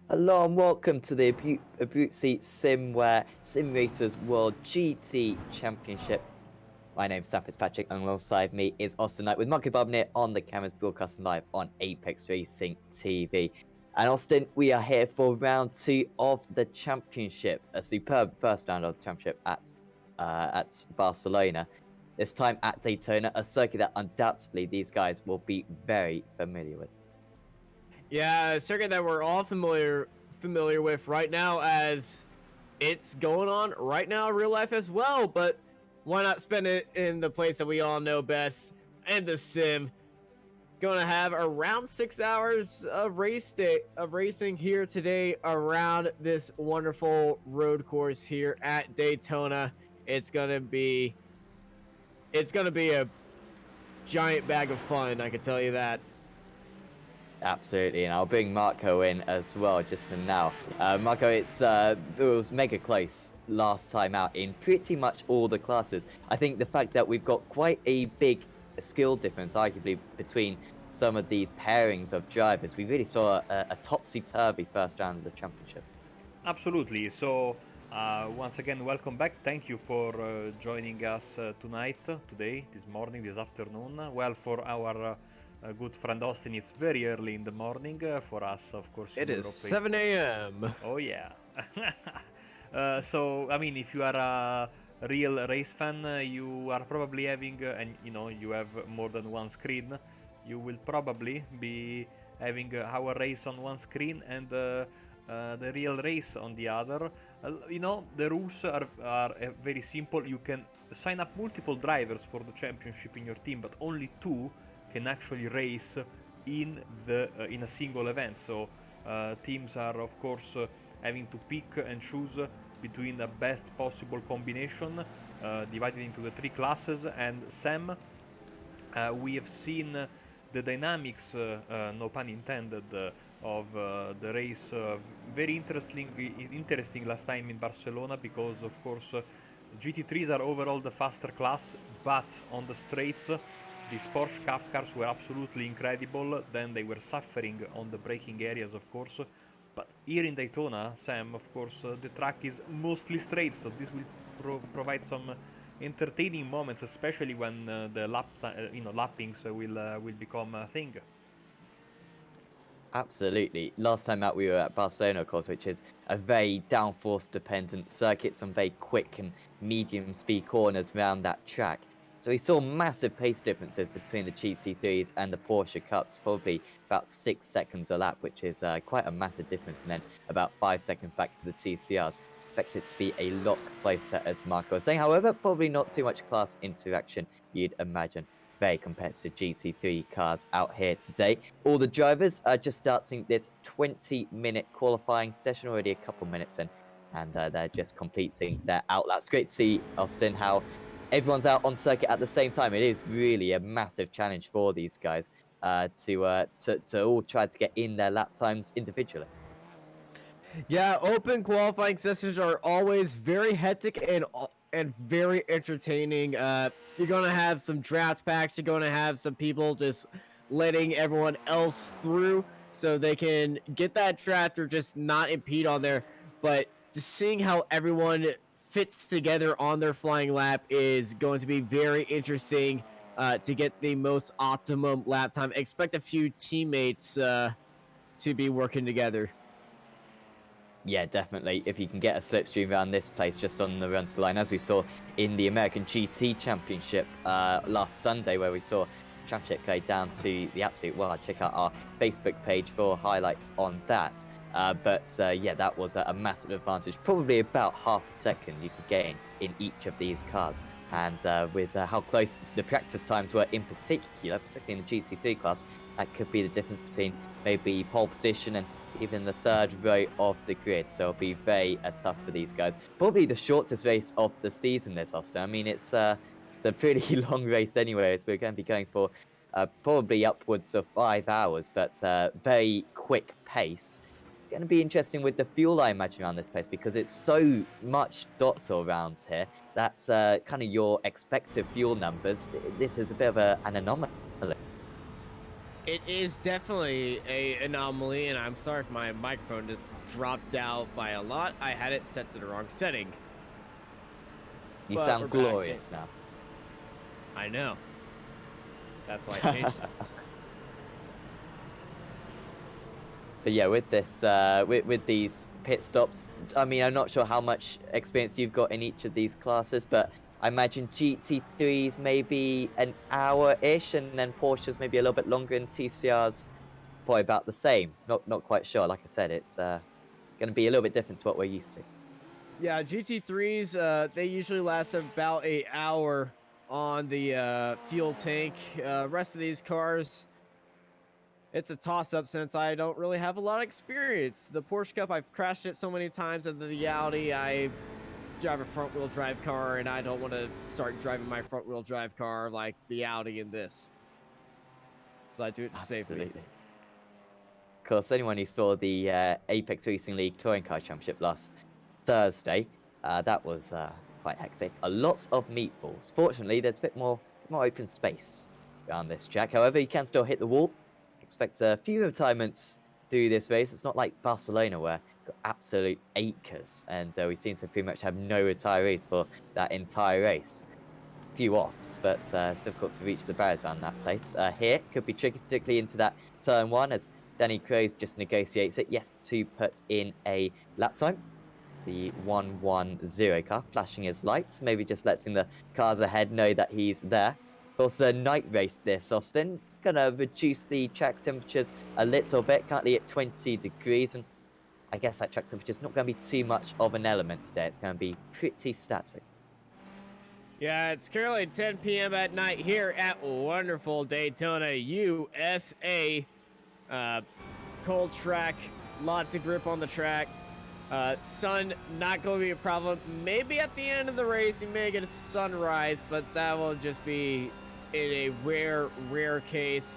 Hello and welcome to the Abruzzi Simracersworld GT Championship. My name's Sam Fitzpatrick, and alongside me is Austin Knight with Monkey Bubnir on the cameras, broadcasting live on Apex Racing TV. And Austin, we are here for round 2 of the championship, a superb first round of the championship at Barcelona. This time at Daytona, a circuit that undoubtedly these guys will be very familiar with. Yeah, a circuit that we're all familiar with right now, as it's going on right now in real life as well. But why not spend it in the place that we all know best, and the sim? Going to have around 6 hours of racing here today around this wonderful road course here at Daytona. It's gonna be a giant bag of fun, I can tell you that. Absolutely, and I'll bring Marco in as well just for now. Marco, it was mega close last time out in pretty much all the classes. I think the fact that we've got quite a big skill difference, arguably, between some of these pairings of drivers, we really saw a topsy-turvy first round of the championship. Absolutely. So, once again, welcome back. Thank you for joining us tonight, today, this morning, this afternoon. Well, for our good friend Austin, it's very early in the morning. For us, of course, It in is Europe, 7 a.m. Oh yeah. So, I mean, if you are a real race fan, you are probably having, and you have more than one screen. You will probably be having our race on one screen and the real race on the other. The rules are very simple. You can sign up multiple drivers for the championship in your team, but only two can actually race in a single event. So teams are, of course, having to pick and choose between the best possible combination, divided into the three classes. And Sam, we have seen the dynamics, no pun intended, of the race. Very interesting last time in Barcelona, because of course GT3s are overall the faster class, but on the straights these Porsche Cup cars were absolutely incredible. Then they were suffering on the braking areas, of course. But here in Daytona, Sam, of course, the track is mostly straight, so this will provide some entertaining moments, especially when the lappings will become a thing. Absolutely. Last time out, we were at Barcelona, of course, which is a very downforce-dependent circuit, some very quick and medium-speed corners around that track. So we saw massive pace differences between the GT3s and the Porsche Cups, probably about 6 seconds a lap, which is quite a massive difference, and then about 5 seconds back to the TCRs. Expect it to be a lot closer, as Marco was saying. However, probably not too much class interaction, you'd imagine. Very competitive GT3 cars out here today. All the drivers are just starting this 20-minute qualifying session, already a couple minutes in, and they're just completing their outlaps. Great to see, Austin, how everyone's out on circuit at the same time. It is really a massive challenge for these guys to all try to get in their lap times individually. Yeah, open qualifying sessions are always very hectic and very entertaining. You're gonna have some draft packs. You're gonna have some people just letting everyone else through so they can get that draft or just not impede on there. But just seeing how everyone fits together on their flying lap is going to be very interesting. To get the most optimum lap time, expect a few teammates to be working together. Yeah, definitely. If you can get a slipstream around this place just on the run to the line, as we saw in the American GT Championship last Sunday, where we saw championship go down to the absolute wild. Check out our Facebook page for highlights on that. Yeah, that was a massive advantage. Probably about half a second you could gain in each of these cars. And with how close the practice times were in particular, particularly in the GT3 class, that could be the difference between maybe pole position and even the third row of the grid. So it'll be very tough for these guys. Probably the shortest race of the season, this, Austin. I mean, it's a pretty long race anyway. We're going to be going for probably upwards of 5 hours, but very quick pace. Going to be interesting with the fuel, I imagine, around this place, because it's so much dots all around here. That's kind of your expected fuel numbers. This is a bit of an anomaly. It is definitely a anomaly, and I'm sorry if my microphone just dropped out by a lot. I had it set to the wrong setting. You But we're sound back in. glorious now. I know. That's why I changed it. But yeah, with this, with these pit stops, I mean, I'm not sure how much experience you've got in each of these classes, but I imagine GT3s maybe an hour-ish, and then Porsches maybe a little bit longer, and TCRs probably about the same. Not quite sure. Like I said, it's going to be a little bit different to what we're used to. Yeah, GT3s, they usually last about an hour on the fuel tank. Rest of these cars, it's a toss-up since I don't really have a lot of experience. The Porsche Cup, I've crashed it so many times, and the Audi, I drive a front-wheel drive car, and I don't want to start driving my front-wheel drive car like the Audi in this. So I do it to save me. Absolutely. Of course, anyone who saw the Apex Racing League Touring Car Championship last Thursday, that was quite hectic. A lot of meatballs. Fortunately, there's a bit more open space around this track. However, you can still hit the wall. Expect a few retirements through this race. It's not like Barcelona where you've got absolute acres, and we seem to pretty much have no retirees for that entire race. Few offs, but it's difficult to reach the barriers around that place. Here could be tricky, particularly into that turn one, as Danny Craze just negotiates it. Yes, to put in a lap time. The 110 car flashing his lights, maybe just letting the cars ahead know that he's there. Also, night race this, Austin. Gonna reduce the track temperatures a little bit, currently at 20 degrees, and I guess that track temperature is not going to be too much of an element today. It's going to be pretty static. Yeah, it's currently 10 p.m. at night here at wonderful Daytona, USA. Cold track, lots of grip on the track. Sun not going to be a problem. Maybe at the end of the race you may get a sunrise, but that will just be in a rare case.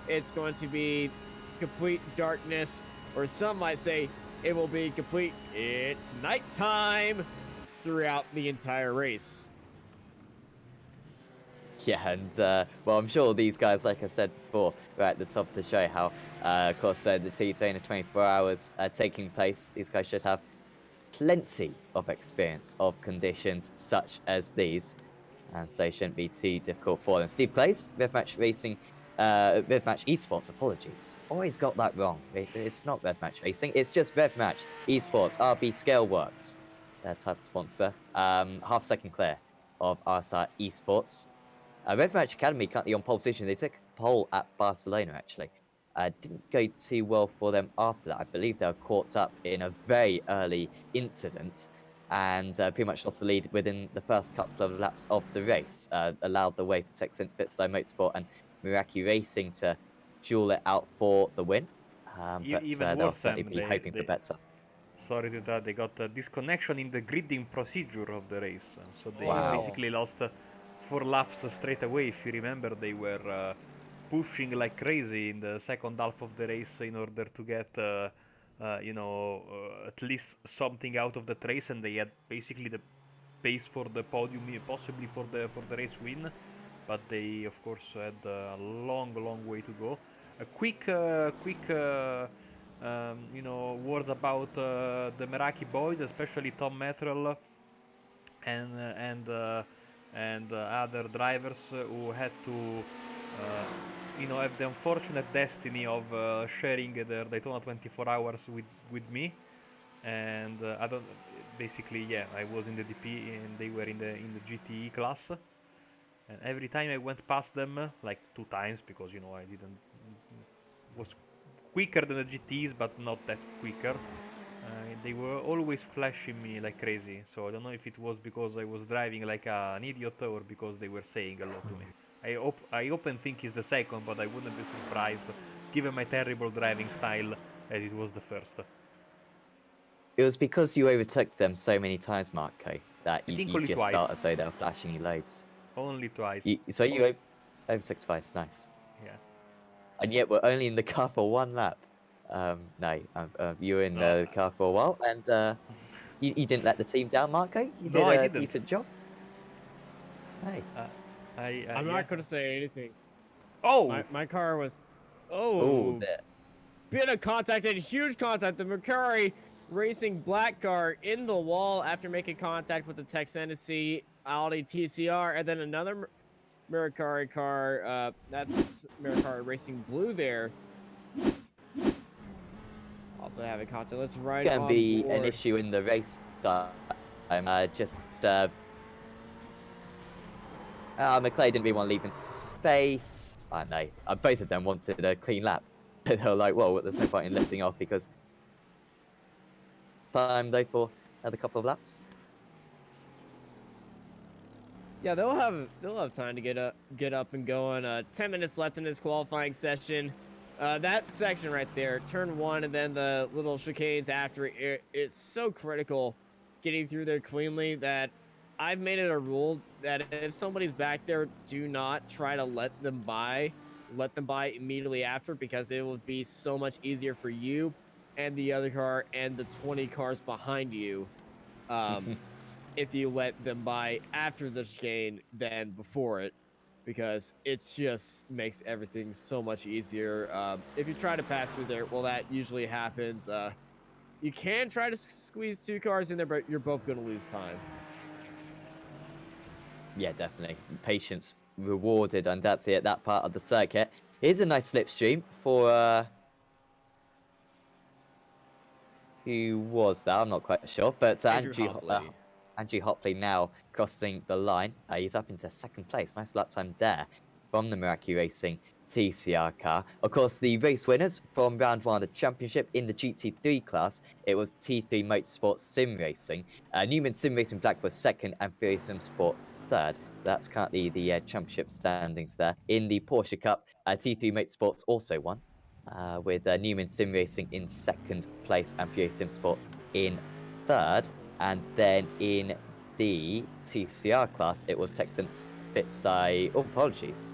It's going to be complete darkness, or some might say it will be complete. It's nighttime throughout the entire race. Yeah, and well, I'm sure these guys, like I said before, were at the top of the show. How, of course, the Daytona 24 hours taking place. These guys should have plenty of experience of conditions such as these, and so it shouldn't be too difficult for them. Steve Plays, Revmatch Racing, Revmatch Esports. Apologies, always got that wrong. It's not Revmatch Racing. It's just Revmatch Esports. RB Scaleworks, their title sponsor. Half second clear of RSR Esports. Red Match Academy currently on pole position. They took pole at Barcelona, actually. Didn't go too well for them after that. I believe they were caught up in a very early incident and pretty much lost the lead within the first couple of laps of the race. Allowed the way for Texans, Pitstone Motorsport and Meraki Racing to duel it out for the win. But Even they'll worse, certainly Sam, be hoping for better. sorry to that, they got a disconnection in the gridding procedure of the race. So they Wow. basically lost 4 laps straight away. If you remember, they were pushing like crazy in the second half of the race in order to get, at least something out of that race, and they had basically the pace for the podium, possibly for the race win. But they, of course, had a long way to go. A quick words about the Meraki boys, especially Tom Mettrell and other drivers who had to have the unfortunate destiny of sharing their Daytona 24 hours with me. And I don't basically, yeah, I was in the DP and they were in the GTE class. And every time I went past them, like 2 times, because I didn't was quicker than the GTs, but not that quicker. They were always flashing me like crazy. So I don't know if it was because I was driving like an idiot or because they were saying a lot to me. I often think it's the second, but I wouldn't be surprised, given my terrible driving style, as it was the first. It was because you overtook them so many times, Marco, that I think you only just twice. felt as though they were flashing you loads. Only twice. So you overtook twice, nice. Yeah. And yet we're only in the car for 1 lap. No, you were in No. the car for a while, and you didn't let the team down, Marco. You No, did I a didn't. decent job. Hey. I'm Yeah. not going to say anything. Oh. My car was Oh, Oh, bit of contact and huge contact. The Mercari racing black car in the wall after making contact with the Texanesy Audi TCR, and then another Mercari car. That's Mercari racing blue there. Also having contact. Let's ride going to on be an board. issue in the race time. McClay didn't really want to leave in space. I know. Both of them wanted a clean lap. They were like, well, there's no point in lifting off because time though for another couple of laps. Yeah, they'll have time to get up and going. 10 minutes left in this qualifying session. That section right there, turn 1, and then the little chicanes after it's so critical getting through there cleanly that I've made it a rule that if somebody's back there, do not try to let them by. Let them by immediately after, because it will be so much easier for you and the other car and the 20 cars behind you. If you let them by after the chicane than before it, because it just makes everything so much easier. If you try to pass through there, well, that usually happens. You can try to squeeze 2 cars in there, but you're both going to lose time. Yeah, definitely. Patience rewarded undoubtedly at that part of the circuit. Here's a nice slipstream for who was that? I'm not quite sure, but Andrew Hopley. Andrew Hopley now crossing the line. He's up into second place. Nice lap time there from the Meraki Racing TCR car. Of course, the race winners from round 1 of the championship in the GT3 class, it was T3 Motorsport Sim Racing. Newman Sim Racing Black was second and Fury Sim Sport third. So that's currently the championship standings there. In the Porsche Cup, T3 Motorsports also won. With Newman Sim Racing in second place and Fury Sim Sport in third. And then in the TCR class, it was Texan Spitstye. Oh, apologies.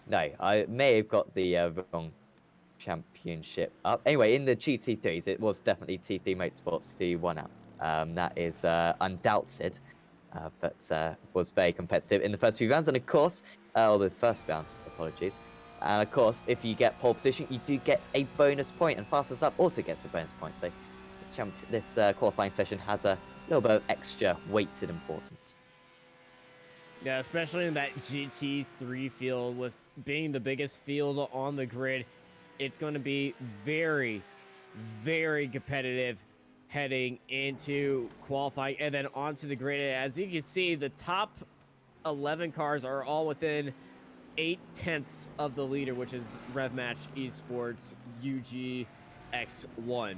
No, I may have got the wrong championship up. Anyway, in the GT3s, it was definitely T3 Motorsports who won out. That is undoubted, but was very competitive in the first few rounds. And of course, or the first round, apologies. And of course, if you get pole position, you do get a bonus point, and fastest lap also gets a bonus point. So this qualifying session has a little bit of extra weighted importance. Yeah, especially in that GT3 field, with being the biggest field on the grid, it's going to be very, very competitive heading into qualifying and then onto the grid. As you can see, the top 11 cars are all within 8/10 of the leader, which is RevMatch Esports UGX1.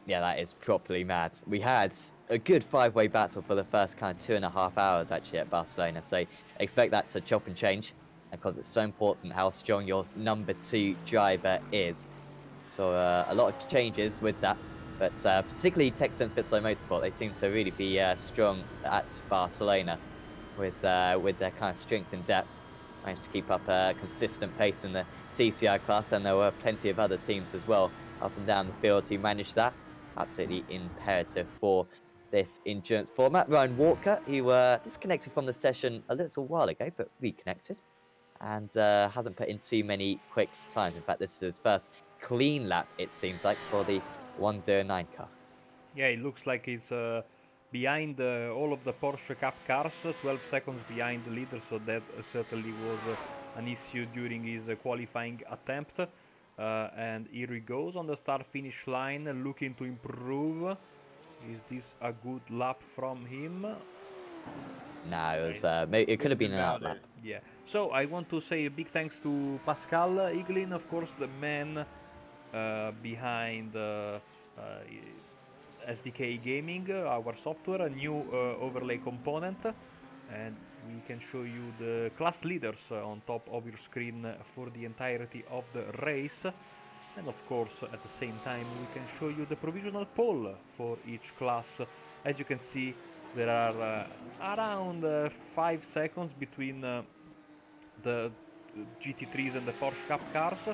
Yeah, that is properly mad. We had a good 5-way battle for the first kind of 2.5 hours actually at Barcelona, so expect that to chop and change, because it's so important how strong your number 2 driver is. So a lot of changes with that, but particularly Texan Spitstye Motorsport, they seem to really be strong at Barcelona with their kind of strength and depth. Managed to keep up a consistent pace in the TCR class, and there were plenty of other teams as well up and down the field who managed that. Absolutely imperative for this endurance format. Ryan Walker, who disconnected from the session a little while ago, but reconnected, and hasn't put in too many quick times. In fact, this is his first clean lap, it seems like, for the 109 car. Yeah, it looks like he's behind all of the Porsche Cup cars, 12 seconds behind the leader, so that certainly was an issue during his qualifying attempt. And here he goes on the start-finish line, looking to improve. Is this a good lap from him? No, it could have been an outlap. Yeah. So I want to say a big thanks to Pascal Iglin, of course, the man behind SDK Gaming, our software, a new overlay component, and we can show you the class leaders on top of your screen for the entirety of the race. And of course, at the same time, we can show you the provisional pole for each class. As you can see, there are around 5 seconds between the GT3s and the Porsche Cup cars,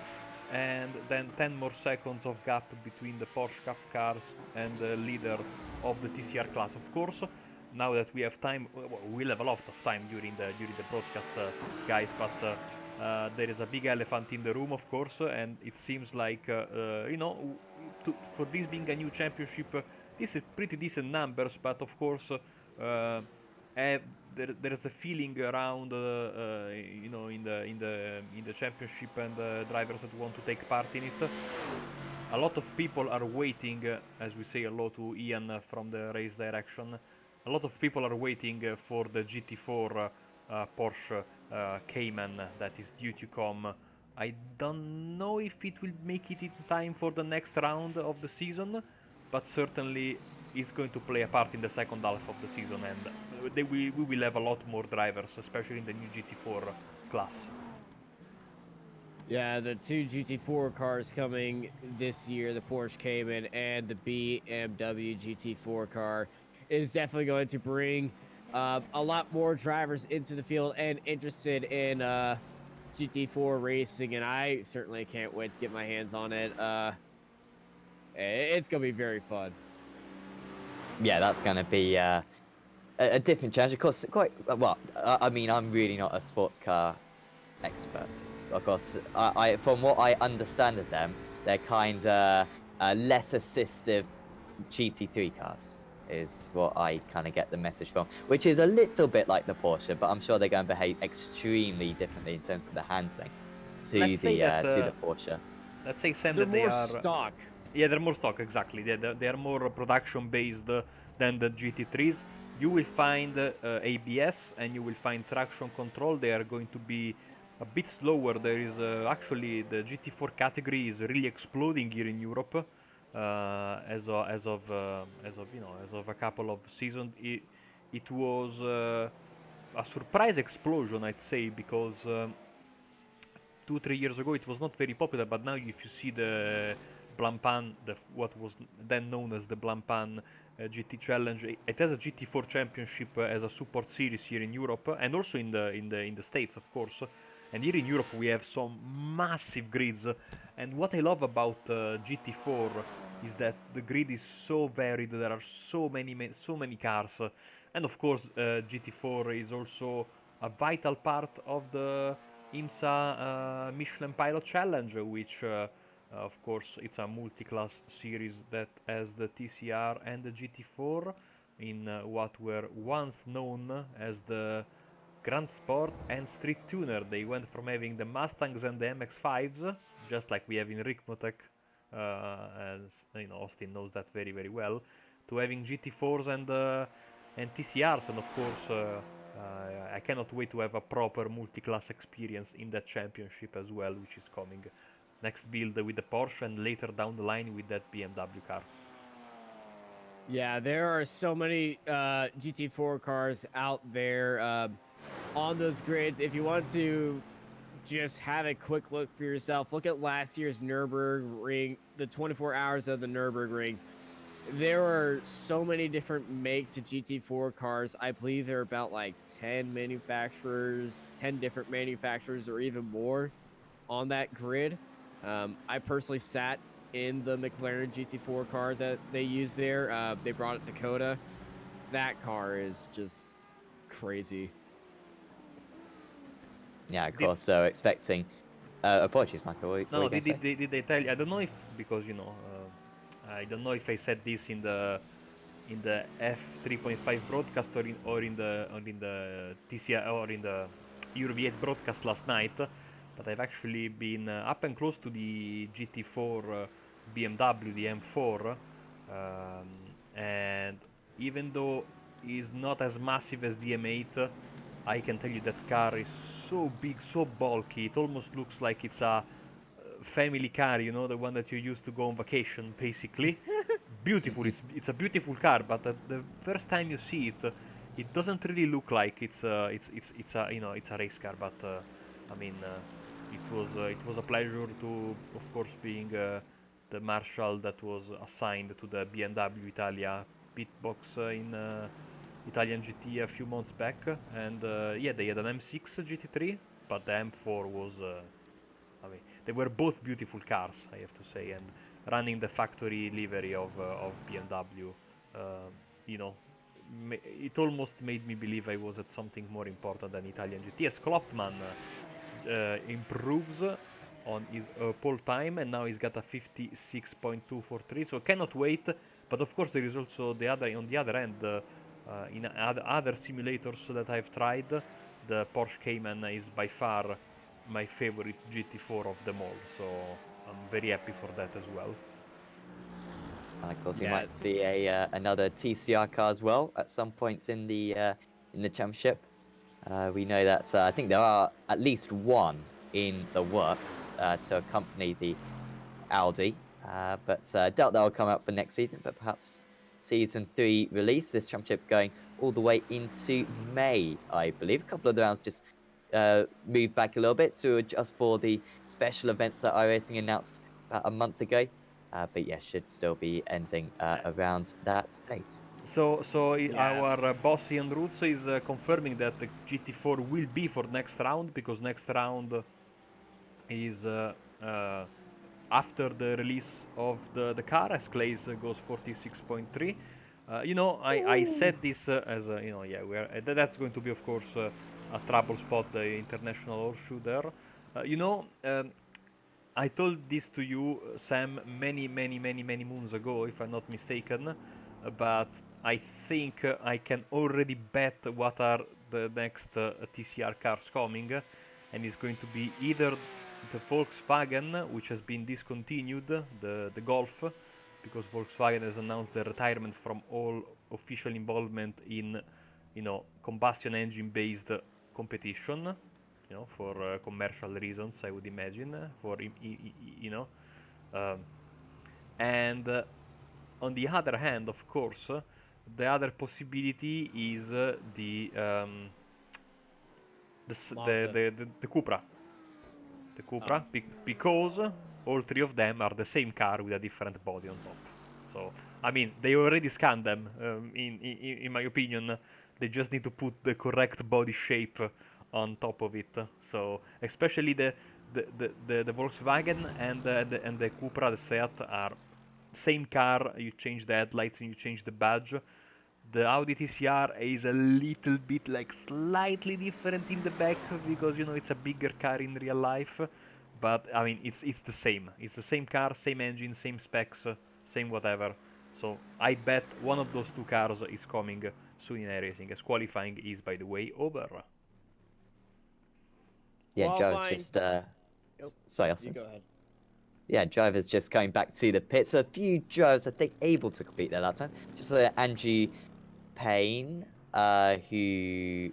and then 10 more seconds of gap between the Porsche Cup cars and the leader of the TCR class. Of course, now that we have time, we'll have a lot of time during the broadcast, guys. But there is a big elephant in the room, of course, and it seems like for this being a new championship, this is pretty decent numbers. But of course, there is a feeling around, in the championship and drivers that want to take part in it. A lot of people are waiting, as we say hello to Ian from the race direction. A lot of people are waiting for the GT4 Porsche Cayman that is due to come. I don't know if it will make it in time for the next round of the season, but certainly it's going to play a part in the second half of the season, and we will have a lot more drivers, especially in the new GT4 class. Yeah, the two GT4 cars coming this year, the Porsche Cayman and the BMW GT4 car, is definitely going to bring a lot more drivers into the field and interested in GT4 racing, and I certainly can't wait to get my hands on it. It's gonna be very fun. Yeah, that's going to be a different challenge. Of course, quite well. I mean, I'm really not a sports car expert. Of course, from what I understand of them, they're kind of less assistive GT3 cars, is what I kind of get the message from, which is a little bit like the Porsche, but I'm sure they're going to behave extremely differently in terms of the handling to the Porsche. Let's say, Sam, They're that they more are stock. Yeah, they're more stock, exactly. They are more production based than the GT3s. You will find ABS and you will find traction control. They are going to be a bit slower. There is actually the GT4 category is really exploding here in Europe. As of a couple of seasons, it was a surprise explosion, I'd say, because 2-3 years ago it was not very popular, but now if you see the Blancpain, what was then known as the Blancpain GT Challenge, it has a GT4 championship as a support series here in Europe and also in the States, of course. And here in Europe we have some massive grids, and what I love about GT4 is that the grid is so varied. There are so many cars, and of course GT4 is also a vital part of the IMSA Michelin Pilot Challenge, which of course it's a multi-class series that has the TCR and the GT4 in what were once known as the Grand Sport and Street Tuner. They went from having the Mustangs and the MX-5s, just like we have in Rickmotec, as Austin knows that very, very well, to having GT4s and TCRs, and of course I cannot wait to have a proper multi-class experience in that championship as well, which is coming. Next build with the Porsche and later down the line with that BMW car. Yeah, there are so many GT4 cars out there on those grids. If you want to just have a quick look for yourself, look at last year's Nürburgring, the 24 hours of the Nürburgring. There are so many different makes of GT4 cars. I believe there are about like 10 different manufacturers or even more on that grid. I personally sat in the McLaren GT4 car that they use there. They brought it to Coda. That car is just crazy. Yeah, of course. So expecting. Apologies, Michael. No, did they tell you? I don't know if, because I don't know if I said this in the F3.5 broadcast or in the TCI or in the Euro V8 broadcast last night, but I've actually been up and close to the GT4 BMW, the M4, and even though it's not as massive as the M8, I can tell you that car is so big, so bulky. It almost looks like it's a family car, the one that you use to go on vacation, basically. Beautiful. It's a beautiful car, but the first time you see it, it doesn't really look like it's a race car. But I mean, it was a pleasure to, of course, being the marshal that was assigned to the BMW Italia pit box in Italian GT a few months back, and yeah, they had an M6 GT3, but the M4 was. I mean, they were both beautiful cars, I have to say, and running the factory livery of BMW, it almost made me believe I was at something more important than Italian GTS. Kloppman improves on his pole time, and now he's got a 56.243, so cannot wait. But of course, there is also the other on the other end. In other simulators that I've tried, the Porsche Cayman is by far my favorite GT4 of them all. So I'm very happy for that as well. And of course, we Yeah. might see a another TCR car as well at some points in the championship. We know that I think there are at least one in the works to accompany the Audi, but doubt that will come out for next season. But perhaps season 3 release. This championship going all the way into May, I believe. A couple of the rounds just moved back a little bit to adjust for the special events that iRacing announced about a month ago. But yeah, should still be ending around that date. So Yeah. our boss Ian Roots is confirming that the GT4 will be for next round, because next round is after the release of the car, as Clays goes 46.3. I said this as a, yeah, that's going to be, of course, a trouble spot, the international horseshoe there. I told this to you, Sam, many moons ago, if I'm not mistaken. But I think I can already bet what are the next TCR cars coming, and it's going to be either the Volkswagen, which has been discontinued, the Golf, because Volkswagen has announced their retirement from all official involvement in, combustion engine based competition, for commercial reasons, I would imagine, um, and on the other hand, of course, the other possibility is Mazda. the Cupra. The Cupra, because all three of them are the same car with a different body on top. So, I mean, they already scanned them. In my opinion, they just need to put the correct body shape on top of it. So, especially the Volkswagen and the Cupra, the Seat, are same car. You change the headlights and you change the badge. The Audi TCR is a little bit like slightly different in the back, because it's a bigger car in real life, but I mean it's the same. It's the same car, same engine, same specs, same whatever. So I bet one of those two cars is coming soon in iRacing, as qualifying is, by the way, over. Yeah, Joe's Qualifying. just sorry, You Austin. go ahead. Yeah, drivers just coming back to the pits. A few drivers, I think, able to complete their lap times. Just Angie Payne, who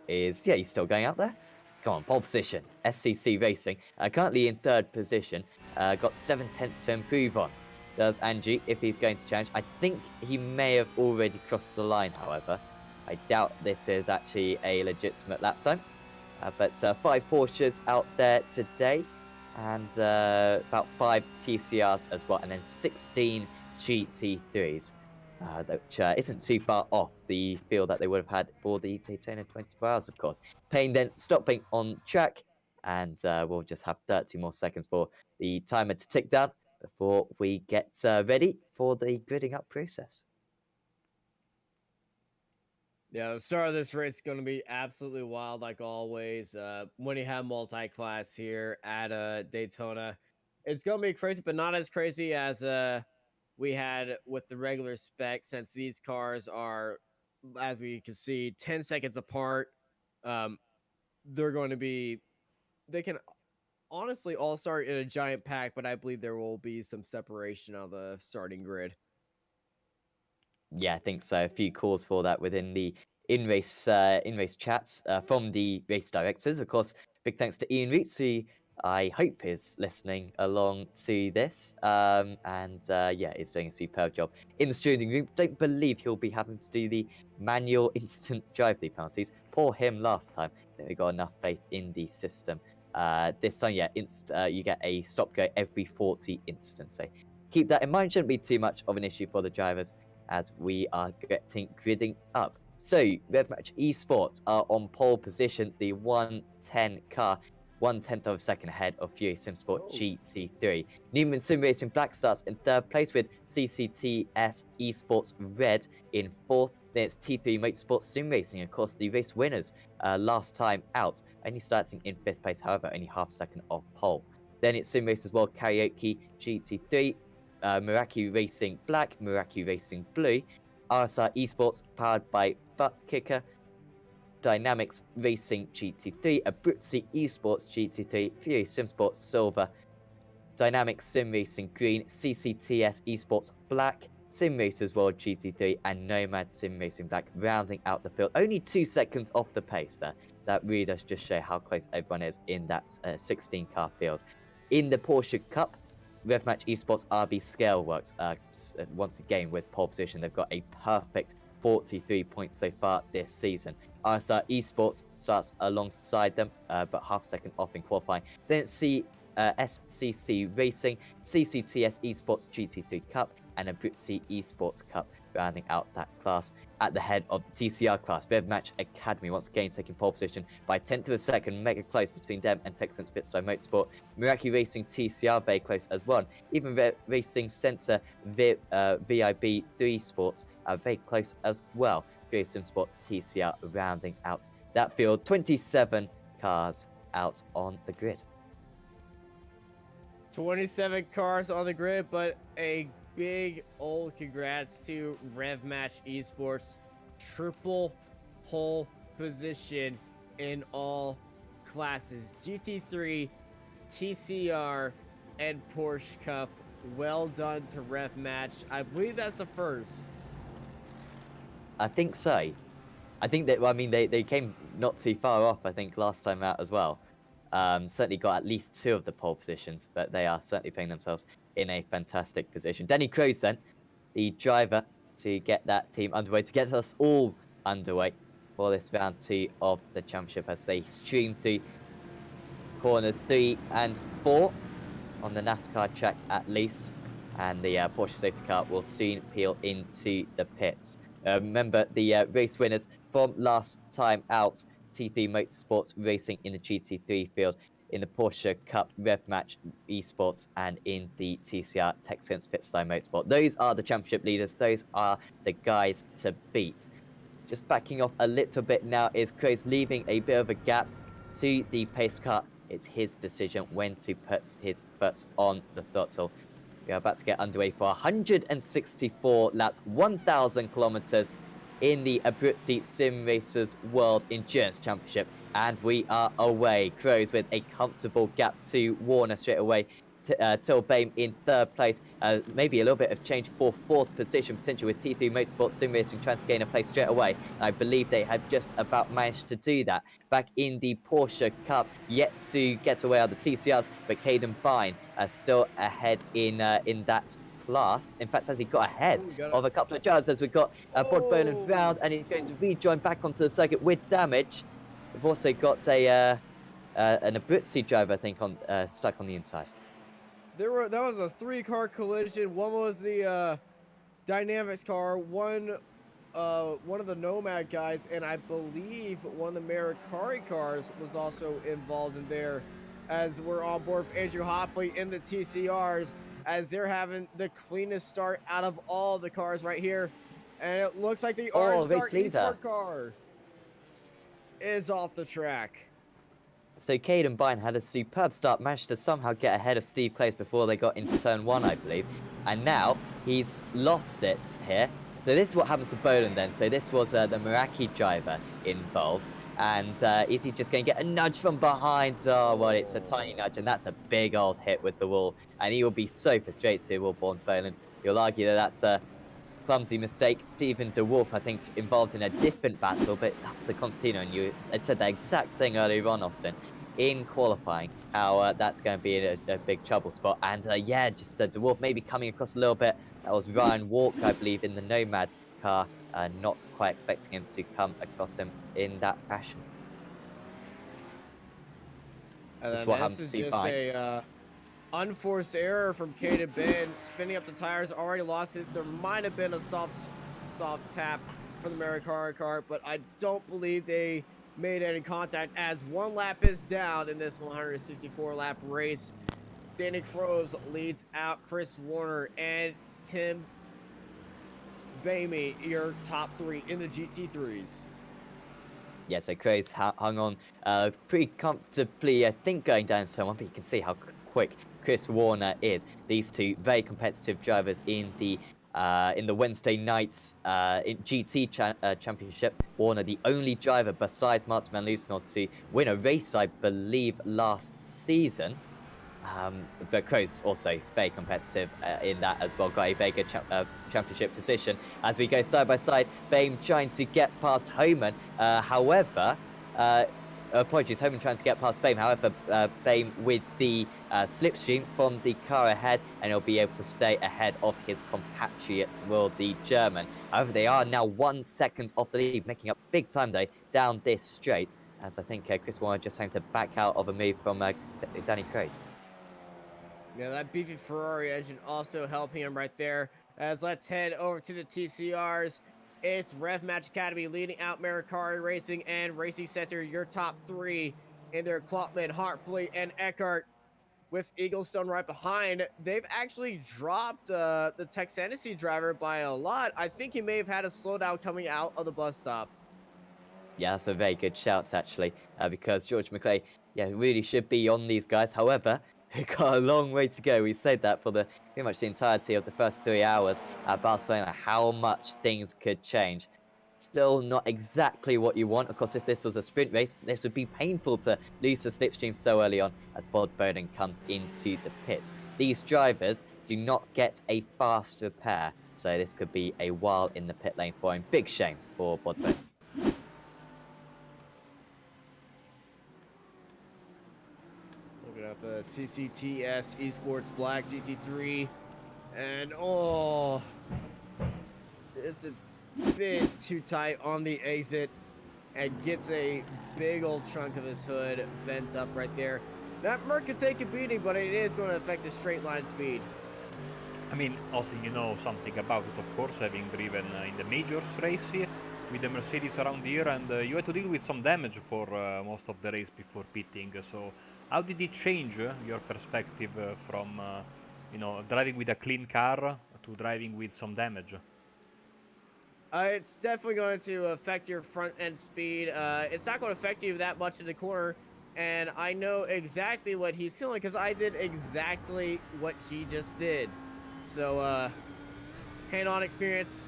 is, yeah, he's still going out there. Come on, pole position. SCC Racing, currently in 3rd position. Got 7/10 to improve on. Does Angie, if he's going to challenge? I think he may have already crossed the line, however. I doubt this is actually a legitimate lap time. But 5 Porsches out there today, and about 5 TCRs as well, and then 16 GT3s, which isn't too far off the field that they would have had for the Daytona 24 hours, of course. Payne then stopping on track, and we'll just have 30 more seconds for the timer to tick down before we get ready for the gridding up process. Yeah, the start of this race is going to be absolutely wild, like always. When you have multi-class here at Daytona, it's going to be crazy, but not as crazy as we had with the regular spec, since these cars are, as we can see, 10 seconds apart. They're going to be, they can honestly all start in a giant pack, but I believe there will be some separation on the starting grid. Yeah, I think so. A few calls for that within the in-race chats from the race directors. Of course, big thanks to Ian Roots, who I hope is listening along to this. Yeah, is doing a superb job in the steering room. Don't believe he'll be having to do the manual instant drive the penalties. Poor him last time. I think we got enough faith in the system. This time, yeah, you get a stop go every 40 instants. So keep that in mind. Shouldn't be too much of an issue for the drivers, as we are getting gridding up. So, RevMatch Esports are on pole position, the 110 car, 1/10 of a second ahead of Fury Simsport GT3. Newman Sim Racing Black starts in 3rd place, with CCTS Esports Red in 4th Then it's T3 Motorsports Sim Racing, of course, the race winners last time out, only starting in 5th place, however, only half second off pole. Then it's Sim Racers World Karaoke GT3, Meraki Racing Black, Meraki Racing Blue, RSR Esports powered by Butt Kicker, Dynamics Racing GT3, Abruzzi Esports GT3, Fury Sim Sports Silver, Dynamics Sim Racing Green, CCTS Esports Black, Sim Racers World GT3, and Nomad Sim Racing Black rounding out the field. Only 2 seconds off the pace there. That really does just show how close everyone is in that 16-car field. In the Porsche Cup, RevMatch Esports RB Scaleworks, once again with pole position, they've got a perfect 43 points so far this season. RSR Esports starts alongside them, but half second off in qualifying. Then SCC Racing, CCTS Esports GT3 Cup, and Abruzzi Esports Cup rounding out that class. At the head of the TCR class, RevMatch Academy once again taking pole position by 10th of a second, mega close between them and Texans Fitstyle Motorsport. Meraki Racing TCR very close as well. Even Racing Centre VIB 3 Sports are very close as well. Fury Sim Sport TCR rounding out that field. 27 cars out on the grid. 27 cars on the grid, but a big old congrats to RevMatch Esports. Triple pole position in all classes. GT3, TCR, and Porsche Cup. Well done to RevMatch. I believe that's the first. I think so. I think that, well, I mean, they came not too far off, I think, last time out as well. Certainly got at least 2 of the pole positions, but they are certainly putting themselves in a fantastic position. Danny Cruz, then, the driver to get that team underway, to get us all underway for this round 2 of the championship as they stream through corners 3 and 4 on the NASCAR track at least. And the Porsche safety car will soon peel into the pits. Remember, the race winners from last time out, T3 Motorsports Racing in the GT3 field, in the Porsche Cup RevMatch Esports, and in the TCR Texans Fitstyle Motorsport. Those are the championship leaders. Those are the guys to beat. Just backing off a little bit now is Chris, leaving a bit of a gap to the pace car. It's his decision when to put his foot on the throttle. We are about to get underway for 164 laps, 1,000 kilometers in the Abruzzi Simracersworld Endurance Championship. And we are away. Crows with a comfortable gap to Warner straight away. Till Bame in 3rd place. Maybe a little bit of change for 4th position, potentially with T3 Motorsports Sim Racing trying to gain a place straight away. I believe they had just about managed to do that. Back in the Porsche Cup, yet to get away are the TCRs, but Caden Bine still ahead in that class. In fact, as he got ahead of a couple of drivers, as we've got Bod Boland round, and he's going to rejoin back onto the circuit with damage. We've also got an Abruzzi driver, I think, on stuck on the inside. That was a 3-car collision. One was the Dynamics car, one of the Nomad guys, and I believe one of the Mercari cars was also involved in there, as we're on board with Andrew Hopley in the TCRs, as they're having the cleanest start out of all the cars right here. And it looks like the RSR Esport car is off the track. So Caden Bine had a superb start, managed to somehow get ahead of Steve Clays before they got into turn 1, I believe. And now he's lost it here. So this is what happened to Boland then. So this was the Meraki driver involved. And is he just going to get a nudge from behind? Oh, well, it's a tiny nudge, and that's a big old hit with the wall. And he will be so frustrated, will Born Boland. You'll argue that that's a clumsy mistake. Stephen DeWolf, I think, involved in a different battle, but that's the Constantino, and you had said the exact thing earlier on, Austin, in qualifying, how that's going to be a big trouble spot. And yeah, just DeWolf maybe coming across a little bit. That was Ryan Walker, I believe, in the Nomad car. Not quite expecting him to come across him in that fashion. And That's then what this happened is to just Bine. a unforced error from Caden Ben, spinning up the tires, already lost it. There might have been a soft tap for the Mercari car, but I don't believe they made any contact, as 1 lap is down in this 164 lap race. Danny Crows leads out Chris Warner and Tim Bamey, your top 3 in the GT3s. Yeah, so Craze hung on pretty comfortably, I think, going down so on, but you can see how quick Chris Warner is. These two very competitive drivers in the Wednesday night's GT championship. Warner, the only driver besides Martin Van Loosenholt to win a race, I believe, last season. But Crow's also very competitive in that as well. Got a very good championship position. As we go side by side, Bame trying to get past Homan. However, apologies, Homan trying to get past Bame. However, Bame with the slipstream from the car ahead, and he'll be able to stay ahead of his compatriot, Will the German. However, they are now 1 second off the lead, making up big time though down this straight. As I think Chris Warner just having to back out of a move from Danny Craze. Yeah, that beefy Ferrari engine also helping him right there. As let's head over to the TCRs. It's Rev Match Academy leading out Mercari Racing and Racing Center, your top 3 in their Klopman, Hartley, and Eckhart with Eaglestone right behind. They've actually dropped the Texanessy driver by a lot. I think he may have had a slowdown coming out of the bus stop. Yeah, that's a very good shouts actually, because George McClay, yeah, really should be on these guys. However, we've got a long way to go. We said that for pretty much the entirety of the first 3 hours at Barcelona, how much things could change. Still not exactly what you want. Of course, if this was a sprint race, this would be painful to lose the slipstream so early on as Bod Bowden comes into the pits. These drivers do not get a fast repair, so this could be a while in the pit lane for him. Big shame for Bod Bowden. Looking at the CCTS Esports Black GT3, and oh, it's a bit too tight on the exit, and gets a big old chunk of his hood bent up right there. That Merc could take a beating, but it is going to affect his straight line speed. I mean, also you know something about it, of course, having driven in the majors race here with the Mercedes around here, and you had to deal with some damage for most of the race before pitting. So, how did it change your perspective from, you know, driving with a clean car to driving with some damage? It's definitely going to affect your front end speed. It's not going to affect you that much in the corner. And I know exactly what he's feeling because I did exactly what he just did. So, hand-on experience.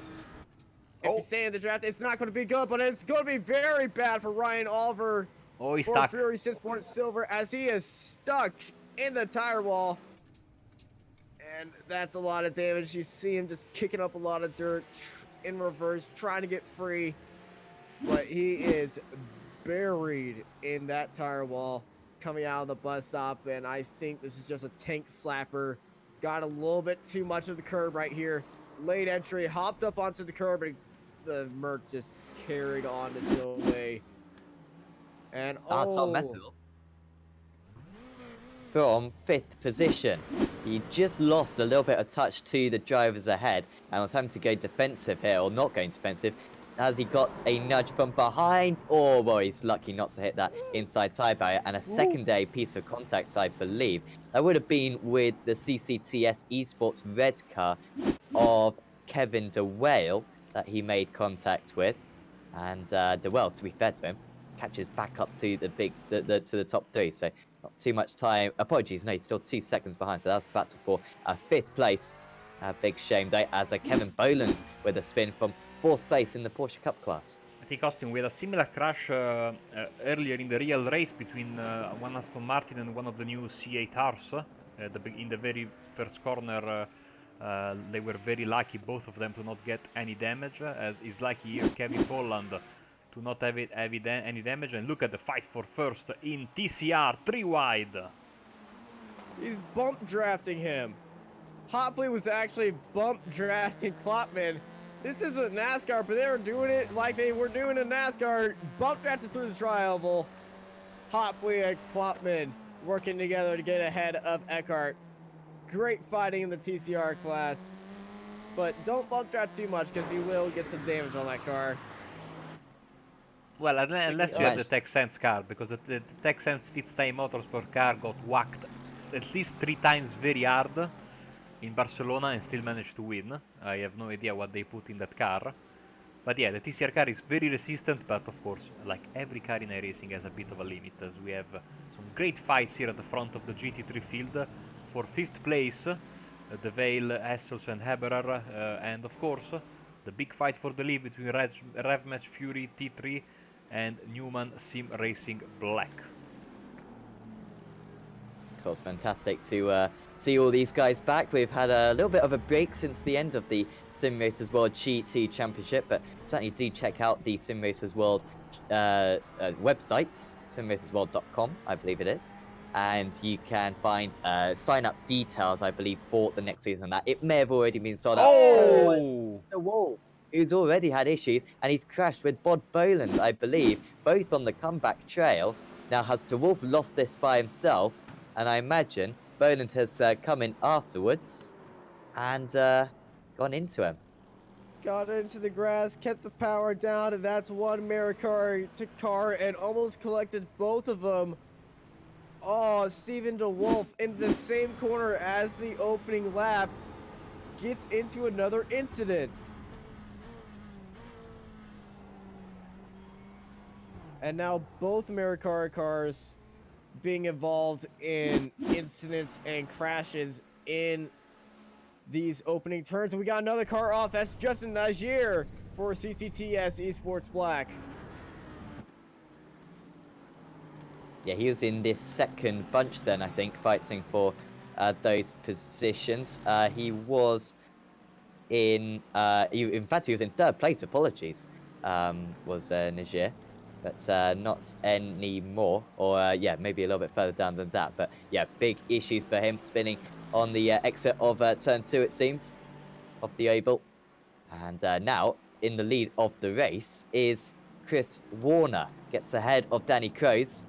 If you stay in the draft, it's not going to be good, but it's going to be very bad for Ryan Oliver. Oh, he's for stuck. Fury Sport Silver as he is stuck in the tire wall. And that's a lot of damage. You see him just kicking up a lot of dirt in reverse, trying to get free. But he is buried in that tire wall coming out of the bus stop. And I think this is just a tank slapper. Got a little bit too much of the curb right here. Late entry, hopped up onto the curb, and the Merc just carried on its own way. And from 5th position. He just lost a little bit of touch to the drivers ahead and was having to go defensive here, or not going defensive, as he got a nudge from behind. Oh, well, he's lucky not to hit that inside tire barrier, and a secondary piece of contact, I believe. That would have been with the CCTS Esports red car of Kevin DeWale that he made contact with. And DeWale, to be fair to him, catches back up to the top 3, so not too much time. Apologies, no, he's still 2 seconds behind, so that's the battle for 5th place. Big shame though, as Kevin Boland with a spin from 4th place in the Porsche Cup class. I think, Austin, we had a similar crash earlier in the real race between one Aston Martin and one of the new C8Rs. In the very first corner, they were very lucky, both of them, to not get any damage, as is lucky here Kevin Boland to not have any damage. And look at the fight for first in TCR, 3 wide. He's bump drafting him. Hopley was actually bump drafting Klopman. This isn't NASCAR, but they were doing it like they were doing in NASCAR. Bump drafted through the tri-oval. Hopley and Klopman working together to get ahead of Eckhart. Great fighting in the TCR class. But don't bump draft too much because you will get some damage on that car. Well, unless you have the Texans car, because the Texans Fitstay Motorsport car got whacked at least 3 times very hard. in Barcelona and still managed to win. I have no idea what they put in that car. But yeah, the TCR car is very resistant, but of course, like every car in iRacing has a bit of a limit, as we have some great fights here at the front of the GT3 field. For 5th place, De Vale, Essels and Heberer, and of course, the big fight for the lead between Rev Match Fury T3 and Newman Sim Racing Black. Of course, fantastic to see all these guys back. We've had a little bit of a break since the end of the Sim Racers World GT Championship, but certainly do check out the Sim Racers World website, simracersworld.com, I believe it is. And you can find sign-up details, I believe, for the next season. That it may have already been sold out. Oh! The wall. Who's already had issues, and he's crashed with Bod Boland, I believe, both on the comeback trail. Now, has DeWolf lost this by himself? And I imagine Boland has come in afterwards and gone into him. Got into the grass, kept the power down, and that's one Mericari to car and almost collected both of them. Oh, Steven DeWolf in the same corner as the opening lap gets into another incident. And now both Mericari cars being involved in incidents and crashes in these opening turns. And we got another car off. That's Justin Nagier for CCTS Esports Black. Yeah, he was in this second bunch then, I think, fighting for those positions. He was in fact, he was in third place, apologies, was Nagier. But not anymore, or yeah, maybe a little bit further down than that. But yeah, big issues for him, spinning on the exit of turn 2, it seems, of the oval. And now, in the lead of the race, is Chris Warner. Gets ahead of Danny Kroes.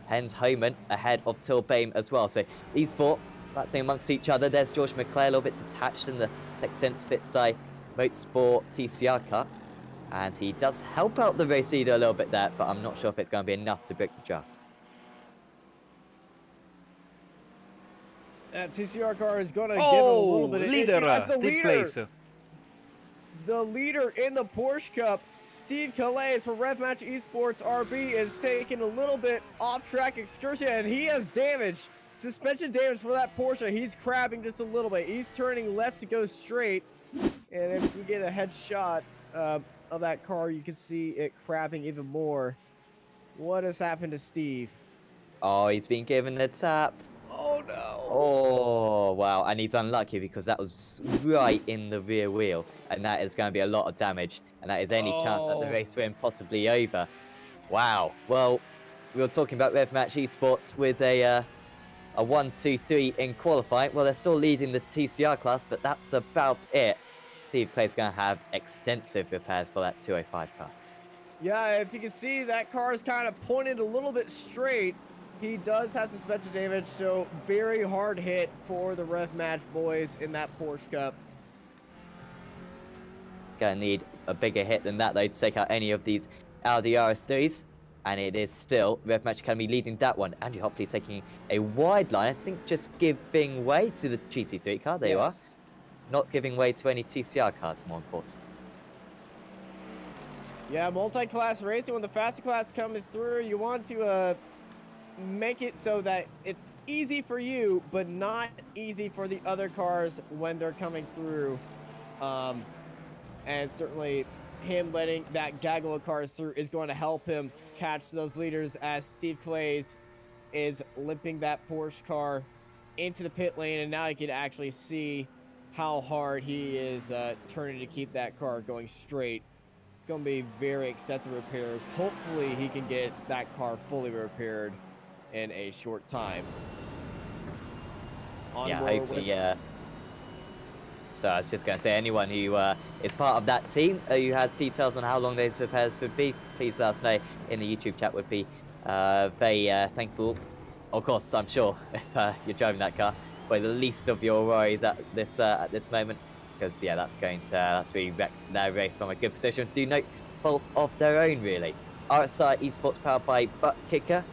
Hens Homan ahead of Till Bame as well. So these four battling amongst each other. There's George McClay a little bit detached in the Texense Fitzstye Motorsport TCR car. And he does help out the race leader a little bit there, but I'm not sure if it's going to be enough to break the draft. That TCR car is going to give him a little bit of leader, issue. As the Steve leader, place. the leader in the Porsche Cup, Steve Calais for Rev Match Esports RB, is taking a little bit off-track excursion, and he has damage, suspension damage for that Porsche. He's crabbing just a little bit. He's turning left to go straight, and if we get a headshot of that car, you can see it crabbing even more. What has happened to Steve? Oh, he's been given a tap. Oh no! Oh, wow. And he's unlucky because that was right in the rear wheel. And that is going to be a lot of damage. And that is any chance at the race win possibly over. Wow. Well, we were talking about Rev Match Esports with a 1-2-3 in qualifying. Well, they're still leading the TCR class, but that's about it. Steve Clay's going to have extensive repairs for that 205 car. Yeah, if you can see, that car is kind of pointed a little bit straight. He does have suspension damage, so very hard hit for the Rev Match boys in that Porsche Cup. Gonna need a bigger hit than that, though, to take out any of these Audi RS3s. And it is still Rev Match Academy leading that one. Andrew Hopley taking a wide line. I think just giving way to the GT3 car. There you are. Not giving way to any TCR cars, more important. Yeah, multi-class racing, when the fastest class coming through, you want to make it so that it's easy for you, but not easy for the other cars when they're coming through. And certainly him letting that gaggle of cars through is going to help him catch those leaders, as Steve Clays is limping that Porsche car into the pit lane, and now you can actually see how hard he is turning to keep that car going straight. It's going to be very extensive repairs. Hopefully he can get that car fully repaired in a short time. Yeah, hopefully, yeah. So I was just going to say, anyone who is part of that team who has details on how long those repairs would be, please let us know in the YouTube chat. Would be very thankful. Of course, I'm sure if you're driving that car, by the least of your worries at this moment, because yeah, that's really wrecked their race from a good position. Do note faults of their own, really. RSI Esports powered by Butt Kicker,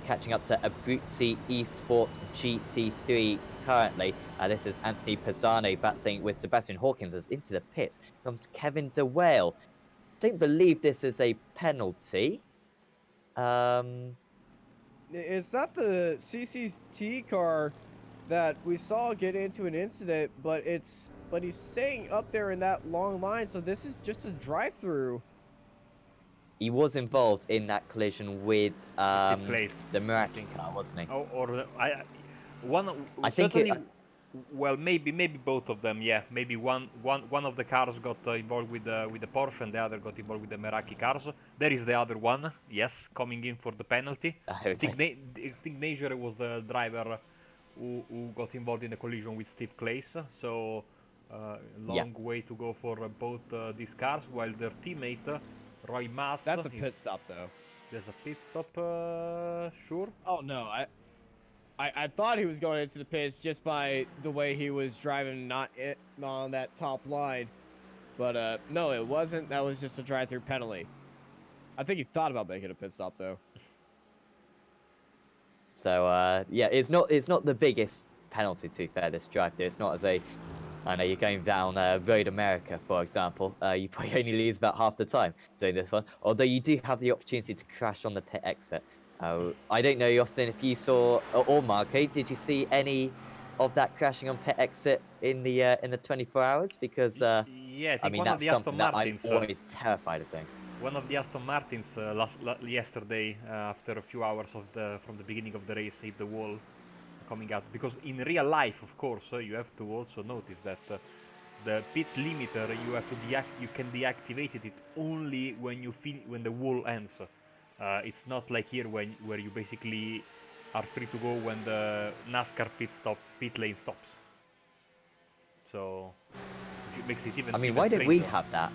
catching up to Abruzzi Esports GT3 currently. This is Anthony Pisano battling with Sebastian Hawkins as into the pit comes Kevin DeWale. Don't believe this is a penalty. It's not the CCT car that we saw get into an incident, but he's staying up there in that long line, so this is just a drive-through. He was involved in that collision with Steve Clays, the I Meraki think. car, wasn't he? Oh, or one. I think Certainly. Well, maybe both of them. Yeah, maybe one of the cars got involved with the Porsche, and the other got involved with the Meraki cars. There is the other one. Yes, coming in for the penalty. I think Najer was the driver who got involved in the collision with Steve Clays. So long way to go for both these cars. While their teammate Roy Maas. That's a pit stop, though. There's a pit stop. Sure. Oh no, I thought he was going into the pits just by the way he was driving, not on that top line. But no, it wasn't. That was just a drive-through penalty. I think he thought about making a pit stop, though. So yeah, it's not the biggest penalty, to be fair, this drive-through. It's not as a, I know you're going down Road America, for example. You probably only lose about half the time doing this one. Although you do have the opportunity to crash on the pit exit. I don't know, Austin, if you saw, or Marco, did you see any of that crashing on pit exit in the 24 hours? Because yeah, I think mean, one of that's the Aston something that I'm Martins. always terrified of doing. One of the Aston Martins yesterday, after a few hours from the beginning of the race, hit the wall coming out. Because in real life, of course, you have to also notice that the pit limiter you can deactivate it only when the wall ends. It's not like here where you basically are free to go when the NASCAR pit lane stops. So it makes it even. I mean, even why don't we stranger. have that?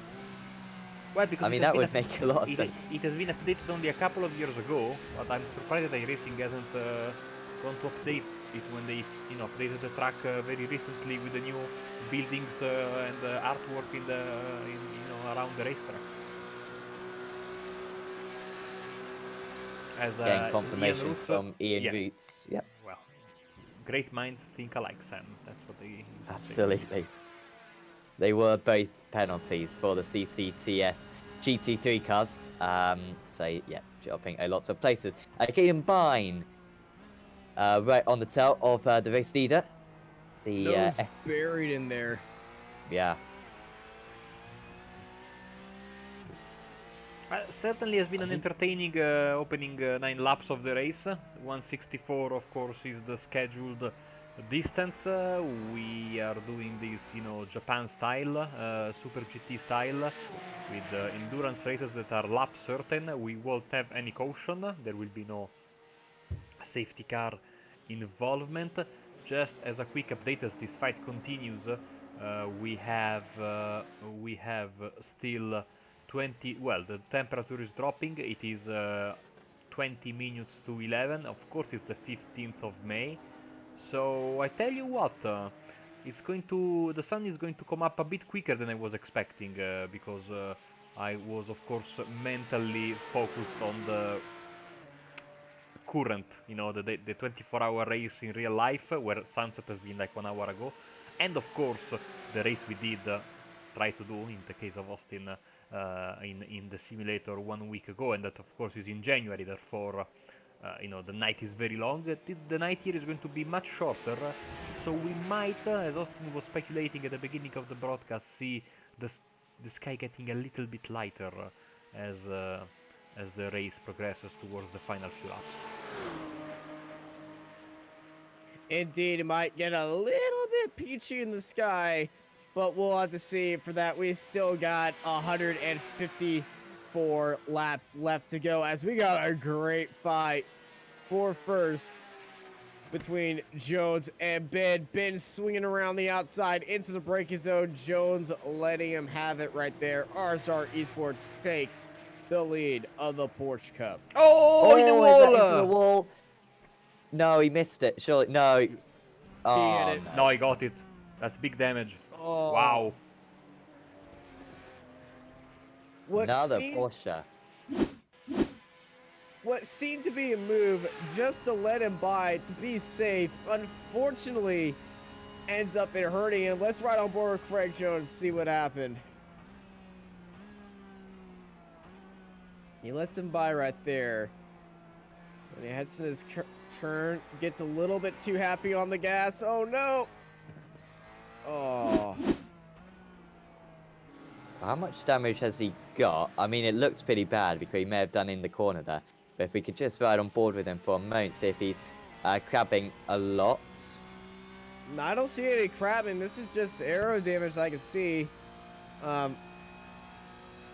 Well, because I mean, that would make a lot of sense. It has been updated only a couple of years ago, but I'm surprised that iRacing hasn't gone to update it when they, updated the track very recently with the new buildings and artwork around the racetrack. As Getting confirmation Ian Roots, from Ian Roots. Yep. Well, great minds think alike, Sam. That's what they used to say. Absolutely. They were both penalties for the CCTS GT3 cars. So yeah, dropping a lots of places. Keaton Bine, right on the tail of the race leader. The Nose buried in there. Yeah. Certainly has been an entertaining opening 9 laps of the race. 164, of course, is the scheduled distance. We are doing this, Japan style, Super GT style, with endurance races that are lap certain. We won't have any caution. There will be no safety car involvement. Just as a quick update, as this fight continues, we have still 20. Well, the temperature is dropping. It is 20 minutes to 11. Of course, it's the 15th of May. So I tell you what, the sun is going to come up a bit quicker than I was expecting, because I was, of course, mentally focused on the current, the 24-hour race in real life, where sunset has been like 1 hour ago, and of course the race we did try to do in the case of Austin in the simulator 1 week ago, and that of course is in January. Therefore, the night is very long. The night here is going to be much shorter, so we might, as Austin was speculating at the beginning of the broadcast, see the sky getting a little bit lighter as the race progresses towards the final few laps. Indeed, it might get a little bit peachy in the sky, but we'll have to see. For that, we still got 154 laps left to go, as we got a great fight for first between Jones and Ben. Ben swinging around the outside into the braking zone. Jones letting him have it right there. RSR Esports takes the lead of the Porsche Cup. Oh, in the wall! Is that into the wall? No, he missed it. Surely, no. He hit it. No, he got it. That's big damage. Oh. Wow. Another Porsche. what seemed to be a move just to let him by to be safe, unfortunately ends up in hurting him. Let's ride on board with Craig Jones, see what happened. He lets him by right there. When he heads to his turn, gets a little bit too happy on the gas. Oh no! Oh. How much damage has he got? I mean, it looks pretty bad because he may have done in the corner there. But if we could just ride on board with him for a moment, see if he's crabbing a lot. No, I don't see any crabbing. This is just aero damage I can see.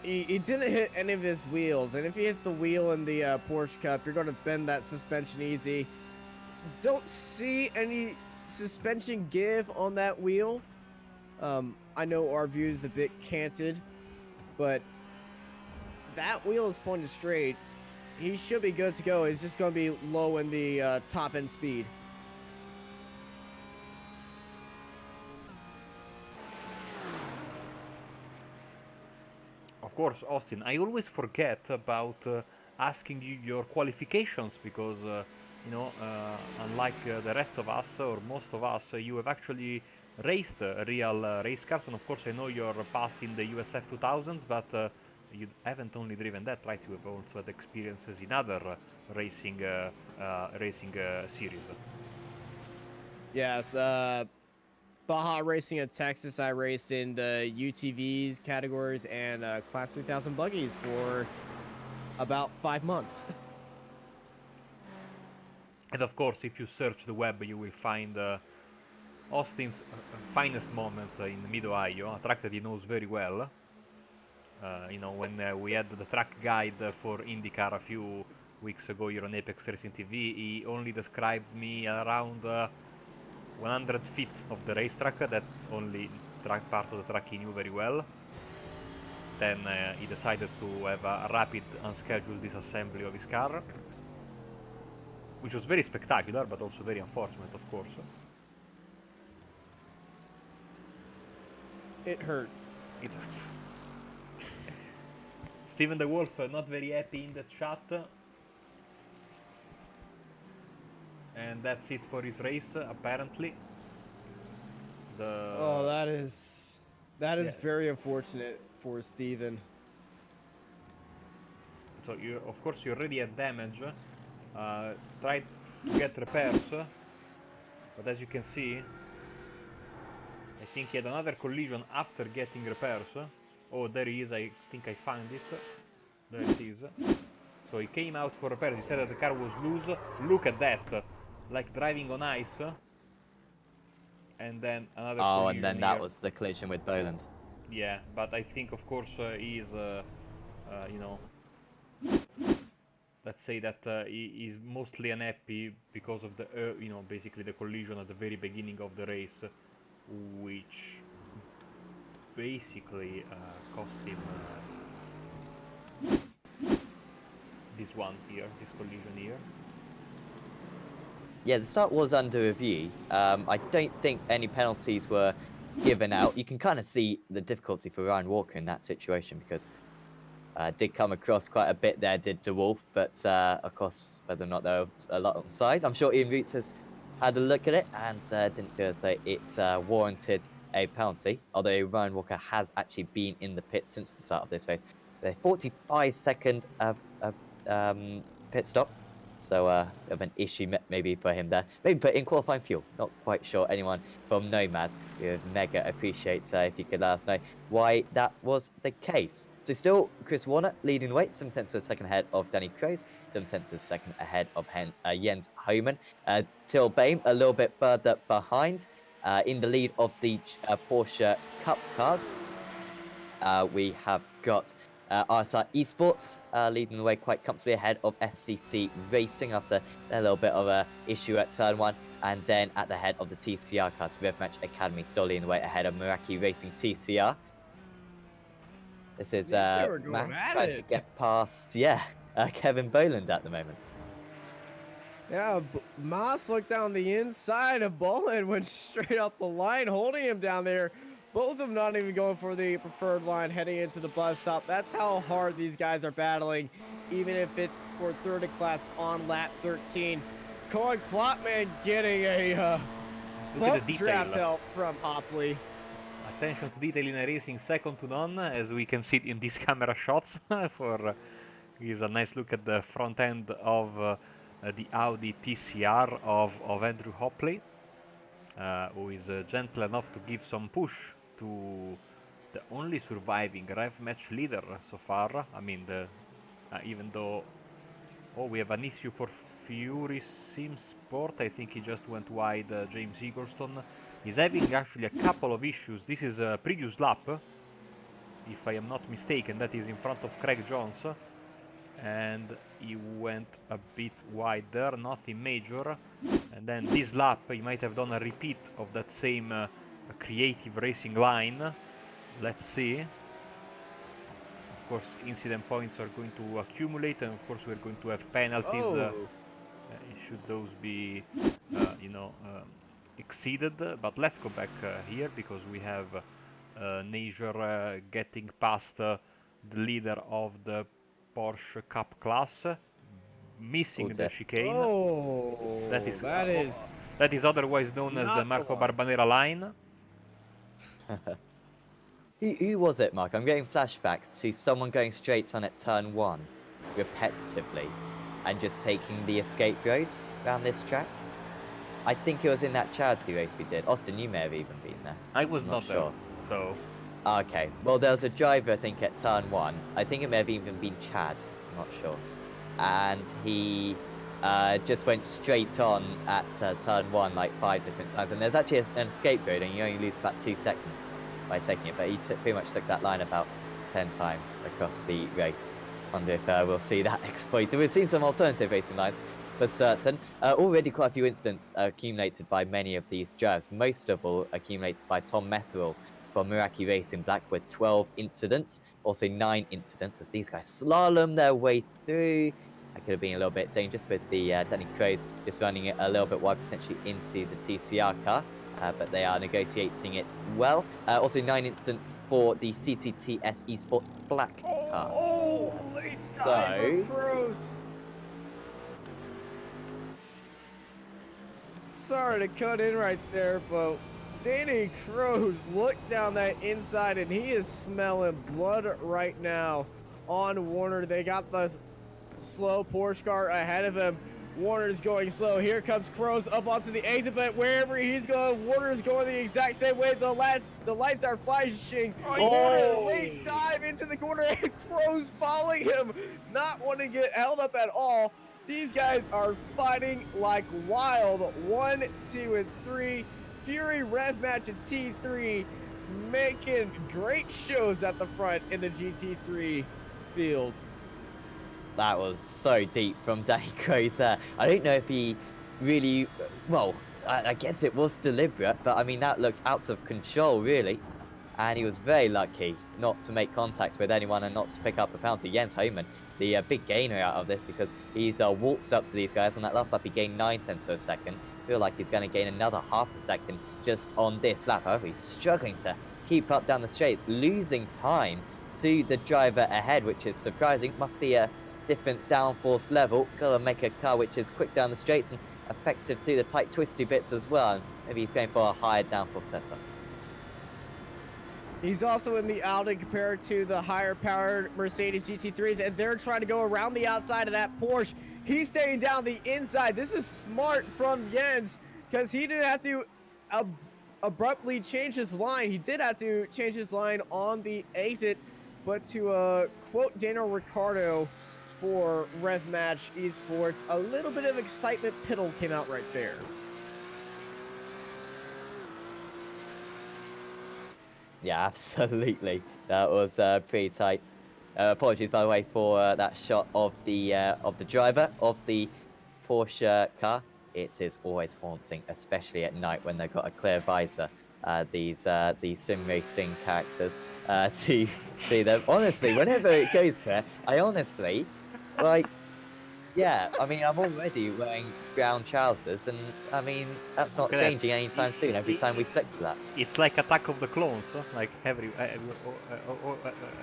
He didn't hit any of his wheels, and if you hit the wheel in the Porsche Cup, you're going to bend that suspension easy. Don't see any suspension give on that wheel. I know our view is a bit canted, but that wheel is pointed straight. He should be good to go. He's just going to be low in the top end speed. Of course, Austin, I always forget about asking you your qualifications because, unlike the rest of us, or most of us, you have actually raced real race cars. And of course, I know you're past in the USF 2000s, but you haven't only driven that, right? You have also had experiences in other racing series. Yes, Baja Racing in Texas, I raced in the UTVs categories and Class 3000 buggies for about 5 months. And of course, if you search the web, you will find Austin's finest moment in Mid-Ohio, a track that he knows very well. When we had the track guide for IndyCar a few weeks ago here on Apex Racing TV, he only described me around 100 feet of the racetrack, that only part of the track he knew very well. Then he decided to have a rapid, unscheduled disassembly of his car, which was very spectacular, but also very unfortunate, of course. It hurt. Steven the Wolf not very happy in the chat. And that's it for his race, apparently. Oh, that is very unfortunate for Steven. So of course you already had damage. Tried to get repairs, but as you can see, I think he had another collision after getting repairs. Oh, there he is. I think I found it. There it is. So he came out for repairs. He said that the car was loose. Look at that. Like driving on ice. And then another collision. Oh, and then that here. was the collision with Boland. Yeah, but I think, of course, he is, let's say that he is mostly unhappy because of the, basically the collision at the very beginning of the race, which basically cost him this collision here. Yeah, the start was under review. I don't think any penalties were given out. You can kind of see the difficulty for Ryan Walker in that situation because did come across quite a bit there, did DeWolf, but of course, whether or not there was a lot on side. I'm sure Ian Roots has had a look at it and didn't feel as though it warranted a penalty, although Ryan Walker has actually been in the pit since the start of this race. The 45-second pit stop. So of an issue maybe for him there. Maybe put in qualifying fuel. Not quite sure. Anyone from Nomad, we would mega appreciate if you could let us know why that was the case. So still Chris Warner leading the way, 7 tenths of a second ahead of Danny Kroes, 7 tenths of a second ahead of Jens Homan. Till Bain a little bit further behind. In the lead of the Porsche Cup cars, we have got RSR Esports leading the way quite comfortably ahead of SCC Racing after a little bit of a issue at turn 1, and then at the head of the TCR cars, Rev Match Academy still leading the way ahead of Meraki Racing TCR. This is Mass trying to get past, Kevin Boland at the moment. Yeah, Moss looked down the inside of Boland, went straight up the line, holding him down there. Both of them not even going for the preferred line heading into the bus stop. That's how hard these guys are battling, even if it's for third class on lap 13. Cohen Klopman getting a Look at bump the draft detail. help from Hopley. Attention to detail in a racing, second to none, as we can see in these camera shots. Here's a nice look at the front end of the Audi TCR of Andrew Hopley, who is gentle enough to give some push to the only surviving rev match leader so far. I mean, even though we have an issue for Fury Sim Sport. I think he just went wide, James Eagleston. He's having actually a couple of issues. This is a previous lap, if I am not mistaken. That is in front of Craig Jones. And he went a bit wide there, nothing major. And then this lap, he might have done a repeat of that same creative racing line. Let's see. Of course, incident points are going to accumulate, and of course we're going to have penalties. Should those be, exceeded? But let's go back here because we have Najer getting past the leader of the Porsche Cup class, missing the chicane. Oh, that is otherwise known as the Marco Barbanera line. Who was it, Mark? I'm getting flashbacks to someone going straight on at turn 1 repetitively and just taking the escape roads around this track. I think it was in that charity race we did. Austin, you may have even been there. I was not sure. there, so... Okay, well, there was a driver, I think, at turn 1. I think it may have even been Chad. I'm not sure. And he just went straight on at turn 1 like 5 different times. And there's actually an escape road, and you only lose about 2 seconds by taking it. But he pretty much took that line about 10 times across the race. Wonder if we'll see that exploited. We've seen some alternative racing lines for certain. Already quite a few incidents accumulated by many of these drivers. Most of all accumulated by Tom Metherell from Meraki Racing Black with 12 incidents. Also 9 incidents as these guys slalom their way through. That could have been a little bit dangerous with the Danny Crows just running it a little bit wide, potentially into the TCR car. But they are negotiating it well. Also 9 incidents for the CCTS Esports Black car. Oh, late dive for Crows. Sorry to cut in right there, but Danny Crows looked down that inside and he is smelling blood right now on Warner. They got the slow Porsche car ahead of him. Warner's going slow. Here comes Crows up onto the exit, but wherever he's going, Warner's going the exact same way. The lights are flashing. Warner late dive into the corner and Crows following him, not wanting to get held up at all. These guys are fighting like wild. 1, 2, and 3. Fury Rev Match at T3 making great shows at the front in the GT3 field. That was so deep from Danny Crows there. I don't know if he really, well, I guess it was deliberate, but I mean, that looks out of control, really. And he was very lucky not to make contact with anyone and not to pick up a penalty. Jens Homan, the big gainer out of this, because he's waltzed up to these guys. On that last lap, he gained 9/10 of a second. I feel like he's going to gain another half a second just on this lap. However, he's struggling to keep up down the straights, losing time to the driver ahead, which is surprising. Must be a different downforce level. Gotta make a car which is quick down the straights and effective through the tight twisty bits as well. Maybe he's going for a higher downforce setup. He's also in the Audi compared to the higher powered Mercedes GT3s, and they're trying to go around the outside of that Porsche. He's staying down the inside. This is smart from Jens because he didn't have to abruptly change his line. He did have to change his line on the exit, but to quote Daniel Ricciardo for Rev Match Esports, a little bit of excitement piddle came out right there. Yeah, absolutely. That was pretty tight. Apologies, by the way, for that shot of the driver of the Porsche car. It is always haunting, especially at night when they've got a clear visor. These sim racing characters to see them. Honestly, whenever it goes there, I honestly like. Yeah, I mean, I'm already wearing brown trousers, and I mean, that's not Look at that. changing anytime soon. Every time we flick to that. It's like Attack of the Clones, huh? Like the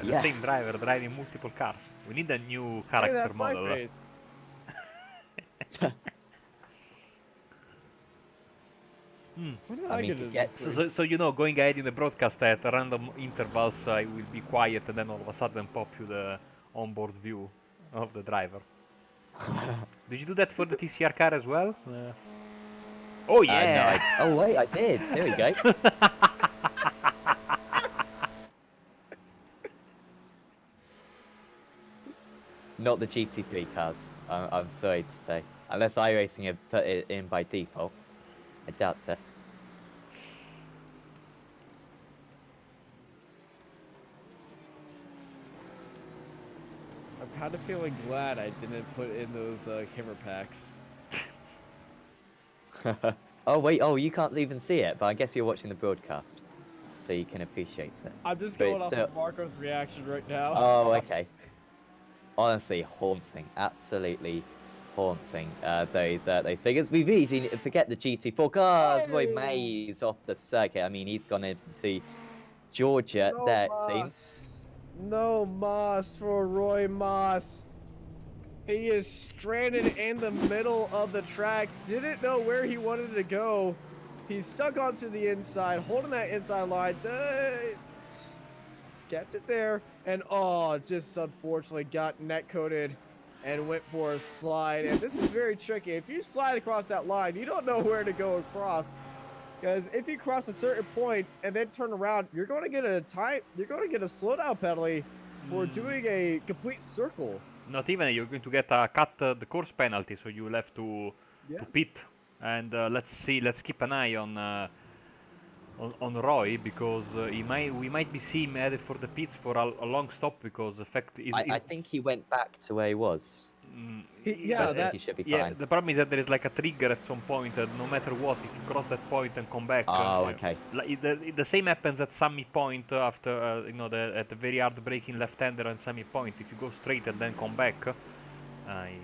Yeah. same driver driving multiple cars. We need a new Hey, character that's my model. face. When did I I mean, get you into get this So race? you know, going ahead in the broadcast at random intervals, I will be quiet, and then all of a sudden pop you the onboard view of the driver. Did you do that for the TCR car as well? Oh no, yeah! oh wait, I did. Here we go. Not the GT3 cars. I'm sorry to say, unless iRacing had put it in by default. I doubt it. I'm kind of feeling glad I didn't put in those camera packs. Oh wait, oh you can't even see it, but I guess you're watching the broadcast, so you can appreciate it. I'm just But going it's off still. of Marco's reaction right now. Oh, okay. Honestly, haunting. Absolutely haunting. Those figures. We really do forget the GT4 cars. Roy Hey! Mays off the circuit. I mean, he's gone into Georgia. No There it seems. moss. No moss for Roy Moss. He is stranded in the middle of the track. Didn't know where he wanted to go. He's stuck onto the inside, holding that inside line. Kept it there. And just unfortunately got net coated and went for a slide. And this is very tricky. If you slide across that line, you don't know where to go across. Because if you cross a certain point and then turn around, you're going to get a slowdown penalty for doing a complete circle. Not even. You're going to get a cut the course penalty, so you'll have to pit. And let's keep an eye on Roy, because we might be seeing him headed for the pits for a long stop, because the fact is I think he went back to where he was. Yeah, I think he should be fine. The problem is that there is like a trigger at some point, and no matter what, if you cross that point and come back, Oh, okay. The same happens at Sammy Point after at the very hard braking left-hander and Sammy Point. If you go straight and then come back,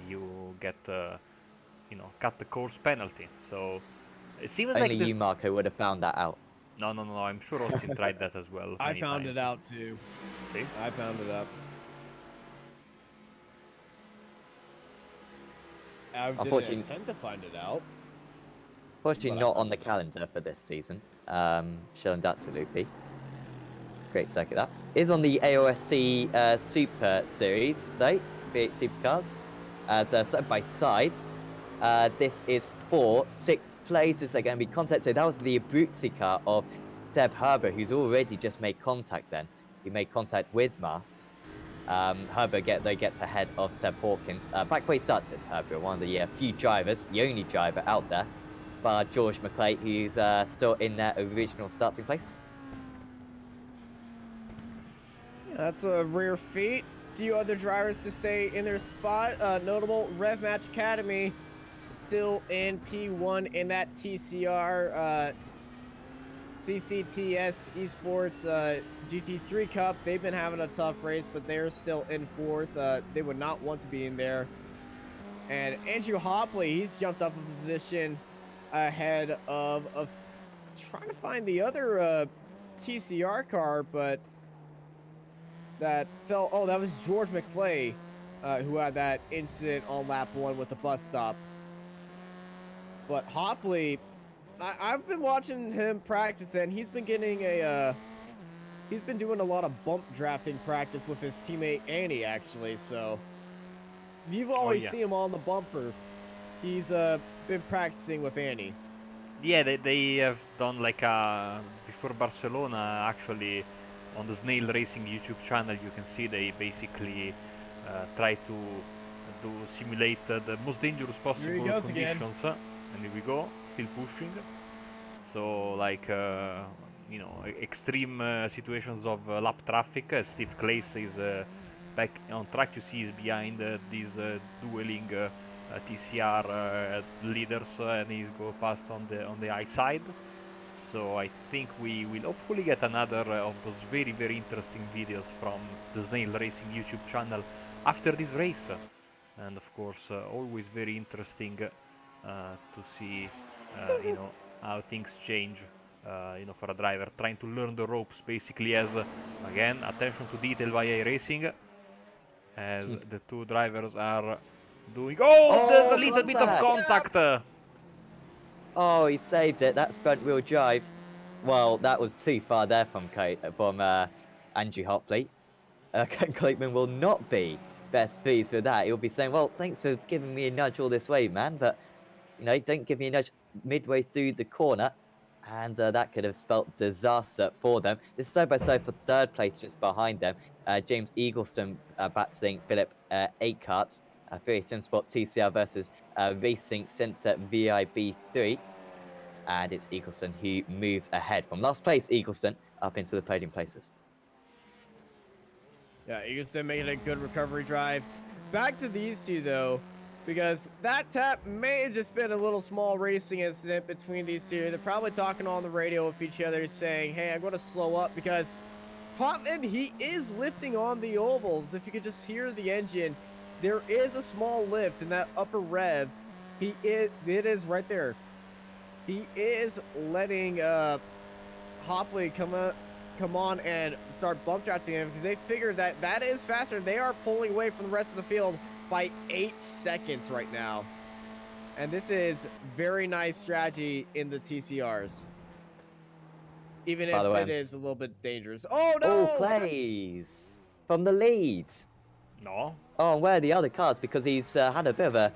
you get cut the course penalty. So it seems Only like you, Marco, would have found that out. No. I'm sure Austin tried that as well. I many found times. it out too. See? I found it out. I didn't Unfortunately- intend to find it out. Fortunately, But I not on found the it out. calendar for this season. Shouldn't absolutely. Great circuit that. Is on the AOSC Super Series, though. V8 Supercars. Side by side. This is for 6th places. They're going to be contact. So that was the Abruzzi car of Seb Herber, who's already just made contact then. He made contact with Mars. Herber gets ahead of Seb Hawkins. Back where he started, Herber, one of the few drivers, the only driver out there, bar George McClay, who's still in their original starting place. Yeah, that's a rare feat. Few other drivers to stay in their spot. Notable Rev Match Academy still in P1 in that TCR CCTS Esports GT3 Cup. They've been having a tough race, but they're still in 4th. They would not want to be in there. And Andrew Hopley, he's jumped up a position ahead of trying to find the other TCR car, but that fell. Oh, that was George McClay, who had that incident on lap 1 with the bus stop. But Hopley, I've been watching him practice, and he's been getting he's been doing a lot of bump drafting practice with his teammate Annie, actually. So you've always seen him on the bumper. He's been practicing with Annie. Yeah, they have done like before Barcelona, actually, on the Snail Racing YouTube channel. You can see they basically try to simulate the most dangerous possible conditions. And here we go, still pushing. So like extreme situations of lap traffic. Steve Clace is back on track. You see he's behind these dueling TCR leaders, and he's go past on the high side. So I think we will hopefully get another of those very, very interesting videos from the Snail Racing YouTube channel after this race. and of course always very interesting to see how things change for a driver trying to learn the ropes basically as again attention to detail by iRacing as the two drivers are doing there's a little bit of contact. Oh, he saved it. That's front wheel drive. Well, that was too far there from Andrew Hopley. Clayton will not be best pleased with that. He'll be saying, well, thanks for giving me a nudge all this way, man, but, don't give me a nudge midway through the corner. And that could have spelt disaster for them. This side-by-side for third place just behind them. James Eagleston battling Philip Eichhardt. Fury Simsport TCR versus Racing Centre VIB3. And it's Eagleston who moves ahead. From last place, Eagleston up into the podium places. Yeah, Eagleston making a good recovery drive. Back to these two, though, because that tap may have just been a little small racing incident between these two. They're probably talking on the radio with each other, saying, hey, I'm going to slow up, because Klopman, he is lifting on the ovals. If you could just hear the engine, there is a small lift in that upper revs. It is right there. He is letting Hopley come on and start bump drafting him because they figure that is faster. They are pulling away from the rest of the field by 8 seconds right now. And this is very nice strategy in the TCRs. Even if it is a little bit dangerous. Oh, no! Oh, plays from the lead. No. Oh, and where are the other cars? Because he's had a bit of a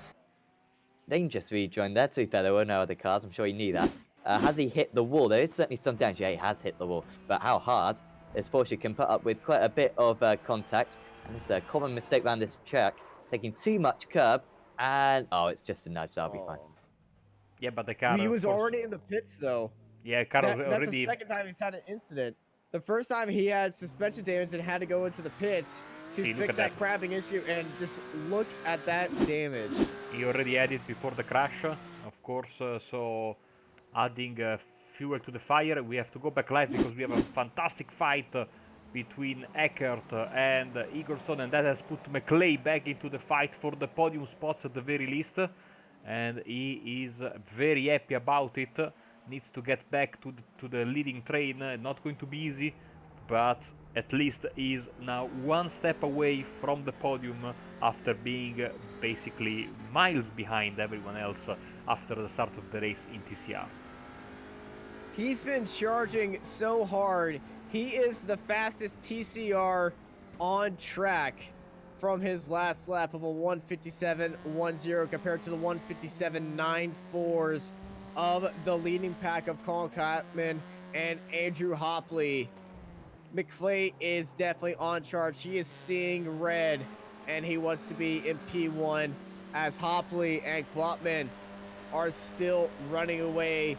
dangerous rejoin there, to be fair. There were no other cars. I'm sure he knew that. Has he hit the wall? There is certainly some damage. Yeah, he has hit the wall. But how hard? This Porsche can put up with quite a bit of contact. And this is a common mistake around this track. Taking too much curb. And, it's just a nudge. That'll be fine. Yeah, but the car... He was already in the pits, though. Yeah, car already... That's the second time he's had an incident. The first time he had suspension damage and had to go into the pits to fix that crabbing issue, and just look at that damage. He already had it before the crash, of course, so adding fuel to the fire. We have to go back live because we have a fantastic fight between Eckert and Eagleston, and that has put McClay back into the fight for the podium spots at the very least, and he is very happy about it. Needs to get back to the leading train. Not going to be easy, but at least is now one step away from the podium after being basically miles behind everyone else after the start of the race in TCR. He's been charging so hard. He is the fastest TCR on track from his last lap of a 157.10 compared to the 157.94s of the leading pack of Colin Klopman and Andrew Hopley. McFlay is definitely on charge. He is seeing red, and he wants to be in P1 as Hopley and Klopman are still running away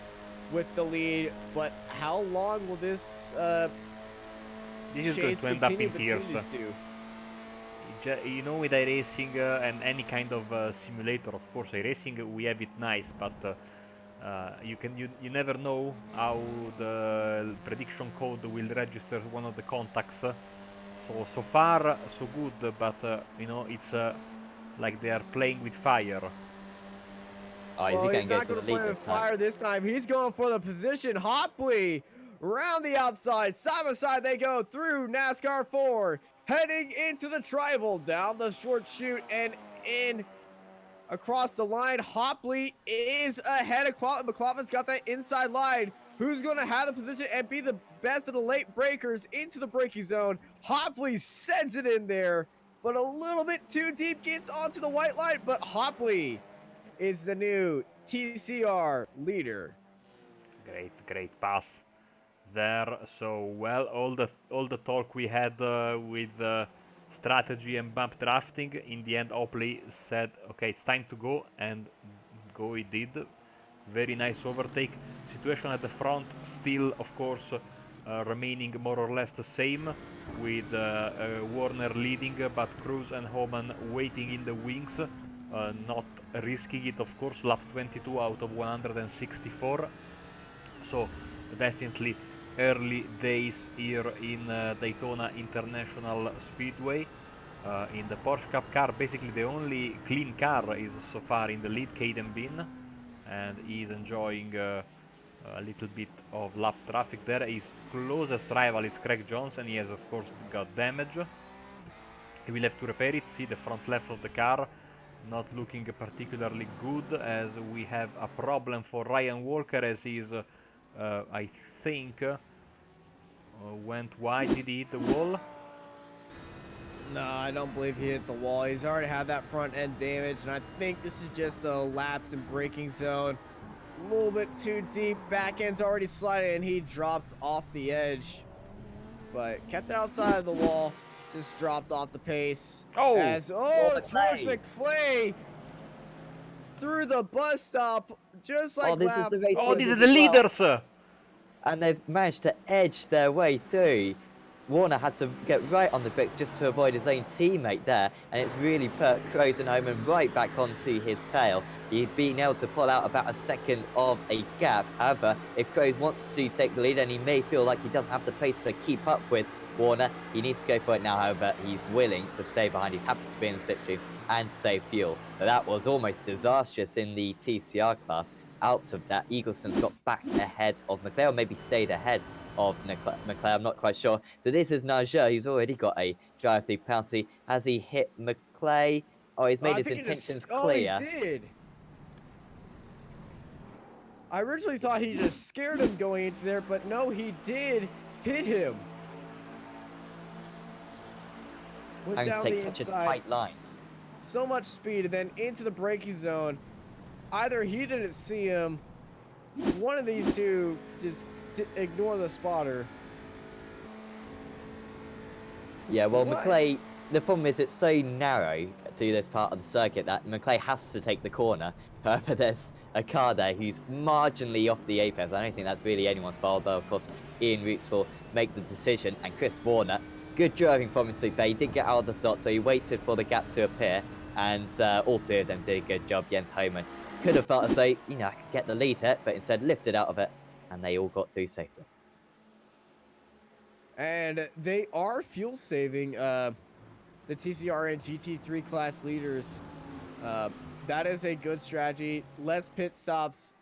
with the lead. But how long will this is going to end up in tears? You know, with iRacing and any kind of simulator, of course, iRacing we have it nice, but you never know how the prediction code will register one of the contacts. So far so good, but it's like they are playing with fire. He's not going to play with fire this time. He's going for the position. Hopley round the outside, side by side they go through NASCAR 4, heading into the tribal, down the short chute and in across the line. Hopley is ahead of Klopman, but Klopman's got that inside line. Who's going to have the position and be the best of the late breakers into the braking zone? Hopley sends it in there, but a little bit too deep, gets onto the white line, but Hopley is the new TCR leader. Great pass there. So, well, all the talk we had with strategy and bump drafting, in the end Hopley said, okay, it's time to go, and go he did. Very nice overtake. Situation at the front still, of course, remaining more or less the same, with Warner leading, but Cruz and Homan waiting in the wings, not risking it, of course. Lap 22 out of 164. So definitely early days here in Daytona International Speedway. in the Porsche Cup car. Basically, the only clean car is so far in the lead, Caden Bean, and he's enjoying a little bit of lap traffic there. His closest rival is Craig Johnson. He has, of course, got damage. He will have to repair it. See the front left of the car not looking particularly good, as we have a problem for Ryan Walker, as he's, I think, went wide. Did he hit the wall? No, I don't believe he hit the wall. He's already had that front end damage, and I think this is just a lapse in braking zone. A little bit too deep. Back end's already sliding, and he drops off the edge. But kept it outside of the wall. Just dropped off the pace. Oh! George McClay through the bus stop, just like this is the race. Oh, this is the leaders! And they've managed to edge their way through. Warner had to get right on the bricks just to avoid his own teammate there, and it's really put Krozenhomen right back onto his tail. He'd been able to pull out about a second of a gap. However, if Kroos wants to take the lead, and he may feel like he doesn't have the pace to keep up with Warner, he needs to go for it now. However, he's willing to stay behind. He's happy to be in the slipstream and save fuel. But that was almost disastrous in the TCR class. Out of that, Eagleston's got back ahead of McClay, or maybe stayed ahead of McClay, I'm not quite sure. So this is Najee, who's already got a drive-through penalty. Has he hit McClay? Oh, he's made his intentions clear. Oh, he did. I originally thought he just scared him going into there, but no, he did hit him. Went Having to down take the such inside, a tight line. so much speed, and then into the braking zone. Either he didn't see him, one of these two just ignore the spotter. Yeah, well, What? McClay, the problem is it's so narrow through this part of the circuit that McClay has to take the corner. However, there's a car there who's marginally off the apex. I don't think that's really anyone's fault, though, of course, Ian Roots will make the decision. And Chris Warner, good driving from him to be fair. He did get out of the dot, so he waited for the gap to appear. And all three of them did a good job. Jens Homan could have felt as though, you know, I could get the lead hit, but instead lifted out of it, and they all got through safely. And they are fuel saving the TCR and GT3 class leaders. That is a good strategy. Less pit stops,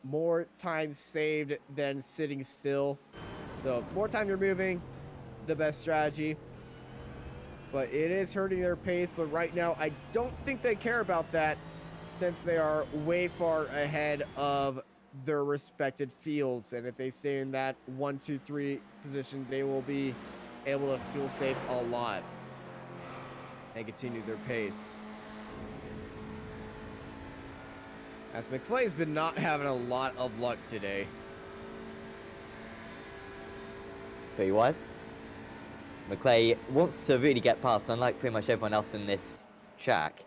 more time saved than sitting still. So more time you're moving, the best strategy. But it is hurting their pace, but right now I don't think they care about that, since they are way far ahead of their respected fields. And if they stay in that 1, 2, 3 position, they will be able to fuel save a lot and continue their pace. As McClay's been not having a lot of luck today. Pretty wide. McClay wants to really get past, unlike pretty much everyone else in this track.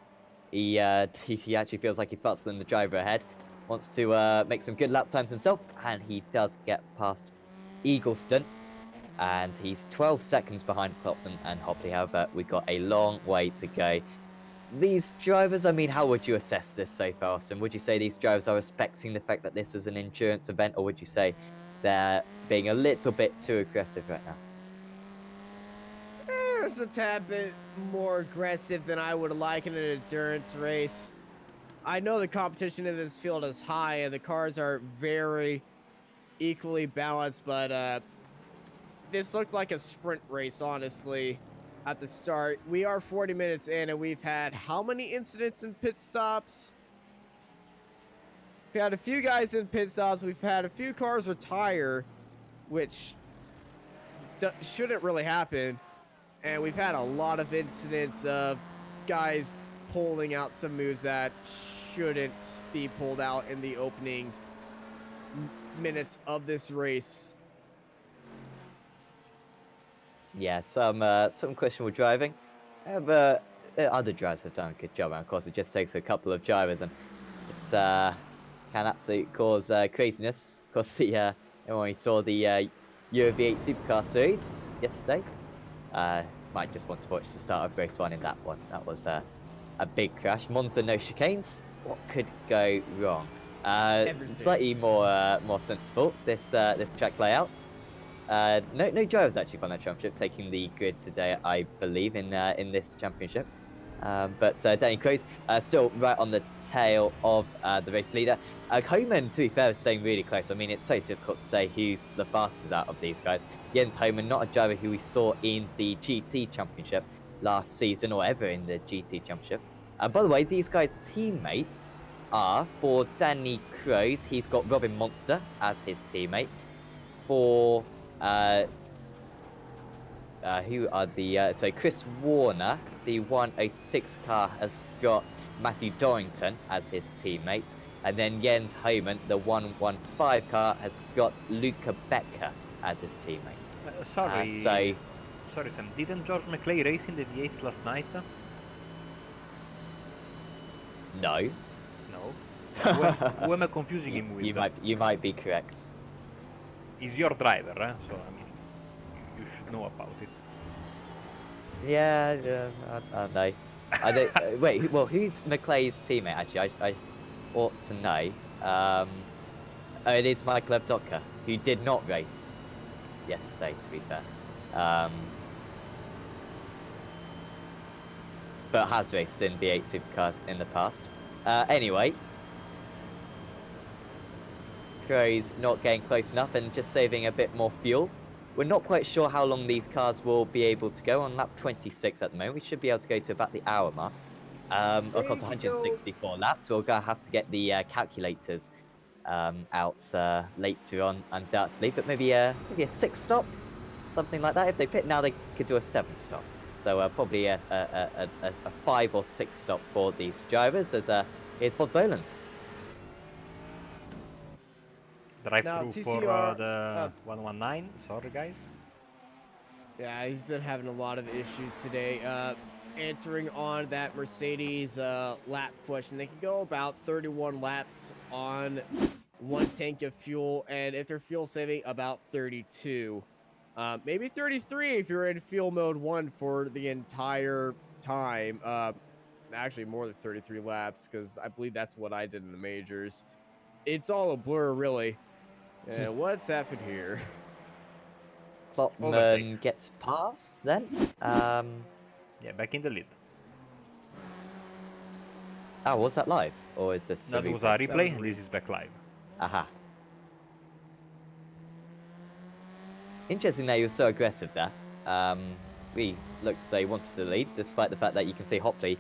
He actually feels like he's faster than the driver ahead. Wants to make some good lap times himself, and he does get past Eagleston. And he's 12 seconds behind Clopton and Hopley. However, we've got a long way to go. These drivers, I mean, how would you assess this so far, Austin? Would you say these drivers are respecting the fact that this is an endurance event, or would you say they're being a little bit too aggressive right now? It's a tad bit more aggressive than I would like in an endurance race. I know the competition in this field is high and the cars are very equally balanced, but this looked like a sprint race, honestly, at the start. We are 40 minutes in and we've had how many incidents in pit stops? We've had a few guys in pit stops. We've had a few cars retire, which shouldn't really happen. And we've had a lot of incidents of guys pulling out some moves that shouldn't be pulled out in the opening minutes of this race. Yeah, some questionable driving. However, other drivers have done a good job. And of course, it just takes a couple of drivers, and it's can absolutely cause craziness. Of course, when we saw the Euro V8 Supercar Series yesterday, might just want to watch the start of race 1 in that one. That was a big crash. Monza, no chicanes. What could go wrong? Slightly more sensible this track layouts. No drivers actually won that championship, taking the grid today, I believe, in this championship. But Danny Cruz still right on the tail of the race leader. Homan, to be fair, is staying really close. I mean, it's so difficult to say who's the fastest out of these guys. Jens Homan, not a driver who we saw in the GT Championship last season or ever in the GT Championship. By the way, these guys' teammates are, for Danny Cruz, he's got Robin Monster as his teammate. For who are the so Chris Warner, the 106 car, has got Matthew Dorrington as his teammate, and then Jens Homan, the 115 car, has got Luca Becker as his teammate. Sorry, Sam. Didn't George McClay race in the V8s last night? No. No. Who am I confusing him with? You might be correct. He's your driver, so I mean, you should know about it. Yeah, I don't know. I don't. Wait, well, who's McClay's teammate? Actually, I ought to know. Oh, it is Michael Evdotka, who did not race yesterday, to be fair. But has raced in V8 supercars in the past. Anyway, Crow's not getting close enough and just saving a bit more fuel. We're not quite sure how long these cars will be able to go on lap 26 at the moment. We should be able to go to about the hour mark. Of course, 164 laps. We're going to have to get the calculators out later on, undoubtedly. But maybe a 6-stop, something like that. If they pit now, they could do a 7-stop. So probably a 5 or 6-stop for these drivers. As here's Bob Boland. Drive-through for the 119. Sorry, guys. Yeah, he's been having a lot of issues today. Answering on that Mercedes lap question, they can go about 31 laps on 1 tank of fuel, and if they're fuel saving, about 32. Maybe 33 if you're in fuel mode 1 for the entire time. Actually, more than 33 laps, because I believe that's what I did in the majors. It's all a blur, really. And what's happened here? Klopman gets past then. Yeah, back in the lead. Oh, was that live? Or is this That was a replay. This is back live. Aha. Interesting that you were so aggressive there. We looked as though he wanted to lead, despite the fact that you can see Hopley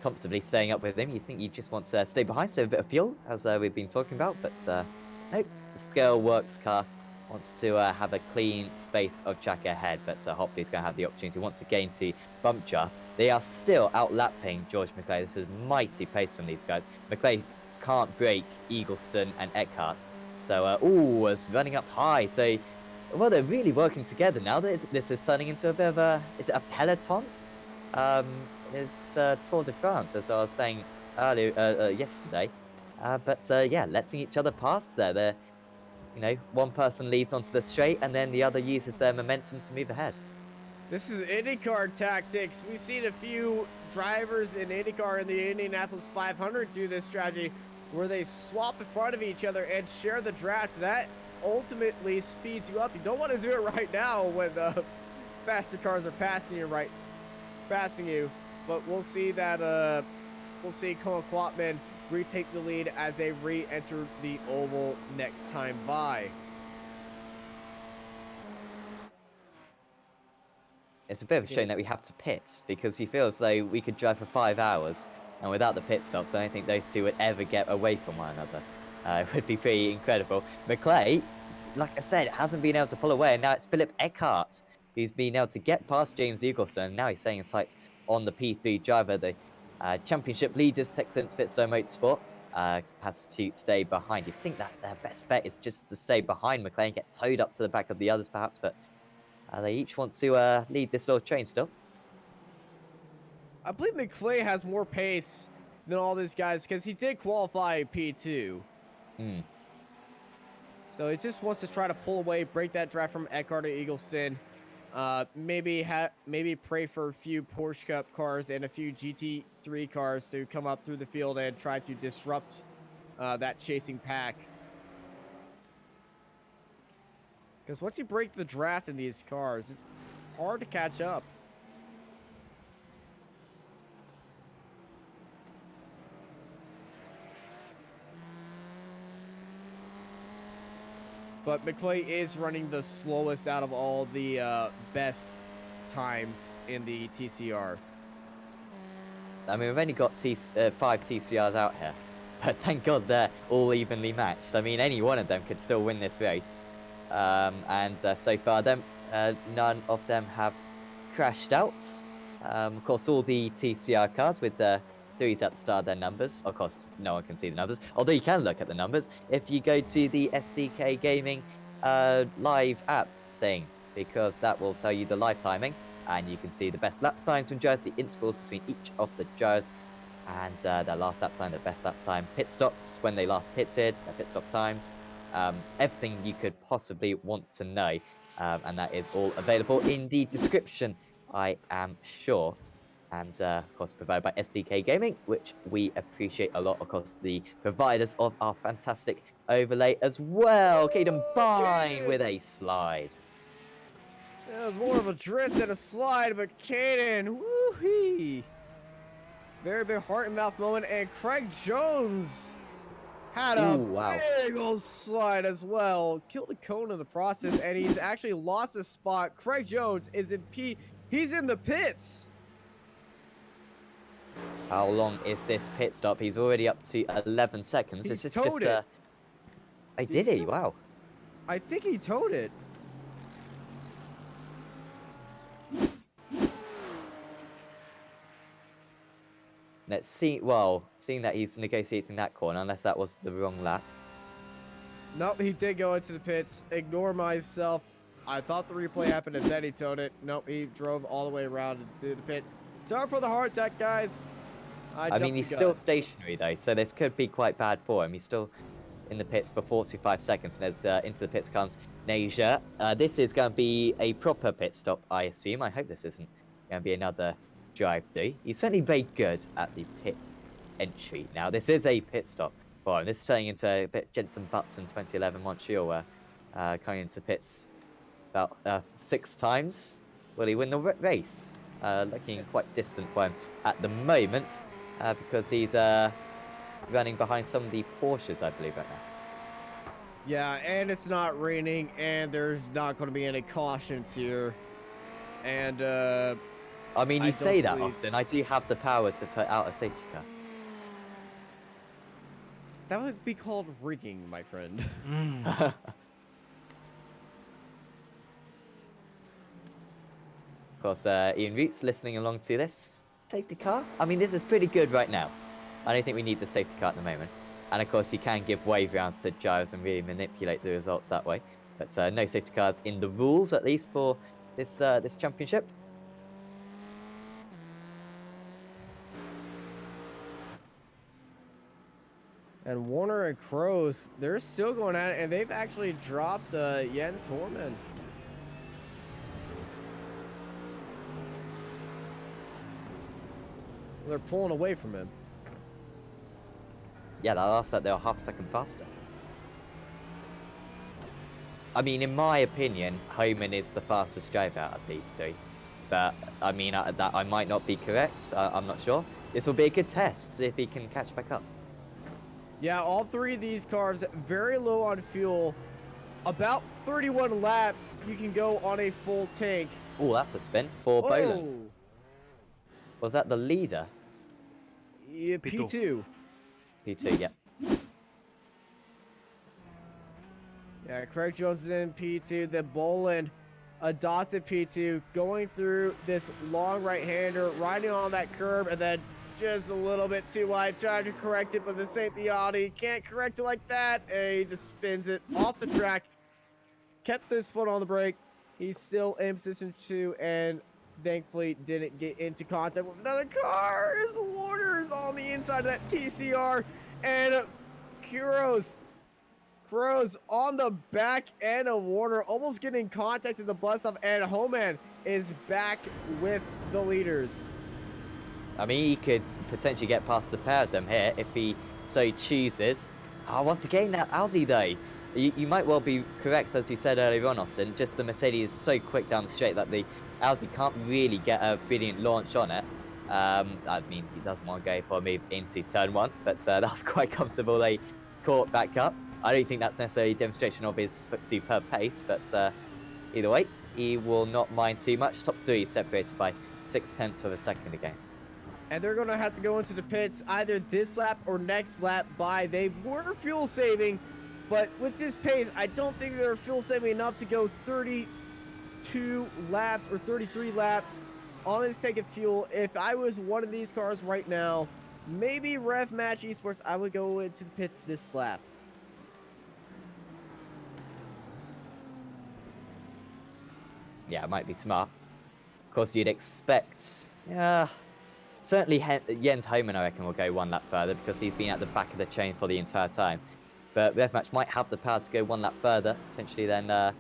comfortably staying up with him. You'd think you just want to stay behind, save a bit of fuel, as we've been talking about, but nope. The Scale Works car wants to have a clean space of track ahead, but Hopley's going to have the opportunity once again to bump draft. They are still outlapping George McClay. This is mighty pace from these guys. McClay can't break Eagleston and Eckhart. So, was running up high. So, well, they're really working together now. This is turning into a bit of a, is it a peloton? It's Tour de France, as I was saying earlier, yesterday. But yeah, letting each other pass there. They're, you know, one person leads onto the straight and then the other uses their momentum to move ahead. This is IndyCar tactics. We've seen a few drivers in IndyCar in the Indianapolis 500 do this strategy where they swap in front of each other and share the draft. That ultimately speeds you up. You don't want to do it right now when faster cars are passing you, but we'll see that we'll see Colin Klopman retake the lead as they re-enter the oval next time by. It's a bit of a shame that we have to pit, because he feels though we could drive for 5 hours, and without the pit stops, I don't think those two would ever get away from one another. It would be pretty incredible. McClay, like I said, hasn't been able to pull away, and now it's Philip Eckhart who's been able to get past James Eagleston, and now he's setting his sights on the P3 driver. The championship leaders, Texans Fitstone Motorsport, has to stay behind. You'd think that their best bet is just to stay behind McClay and get towed up to the back of the others, perhaps, but they each want to lead this little train still. I believe McClay has more pace than all these guys because he did qualify P2. So he just wants to try to pull away, break that draft from Eckhart or Eagleston. Maybe pray for a few Porsche Cup cars and a few GT3 cars to come up through the field and try to disrupt that chasing pack. Because once you break the draft in these cars, it's hard to catch up. But McClay is running the slowest out of all the best times in the TCR. I mean, we've only got 5 TCRs out here, but thank God they're all evenly matched. I mean, any one of them could still win this race. So far, none of them have crashed out. Of course, all the TCR cars with the 3s at the start of their numbers. Of course, no one can see the numbers, although you can look at the numbers if you go to the SDK Gaming live app thing, because that will tell you the live timing. And you can see the best lap times from drivers, the intervals between each of the drivers, and their last lap time, their best lap time, pit stops, when they last pitted, their pit stop times, everything you could possibly want to know. And that is all available in the description, I am sure. And of course, provided by SDK Gaming, which we appreciate a lot. Of course, the providers of our fantastic overlay as well. Caden Bine with a slide. It was more of a drift than a slide, but Caden, woo-hee. Very big heart and mouth moment, and Craig Jones had a big old slide as well. Killed a cone in the process, and he's actually lost his spot. Craig Jones is in he's in the pits. How long is this pit stop? He's already up to 11 seconds. This is just it. Did he? Wow. I think he towed it. Let's see. Well, seeing that he's negotiating that corner, unless that was the wrong lap. Nope, he did go into the pits. Ignore myself. I thought the replay happened and then he towed it. Nope, he drove all the way around into the pit. Sorry for the heart attack, guys. I mean, he's still stationary though, so this could be quite bad for him. He's still in the pits for 45 seconds, and as into the pits comes Nasia. This is going to be a proper pit stop, I assume. I hope this isn't going to be another drive-through. He's certainly very good at the pit entry. Now, this is a pit stop for him. This is turning into a bit Jensen Button 2011 Montreal, where coming into the pits about 6 times. Will he win the race? Looking quite distant for him at the moment, because he's running behind some of the Porsches, I believe, right now. Yeah, and it's not raining, and there's not going to be any cautions here. And, I mean, you say that, Austin. I do have the power to put out a safety car. That would be called rigging, my friend. Of course, Ian Roots listening along to this. Safety car? I mean, this is pretty good right now. I don't think we need the safety car at the moment. And of course, you can give wave rounds to drivers and really manipulate the results that way. But no safety cars in the rules, at least for this this championship. And Warner and Kroos, they're still going at it, and they've actually dropped Jens Horman. They're pulling away from him. Yeah, that last lap they were half a second faster. I mean, in my opinion, Homan is the fastest driver out of these 3. But, I mean, that I might not be correct. I'm not sure. This will be a good test, see if he can catch back up. Yeah, all 3 of these cars very low on fuel. About 31 laps, you can go on a full tank. Oh, that's a spin for Boland. Was that the leader? Yeah, P2. P2, yeah. Yeah, Craig Jones is in P2. Then Boland adopted P2, going through this long right-hander, riding on that curb, and then just a little bit too wide. Tried to correct it, but this ain't the Audi. Can't correct it like that. And he just spins it off the track. Kept this foot on the brake. He's still in position 2, and thankfully didn't get into contact with another car. His Warner's on the inside of that TCR, and Kroos on the back end of Warner, almost getting contact in the bus stop, and Homan is back with the leaders. I mean, he could potentially get past the pair of them here if he so chooses. Once again, that Audi though. You might well be correct, as you said earlier on, Austin. Just the Mercedes is so quick down the straight that the Audi can't really get a brilliant launch on it. I mean, he doesn't want to go for a move into turn one, but that was quite comfortable. They caught back up. I don't think that's necessarily a demonstration of his superb pace, but either way, he will not mind too much. Top three separated by 0.6 of a second again. And they're going to have to go into the pits either this lap or next lap by. They were fuel saving, but with this pace, I don't think they're fuel saving enough to go 32 laps or 33 laps on this tank of fuel. If I was one of these cars right now, maybe Rev Match Esports, I would go into the pits this lap. Yeah, it might be smart. Of course, you'd expect... Yeah... Certainly, Jens Homan, I reckon, will go one lap further because he's been at the back of the chain for the entire time. But Revmatch might have the power to go one lap further, potentially, than the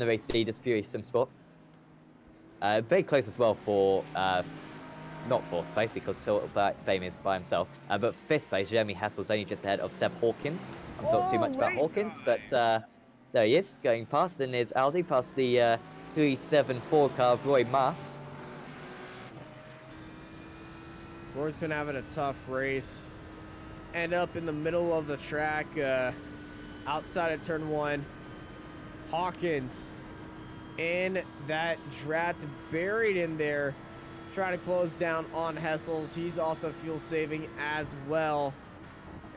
race leaders, Fury Simsport. Very close as well for, not 4th place because Till Bame is by himself, but 5th place, Jeremy Hassel's only just ahead of Seb Hawkins. I'm not talking too much about Hawkins, but there he is, going past in his Audi, past the 374 car of Roy Maas. Roy's been having a tough race. End up in the middle of the track, outside of turn one. Hawkins in that draft, buried in there, trying to close down on Hessels. He's also fuel saving as well.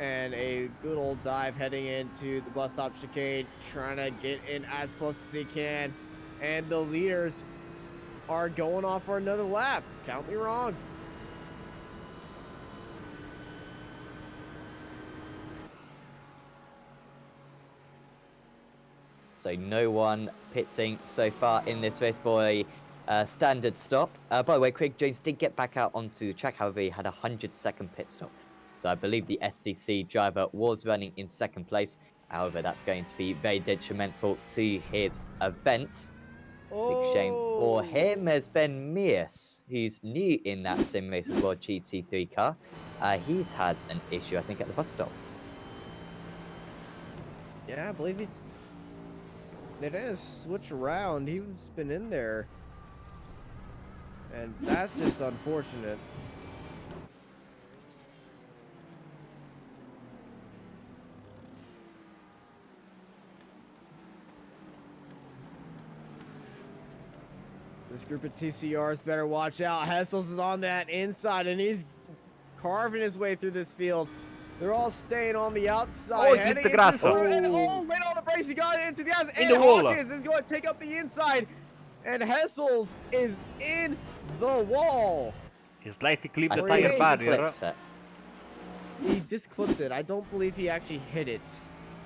And a good old dive heading into the bus stop chicane, trying to get in as close as he can. And the leaders are going off for another lap. Count me wrong. So no one pitting so far in this race for a standard stop. By the way, Craig Jones did get back out onto the track, however, he had a 100-second pit stop. So I believe the SCC driver was running in 2nd place. However, that's going to be very detrimental to his event. Big shame for him as Ben Mears, who's new in that Simracersworld GT3 car. He's had an issue, I think, at the bus stop. Yeah, I believe he... They didn't switch around. He's been in there. And that's just unfortunate. This group of TCRs better watch out. Hessels is on that inside, and he's carving his way through this field. They're all staying on the outside. Oh, he hit the grass. And laid on the brakes. He got into the outside. In And the wall. Hawkins is going to take up the inside. And Hessels is in the wall. He slightly clipped the Or tire he barrier. He just clipped it. I don't believe he actually hit it.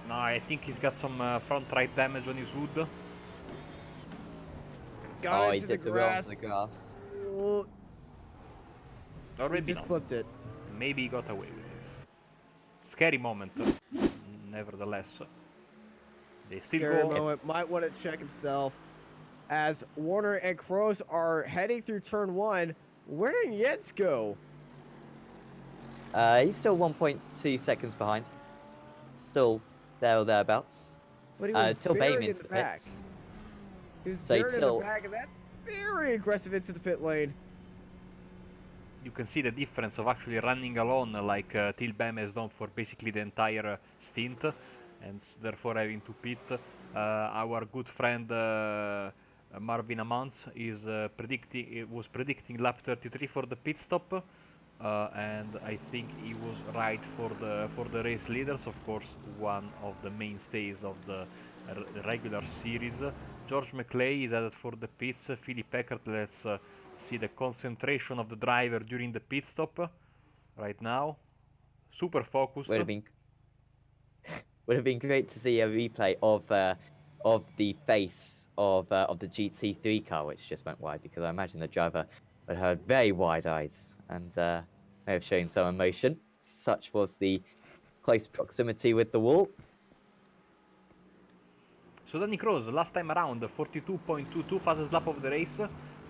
No, I think he's got some front right damage on his hood. Got he into the did roll grass. onto the grass. Oh, he Already just clipped it. Maybe he got away with it. Scary moment, nevertheless. They still Scary go. moment. Might want to check himself. As Warner and Kroos are heading through turn one, where did Jens go? He's still 1.2 seconds behind. Still there or thereabouts. But he was Till buried Bame in into the the back. pits. He was So buried in the Till- back, and that's very aggressive into the pit lane. You can see the difference of actually running alone like Till Bam has done for basically the entire stint, and therefore having to pit. Our good friend Marvin Amans is was predicting lap 33 for the pit stop, and I think he was right for the race leaders. Of course, one of the mainstays of the regular series. George McClay is headed for the pits. Philip Eckert, let's see the concentration of the driver during the pit stop right now. Super focused. Would have been great to see a replay of the face of the GT3 car, which just went wide, because I imagine the driver would have had very wide eyes and may have shown some emotion. Such was the close proximity with the wall. So Danny Kroos, last time around, 42.22, fastest lap of the race,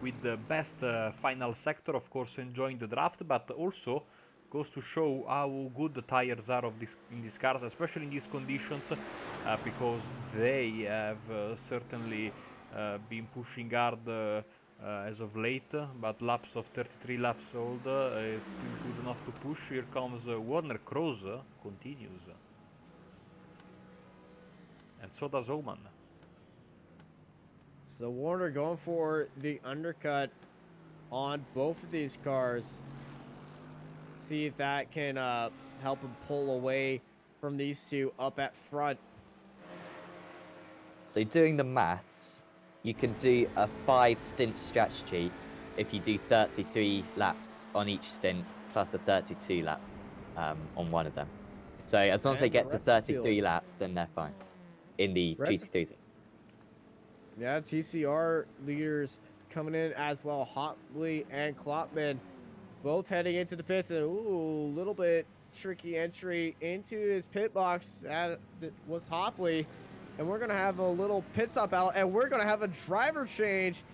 with the best final sector, of course, enjoying the draft, but also Goes to show how good the tires are in these cars, especially in these conditions, because they have certainly been pushing hard as of late, but laps of 33 laps old is still good enough to push. Here comes Warner Cross, continues. And so does Oman. So Warner going for the undercut on both of these cars. See if that can help him pull away from these two up at front. So doing the maths, you can do a 5-stint strategy if you do 33 laps on each stint plus a 32 lap on one of them. So as long as they And the get to rest of the 33 field. laps, then they're fine in the Rest of- GT3. Yeah, TCR leaders coming in as well. Hotley and Klopman both heading into the pits. And, ooh, little bit tricky entry into his pit box. That was Hopley. And we're going to have a little pit stop out. And we're going to have a driver change.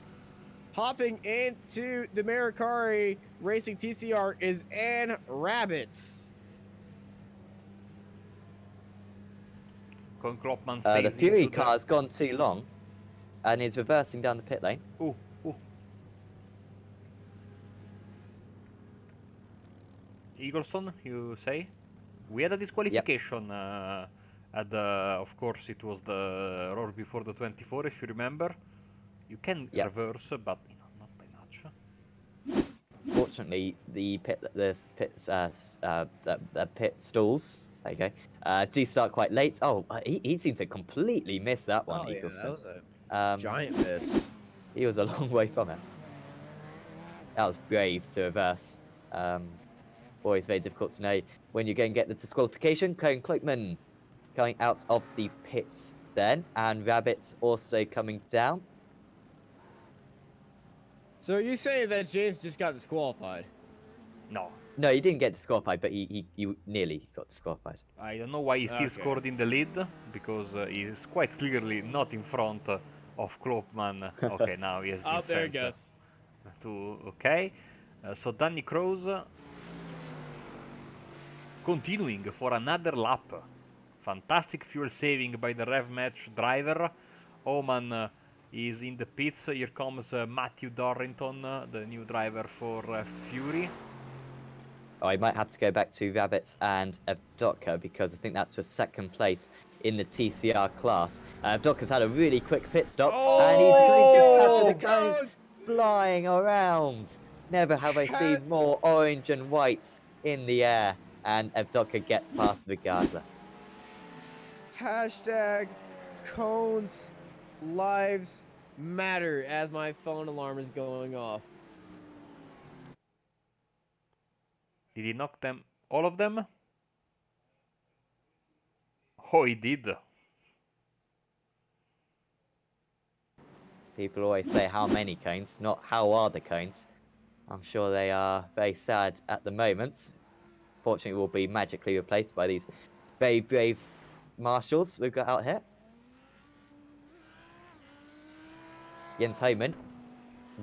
Hopping into the Mercari Racing TCR is Ann Rabbits. Klopman The stays Fury into the... car's gone too long and is reversing down the pit lane. Ooh, ooh. Eagleson, you say? We had a disqualification at the... Of course, it was the roar before the 24, if you remember. You can reverse, but not by much. Fortunately, the pit stalls, there you go, do start quite late. Oh, he seemed to completely miss that one, Eagleson. That was a giant miss. He was a long way from it. That was brave to reverse. Always very difficult to know when you're going to get the disqualification. Cone Cloakman coming out of the pits then, and Rabbits also coming down. So you saying that James just got disqualified? No. No, he didn't get disqualified, but he nearly got disqualified. I don't know why he still scored in the lead, because he's quite clearly not in front of Klopman. Okay, now he has been Out there, sent guess. to... Okay. So Danny Crows continuing for another lap. Fantastic fuel saving by the Rev Match driver. Oman is in the pits. Here comes Matthew Dorrington, the new driver for Fury. Oh, I might have to go back to Rabbits and Evdotka because I think that's for second place in the TCR class. Evdotka's had a really quick pit stop, and he's going to scatter the cones flying around. Never have I seen more orange and white in the air, and Evdotka gets past regardless. Hashtag cones lives matter as my phone alarm is going off. Did he knock them, all of them? Oh, he did. People always say how many cones, not how are the cones. I'm sure they are very sad at the moment. Fortunately, will be magically replaced by these very brave marshals we've got out here. Jens Homan,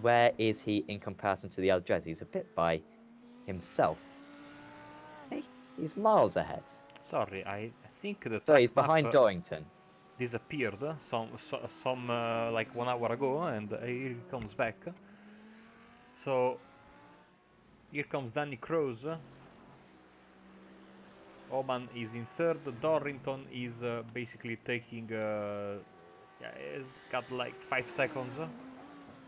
where is he in comparison to the other drivers? He's a bit by himself. He's miles ahead. Sorry, I think the So he's track behind map Dorrington. disappeared some like 1 hour ago, and here he comes back. So here comes Danny Crows. Oman is in third. Dorrington is basically taking he's got like 5 seconds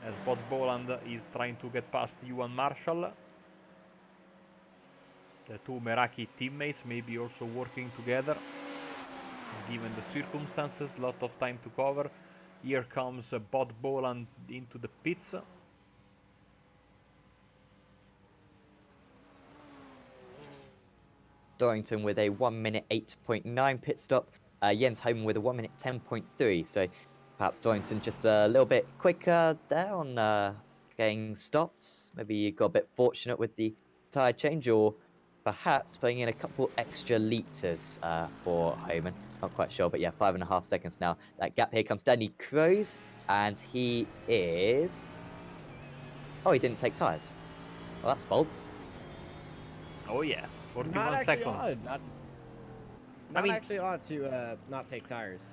as Bob Boland is trying to get past Ewan Marshall. The two Meraki teammates maybe also working together given the circumstances. Lot of time to cover. Here comes Bob Boland into the pits. Dorrington with a 1 minute 8.9 pit stop. Jens Homan with a 1 minute 10.3. So perhaps Dorrington just a little bit quicker there on getting stopped. Maybe you got a bit fortunate with the tyre change, or perhaps putting in a couple extra litres for Homan. Not quite sure, but yeah, 5.5 seconds now. That gap here comes Danny Crows, and he is... Oh, he didn't take tyres. Well, that's bold. Oh yeah. It's 41 not actually seconds. odd. Not mean- actually odd to not take tires.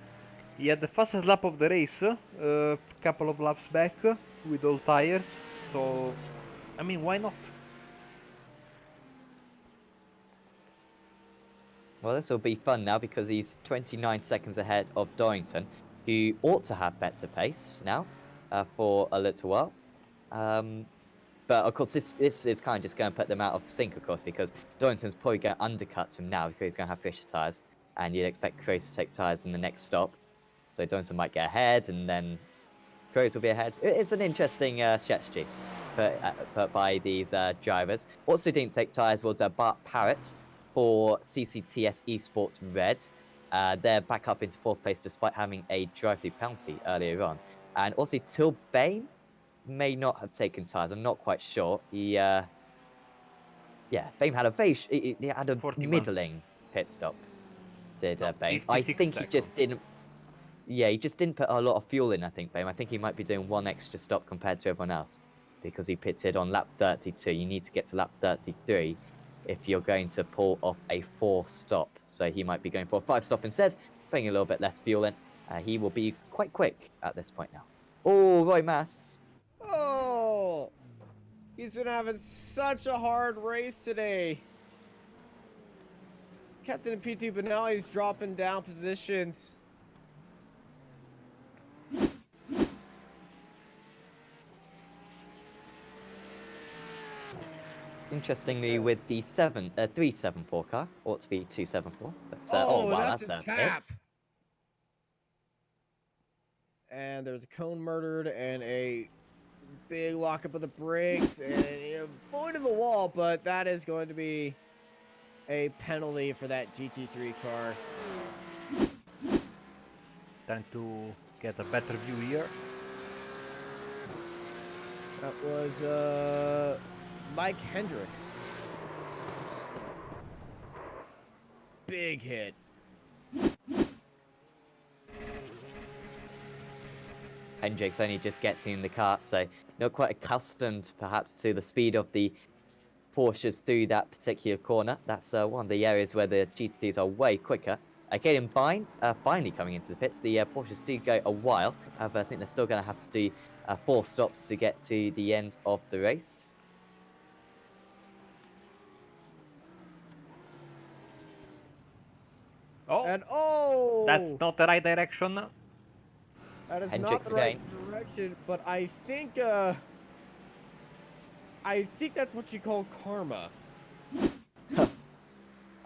He had the fastest lap of the race, a couple of laps back, with all tires. So, I mean, why not? Well, this will be fun now because he's 29 seconds ahead of Dorrington, who ought to have better pace now for a little while. But of course, it's kind of just going to put them out of sync, of course, because Dorrington's probably going to undercut him now because he's going to have Fisher tyres, and you'd expect Crows to take tyres in the next stop. So Dorrington might get ahead, and then Crows will be ahead. It's an interesting strategy put by these drivers. Also didn't take tyres was Bart Parrott for CCTS Esports Red. They're back up into 4th place despite having a drive-through penalty earlier on. And also Till Bain may not have taken tyres. I'm not quite sure. Bain had a he had a 41 middling pit stop. Did No, Bain? I 56 think he just seconds. didn't. Yeah, he just didn't put a lot of fuel in, I think, Bain. I think he might be doing one extra stop compared to everyone else because he pitted on lap 32. You need to get to lap 33 if you're going to pull off a 4-stop. So he might be going for a 5-stop instead, putting a little bit less fuel in. He will be quite quick at this point now. Oh, Roy Mass. Oh, he's been having such a hard race today. Captain in P2, but now he's dropping down positions. Interestingly, with the 374 car, ought to be 274. But Oh, wow, that's that's a tap. And there's a cone murdered and a big lockup of the brakes and avoided the wall, but that is going to be a penalty for that GT3 car. Time to get a better view here. That was Mike Hendricks. Big hit. Hendricks only just gets in the kart, so not quite accustomed perhaps to the speed of the Porsches through that particular corner. That's one of the areas where the GT3s are way quicker. Caden Bine finally coming into the pits. The Porsches do go a while, but I think they're still going to have to do 4 stops to get to the end of the race. Oh, And that's not the right direction. that is Hendricks not the right again. direction, but I think that's what you call karma.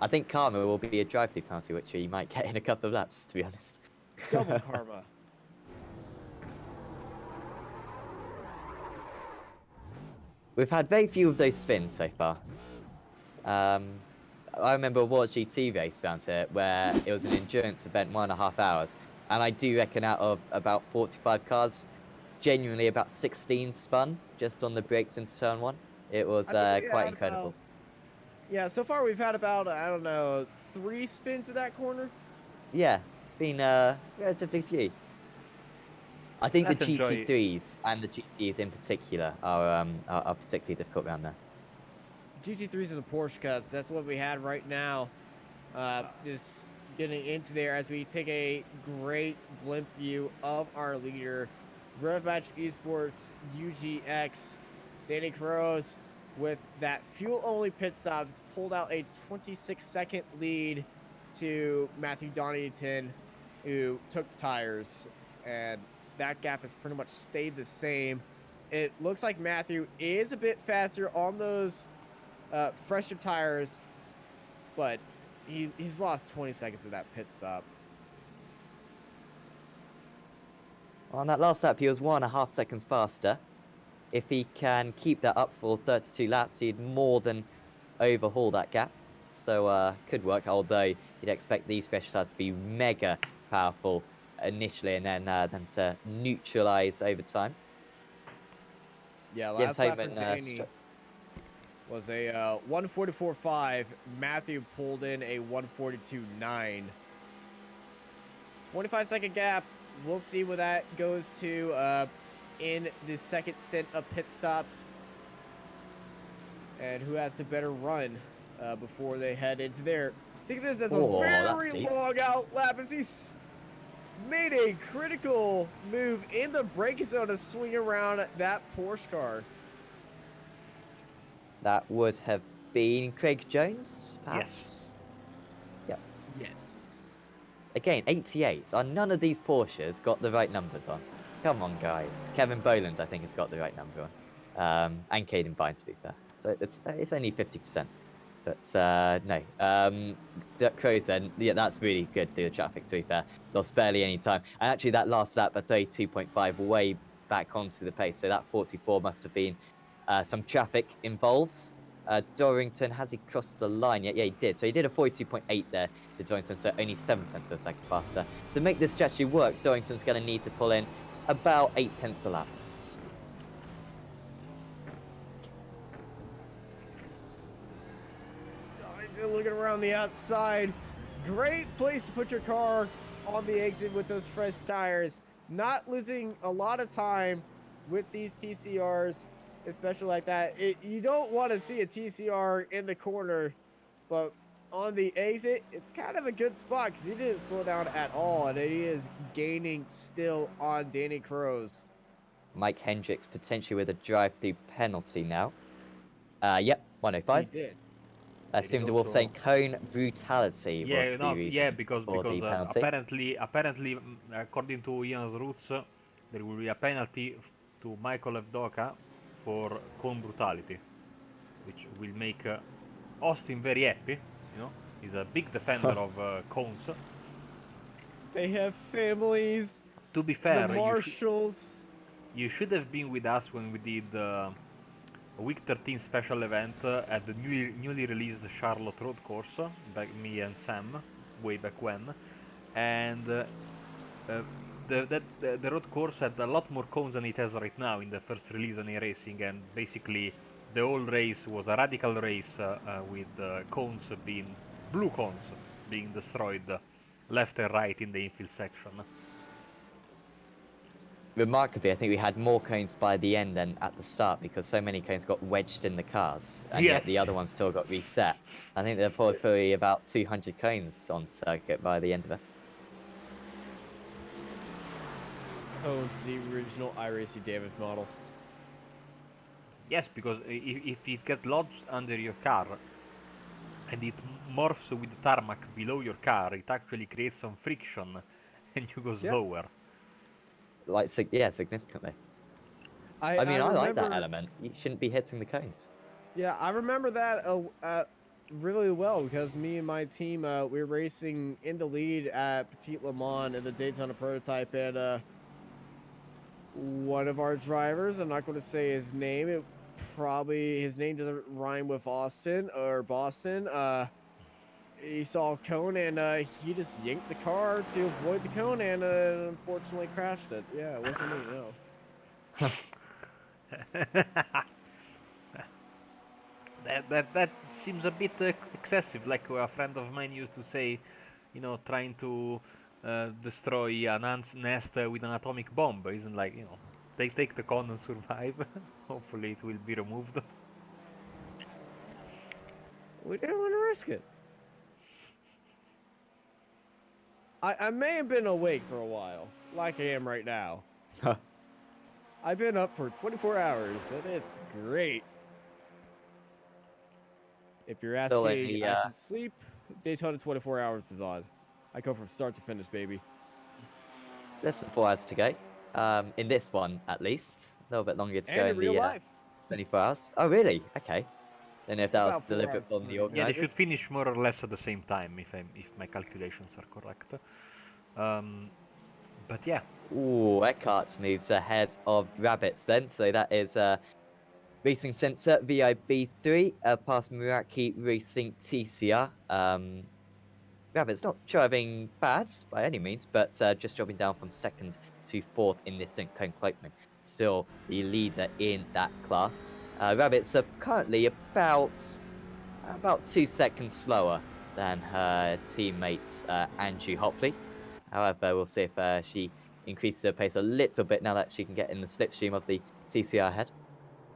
I think karma will be a drive-through penalty, which he might get in a couple of laps, to be honest. Double karma. We've had very few of those spins so far. I remember a World GT race around here where it was an endurance event, 1.5 hours. And I do reckon out of about 45 cars, genuinely about 16 spun just on the brakes into turn 1. It was quite incredible. Yeah, so far we've had about, I don't know, 3 spins of that corner. Yeah, it's been relatively few. I think Let's the enjoy- GT3s and the GTs in particular are particularly difficult around there. GT3s and the Porsche Cups, that's what we had right now. Just getting into there as we take a great blimp view of our leader, Revmatch Esports UGX, Danny Crows, with that fuel-only pit stops, pulled out a 26-second lead to Matthew Donington, who took tires, and that gap has pretty much stayed the same. It looks like Matthew is a bit faster on those fresher tires, but he's lost 20 seconds of that pit stop. On that last lap, he was 1.5 seconds faster. If he can keep that up for 32 laps, he'd more than overhaul that gap. So could work, although you'd expect these fresh tires to be mega powerful initially and then them to neutralize over time. Yeah, Jens last lap for Hoven, Danny was a 144.5. Matthew pulled in a 142.9. 25-second gap. We'll see where that goes to in the second stint of pit stops. And who has the better run. before they head into there. Think of this as a Oh, that's very deep. long out lap as he's made a critical move in the braking zone to swing around that Porsche car. That would have been Craig Jones, Yes. perhaps? Yep. Yes. Again, 88. None of these Porsches got the right numbers on. Come on, guys. Kevin Boland, I think, has got the right number on. And Caden Byrne, to be fair. So it's only 50%. But no. Dirk Crow's then, yeah, that's really good, the traffic, to be fair. Lost barely any time. And actually, that last lap, a 32.5, way back onto the pace. So that 44 must have been some traffic involved. Dorrington, has he crossed the line yet? Yeah, he did. So he did a 42.8 there to Dorrington, so only 7/10 of a second faster. To make this strategy work, Dorrington's going to need to pull in about 8/10 a lap. Looking around the outside. Great place to put your car on the exit with those fresh tires. Not losing a lot of time with these TCRs, especially like that. You don't want to see a TCR in the corner, but on the exit, it's kind of a good spot because he didn't slow down at all, and he is gaining still on Danny Crows. Mike Hendricks potentially with a drive-through penalty now. Yep, 105. He did. Stephen DeWolf saying cone brutality was the reason because for the penalty. apparently, according to Ian's roots, there will be a penalty to Michael Evdoka for cone brutality, which will make Austin very happy. You know, he's a big defender of cones. They have families. To be fair, the Marshalls. You should have been with us when we did Week 13 special event at the newly released Charlotte Road Course, back me and Sam, way back when, and the road course had a lot more cones than it has right now in the first release on racing, and basically the whole race was a radical race with blue cones being destroyed left and right in the infield section. Remarkably, I think we had more cones by the end than at the start because so many cones got wedged in the cars, and yet the other ones still got reset. I think there were probably about 200 cones on circuit by the end of it. Cones, the original iRacing damage model. Yes, because if it gets lodged under your car and it morphs with the tarmac below your car, it actually creates some friction and you go slower. Like, yeah, significantly. I mean, I like that element. You shouldn't be hitting the cones. Yeah, I remember that really well because me and my team, we were racing in the lead at Petit Le Mans in the Daytona prototype, and one of our drivers, I'm not going to say his name, his name doesn't rhyme with Austin or Boston, he saw a cone and he just yanked the car to avoid the cone and unfortunately crashed it. Yeah, it wasn't me, no. That seems a bit excessive, like a friend of mine used to say, you know, trying to destroy an ant's nest with an atomic bomb. Isn't like, you know, they take the cone and survive. Hopefully it will be removed. We didn't want to risk it. I may have been awake for a while, like I am right now. I've been up for 24 hours, and it's great. If you're asking me, I should sleep, Daytona 24 hours is on. I go from start to finish, baby. Less than 4 hours to go. In this one, at least. A little bit longer to go in real the life. 24 hours. Oh, really? Okay. Don't know if that was deliberate from the organizers. Yeah, they should finish more or less at the same time, if my calculations are correct. But yeah. Ooh, Eckhart moves ahead of Rabbits then. So that is Racing Sensor VIB3 past Meraki Racing TCR. Rabbits not driving bad by any means, but just dropping down from 2nd to 4th in this cone cloakman. Still the leader in that class. Rabbits are currently about 2 seconds slower than her teammate Angie Hopley. However, we'll see if she increases her pace a little bit now that she can get in the slipstream of the TCR head.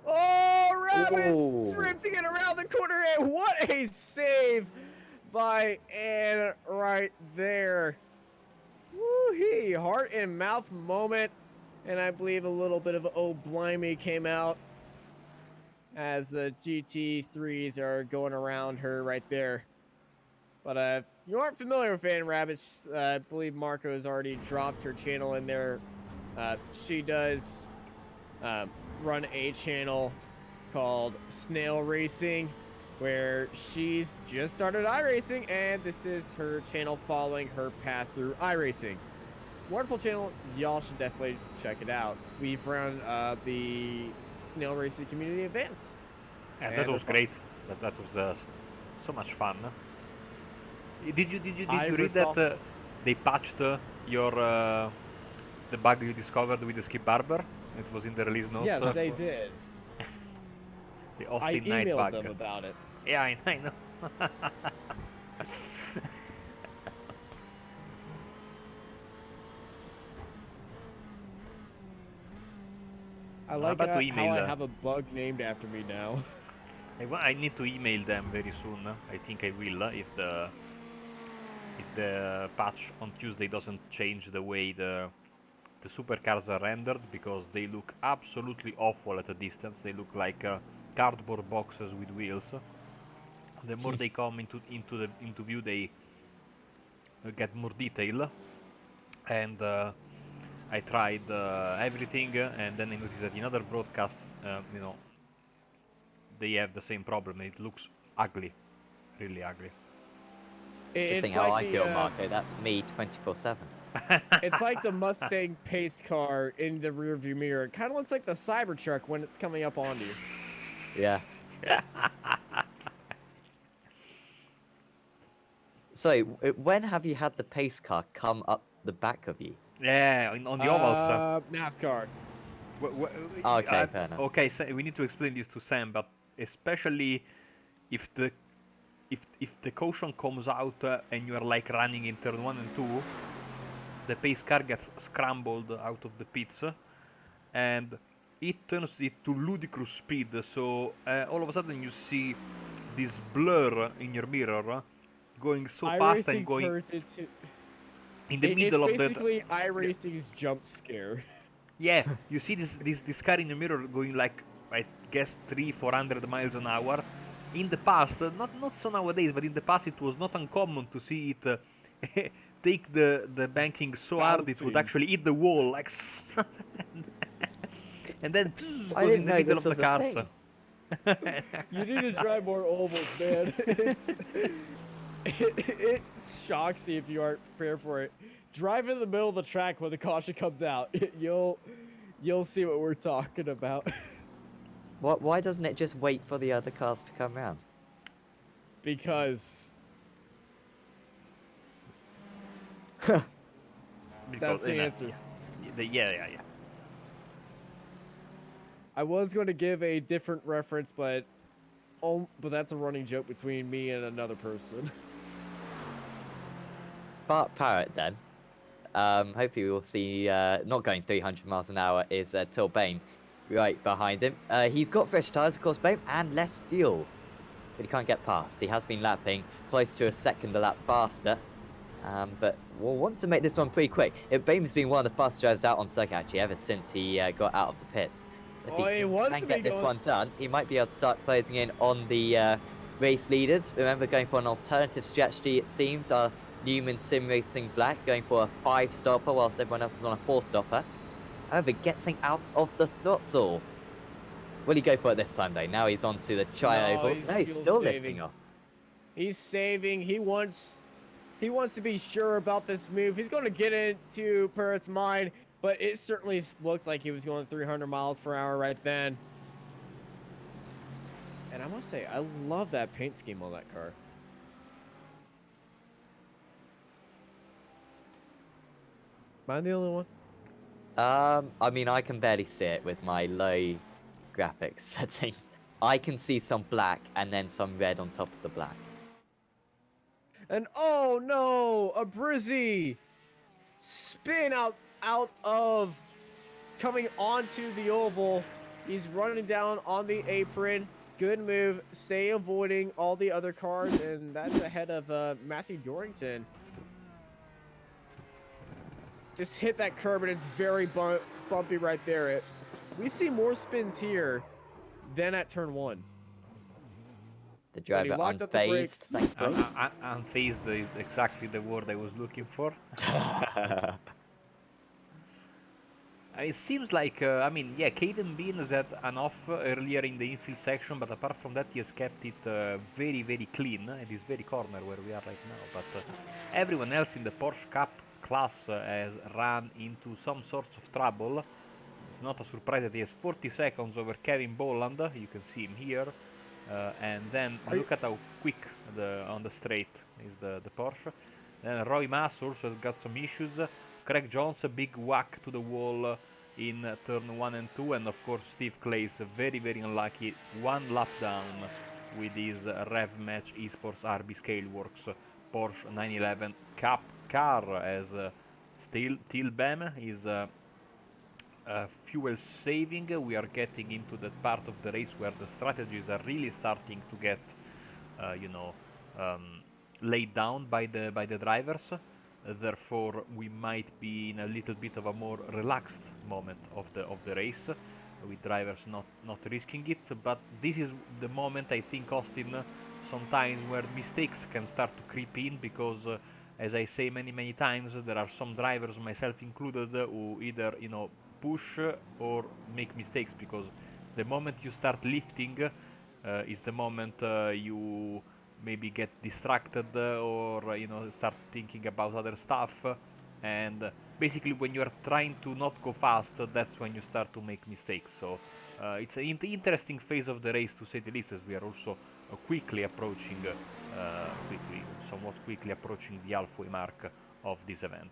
Oh, It's Ooh. drifting it around the corner, and what a save by Ann right there. Woo-hee, heart and mouth moment, and I believe a little bit of oh blimey came out as the GT3s are going around her right there. But if you aren't familiar with Ann Rabbits, I believe Marco has already dropped her channel in there. She does run a channel called Snail Racing, where she's just started iRacing, and this is her channel following her path through iRacing. Wonderful channel, y'all should definitely check it out. We've run the Snail Racing community events. Yeah, And that they're was fun. great. That was so much fun. Did you I read ripped that off- they patched your the bug you discovered with the skip barber? It was in the release notes. Yes, they did. The I Austin Night emailed bug. them about it. Yeah, I know. I like about to how email, I have a bug named after me now. I need to email them very soon. I think I will if the patch on Tuesday doesn't change the way the supercars are rendered, because they look absolutely awful at a distance. They look like cardboard boxes with wheels. The more they come into view, they get more detail. And I tried everything, and then I noticed that in other broadcasts, they have the same problem. It looks ugly, really ugly. Just It's think how like I feel, the Marco. That's me 24/7. it's like the Mustang pace car in the rearview mirror. It kind of looks like the Cybertruck when it's coming up on you. Yeah. So, when have you had the pace car come up the back of you? Yeah, on the ovals. NASCAR. Okay, fair enough. Okay, so we need to explain this to Sam, but especially if the caution comes out and you are like running in turn 1 and 2, the pace car gets scrambled out of the pits, and it turns it to ludicrous speed. So all of a sudden you see this blur in your mirror going so fast and iRacing going turns into in the it's middle of the. basically iRacing's jump scare. Yeah, you see this car in the mirror going like, I guess, 300-400 miles an hour. In the past, not so nowadays, but in the past it was not uncommon to see it take the banking so hard it would Bouncing. actually hit the wall, like, and then I goes didn't in the know middle this of the was a cars. thing. You need to drive more ovals, man. It shocks you if you aren't prepared for it. Drive in the middle of the track when the caution comes out. You'll see what we're talking about. Why doesn't it just wait for the other cars to come round? Because Because, that's the answer. Yeah. I was going to give a different reference, but that's a running joke between me and another person. Bart Parrott, then. Hopefully we'll see, not going 300 miles an hour, is Till Bane right behind him. He's got fresh tyres, of course, Bane, and less fuel. But he can't get past. He has been lapping close to a second a lap faster. But we'll want to make this one pretty quick. Bane's been one of the fastest drivers out on circuit, actually, ever since he got out of the pits. So if he can get this one done, he might be able to start closing in on the race leaders. Remember, going for an alternative strategy, it seems. Newman Sim Racing Black going for a 5-stopper whilst everyone else is on a 4-stopper. However, getting out of the throttle. Will he go for it this time, though? Now he's onto the tri-oval. No, he's still lifting off. He's saving. He wants to be sure about this move. He's going to get into Parrott's mind, but it certainly looked like he was going 300 miles per hour right then. And I must say, I love that paint scheme on that car. Am I the only one? I mean, I can barely see it with my low graphics settings. I can see some black and then some red on top of the black. And oh no, Abruzzi spin out of coming onto the oval. He's running down on the apron. Good move. Stay avoiding all the other cars, and that's ahead of Matthew Dorrington. Just hit that curb, and it's very bumpy right there. We see more spins here than at turn 1. The But he driver locked up the unfazed, brakes. thankfully. Unfazed is exactly the word I was looking for. It seems like, I mean, yeah, Caden Bean has had an off earlier in the infield section, but apart from that, he has kept it very, very clean at this very corner where we are right now. But everyone else in the Porsche Cup class has run into some sorts of trouble. It's not a surprise that he has 40 seconds over Kevin Bolland. You can see him here. And then look at how quick on the straight is the Porsche. Then Roy Mass also has got some issues. Craig Jones, a big whack to the wall in turn 1 and 2. And of course Steve Clays, very, very unlucky. 1 lap down with his Rev Match Esports RB Scaleworks Porsche 911 Cup car, as still Tilbem is fuel saving. We are getting into that part of the race where the strategies are really starting to get, laid down by the drivers. Therefore, we might be in a little bit of a more relaxed moment of the race, with drivers not risking it. But this is the moment, I think, Austin, sometimes where mistakes can start to creep in, because as I say many times, there are some drivers, myself included, who either push or make mistakes, because the moment you start lifting is the moment you maybe get distracted or start thinking about other stuff, and basically when you are trying to not go fast, that's when you start to make mistakes. So it's an interesting phase of the race, to say the least, as we are also somewhat quickly approaching the halfway mark of this event.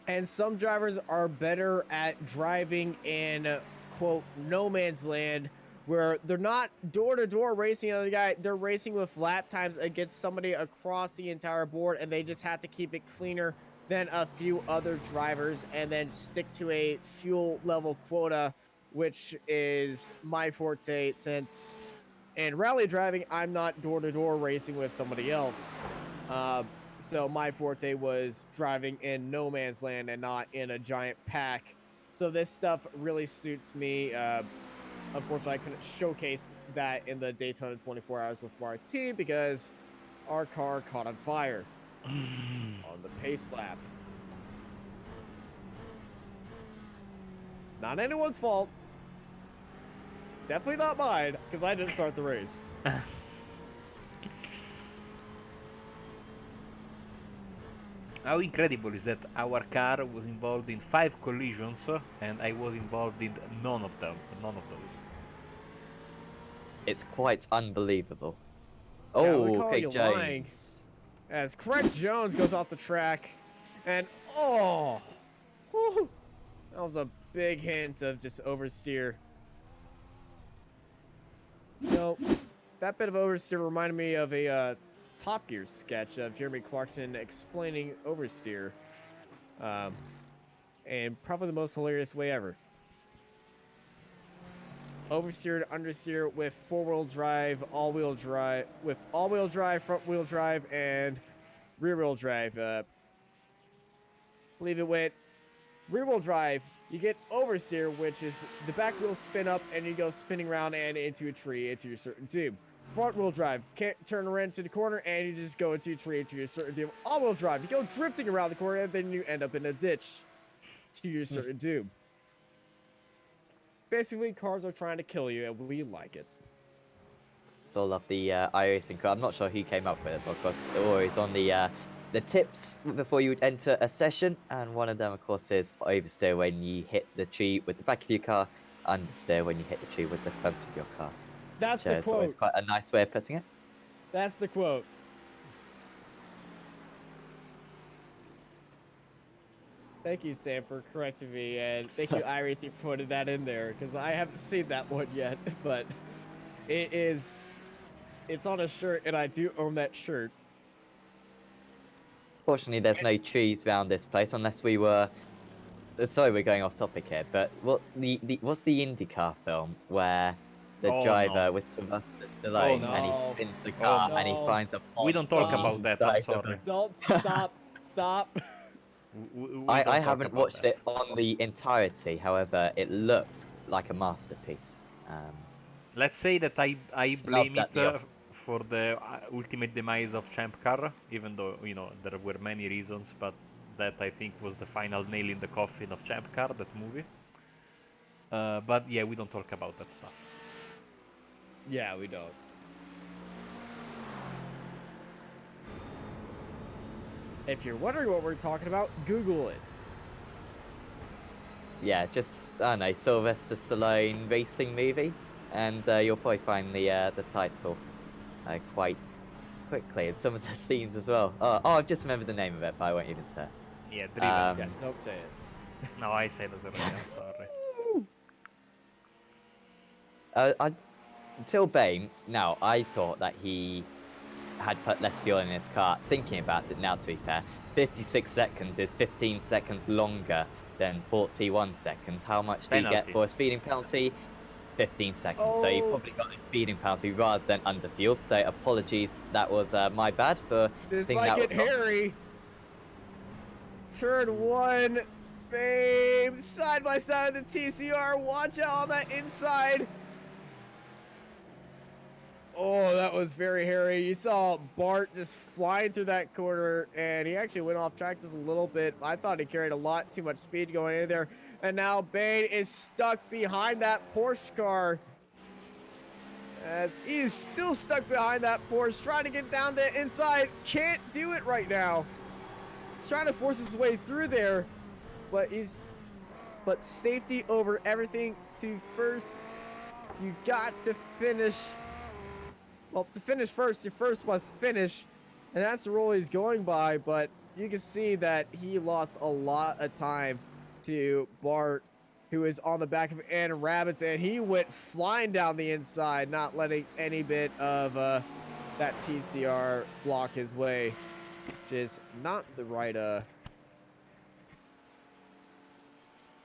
And some drivers are better at driving in, quote, no man's land, where they're not door-to-door racing another guy. They're racing with lap times against somebody across the entire board, and they just have to keep it cleaner than a few other drivers and then stick to a fuel level quota, which is my forte, since in rally driving, I'm not door-to-door racing with somebody else. So my forte was driving in no man's land and not in a giant pack. So this stuff really suits me. Unfortunately, I couldn't showcase that in the Daytona 24 Hours with Marty because our car caught on fire on the pace lap. Not anyone's fault. Definitely not mine, because I didn't start the race. How incredible is that our car was involved in 5 collisions and I was involved in none of those. It's quite unbelievable. Yeah, Oh, we call okay, you lying. James. As Craig Jones goes off the track, and whew, that was a big hint of just oversteer. That bit of oversteer reminded me of a Top Gear sketch of Jeremy Clarkson explaining oversteer, and probably the most hilarious way ever. Oversteer to understeer with four-wheel drive, all-wheel drive, with all-wheel drive, front-wheel drive, and rear-wheel drive. Believe it went rear-wheel drive. You get oversteer, which is the back wheels spin up and you go spinning around and into a tree into your certain doom. Front-wheel drive, can't turn around to the corner and you just go into a tree into your certain doom. All-wheel drive, you go drifting around the corner and then you end up in a ditch to your certain doom. Basically, cars are trying to kill you, and we like it. Still love the iRacing car. I'm not sure who came up with it, but of course, always on the tips before you would enter a session, and one of them, of course, is oversteer when you hit the tree with the back of your car, understeer when you hit the tree with the front of your car. That's the quote. It's quite a nice way of putting it. That's the quote. Thank you, Sam, for correcting me, and thank you, iRacing, for putting that in there, because I haven't seen that one yet, but it's on a shirt, and I do own that shirt. Fortunately, there's no trees around this place, unless we were sorry, we're going off topic here, but what's the IndyCar film where the Oh, driver no. with Sylvester Oh, Stallone and he no. spins the Oh, car no. and he No. finds a We pot don't talk on the about that, I'm inside of sorry. it? Don't stop. We I don't talk haven't about watched that. it on the entirety, however, it looks like a masterpiece. Let's say that I blame Snubbed at it the Oscar. for the ultimate demise of Champ Car, even though there were many reasons, but that I think was the final nail in the coffin of Champ Car, that movie. But yeah, we don't talk about that stuff. Yeah, we don't. If you're wondering what we're talking about, Google it. Yeah, just, I don't know, Sylvester Stallone racing movie, and you'll probably find the title quite quickly, and some of the scenes as well. I've just remembered the name of it, but I won't even say it. Yeah, Driven. Yeah, don't say it. No, I said it already, I'm sorry. Until Bane, now, I thought that he had put less fuel in his car. Thinking about it now, to be fair, 56 seconds is 15 seconds longer than 41 seconds. How much do you get Penalty. for a speeding penalty? 15 seconds. So you Oh, probably got a speeding penalty rather than underfueled. So apologies, that was my bad for this thinking might that get was wrong. hairy. Turn 1, babe. Side by side with the TCR. Watch out on that inside. Oh, that was very hairy. You saw Bart just flying through that corner, and he actually went off track just a little bit. I thought he carried a lot too much speed going in there. And now Bane is stuck behind that Porsche car. As he is still stuck behind that Porsche, trying to get down the inside. Can't do it right now. He's trying to force his way through there, but safety over everything to first. You got to finish. Well, to finish first, you first must finish, and that's the rule he's going by, but you can see that he lost a lot of time to Bart, who is on the back of Ann Rabbits, and he went flying down the inside, not letting any bit of that TCR block his way, which is not the right, that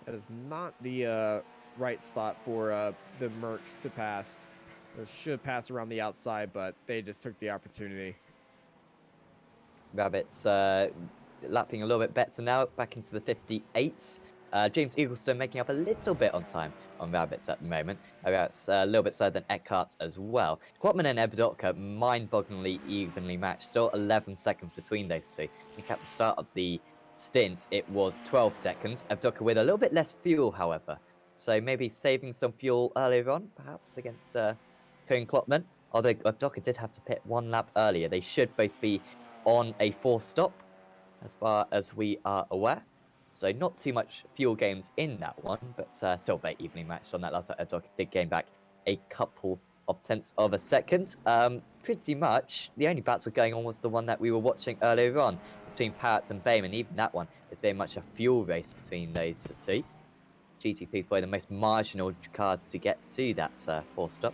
is not the right spot for the Mercs to pass. Or should pass around the outside, but they just took the opportunity. Rabbits lapping a little bit better now, back into the 58s. James Eaglestone making up a little bit on time on Rabbits at the moment. That's a little bit slower than Eckhart as well. Klopman and Evdoka mind-bogglingly evenly matched. Still 11 seconds between those two. I think at the start of the stint, it was 12 seconds. Evdoka with a little bit less fuel, however. So maybe saving some fuel earlier on, perhaps, against Cohen Klopman. Although Evdoka did have to pit one lap earlier. They should both be on a 4-stop, as far as we are aware. So not too much fuel gains in that one, but still very evenly matched on that last lap. Evdoka did gain back a couple of tenths of a second. Pretty much, the only battle going on was the one that we were watching earlier on between Parrott and Bayman. Even that one is very much a fuel race between those two. GT3 is probably the most marginal cars to get to that 4-stop.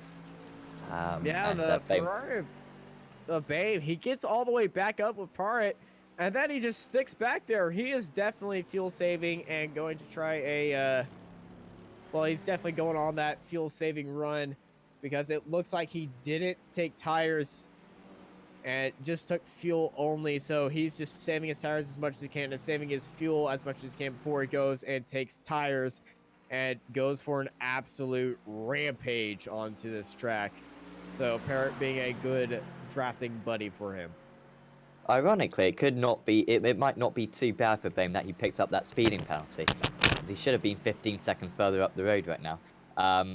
Yeah, the Ferrari, Babe, he gets all the way back up with Parrot, and then he just sticks back there. He is definitely fuel saving and going to try a, well, he's definitely going on that fuel saving run because it looks like he didn't take tires and just took fuel only. So he's just saving his tires as much as he can and saving his fuel as much as he can before he goes and takes tires and goes for an absolute rampage onto this track. So Parrot being a good drafting buddy for him. Ironically, it could not be. It might not be too bad for Bame that he picked up that speeding penalty, because he should have been 15 seconds further up the road right now.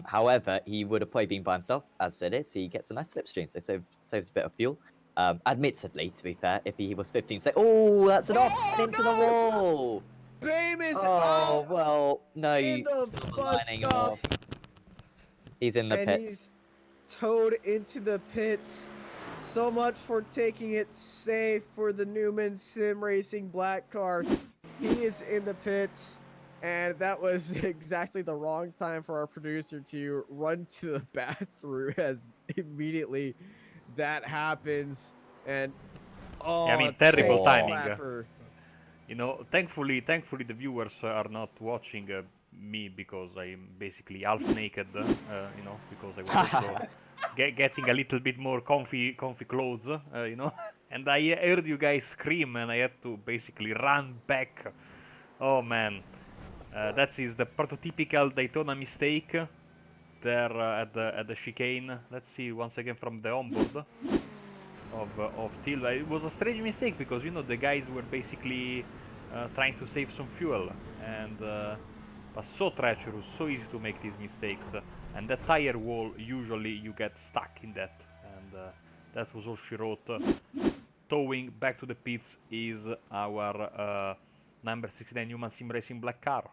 However, he would have probably been by himself, as it is. He gets a nice slipstream, so saves a bit of fuel. Admittedly, to be fair, if he was 15 seconds, oh, that's an off and into the wall. Bame is Oh well, no in the silver bus lining stop, off. He's in the and pits. he's towed into the pits. So much for taking it safe for the Newman Sim Racing black car. He is in the pits, and that was exactly the wrong time for our producer to run to the bathroom as immediately that happens. And Yeah, I mean, tail terrible timing. slapper. You know, thankfully the viewers are not watching me because I'm basically half naked. You know, because I was also getting a little bit more comfy clothes. You know, and I heard you guys scream, and I had to basically run back. Oh man, that is the prototypical Daytona mistake there at the chicane. Let's see once again from the onboard of Tilva. It was a strange mistake because you know the guys were basically trying to save some fuel, and but so treacherous, so easy to make these mistakes. And that tire wall, usually you get stuck in that, and that was all she wrote. Towing back to the pits is our number 69 Human Sim Racing black car.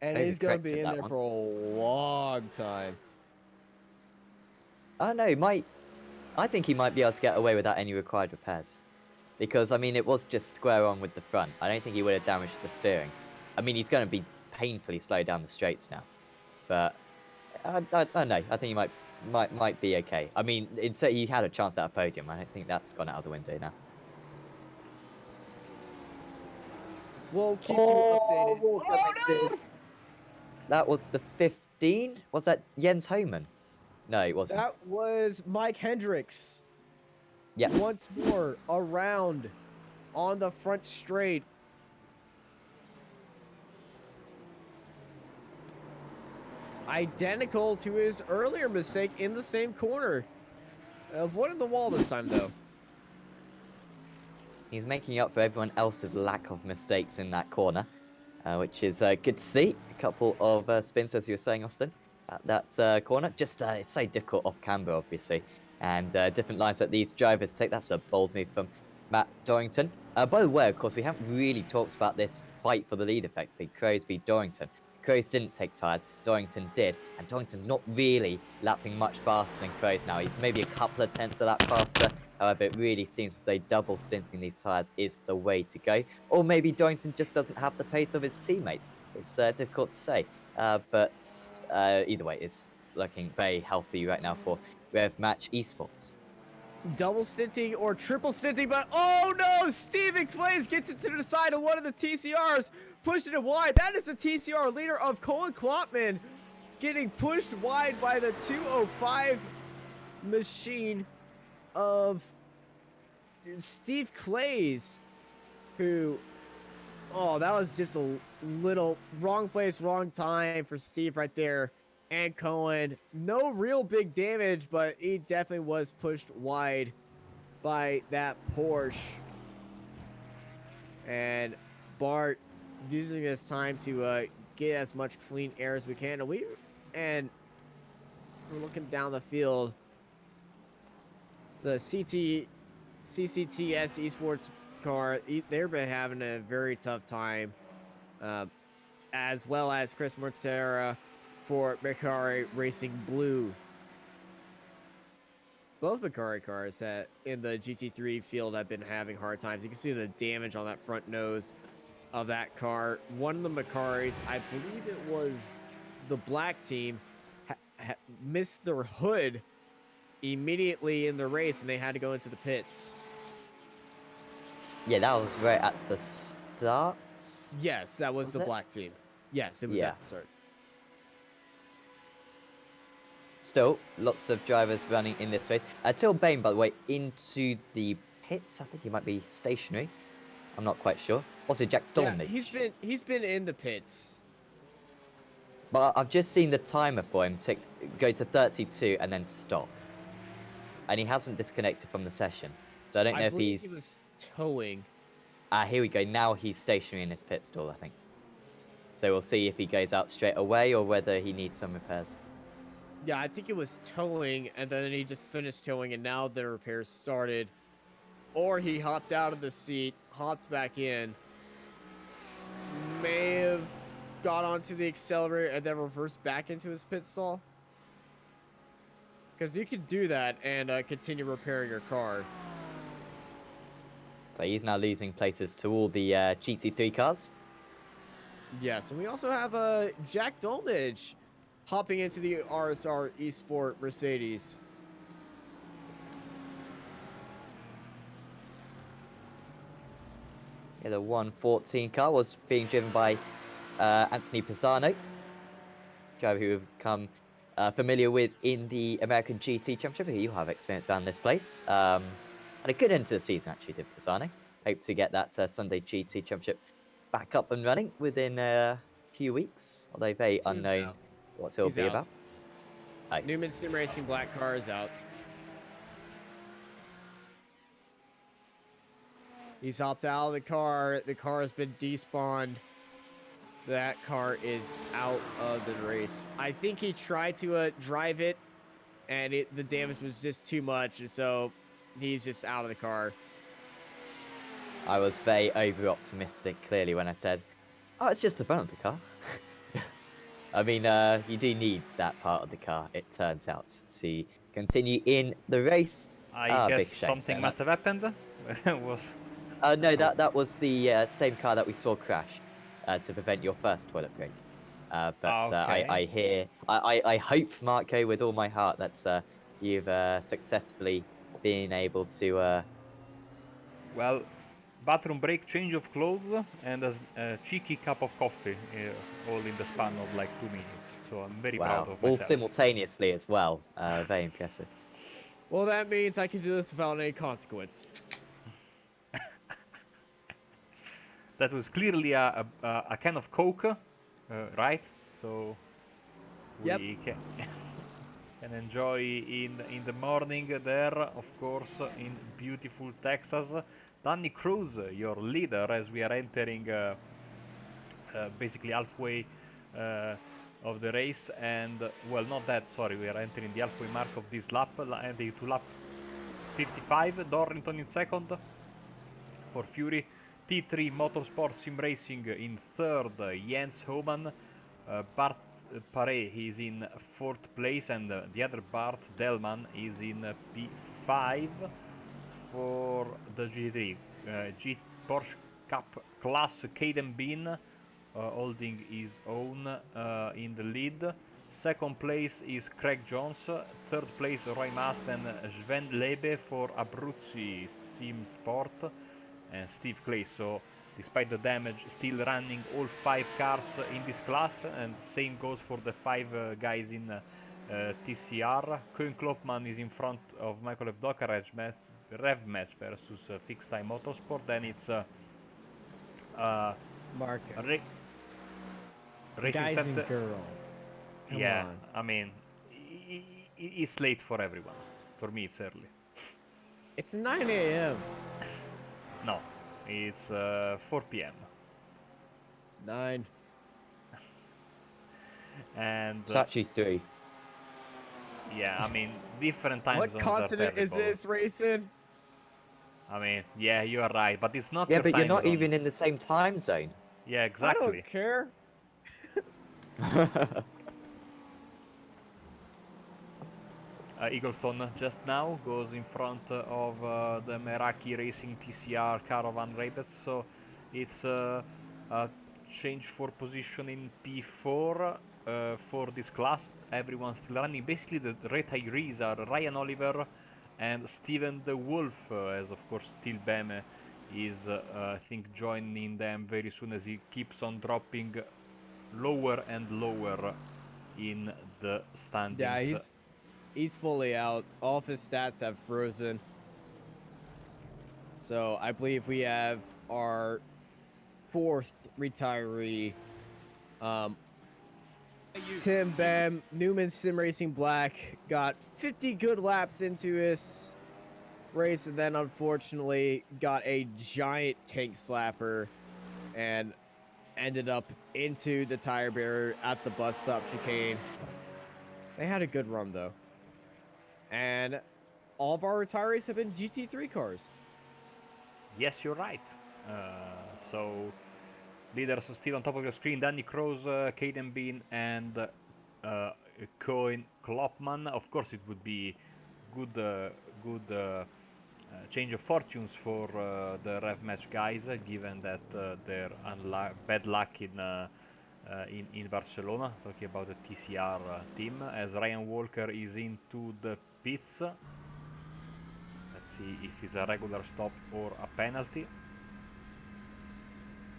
And he's gonna be Overcorrected in that there one. for a long time. Oh no, he might. I think he might be able to get away without any required repairs. Because, I mean, it was just square on with the front. I don't think he would have damaged the steering. I mean, he's going to be painfully slow down the straights now. But, I don't know. I think he might be okay. I mean, he had a chance at a podium. I don't think that's gone out of the window now. We'll keep you updated. No! That was the 15? Was that Jens Homan? No, it wasn't. That was Mike Hendricks. Yeah. Once more around on the front straight. Identical to his earlier mistake in the same corner. Avoiding the wall this time, though. He's making up for everyone else's lack of mistakes in that corner, which is good to see. A couple of spins, as you were saying, Austin, at that corner. Just it's so difficult off camber, obviously, and different lines that these drivers take. That's a bold move from Matt Dorrington. By the way, of course, we haven't really talked about this fight for the lead, effectively, Crows v Dorrington. Crows didn't take tyres, Dorrington did, and Dorrington's not really lapping much faster than Crows now. He's maybe a couple of tenths a lap faster. However, it really seems as though double stinting these tyres is the way to go. Or maybe Dorrington just doesn't have the pace of his teammates. It's difficult to say. But either way, it's looking very healthy right now for Rev Match Esports. Double stinting or triple stinting, but oh no! Steven Clays gets it to the side of one of the TCRs, pushing it wide. That is the TCR leader of Colin Klopman getting pushed wide by the 205 machine of Steve Clays, who, oh, that was just a little wrong place, wrong time for Steve right there. And Cohen, no real big damage, but he definitely was pushed wide by that Porsche. And Bart using this time to get as much clean air as we can. And we're looking down the field. So the CCTS Esports car, they've been having a very tough time, as well as Chris Mortera for Macari Racing Blue. Both Macari cars in the GT3 field have been having hard times. You can see the damage on that front nose of that car. One of the Macaris, I believe it was the black team, missed their hood immediately in the race, and they had to go into the pits. Yeah, that was right at the start. Yes, that was the black team. Yes, it was at the start. Still, lots of drivers running in this race. Till Bain, by the way, into the pits. I think he might be stationary. I'm not quite sure. Also, Jack Dolnich. Yeah, he's been in the pits. But I've just seen the timer for him go to 32 and then stop. And he hasn't disconnected from the session. So I don't know if he was towing. Here we go. Now he's stationary in his pit stall, I think. So we'll see if he goes out straight away or whether he needs some repairs. Yeah, I think it was towing, and then he just finished towing, and now the repairs started. Or he hopped out of the seat, hopped back in, may have got onto the accelerator, and then reversed back into his pit stall. Because you could do that and continue repairing your car. So he's now losing places to all the GT3 cars. Yes, and we also have Jack Dolmage hopping into the RSR Esport Mercedes. Yeah, the 114 car was being driven by Anthony Pisano, driver who we've become familiar with in the American GT Championship. He'll have experience around this place. Had a good end to the season, actually, did Pisano. Hope to get that Sunday GT Championship back up and running within a few weeks, although very Team's unknown out. what it'll He's be out. about. Oh. Newman Sim Racing Black car is out. He's hopped out of the car. The car has been despawned. That car is out of the race. I think he tried to drive it, and the damage was just too much, and so he's just out of the car. I was very over-optimistic, clearly, when I said, oh, it's just the front of the car. I mean, you do need that part of the car, it turns out, to continue in the race. I guess Big shame. something must have happened. Was no, that was the same car that we saw crash to prevent your first toilet break. okay. I hope, Marco, with all my heart, that you've successfully been able to... Well, bathroom break, change of clothes, and a cheeky cup of coffee, all in the span of like 2 minutes. So I'm very proud Wow, of all myself. simultaneously as well. Very impressive. Well, that means I can do this without any consequence. That was clearly a can of Coke, right? So we Yep. can enjoy in the morning there, of course, in beautiful Texas. Danny Cruz, your leader, as we are entering basically halfway of the race, and well, not that. Sorry, we are entering the halfway mark of this lap, ending to lap 55. Dorrington in second for Fury. T3 Motorsport Sim Racing in third, Jens Homan. Bart Paré is in fourth place, and the other Bart Delman is in P5 for the GT3. Porsche Cup class, Caden Bean holding his own in the lead. Second place is Craig Jones. Third place Roy Mast and Sven Lebe for Abruzzi Simsport and Steve Clay. So despite the damage, still running all 5 cars in this class, and same goes for the 5 guys in TCR. Koen Klopman is in front of Michael F. Docker rev match versus Fixed Time Motorsport. Then it's Mark, Racing guys Center. and girl. Come Yeah, on. I mean, it's late for everyone. For me, it's early. It's 9 a.m. No, it's 4 p.m. 9. And It's actually 3. yeah, I mean, different time What zones continent are is terrible. this racing? I mean, yeah, you are right, but it's not Yeah, your but you're time not zone. even in the same time zone. Yeah, I exactly. don't care. Eagleton just now goes in front of the Meraki Racing TCR Caravan Rabbits, so it's a change for position in P4 for this class. Everyone's still running. Basically, the retirees are Ryan Oliver and Steven the Wolf, as of course Steel Beme is, I think, joining them very soon, as he keeps on dropping lower and lower in the standings. Yeah, he's fully out. All of his stats have frozen. So I believe we have our 4th retiree. Tim Bem, Newman Sim Racing Black, got 50 good laps into his race, and then unfortunately got a giant tank slapper and ended up into the tire barrier at the bus stop chicane. They had a good run though. And all of our retirees have been GT3 cars. Yes, you're right. So, leaders are still on top of your screen. Danny Cruz, Caden Bean, and Cohen Klopman. Of course, it would be good change of fortunes for the rev match guys, given that their bad luck in Barcelona. Talking about the TCR team, as Ryan Walker is into the pits. Let's see if it's a regular stop or a penalty.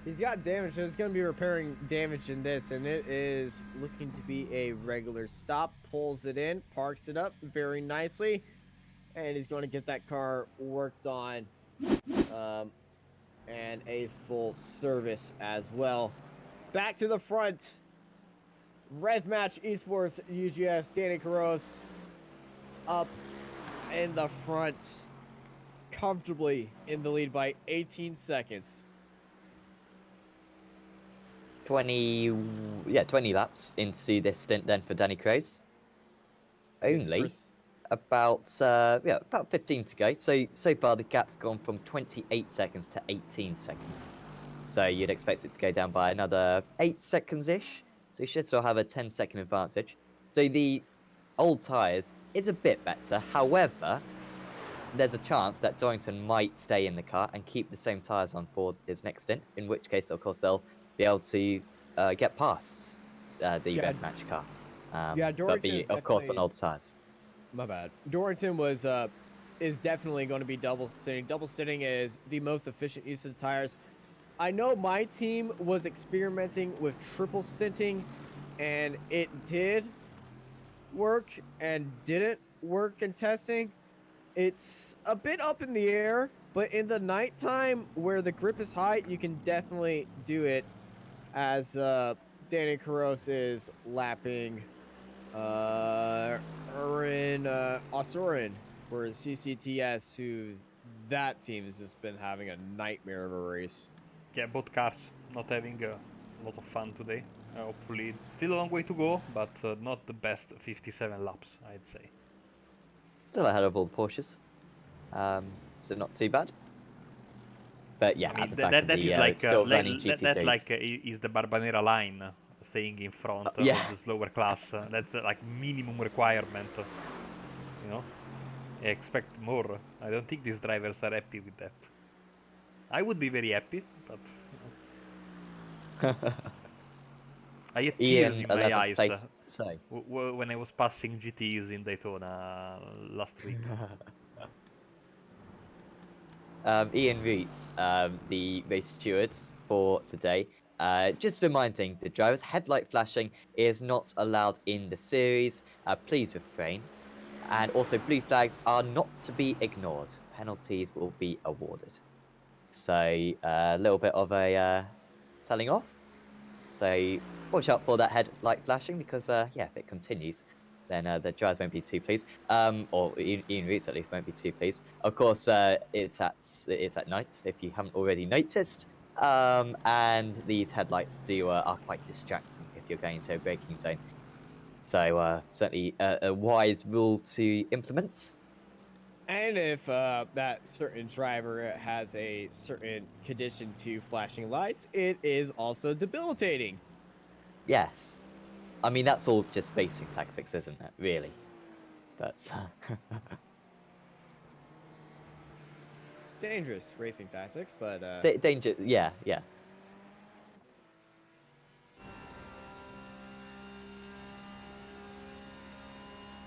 He's got damage, so he's going to be repairing damage in this, and it is looking to be a regular stop. Pulls it in, parks it up very nicely, and he's going to get that car worked on, and a full service as well. Back to the front. Red Match Esports UGS, Danny Caros up in the front, comfortably in the lead by 18 seconds. 20 laps into this stint then for Danny Crows. Only about 15 to go. So far the gap's gone from 28 seconds to 18 seconds. So you'd expect it to go down by another 8 seconds ish. So you should still have a 10-second advantage. So the old tyres is a bit better. However, there's a chance that Dorrington might stay in the car and keep the same tyres on for his next stint, in which case, of course, they'll be able to get past the red match car. But be, of course, on old tyres. My bad. Dorrington is definitely going to be double sitting. Double sitting is the most efficient use of the tires. I know my team was experimenting with triple stinting, and it did work and didn't work in testing. It's a bit up in the air, but in the nighttime where the grip is high, you can definitely do it, as Danny Caros is lapping Osurin for CCTS, who that team has just been having a nightmare of a race. Yeah, both cars not having a lot of fun today. Hopefully, still a long way to go, but not the best 57 laps, I'd say. Still ahead of all the Porsches. So not too bad. But yeah, I mean, at the back that of the is like still running GT3s. is the Barbanera line staying in front yeah. of the slower class. That's like minimum requirement. You know, I expect more. I don't think these drivers are happy with that. I would be very happy, but I had tears in my eyes when I was passing GTs in Daytona last week. Ian Reitz, the race steward for today, just reminding the drivers, headlight flashing is not allowed in the series. Please refrain. And also, blue flags are not to be ignored. Penalties will be awarded. So, a little bit of a telling off. So, watch out for that headlight flashing because, yeah, if it continues, then the drivers won't be too pleased. Or Ian Reitz at least won't be too pleased. Of course, it's at night if you haven't already noticed. And these headlights are quite distracting if you're going into a braking zone. So certainly a wise rule to implement. And if that certain driver has a certain condition to flashing lights, it is also debilitating. Yes. I mean, that's all just racing tactics, isn't it? Really. But... dangerous racing tactics, but... danger, yeah.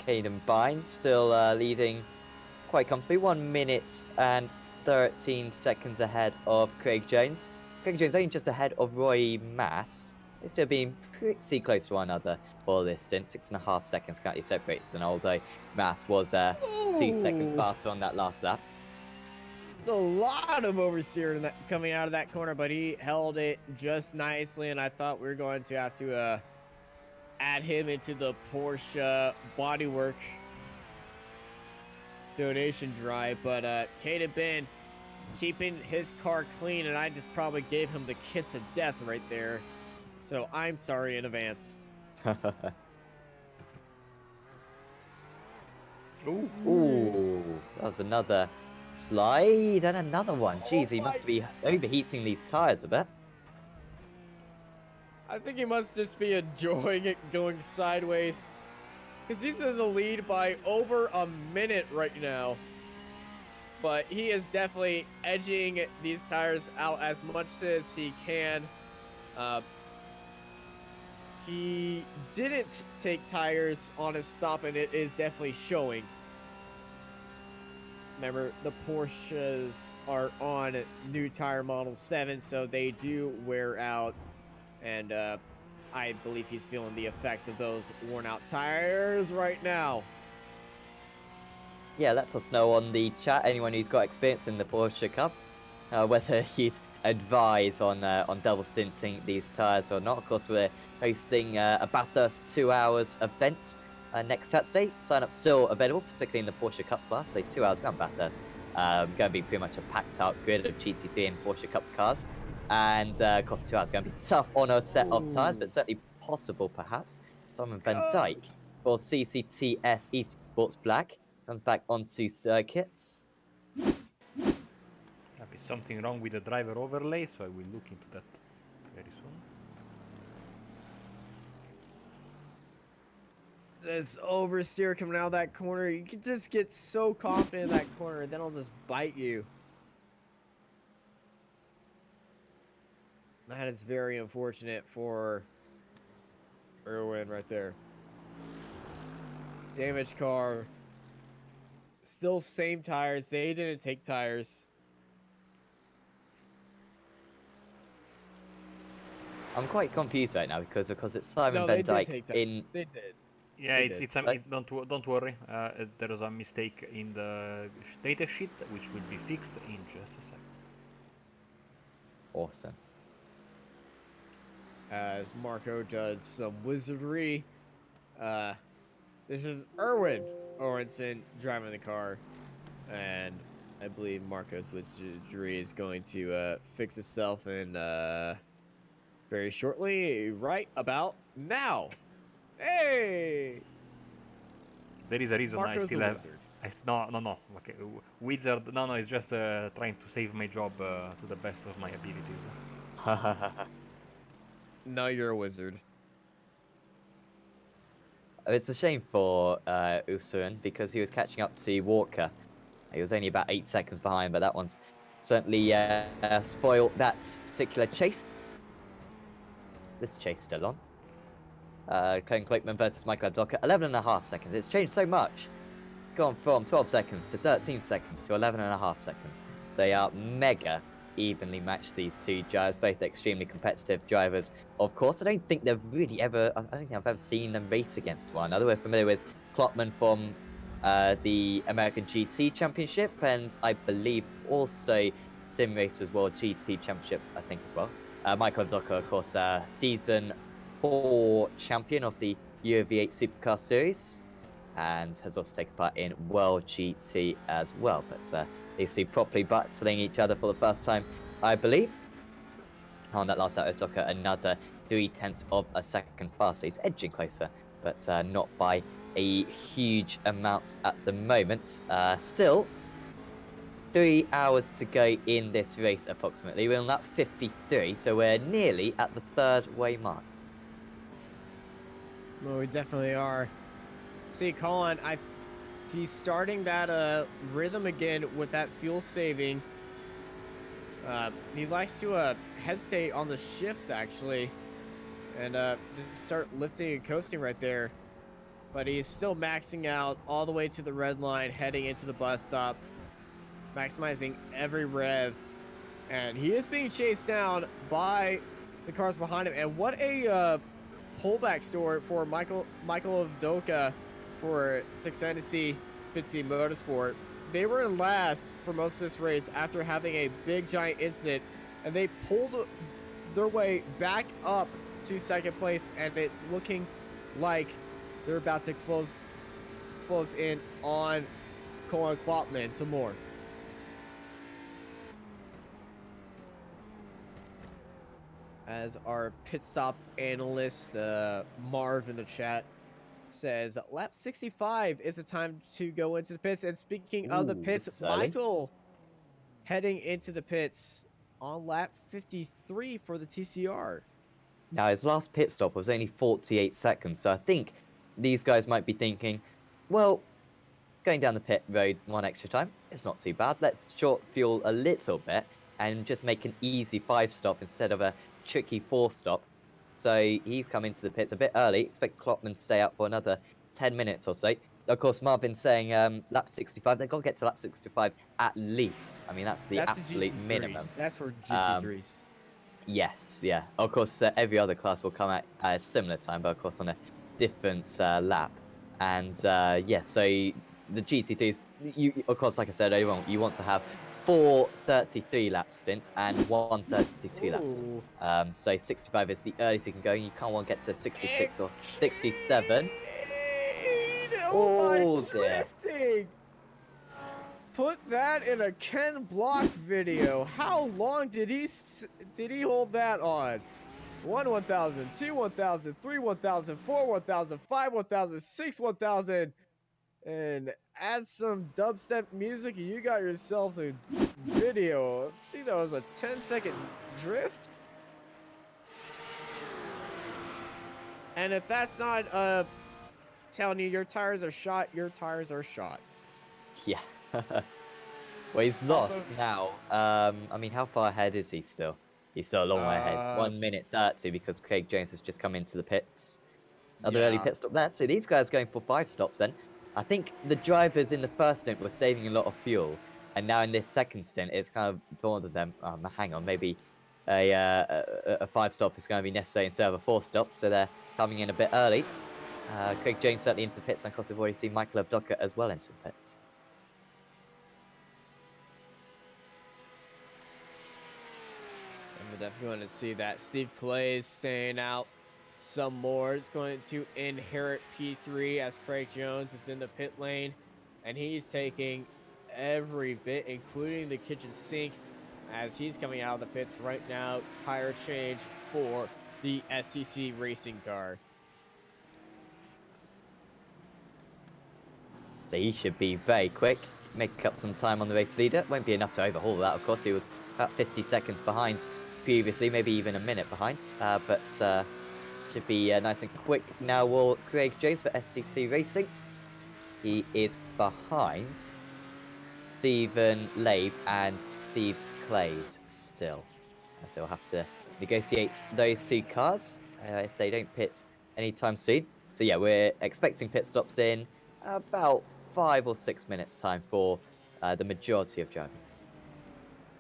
Caden Bine still leading quite comfortably. 1 minute and 13 seconds ahead of Craig Jones. Craig Jones only just ahead of Roy Mass. They're still being pretty close to one another for this stint. 6.5 seconds currently separates them, although Mass was 2 seconds faster on that last lap. There's a lot of oversteer coming out of that corner, but he held it just nicely, and I thought we were going to have to add him into the Porsche bodywork donation drive, but Caden Ben keeping his car clean, and I just probably gave him the kiss of death right there. So I'm sorry in advance. Ooh, that was another slide and another one. Jeez, he must be overheating these tires a bit. I think he must just be enjoying it going sideways, because he's in the lead by over a minute right now. But he is definitely edging these tires out as much as he can. He didn't take tires on his stop, and it is definitely showing. remember the Porsches are on new tire model 7, so they do wear out, and I believe he's feeling the effects of those worn out tires right now. Yeah, let us know on the chat, anyone who's got experience in the Porsche Cup, whether you'd advise on double stinting these tyres or not. Of course, we're hosting a Bathurst 2 hours event next Saturday. Sign up still available, particularly in the Porsche Cup class, so 2 hours around Bathurst. Going to be pretty much a packed out grid of GT3 and Porsche Cup cars. And of course, 2 hours going to be tough on a set of tyres, but certainly possible perhaps. Simon Van Dijk Cubs! for CCTS Esports Black comes back onto circuits. Might be something wrong with the driver overlay, so I will look into that very soon. This oversteer coming out of that corner, you can just get so confident in that corner, and then I'll just bite you. That is very unfortunate for Erwin right there. Damaged car. Still same tires. They didn't take tires. I'm quite confused right now because it's Simon No, Van they did Dijk take tires. in. They did. Yeah, They it's did. it's So- don't worry. There is a mistake in the data sheet which will be fixed in just a second. Awesome. As Marco does some wizardry. This is Erwin Orenson driving the car, and I believe Marco's wizardry is going to fix itself in very shortly, right about now. Hey, There is a reason I Marco's still a have. wizard. No. Okay, wizard. No, it's just trying to save my job to the best of my abilities. No, you're a wizard. It's a shame for Usuran because he was catching up to Walker. He was only about 8 seconds behind, but that one's certainly spoiled that particular chase. This chase still on. Colin Kloekman versus Michael Abdoka, 11.5 seconds. It's changed so much. Gone from 12 seconds to 13 seconds to 11.5 seconds. They are mega evenly matched, these two drivers, both extremely competitive drivers. Of course, I don't think I've ever seen them race against one another. We're familiar with Klotman from the American GT Championship, and I believe also Simracersworld GT Championship, I think, as well. Michael Abdoka, of course, Season 4 champion of the Euro V8 Supercar Series, and has also taken part in World GT as well. But these two properly battling each other for the first time, I believe. On that last out of Docker, another 0.3 of a second faster. He's edging closer, but not by a huge amount at the moment. Still, 3 hours to go in this race approximately. We're on lap 53, so we're nearly at the third way mark. Well, we definitely are. See, Colin, he's starting that rhythm again with that fuel saving. He likes to hesitate on the shifts actually, and just start lifting and coasting right there. But he's still maxing out all the way to the red line, heading into the bus stop, maximizing every rev, and he is being chased down by the cars behind him. And what a pullback story for Michael Avdoka for Texanity Fitzy Motorsport. They were in last for most of this race after having a big giant incident, and they pulled their way back up to second place, and it's looking like they're about to close in on Colin Klopman some more. As our pit stop analyst Marv in the chat says, lap 65 is the time to go into the pits. And speaking of the Ooh, pits, this is early. Michael heading into the pits on lap 53 for the TCR. Now, his last pit stop was only 48 seconds, so I think these guys might be thinking, well, going down the pit road one extra time, it's not too bad. Let's short fuel a little bit and just make an easy 5-stop instead of a tricky 4-stop. So he's come into the pits a bit early. Expect Klopman to stay out for another 10 minutes or so. of course, Marvin saying lap 65. They've got to get to lap 65 at least. I mean, that's the That's absolute the minimum. GT3s. That's for Um, GT3s. Yes, yeah. Of course, every other class will come at a similar time, but of course on a different lap. And yeah, so the GT3s, of course, like I said earlier on, you want to have 4 33 lap stints and 1 32 lap stint. Ooh. So 65 is the earliest you can go. You can't want to get to 66 or 67. Oh my, Oh dear. drifting! Put that in a Ken Block video. How long did he hold that on? 1,000, 2, 1,000, 3, 1,000, 4, 1,000, 5, 1,000, 6, 1,000, and add some dubstep music, and you got yourself a video. I think that was a 10-second drift. And if that's not telling you your tires are shot, your tires are shot. Yeah. Well, he's Also- lost now. I mean, how far ahead is he still? He's still a long way ahead. 1 minute 30 because Craig Jones has just come into the pits. Another early Yeah. pit stop there. So these guys going for 5 stops then. I think the drivers in the first stint were saving a lot of fuel. And now in this second stint, it's kind of dawned on them, hang on, maybe a 5 stop is going to be necessary instead of a 4 stop. So they're coming in a bit early. Craig Jones certainly into the pits. And of course, we've already seen Michael Avdoka as well into the pits. And we're definitely going to see that Steve Clay is staying out some more. It's going to inherit P3 as Craig Jones is in the pit lane. And he's taking every bit, including the kitchen sink, as he's coming out of the pits right now. Tire change for the SCC racing car. So he should be very quick, make up some time on the race leader. Won't be enough to overhaul that, of course. He was about 50 seconds behind previously, maybe even a minute behind. But should be nice and quick. Now will Craig Jones for SCC Racing. He is behind Stephen Labe and Steve Clays still. So we'll have to negotiate those 2 cars if they don't pit anytime soon. So yeah, we're expecting pit stops in about 5 or 6 minutes time for the majority of drivers.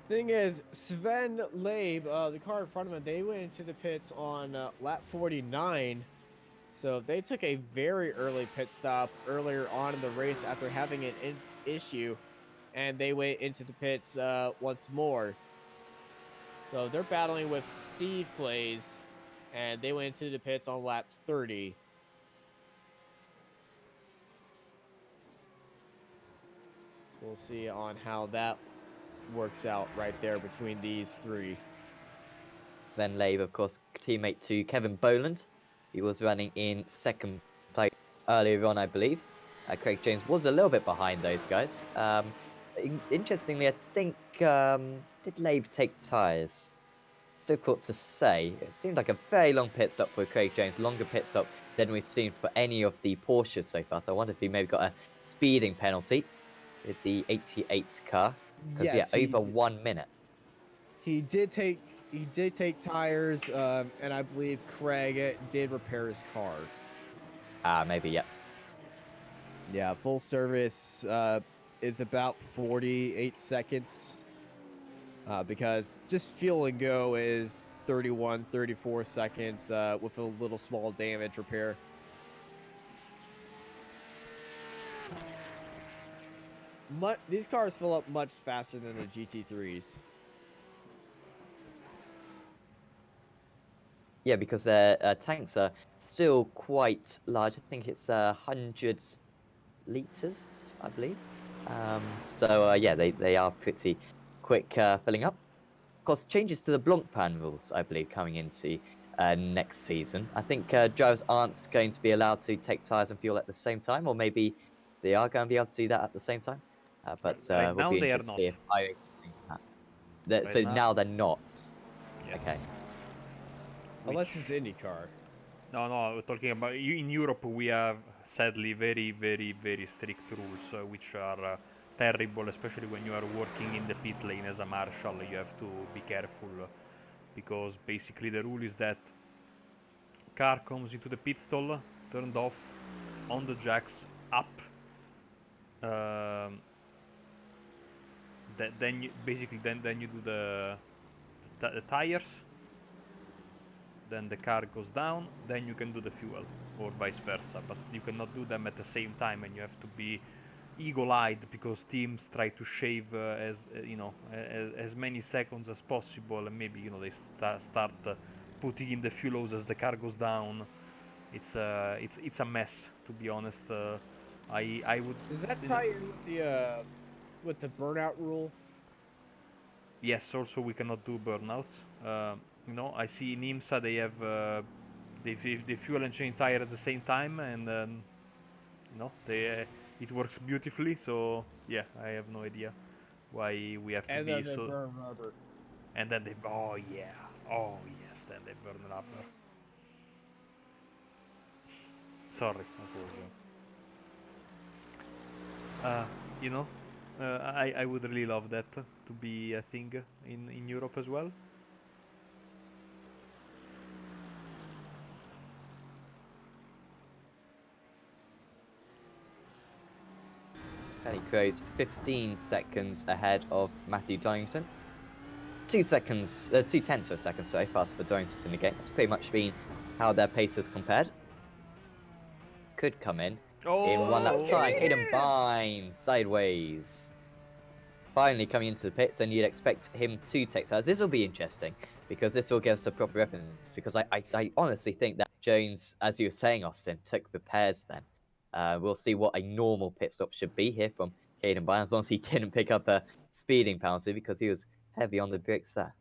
Thing is, Sven Labe, the car in front of him, they went into the pits on lap 49. So they took a very early pit stop earlier on in the race after having an issue, and they went into the pits once more. So they're battling with Steve Clays, and they went into the pits on lap 30. We'll see on how that works out right there between these 3. Sven Labe, of course, teammate to Kevin Boland. He was running in 2nd place earlier on, I believe. Craig Jones was a little bit behind those guys. Interestingly, I think, did Labe take tyres? Still caught to say. It seemed like a very long pit stop for Craig Jones, longer pit stop than we've seen for any of the Porsches so far. So I wonder if he maybe got a speeding penalty with the 88 car. Because Yes, yeah, over 1 minute. He did take tires, and I believe Craig did repair his car. Maybe, yeah. Yeah, full service is about 48 seconds. Because just fuel and go is 31, 34 seconds with a little small damage repair. These cars fill up much faster than the GT3s. Yeah, because their tanks are still quite large. I think it's 100 litres, I believe. So yeah, they are pretty quick filling up. Of course, changes to the Blancpain rules, I believe, coming into next season. I think drivers aren't going to be allowed to take tyres and fuel at the same time, or maybe they are going to be able to do that at the same time. But Right we'll now be they are interested to see not. if iRacing change that. Right So now- now they're not. Yes. Okay. Unless it's Which- IndyCar. No, we're talking about in Europe. We have sadly very, very, very strict rules, which are terrible, especially when you are working in the pit lane as a marshal. You have to be careful because basically the rule is that car comes into the pit stall, turned off, on the jacks, up, Um, then you basically then you do the tires, then the car goes down, then you can do the fuel, or vice versa. But you cannot do them at the same time, and you have to be eagle-eyed because teams try to shave as many seconds as possible, and maybe they start putting in the fuel hose as the car goes down. It's a mess, to be honest. I would. Does that tie in with the burnout rule? Yes, also we cannot do burnouts. I see in IMSA they have they fuel and change tire at the same time, and they it works beautifully. So yeah, I have no idea why we have to And be then they so. burn rubber. And then oh yes, then they burn rubber. Sorry, I told you. Uh, you know, I would really love that to be a thing in Europe as well. Danny Crow's 15 seconds ahead of Matthew Donington. 2 tenths of a second, sorry, faster for Donington in the game. That's pretty much been how their paces compared. Could come in one lap time. Caden Bynes sideways. Finally coming into the pits, and you'd expect him to take sides. This will be interesting because this will give us a proper reference. Because I honestly think that Jones, as you were saying, Austin, took repairs then. We'll see what a normal pit stop should be here from Caden Bynes, as long as he didn't pick up a speeding penalty because he was heavy on the brakes there.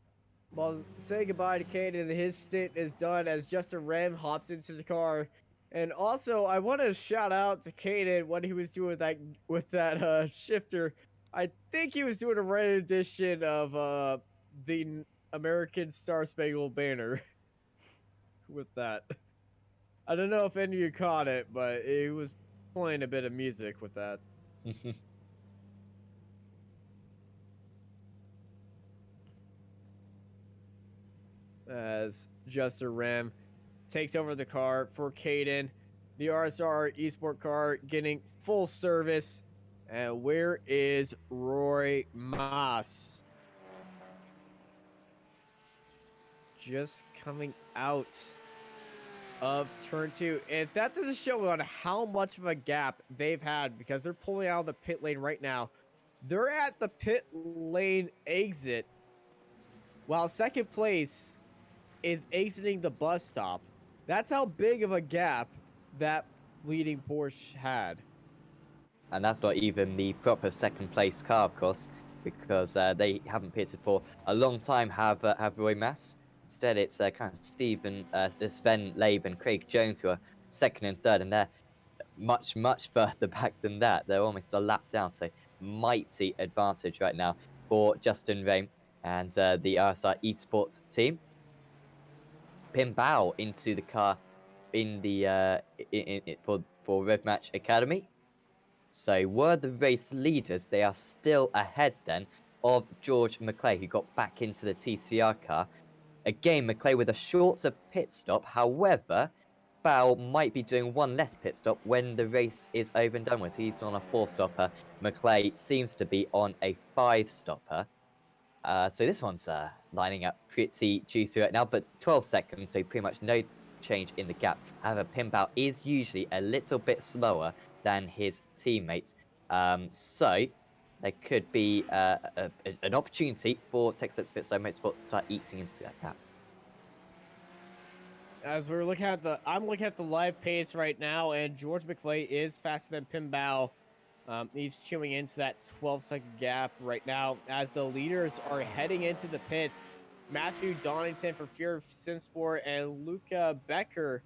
Well, say goodbye to Caden. His stint is done as Justin Ram hops into the car. And also, I want to shout out to Caden when he was doing that with that shifter. I think he was doing a red edition of the American Star Spangled Banner with that. I don't know if any of you caught it, but he was playing a bit of music with that. As Justin Ram takes over the car for Caden. The RSR Esport car getting full service. And where is Roy Moss? Just coming out of turn 2. And that doesn't show on how much of a gap they've had because they're pulling out of the pit lane right now. They're at the pit lane exit while second place is exiting the bus stop. That's how big of a gap that leading Porsche had. And that's not even the proper second place car, of course, because they haven't pitted for a long time. Have Roy Mass. Instead, it's kind of Sven Labe and Craig Jones who are second and third, and they're much further back than that. They're almost a lap down, so mighty advantage right now for Justin Rame and the RSI Esports team. Pim Bao into the car in the for Rev Match Academy. So were the race leaders, they are still ahead then of George McClay, who got back into the TCR car. Again, McClay with a shorter pit stop. However, Bao might be doing one less pit stop when the race is over and done with. He's on a 4-stopper. McClay seems to be on a 5-stopper. So this one's lining up pretty juicy right now, but 12 seconds, so pretty much no change in the gap. However, Pim Bao is usually a little bit slower than his teammates. So there could be an opportunity for Texas Pitstone Motorsport to start eating into that gap. As we're looking at I'm looking at the live pace right now, and George McClay is faster than Pim Bao. He's chewing into that 12-second gap right now as the leaders are heading into the pits. Matthew Donington for Fear of Simsport and Luca Becker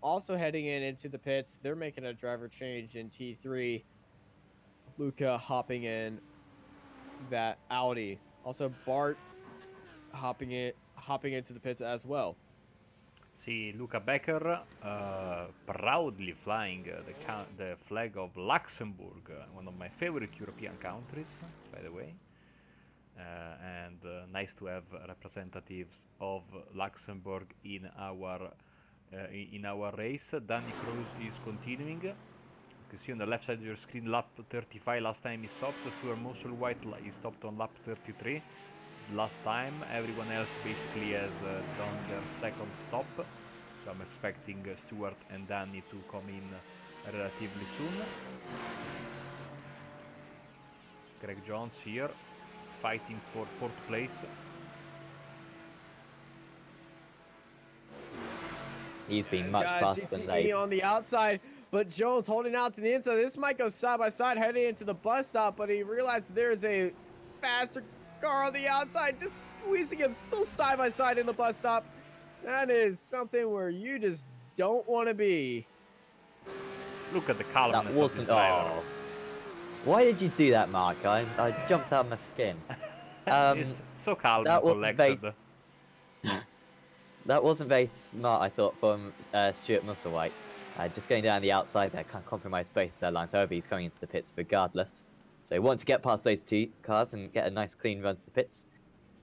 also heading into the pits. They're making a driver change in T3. Luca hopping in that Audi. Also Bart hopping into the pits as well. See Luca Becker proudly flying the flag of Luxembourg, one of my favorite European countries, by the way. And nice to have representatives of Luxembourg in our race. Danny Cruz is continuing. You You see on the left side of your screen, lap 35. Last time he stopped. Stuart Musselwhite, he stopped on lap 33. Last time, everyone else basically has done their second stop. So I'm expecting Stuart and Danny to come in relatively soon. Greg Jones here, fighting for 4th place. He's been He's much got faster than GTE they. on the outside, but Jones holding out to the inside. This might go side by side heading into the bus stop, but he realized there's a faster car on the outside, just squeezing him still side by side in the bus stop. That is something where you just don't want to be. Look at the calmness That of wasn't. this driver. Oh. Why did you do that, Mark? I jumped out of my skin. It's so calm that and wasn't collected. very. That wasn't very smart, I thought, from Stuart Musselwhite. Just going down the outside there, can't compromise both their lines. However, he's coming into the pits regardless. So he wants to get past those 2 cars and get a nice clean run to the pits.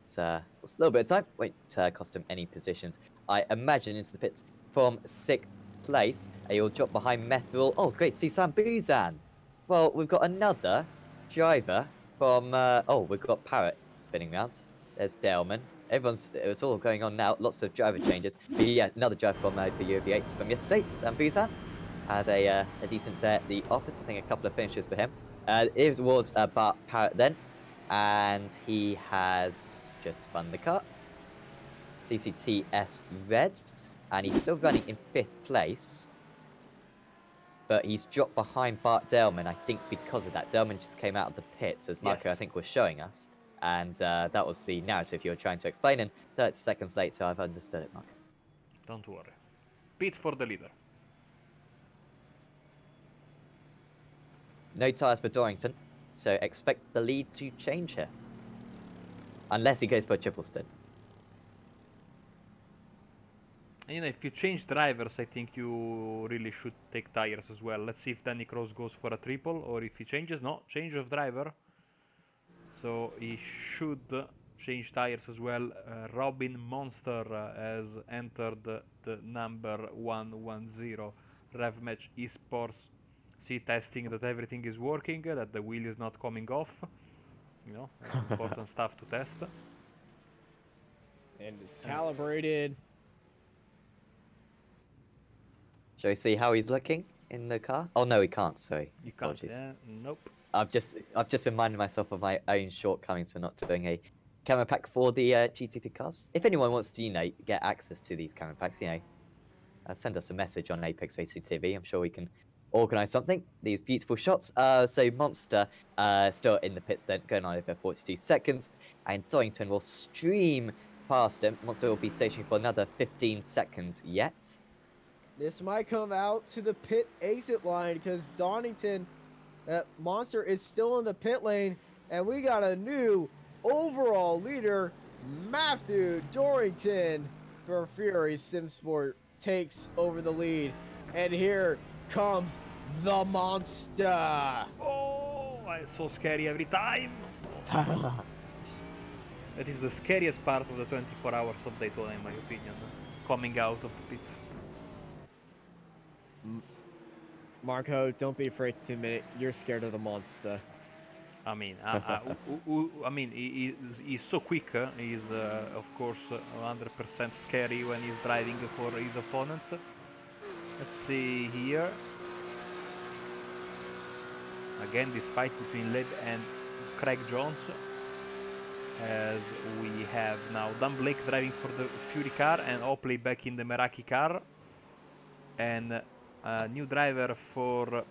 It's a little bit of time. Won't cost him any positions. I imagine into the pits from 6th place. He'll drop behind Methyl. Oh, great. See Sam Buzan. Well, we've got another driver from... we've got Parrot spinning around. There's Daleman. It's all going on now. Lots of driver changes. But yeah, another driver from the UV8s from yesterday, Sam Buzan. Had a decent day at the office. I think a couple of finishes for him. It was Bart Parrot then. And he has just spun the car. CCTS red. And he's still running in 5th place. But he's dropped behind Bart Daleman, I think, because of that. Daleman just came out of the pits, as Marco, Yes. I think, was showing us. And that was the narrative you were trying to explain. And 30 seconds later, I've understood it, Marco. Don't worry. Pit for the leader. No tyres for Dorrington, so expect the lead to change here. Unless he goes for a triple stint. And, you know, if you change drivers, I think you really should take tires as well. Let's see if Danny Cross goes for a triple, or if he changes. No, change of driver. So he should change tires as well. Robin Monster has entered the number 110 Rev Match Esports. See, testing that everything is working, that the wheel is not coming off. You know, important stuff to test. And it's calibrated. Shall we see how he's looking in the car? Oh no, he can't. Sorry. You can't. Apologies. Yeah, nope. I've just reminded myself of my own shortcomings for not doing a camera pack for the GT3 cars. If anyone wants to, get access to these camera packs, send us a message on Apex Racing TV. I'm sure we can organise something. These beautiful shots. So Monster still in the pits then, going on over 42 seconds, and Dorrington will stream past him. Monster will be stationary for another 15 seconds yet. This might come out to the pit exit line because Donington, Monster is still in the pit lane, and we got a new overall leader, Matthew Dorrington, for Fury Simsport takes over the lead. And here comes the monster. Oh, it's so scary every time. That is the scariest part of the 24 hours of Daytona, in my opinion, coming out of the pits. Marco, don't be afraid to admit it. You're scared of the monster. I mean, he's so quick. He's, of course, 100% scary when he's driving for his opponents. Let's see here. Again, this fight between Leb and Craig Jones. As we have now Dan Blake driving for the Fury car and Opley back in the Meraki car. And a new driver for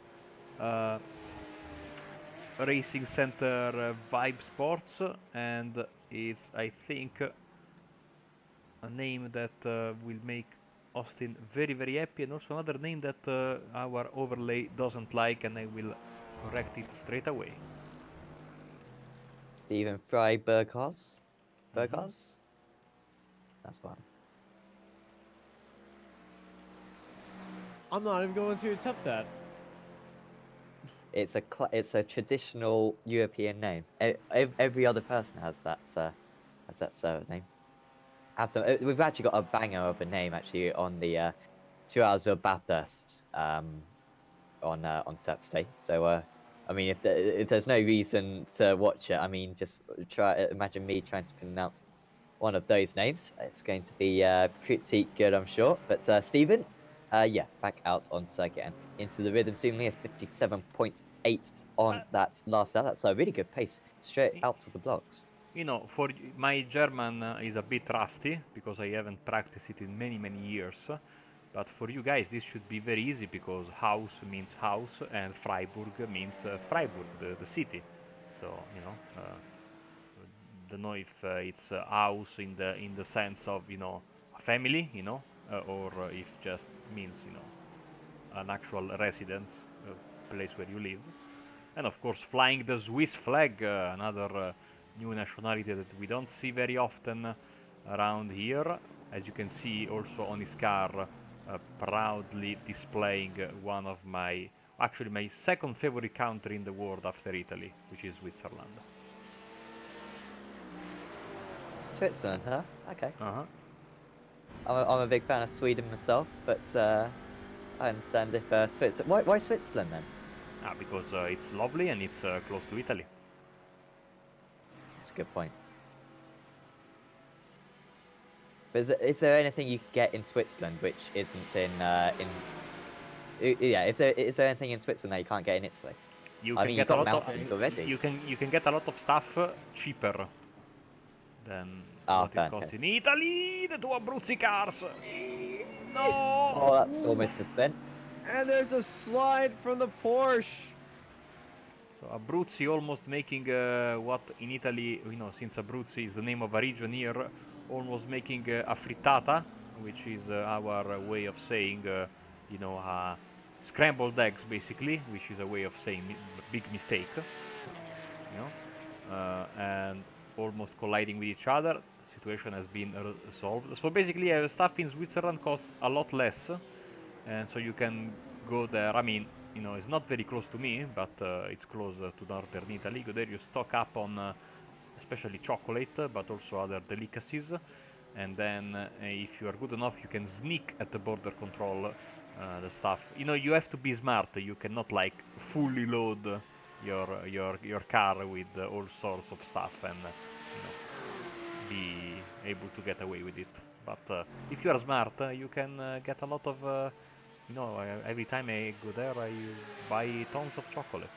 Racing Center Vibe Sports, and it's, I think, a name that will make Austin very, very happy, and also another name that our overlay doesn't like, and I will correct it straight away. Stephen Fry Berghaus. Berghaus? That's one. I'm not even going to attempt that. It's a traditional European name. Every other person has that surname. We've actually got a banger of a name actually on the 2 Hours of Bathurst on Saturday. So I mean, if there's no reason to watch it, I mean, just imagine me trying to pronounce one of those names. It's going to be pretty good, I'm sure. But Stephen, yeah, back out on circuit and into the rhythm seemingly a 57.8 on that last lap. That's a really good pace, straight out to the blocks. You know, my German is a bit rusty because I haven't practiced it in many years. But for you guys, this should be very easy because house means house and Freiburg means Freiburg, the city. So you know, don't know if it's a house in the sense of a family, or if just means an actual residence, a place where you live. And of course, flying the Swiss flag, another new nationality that we don't see very often around here. As you can see, also on his car, proudly displaying one of actually my second favorite country in the world after Italy, which is Switzerland. Switzerland, huh? Okay. Uh-huh. I'm a big fan of Sweden myself, but I understand if Switzerland. Why Switzerland then? Because it's lovely and it's close to Italy. That's a good point. But is there anything you could get in Switzerland which isn't yeah, is there anything in Switzerland that you can't get in Italy? You I can mean, get you've a got lot mountains of already. you can get a lot of stuff cheaper than what it costs Okay. in Italy. The two Abruzzi cars. No. Oh, that's almost a spin. And there's a slide from the Porsche. So Abruzzi almost making what in Italy, since Abruzzi is the name of a region here, almost making a frittata, which is our way of saying, scrambled eggs basically, which is a way of saying big mistake, and almost colliding with each other. Situation has been solved. So basically, stuff in Switzerland costs a lot less, and so you can go there. I mean, it's not very close to me, but it's close to northern Italy. Go there, you stock up on especially chocolate, but also other delicacies. And then, if you are good enough, you can sneak at the border control the stuff. You have to be smart. You cannot like fully load your car with all sorts of stuff and be able to get away with it. But if you are smart, you can get a lot of. Every time I go there, I buy tons of chocolate.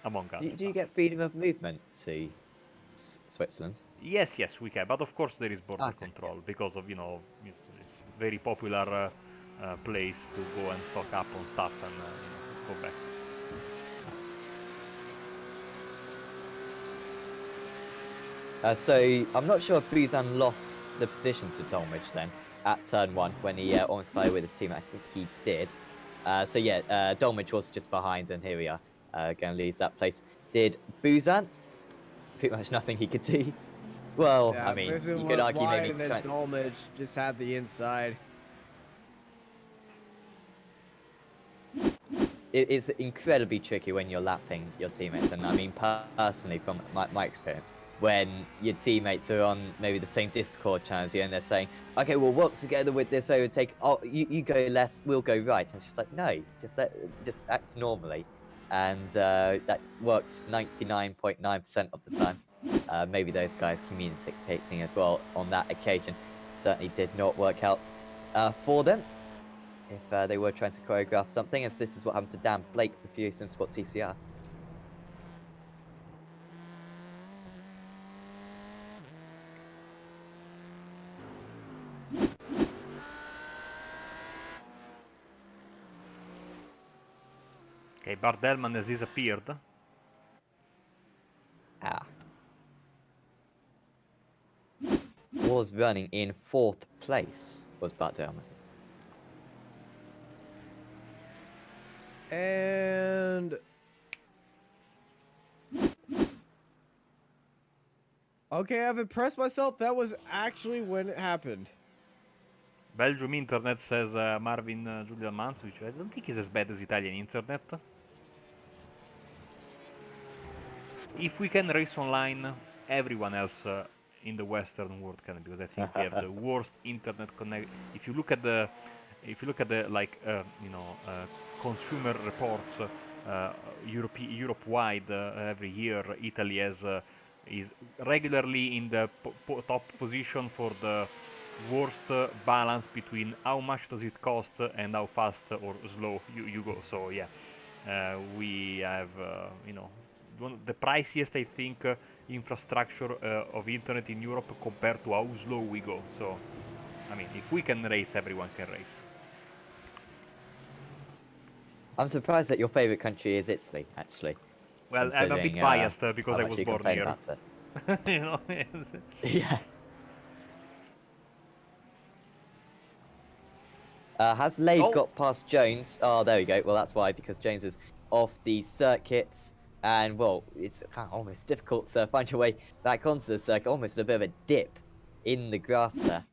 Among other Do you stuff. get freedom of movement to Switzerland? Yes, we can. But of course, there is border control because of it's very popular place to go and stock up on stuff and go back. So I'm not sure if Buzan lost the position to Dolmage then at turn 1 when he almost collided with his team. I think he did. So yeah, Dolmage was just behind, and here we are, going to lose that place. Did Buzan? Pretty much nothing he could do. Well, Yeah, I mean, Brisbane you could went argue wide, maybe and then Dolmage just had the inside. It's incredibly tricky when you're lapping your teammates, and I mean personally from my experience, when your teammates are on maybe the same Discord channel as you and they're saying, okay, we'll work together with this overtake, oh, you go left, we'll go right, and it's just like, no, just act normally, and that works 99.9% of the time. Maybe those guys communicating as well on that occasion certainly did not work out for them. If they were trying to choreograph something, as this is what happened to Dan Blake for Furious and Sport TCR. Okay, Bardelman has disappeared. Was running in 4th place, was Bardelman. And okay, I've impressed myself. That was actually when it happened. Belgium internet says Marvin Julian Mans, which I don't think is as bad as Italian internet. If we can race online, everyone else in the Western world can, because I think we have the worst internet connect. If you look at the if you look at the consumer reports, Europe-wide every year, Italy is regularly in the top position for the worst balance between how much does it cost and how fast or slow you go. So yeah, we have the priciest, I think, infrastructure of internet in Europe compared to how slow we go. So I mean, if we can race, everyone can race. I'm surprised that your favorite country is Italy, actually. Well, I'm a bit Considering biased because how I much was you born complain here. about it. You know. Yeah. Has Labe Oh. got past Jones? Oh, there we go. Well, that's why, because Jones is off the circuits. And, well, it's kind of almost difficult to find your way back onto the circuit. Almost a bit of a dip in the grass there.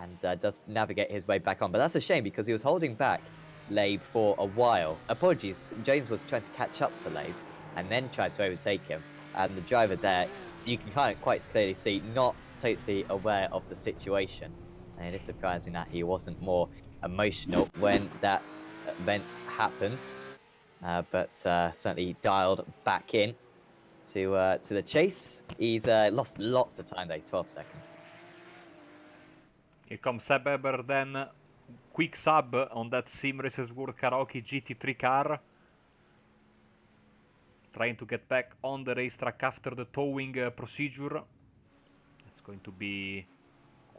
And does navigate his way back on. But that's a shame, because he was holding back Labe for a while. Apologies, Jones was trying to catch up to Labe and then tried to overtake him. And the driver there, you can kind of quite clearly see, not totally aware of the situation. And it is surprising that he wasn't more emotional when that event happened. But certainly dialed back in to the chase. He's lost lots of time there, 12 seconds. Here comes Seb Eber then. Quick sub on that Simracersworld Karaoke GT3 car. Trying to get back on the racetrack after the towing procedure. It's going to be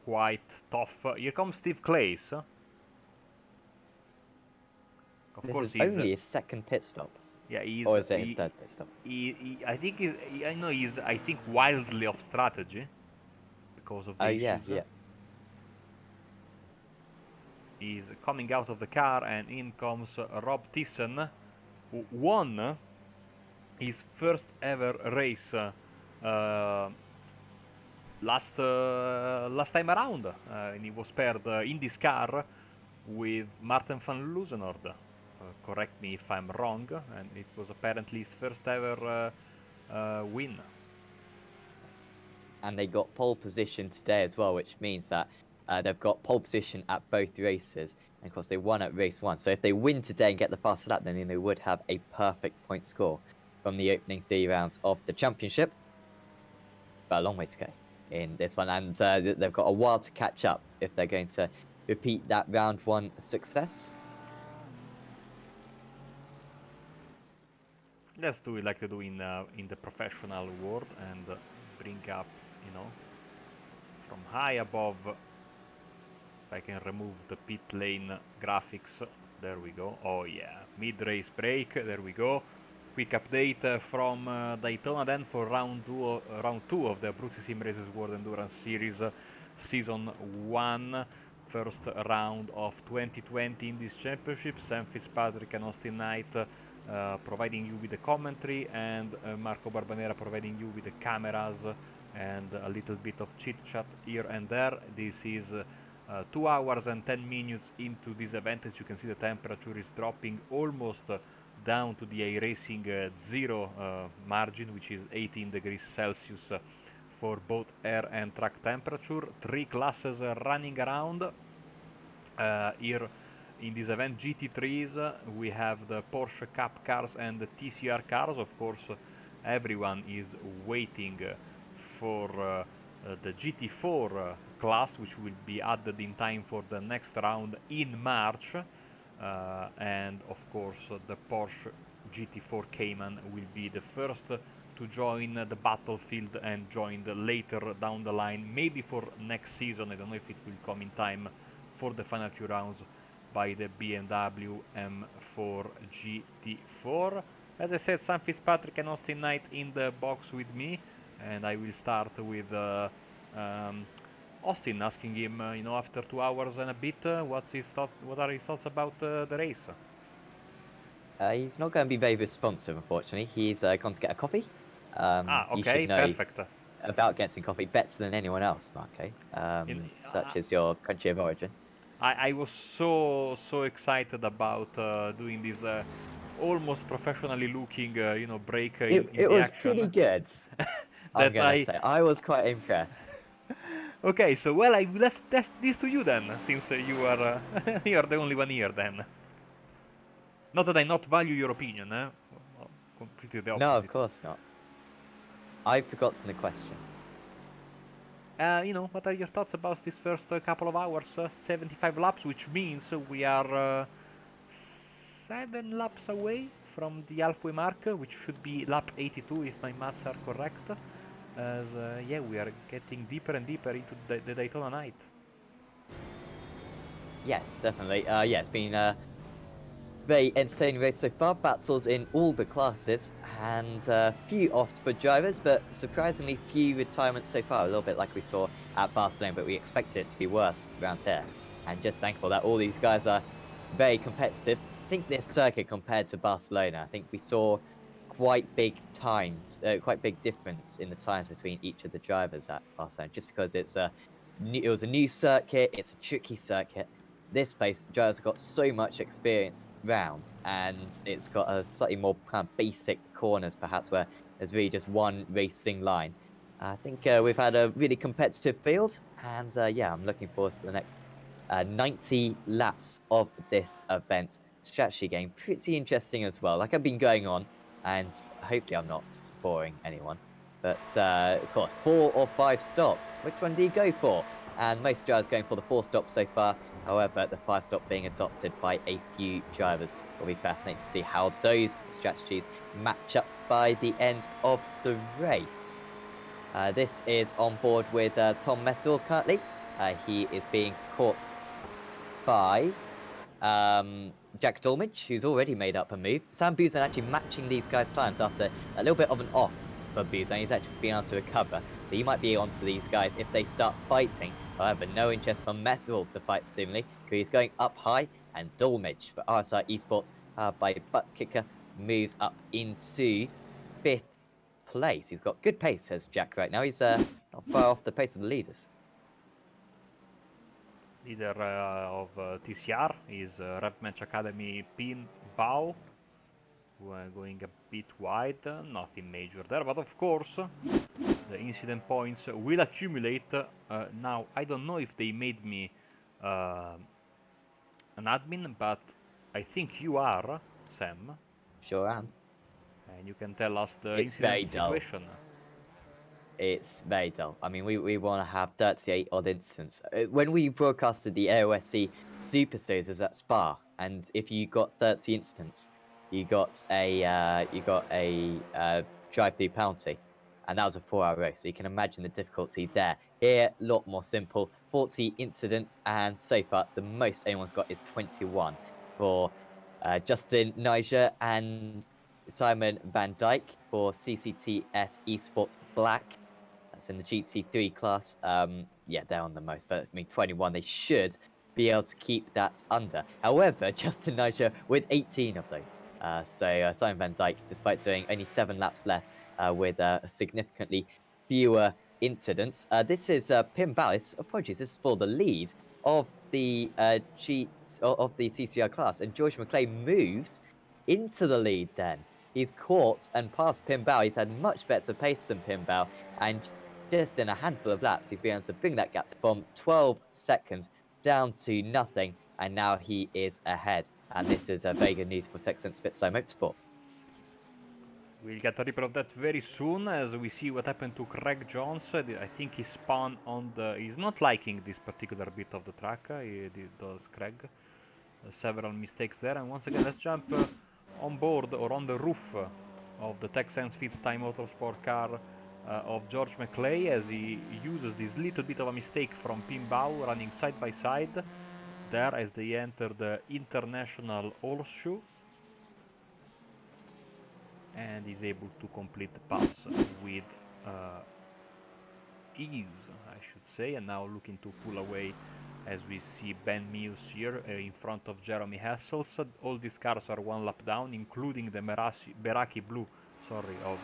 quite tough. Here comes Steve Clays. Of This course, is only his second pit stop. Yeah, Or is it his third pit stop? I think he's I think wildly off strategy because of the issues. Yeah. He's coming out of the car, and in comes Rob Thiessen, who won his first ever race last time around, and he was paired in this car with Martin van Loosenord. Correct me if I'm wrong, and it was apparently his first ever win. And they got pole position today as well, which means that they've got pole position at both races. And of course, they won at race 1. So if they win today and get the fastest lap, then they would have a perfect point score from the opening 3 rounds of the championship. But a long way to go in this one. And they've got a while to catch up if they're going to repeat that round 1 success. Let's do it like they do in the professional world and bring up, from high above. If I can remove the pit lane graphics, there we go. Oh yeah, mid-race break, there we go. Quick update from Daytona then for round two of the Abruzzi Simracersworld Endurance Series Season 1. First round of 2020 in this championship. Sam Fitzpatrick and Austin Knight providing you with the commentary, and Marco Barbanera providing you with the cameras and a little bit of chit-chat here and there. This is 2 hours and 10 minutes into this event. As you can see, the temperature is dropping almost down to the iRacing zero margin, which is 18 degrees Celsius for both air and track temperature. 3 classes running around here in this event. GT3s, we have the Porsche Cup cars and the TCR cars. Of course, everyone is waiting for the GT4 class, which will be added in time for the next round in March. And of course, the Porsche GT4 Cayman will be the first to join the battlefield and join later down the line, maybe for next season. I don't know if it will come in time for the final 2 rounds by the BMW M4 GT4. As I said, Sam Fitzpatrick and Austin Knight in the box with me, and I will start with Austin, asking him, after 2 hours and a bit, what are his thoughts about the race? He's not going to be very responsive, unfortunately. He's gone to get a coffee. Okay, you should know perfect. About getting coffee better than anyone else, Marco. Such as your country of origin. I was so excited about doing this almost professionally looking, break in It the was action. pretty good. I'm gonna say I was quite impressed. Okay, so well, I will test this to you then, since you are you are the only one here then. Not that I not value your opinion, eh? Well, completely the No, of opposite. course not. I've forgotten the question. What are your thoughts about this first couple of hours? 75 laps, which means we are 7 laps away from the halfway mark, which should be lap 82 if my maths are correct. As yeah, we are getting deeper and deeper into the Daytona night. Yes, definitely. Yeah, it's been very entertaining race so far. Battles in all the classes, and few offs for drivers, but surprisingly few retirements so far. A little bit like we saw at Barcelona, but we expected it to be worse around here. And just thankful that all these guys are very competitive. I think this circuit compared to Barcelona, I think we saw quite big times, quite big difference in the times between each of the drivers at Barcelona, just because it was a new circuit, it's a tricky circuit. This place, drivers have got so much experience round, and it's got a slightly more kind of basic corners, perhaps, where there's really just one racing line. I think we've had a really competitive field, and yeah, I'm looking forward to the next 90 laps of this event. Strategy game, pretty interesting as well. Like I've been going on, and hopefully I'm not boring anyone. But of course, 4 or 5 stops. Which one do you go for? And most drivers going for the 4 stops so far. However, the 5 stop being adopted by a few drivers. Will be fascinating to see how those strategies match up by the end of the race. This is on board with Tom Methil currently. He is being caught by Jack Dolmage, who's already made up a move. Sam Buzan actually matching these guys' times after a little bit of an off for Buzan. He's actually been able to recover, so he might be onto these guys if they start fighting. However, no interest from Methil to fight seemingly, because he's going up high, and Dolmage for RSI Esports, by Butt Kicker, moves up into 5th place. He's got good pace, says Jack right now. He's not far off the pace of the leaders. Leader of TCR is Rev Match Academy Pin Bao. Going a bit wide, nothing major there, but of course the incident points will accumulate. Now, I don't know if they made me an admin, but I think you are, Sam. Sure am. And you can tell us the It's very incident dull. situation. It's very dull. I mean, we want to have 38 odd incidents. When we broadcasted the AOSC Super Series at Spa, and if you got 30 incidents, you got a drive-through penalty, and that was a 4-hour race. So you can imagine the difficulty there. Here, a lot more simple. 40 incidents, and so far the most anyone's got is 21 for Justin Niger and Simon Van Dyke for CCTS Esports Black. That's in the GT3 class. Yeah, they're on the most, but I mean, 21, they should be able to keep that under. However, Justin Niger with 18 of those. So Simon Van Dyke, despite doing only 7 laps less, with significantly fewer incidents. This is Pim Ballis. Apologies, this is for the lead of the of the CCR class, and George McClay moves into the lead. Then he's caught and passed Pim Bao. He's had much better pace than Pim Bao, and just in a handful of laps, he's been able to bring that gap from 12 seconds down to nothing, and now he is ahead. And this is very good news for Texan Spitfire Motorsport. We'll get a report of that very soon as we see what happened to Craig Jones. I think he spun on the... He's not liking this particular bit of the track, does Craig. Several mistakes there, and once again let's jump on board or on the roof of the Texans Fitztime Motorsport car of George McClay as he uses this little bit of a mistake from Pim Bao running side by side there as they enter the International Horseshoe, and is able to complete the pass with ease, I should say, and now looking to pull away as we see Ben Mews here in front of Jeremy Hassels. All these cars are 1 lap down, including the Meraki Blue, of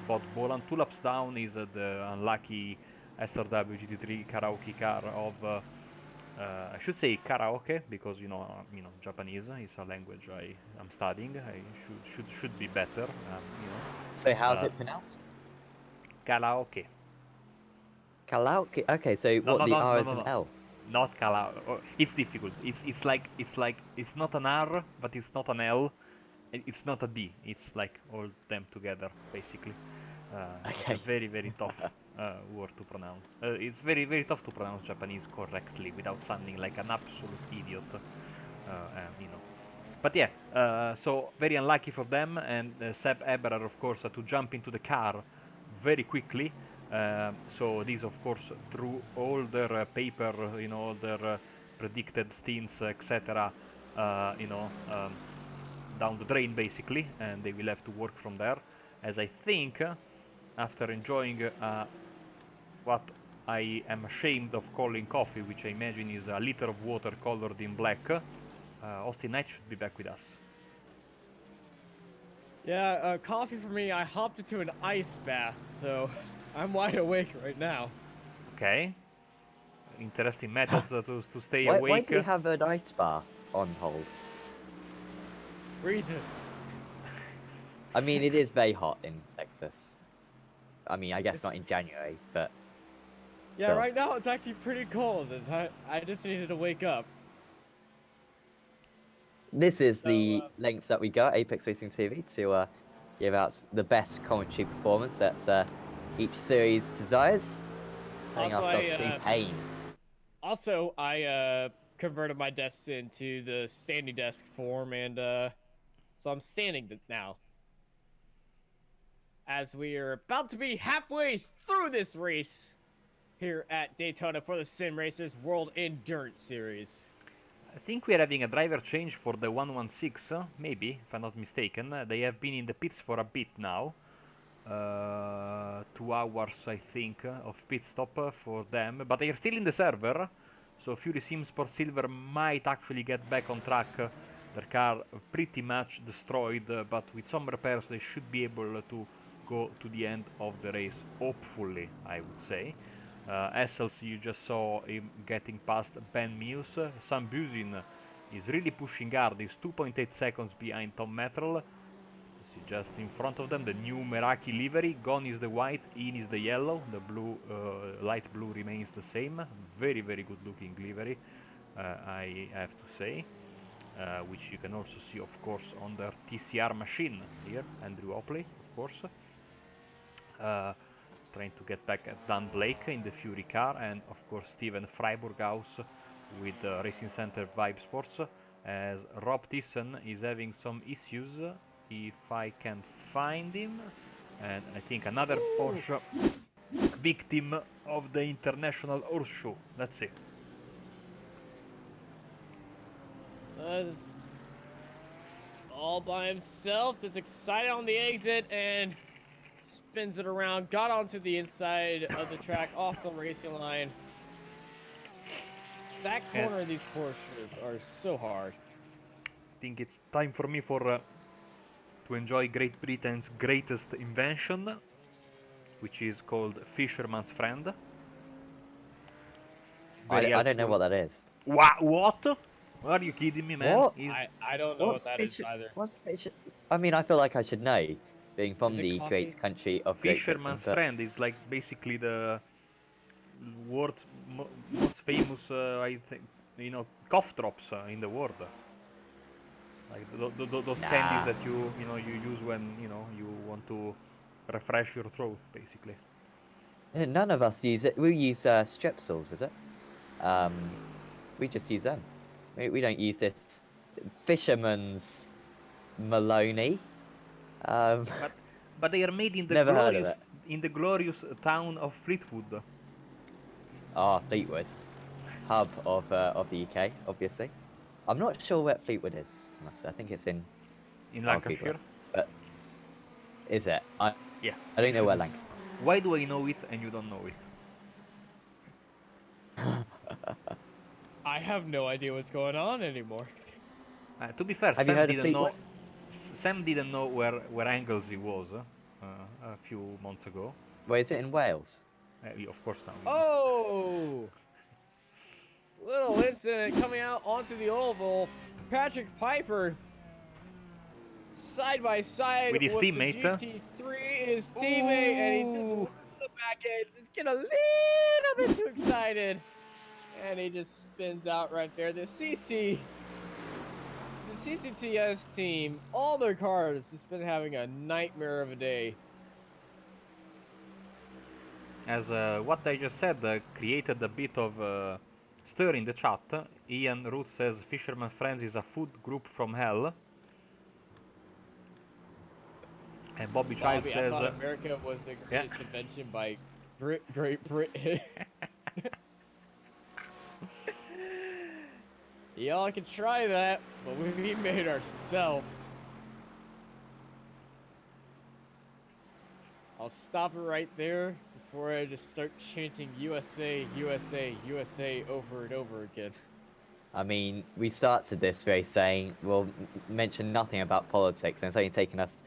Bob Boland. 2 laps down is the unlucky SRW GT3 karaoke car of I should say karaoke because Japanese is a language I'm studying. I should be better. So how's it pronounced? Karaoke. Kalau? Okay, so No, what no, the no, R no, is no, an no. L? Not Kalau. It's difficult. It's not an R, but it's not an L. It's not a D. It's like all them together, basically. It's a Okay. very tough word to pronounce. It's very tough to pronounce Japanese correctly without sounding like an absolute idiot. But yeah, so very unlucky for them, and Seb Eberer, of course, to jump into the car very quickly. So these, of course, threw all their paper, all their predicted stints, etc., down the drain, basically, and they will have to work from there. As I think, after enjoying what I am ashamed of calling coffee, which I imagine is a liter of water colored in black, Austin Knight should be back with us. Yeah, coffee for me. I hopped into an ice bath, so I'm wide awake right now. Okay. Interesting methods to stay Why awake. do you have an ice bar on hold? Reasons. I mean, it is very hot in Texas. I mean, I guess It's- not in January, but Yeah, still. right now it's actually pretty cold, and I just needed to wake up. This is So, the lengths that we go at Apex Racing TV to give out the best commentary performance that each series desires. Putting Also, ourselves through pain. I converted my desk into the standing desk form, and so I'm standing now. As we are about to be halfway through this race here at Daytona for the Simracersworld Endurance Series. I think we are having a driver change for the 116, maybe, if I'm not mistaken. They have been in the pits for a bit now. 2 hours, I think, of pit stop for them. But they are still in the server, so Fury Sim Sport Silver might actually get back on track. Their car pretty much destroyed, but with some repairs they should be able to go to the end of the race, hopefully, I would say. SLC, you just saw him getting past Ben Mills. Sam Buzin is really pushing hard. He's 2.8 seconds behind Tom Mettrel. See just in front of them the new Meraki livery. Gone is the white, in is the yellow. The blue, light blue remains the same. Very good looking livery, I have to say. Which you can also see, of course, on their TCR machine here. Andrew Opley, of course. Trying to get back at Dan Blake in the Fury car, and of course Steven Freiburghaus with Racing Center Vibe Sports, as Rob Thiessen is having some issues, if I can find him, and I think another Porsche victim of the International Horseshoe. Let's see. All by himself, just excited on the exit, and spins it around, got onto the inside of the track, off the racing line. That corner of these Porsches are so hard. I think it's time for me to enjoy Great Britain's greatest invention, which is called Fisherman's Friend. I don't know what that is. What? Are you kidding me, man? What? I don't know what that is either. What's Fisher? I mean, I feel like I should know, being from Is it the coffee? great country of Great Britain. Fisherman's But Friend is like basically the world's most famous, I think, cough drops in the world. Like those candies that you use when you want to refresh your throat, basically. none of us use it. We use strepsils, is it? We just use them. We don't use this fisherman's Maloney. But they are made in the Never heard of glorious town of Fleetwood. Fleetwood, hub of the UK, obviously. I'm not sure where Fleetwood is. I think it's in Lancashire. But is it? Yeah. I don't know where Lancashire. Why do I know it and you don't know it? I have no idea what's going on anymore. To be fair, Have you heard of Fleetwood? Sam didn't know where Anglesey was a few months ago. Where is it in Wales? Of course now. Oh! Little incident coming out onto the oval. Patrick Piper side by side With his teammate, the GT3, his teammate, and he just the back end. Just get a little bit too excited. And he just spins out right there. The CCTS team, all their cars, just been having a nightmare of a day. As what I just said created a bit of stir in the chat. Ian Ruth says Fisherman Friends is a food group from hell. And Bobby Child Bobby, says... I thought America was the greatest invention by Great Britain. Y'all can try that, but we made ourselves. I'll stop it right there before I just start chanting USA, USA, USA over and over again. I mean, we started this race saying we'll mention nothing about politics, and it's only taken us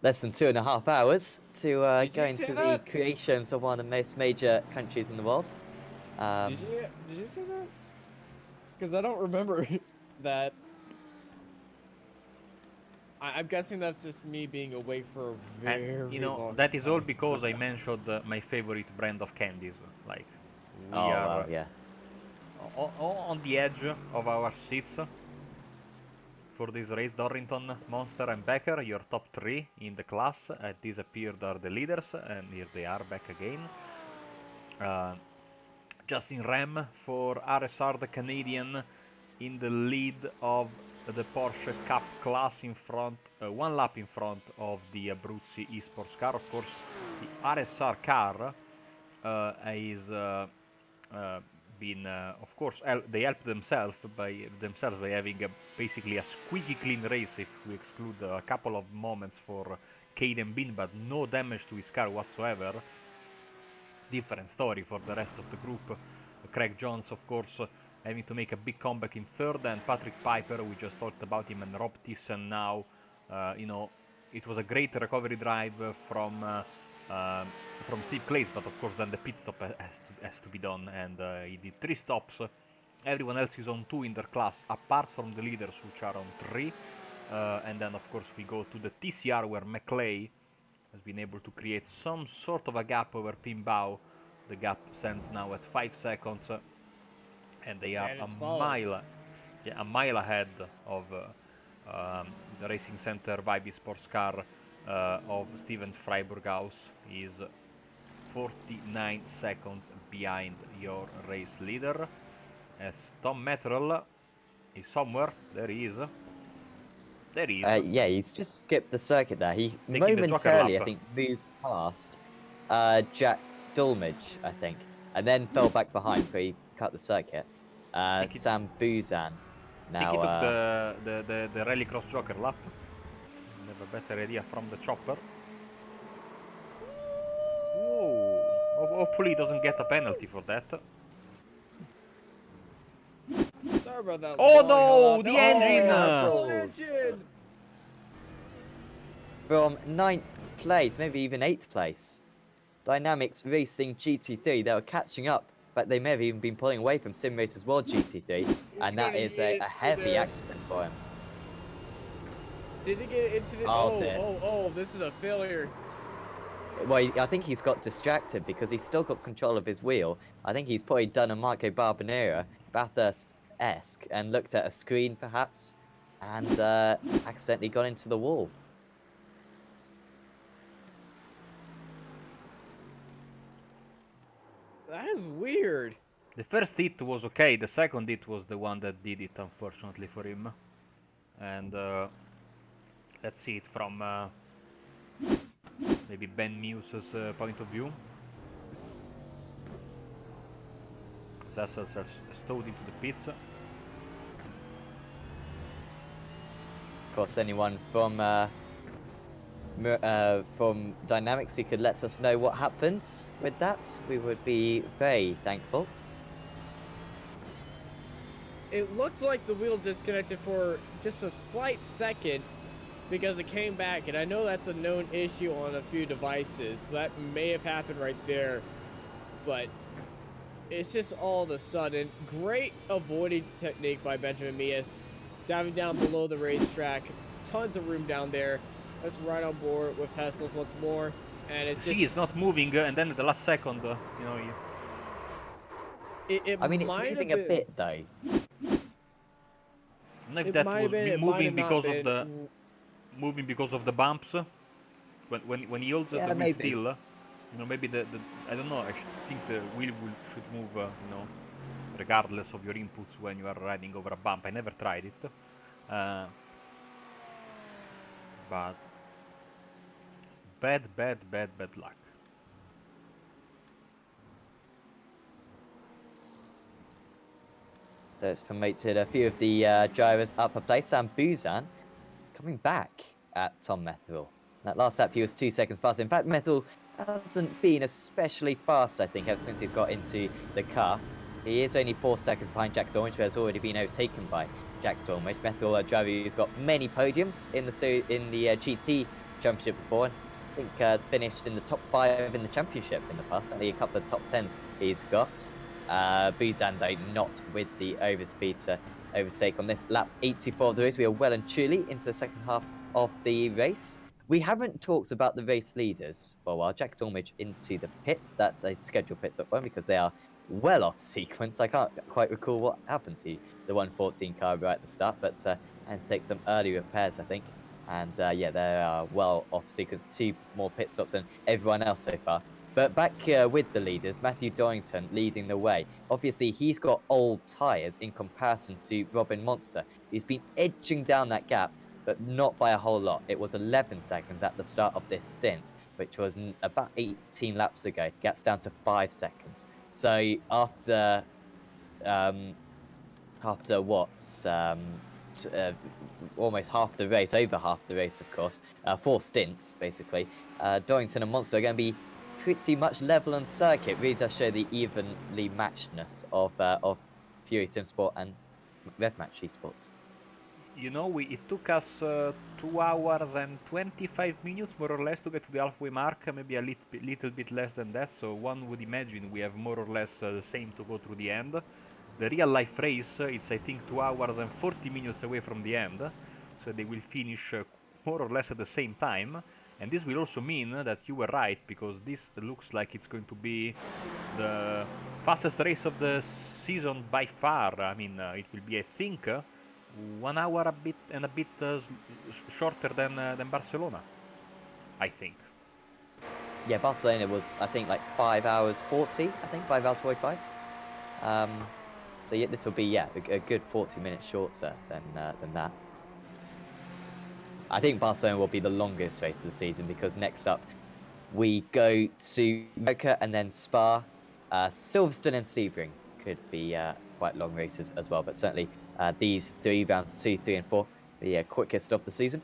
less than 2.5 hours to go into the creations of one of the most major countries in the world. Did you say that? Because I don't remember that. I'm guessing that's just me being awake for a very and, you know, long that is all time. because I mentioned my favorite brand of candies. Like, we Oh, are wow, yeah. on the edge of our seats for this race. Dorrington, Monster and Becker, your top 3 in the class. Disappeared are the leaders, and here they are back again. Justin Ram for RSR, the Canadian, in the lead of the Porsche Cup class, in front, 1 lap in front of the Abruzzi esports car. Of course, the RSR car is been, of course, they helped themselves by having basically a squeaky clean race, if we exclude a couple of moments for Caden Bean, but no damage to his car whatsoever. Different story for the rest of the group. Craig Jones, of course, having to make a big comeback in third, and Patrick Piper, we just talked about him, and Rob Thiessen now. You know, it was a great recovery drive from Steve Clays, but of course then the pit stop has to be done, and he did 3 stops. Everyone else is on 2 in their class, apart from the leaders, which are on 3. And then of course we go to the TCR, where McClay has been able to create some sort of a gap over Pimbao. The gap stands now at 5 seconds, and they are a mile ahead of the Racing Center Vibe Sports car of Steven Freiburghaus. Is 49 seconds behind your race leader, as Tom Metterell is somewhere. There he is. Yeah, he's just skipped the circuit there. He Taking the Joker momentarily, lap. I think, moved past Jack Dulmage, I think, and then fell back behind, but he cut the circuit. Sam Buzan I think he took now. the Rallycross Joker lap. Have a better idea from the chopper. Whoa! Hopefully he doesn't get a penalty for that. Sorry about that. Oh no! The engine! Engine! From 9th place, maybe even 8th place. Dynamics Racing GT3, they were catching up, but they may have even been pulling away from Simracersworld GT3, and that is a heavy accident for him. Did he get into the... Oh, this is a failure. Well, I think he's got distracted because he's still got control of his wheel. I think he's probably done a Marco Barbanera, Bathurst-esque, and looked at a screen perhaps, and accidentally got into the wall. That is weird. The first hit was okay, the second hit was the one that did it, unfortunately for him. And let's see it from maybe Ben Muse's point of view. Sassels are stowed into the pits. Of course, anyone from Dynamics who could let us know what happens with that, we would be very thankful. It looks like the wheel disconnected for just a slight second because it came back, and I know that's a known issue on a few devices, so that may have happened right there, but it's just all of a sudden. Great avoiding technique by Benjamin Mias, diving down below the racetrack. There's tons of room down there. Let's ride on board with Hessels once more. and it's See, just it's not moving, and then at the last second, it I mean, it's might have moving a been. bit though. I don't know if It that might have was been. It might moving have not because of been. the bumps. When he holds the Yeah, wheel maybe. still, maybe the I don't know. Think the wheel should move, regardless of your inputs when you are riding over a bump. I never tried it, but bad luck. So it's promoted a few of the drivers up a place. And Buzan coming back at Tom Metherell. That last lap, he was 2 seconds faster. In fact, Metherell hasn't been especially fast, I think, ever since he's got into the car. He is only 4 seconds behind Jack Dormage, who has already been overtaken by Jack Dormage. Metherell, a driver who's got many podiums in the GT Championship before. And I think has finished in the top 5 in the championship in the past. Only a couple of top 10s he's got. Buzan, though, not with the overspeed to overtake on this lap 84 of the race. We are well and truly into the second half of the race. We haven't talked about the race leaders for a while. Jack Dormage into the pits. That's a scheduled pit stop one because they are well off sequence. I can't quite recall what happened to the 114 car right at the start, but and take some early repairs, I think. And yeah, they are well off sequence. 2 more pit stops than everyone else so far. But back with the leaders, Matthew Dorrington leading the way. Obviously, he's got old tyres in comparison to Robin Monster. He's been edging down that gap, but not by a whole lot. It was 11 seconds at the start of this stint, which was about 18 laps ago. Gap's down to 5 seconds. So after what? Almost half the race, over half the race, of course. 4 stints, basically. Dorrington and Monster are going to be pretty much level on circuit. Really does show the evenly matchedness of Fury Sim Sport and RevMatch Esports. It took us 2 hours and 25 minutes, more or less, to get to the halfway mark, maybe a little bit less than that, so one would imagine we have more or less the same to go through the end. The real life race, it's I think 2 hours and 40 minutes away from the end, so they will finish more or less at the same time, and this will also mean that you were right, because this looks like it's going to be the fastest race of the season by far. I mean, it will be, I think, 1 hour a bit shorter than Barcelona, I think. Yeah, Barcelona was, I think, like 5 hours 40. I think 5 hours 45. So yeah, this will be a good 40 minutes shorter than that. I think Barcelona will be the longest race of the season because next up we go to America and then Spa. Silverstone and Sebring could be quite long races as well, but certainly these 3 rounds 2, 3, and 4, the quickest of the season.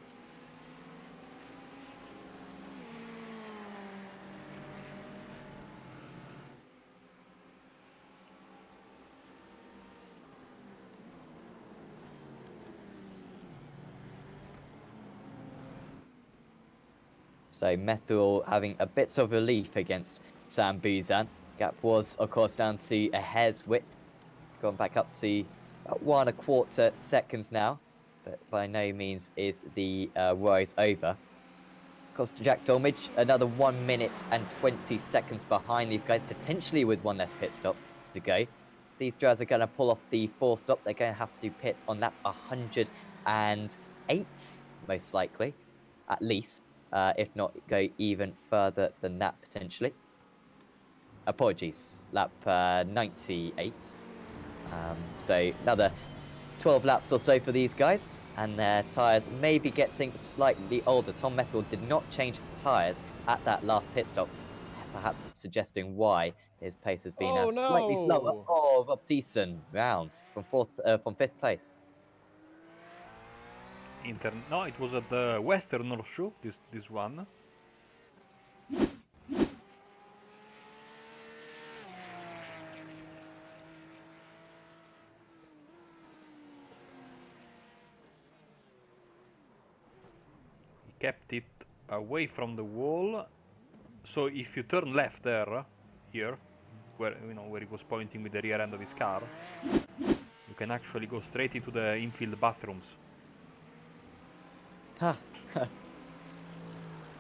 So Metherell having a bit of relief against Sam Buzan. Gap was, of course, down to a hair's width. It's gone back up to about 1 1/4 seconds now, but by no means is the worries over. Of course, Jack Dormage, another 1 minute and 20 seconds behind these guys, potentially with 1 less pit stop to go. These drivers are going to pull off the 4 stop. They're going to have to pit on lap 108, most likely, at least. If not, go even further than that, potentially. Apologies, lap 98. So another 12 laps or so for these guys, and their tyres may be getting slightly older. Tom Metherell did not change tyres at that last pit stop, perhaps suggesting why his pace has been slightly slower. Oh, Rob Thiessen round from 5th place. No, it was at the Western North Show, this one. He kept it away from the wall, so if you turn left there, here, where he was pointing with the rear end of his car, you can actually go straight into the infield bathrooms. Ha!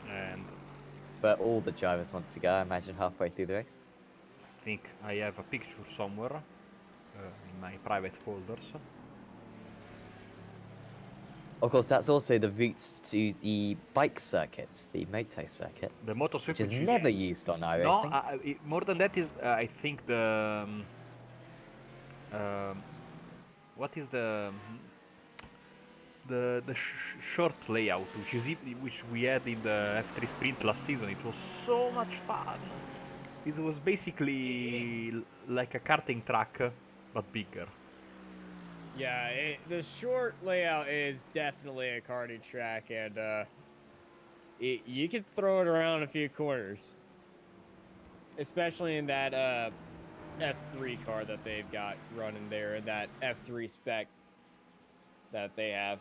And where all the drivers want to go, I imagine, halfway through the race. I think I have a picture somewhere in my private folders. Of course, that's also the route to the bike circuit, the moto circuit, The moto which is circuit never used on No, iRacing. more than that is I think um, what is the short layout which we had in the F3 sprint last season. It was so much fun. It was basically like a karting track, but bigger. Yeah, the short layout is definitely a karting track, and you can throw it around a few corners, especially in that F3 car that they've got running there, and that F3 spec that they have.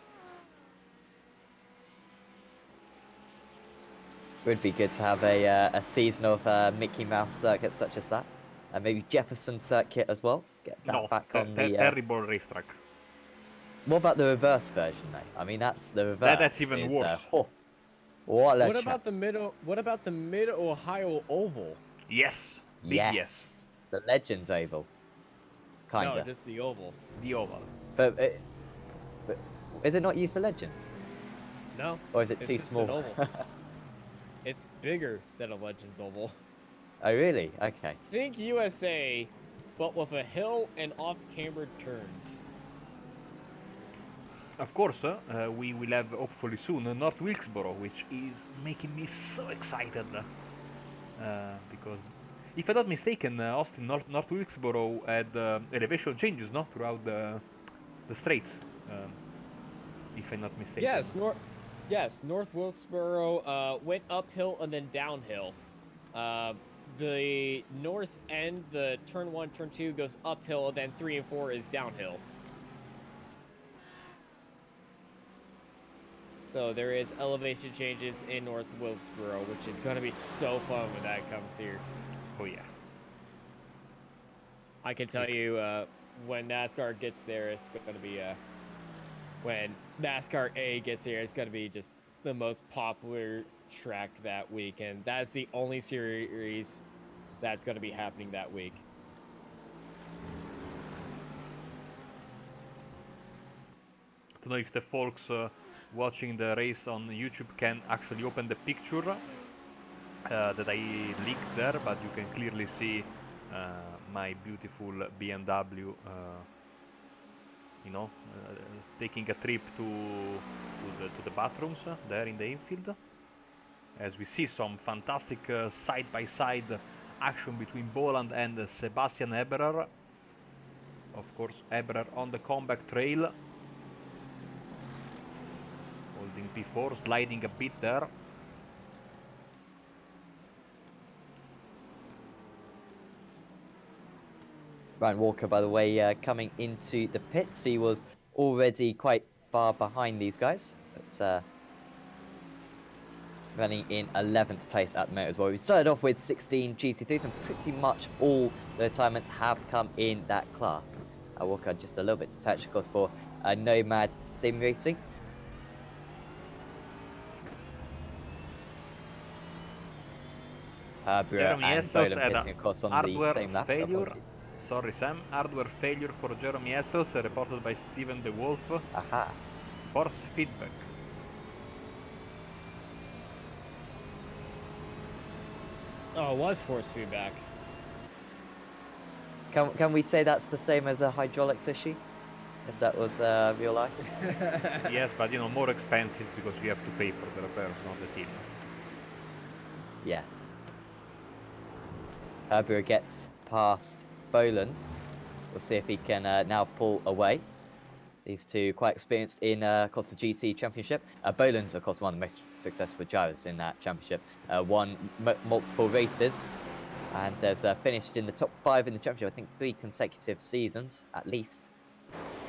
Would be good to have a season of Mickey Mouse circuits such as that. And maybe Jefferson Circuit as well. Get that No, back on the... terrible racetrack. What about the reverse version, though? I mean, that's the reverse. That's even worse. Oh, what a What track. about the middle? What about the Mid Ohio Oval? Yes, big yes. The Legends Oval. Kinda. No, just the oval. The oval. But is it not used for Legends? No. Or is it it's too just small? an oval. It's bigger than a Legends Oval. Oh, really? Okay. Think USA, but with a hill and off-cambered turns. Of course, we will have hopefully soon North Wilkesboro, which is making me so excited. Because, if I'm not mistaken, Austin North Wilkesboro had elevation changes, no, throughout the straights. If I'm not mistaken. Yes, North Wilkesboro went uphill and then downhill. The north end, the turn 1, turn 2 goes uphill, and then 3 and 4 is downhill. So there is elevation changes in North Wilkesboro, which is going to be so fun when that comes here. Oh yeah. I can tell you, when NASCAR gets there, it's going to be when NASCAR A gets here, it's going to be just the most popular track that week, and that's the only series that's going to be happening that week. I don't know if the folks watching the race on YouTube can actually open the picture that I linked there, but you can clearly see my beautiful BMW, taking a trip to the bathrooms there in the infield. As we see some fantastic side-by-side action between Boland and Sebastian Eberer. Of course, Eberer on the comeback trail. Holding P4, sliding a bit there. Ryan Walker, by the way, coming into the pits. He was already quite far behind these guys. But running in 11th place at the moment as well. We started off with 16 GT3s, and pretty much all the retirements have come in that class. Walker just a little bit detached, of course, for Nomad Sim Racing. Jeremy and Essels Bolan had pitting, of course, on the hardware same lap. failure. Sorry, Sam. Hardware failure for Jeremy Essels, reported by Steven De Wolf. Aha. Force feedback. Oh, it was force feedback. Can we say that's the same as a hydraulics issue? If that was real life? Yes, but more expensive because you have to pay for the repairs, not the team. Yes. Herbert gets past Boland. We'll see if he can now pull away. These two quite experienced in, of course, the GT Championship. Boland's, of course, one of the most successful drivers in that championship. Won multiple races and has finished in the top 5 in the championship, I think 3 consecutive seasons, at least.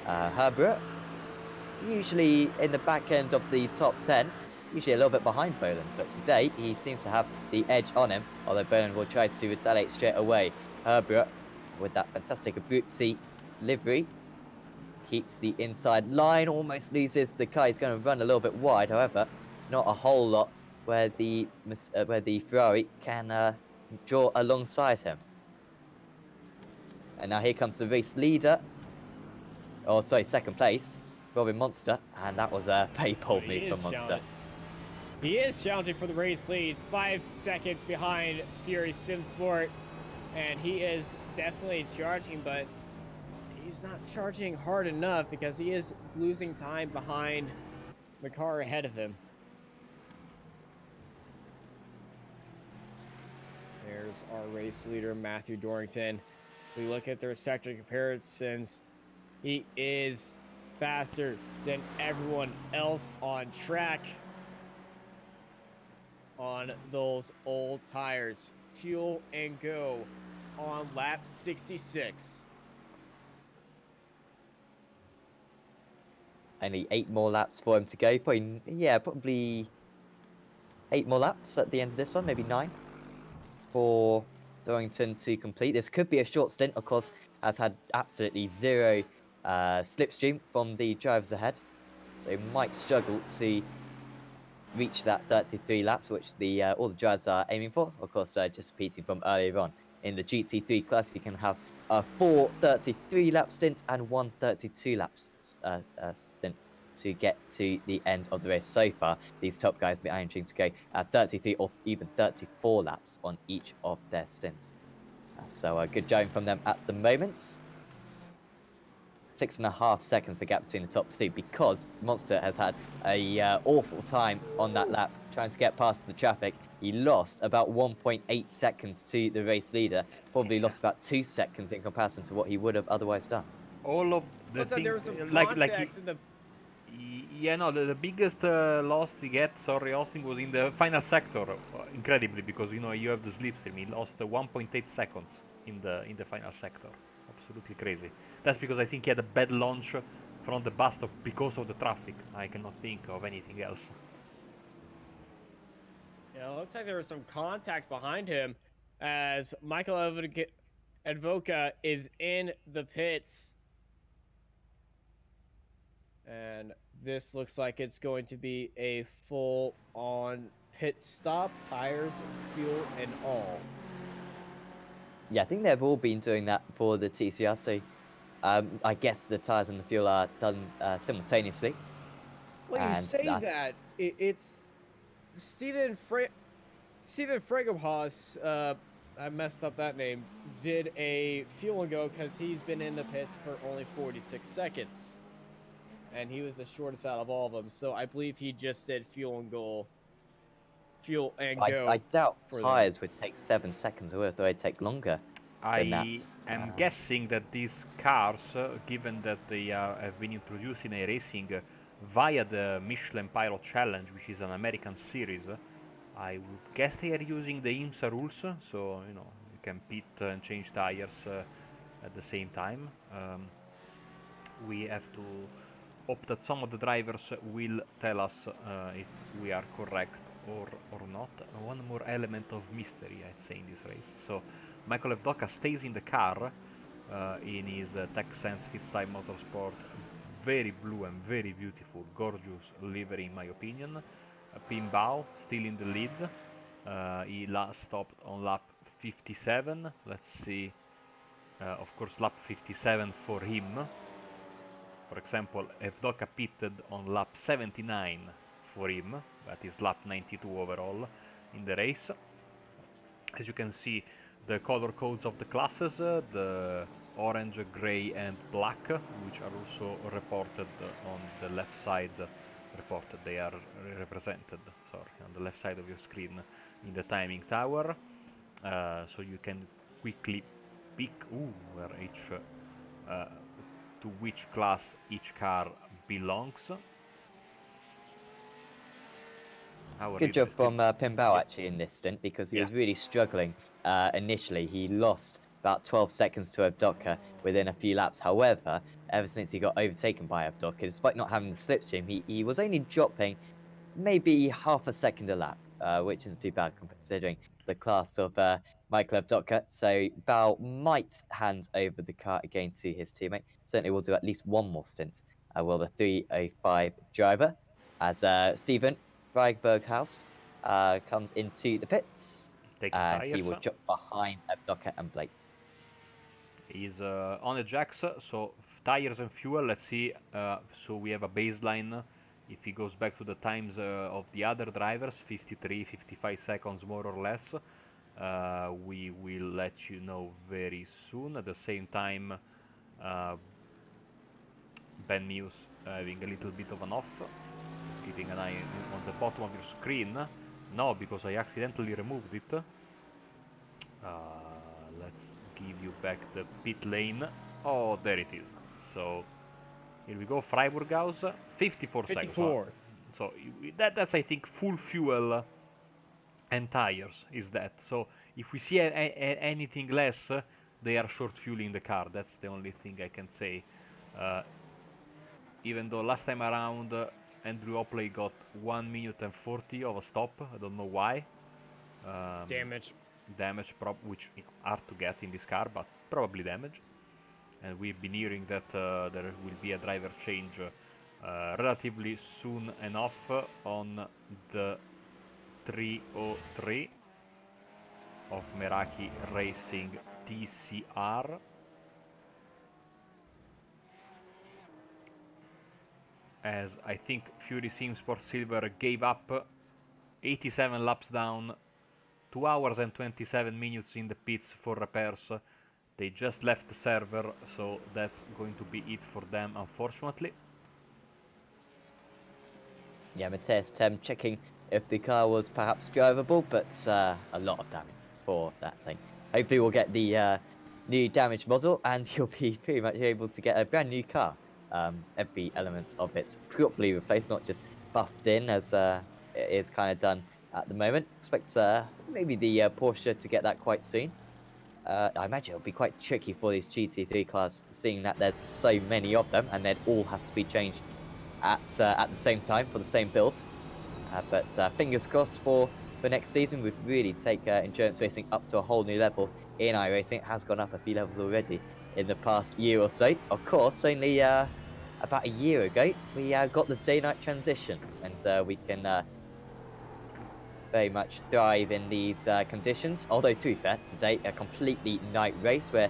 Herbert, usually in the back end of the top 10, usually a little bit behind Boland, but today he seems to have the edge on him, although Boland will try to retaliate straight away. Herbert, with that fantastic Abruzzi livery, keeps the inside line, almost loses the car. He's going to run a little bit wide, however, it's not a whole lot where the Ferrari can draw alongside him. And now here comes the race leader. Oh, sorry, second place, Robin Monster, and that was a very bold move from Monster. He is challenging for the race lead. He's 5 seconds behind Fury Simsport, and he is definitely charging, but he's not charging hard enough because he is losing time behind the car ahead of him. There's our race leader, Matthew Dorrington. If we look at their sector comparisons, he is faster than everyone else on track on those old tires. Fuel and go on lap 66. Only 8 more laps for him to go. Probably 8 more laps at the end of this one, maybe 9 for Dorrington to complete. This could be a short stint, of course, has had absolutely zero slipstream from the drivers ahead. So might struggle to reach that 33 laps, which all the drivers are aiming for. Of course, just repeating from earlier on. In the GT3 class, you can have 4 33-lap stints and 1 32-lap stint to get to the end of the race. So far, these top guys be aiming to go 33 or even 34 laps on each of their stints. So good driving from them at the moment. 6.5 seconds the gap between the top two, because Monster has had a awful time on that lap trying to get past the traffic. He lost about 1.8 seconds to the race leader, probably lost about 2 seconds in comparison to what he would have otherwise done. All of the But then things there was some like contact in the. yeah, no, the biggest loss he get, sorry, Austin, was in the final sector, incredibly, because you know you have the slipstream. He lost 1.8 seconds in the final sector. Absolutely crazy. That's because I think he had a bad launch from the bus stop because of the traffic. I cannot think of anything else. Yeah, it looks like there was some contact behind him as Michael Advoca is in the pits. And this looks like it's going to be a full-on pit stop, tires, fuel, and all. Yeah, I think they've all been doing that for the TCR, so I guess the tyres and the fuel are done simultaneously. Well, you And say that. It's Stephen Fregohaus, I messed up that name, did a fuel and go because he's been in the pits for only 46 seconds. And he was the shortest out of all of them. So I believe he just did fuel and go. I doubt tyres would take 7 seconds, or they'd take longer than that. I am guessing that these cars, given that they have been introduced in a racing via the Michelin Pilot Challenge, which is an American series, I would guess they are using the IMSA rules, so you know you can pit and change tires at the same time. We have to hope that some of the drivers will tell us if we are correct or not. One more element of mystery, I'd say, in this race. So Michael Evdoka stays in the car in his TechSense Fitstyle Motorsport. Very blue and very beautiful, gorgeous livery, in my opinion. Pim Bao still in the lead. He last stopped on lap 57. Let's see. Of course, lap 57 for him. For example, Evdoka pitted on lap 79 for him. That is lap 92 overall in the race. As you can see, the color codes of the classes, the orange, gray and black, which are also reported on the left side, they are represented, sorry, on the left side of your screen in the timing tower. So you can quickly pick where each to which class each car belongs. Good job from Pim Bao actually in this stint, because he was really struggling initially. He lost about 12 seconds to Evdoka within a few laps. However, ever since he got overtaken by Evdoka, despite not having the slipstream, he was only dropping maybe half a second a lap, which isn't too bad considering the class of Michael Evdoka. So Bao might hand over the car again to his teammate. Certainly will do at least one more stint, will the 305 driver, as Stephen Friedberghaus comes into the pits, Taking and he tires. will jump behind Abdoka and Blake. He's on the jacks, so tires and fuel. Let's see. So we have a baseline. If he goes back to the times of the other drivers, 53, 55 seconds more or less, we will let you know very soon. At the same time, Ben Muse having a little bit of an off. Just keeping an eye on the bottom of your screen. No, because I accidentally removed it. Let's give you back the pit lane. Oh, there it is. So here we go. Freiburghaus, 54 seconds. 54. So that's I think full fuel and tires is that. So if we see anything less, they are short fueling the car. That's the only thing I can say. Even though last time around Andrew Opley got 1 minute and 40 of a stop. I don't know why. Damage. Damage, which hard to get in this car, but probably damage. And we've been hearing that there will be a driver change relatively soon enough on the 303 of Meraki Racing TCR. As I think Fury Sim Sport Silver gave up 87 laps down, 2 hours and 27 minutes in the pits for repairs. They just left the server, so that's going to be it for them, unfortunately. Yeah, Matthias Tem checking if the car was perhaps drivable, but a lot of damage for that thing. Hopefully we'll get the new damage model and you'll be pretty much able to get a brand new car. Every element of it properly replaced, not just buffed in as it is kind of done at the moment. Expect maybe the Porsche to get that quite soon. I imagine it'll be quite tricky for these GT3 cars, seeing that there's so many of them and they'd all have to be changed at the same time for the same build. But fingers crossed for next season. We'd really take endurance racing up to a whole new level in iRacing. It has gone up a few levels already in the past year or so. Of course, only about a year ago, we got the day-night transitions, and we can very much thrive in these conditions. Although, to be fair, today, a completely night race. We're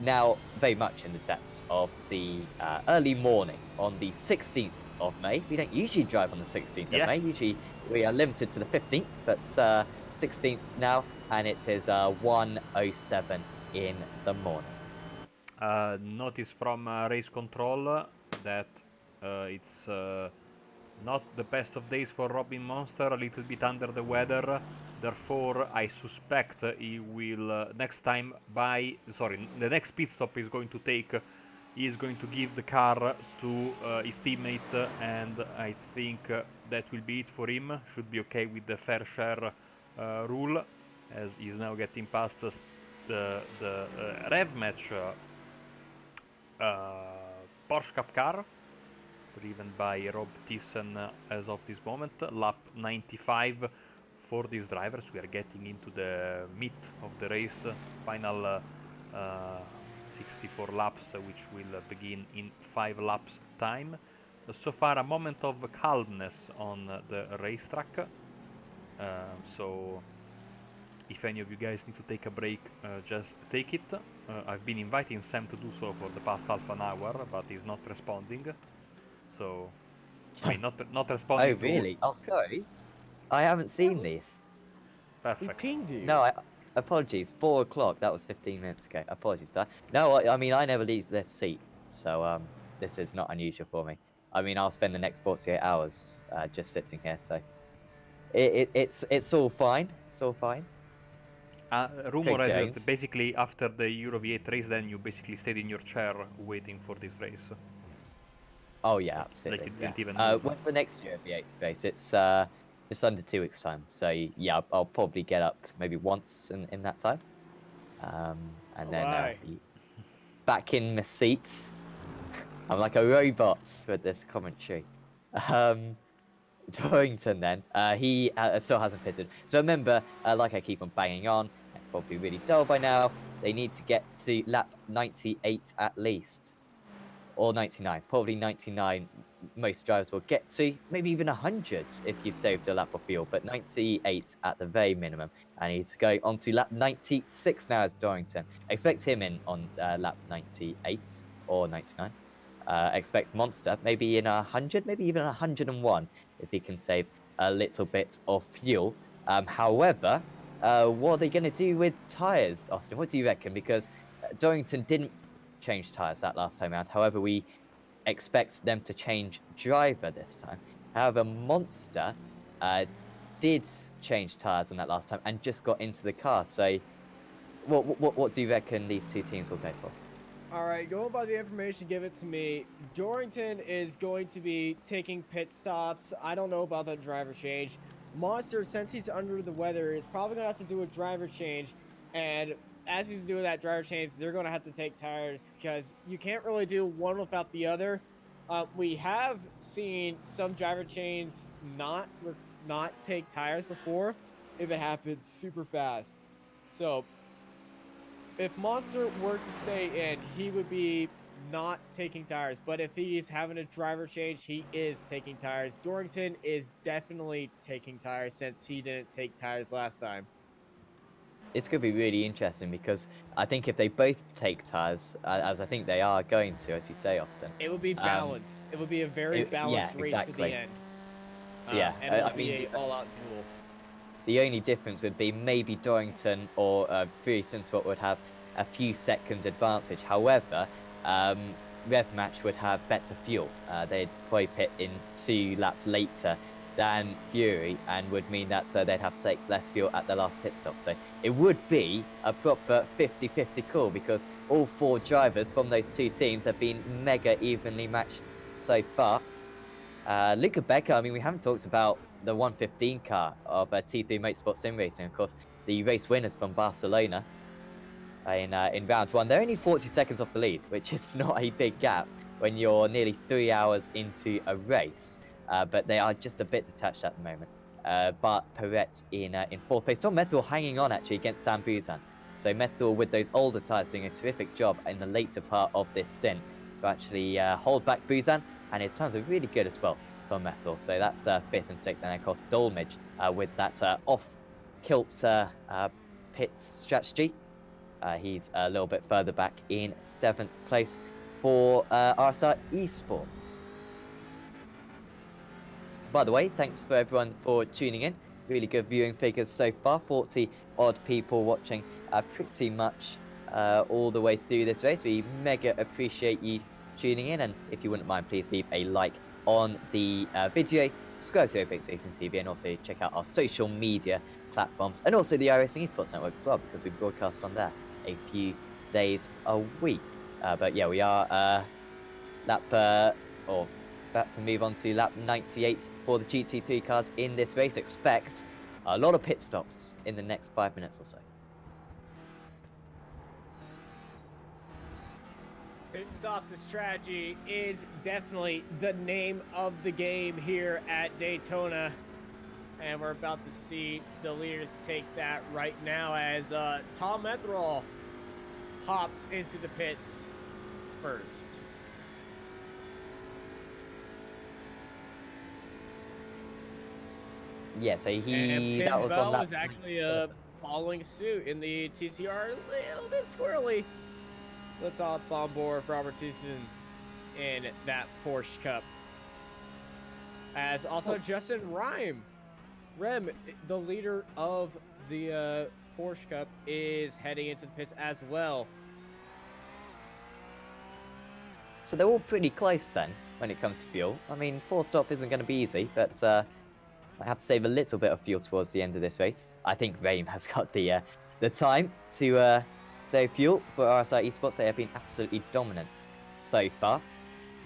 now very much in the depths of the early morning on the 16th of May. We don't usually drive on the 16th of May. Usually we are limited to the 15th, but 16th now, and it is 1:07 in the morning. Notice from race control that it's not the best of days for Robin Monster, a little bit under the weather. Therefore, I suspect he will next time the next pit stop is going to take. He is going to give the car to his teammate, and I think that will be it for him. Should be okay with the fair share rule, as he's now getting past the rev match Porsche Cup car, driven by Rob Thyssen as of this moment. Lap 95 for these drivers. We are getting into the meat of the race, final 64 laps, which will begin in 5 laps time. So far, a moment of calmness on the racetrack. So if any of you guys need to take a break, just take it. I've been inviting Sam to do so for the past half an hour, but he's not responding. So, I mean, not responding. Oh, really? Oh, sorry. I haven't seen these. Perfect. He pinged you. No, apologies. 4 o'clock. That was 15 minutes ago. Apologies for that. No, I mean, I never leave this seat, so this is not unusual for me. I mean, I'll spend the next 48 hours just sitting here, so it's all fine. It's all fine. Rumor Craig has it Jones. that basically after the Euro V8 race, then you basically stayed in your chair waiting for this race. Oh yeah, absolutely. Like it didn't even yeah. move. When's the next year V8 race? It's just under 2 weeks' time. So yeah, I'll probably get up maybe once in that time, and then be back in the seats. I'm like a robot with this commentary. Dorrington then, he still hasn't pitted. So remember, like I keep on banging on, it's probably really dull by now. They need to get to lap 98 at least. Or 99, probably 99 most drivers will get to, maybe even 100 if you've saved a lap of fuel, but 98 at the very minimum. And he's going on to lap 96 now as Dorrington. Expect him in on lap 98 or 99. Expect Monster maybe in 100, maybe even 101 if he can save a little bit of fuel. However, what are they going to do with tyres, Austin? What do you reckon? Because Dorrington didn't change tyres that last time out. However, we expect them to change driver this time. However, Monster did change tyres on that last time and just got into the car. So, what do you reckon these two teams will go for? All right, going by the information given to me, Dorrington is going to be taking pit stops. I don't know about the driver change. Monster, since he's under the weather, is probably going to have to do a driver change. And as he's doing that driver change, they're going to have to take tires because you can't really do one without the other. We have seen some driver chains not take tires before if it happens super fast. So if Monster were to stay in, he would be not taking tires. But if he's having a driver change, he is taking tires. Dorrington is definitely taking tires since he didn't take tires last time. It's going to be really interesting because I think if they both take tires, as I think they are going to, as you say, Austin. It would be balanced. It would be a very balanced race to the end. Yeah, and it would be an all-out duel. The only difference would be maybe Dorrington or Fury Simsport would have a few seconds advantage. However, Rev Match would have better fuel. They'd probably pit in 2 laps later than Fury and would mean that they'd have to take less fuel at the last pit stop. So it would be a proper 50-50 call because all 4 drivers from those 2 teams have been mega evenly matched so far. Luca Becker, I mean, we haven't talked about the 115 car of T3 Motorsport Sim Racing, of course, the race winners from Barcelona in round 1. They're only 40 seconds off the lead, which is not a big gap when you're nearly 3 hours into a race, but they are just a bit detached at the moment. But Perret in 4th place. Tom Methil hanging on actually against Sam Buzan. So Methil with those older tyres doing a terrific job in the later part of this stint to actually hold back Buzan, and his times are really good as well, Tom Methil. So that's 5th and 6th, and of course Dolmage with that off-kilt pit strategy. He's a little bit further back in 7th place for RSR Esports. By the way, thanks for everyone for tuning in. Really good viewing figures so far. 40 odd people watching pretty much all the way through this race. We mega appreciate you tuning in, and if you wouldn't mind, please leave a like on the video, subscribe to Apex Racing TV, and also check out our social media platforms, and also the iRacing Esports Network as well, because we broadcast on there a few days a week. But yeah, we are about to move on to lap 98 for the GT3 cars in this race. Expect a lot of pit stops in the next 5 minutes or so. Pit stops, the strategy is definitely the name of the game here at Daytona. And we're about to see the leaders take that right now as Tom Methrol hops into the pits first. Yeah, so that was on that. Was actually following suit in the TCR, a little bit squirrely. Let's hop on board for Robert Thiessen in that Porsche Cup. As also Justin Rem, the leader of the Porsche Cup, is heading into the pits as well. So they're all pretty close then when it comes to fuel. I mean, 4-stop isn't going to be easy, but I have to save a little bit of fuel towards the end of this race. I think Rame has got the time to save fuel for RSI Esports. They have been absolutely dominant so far,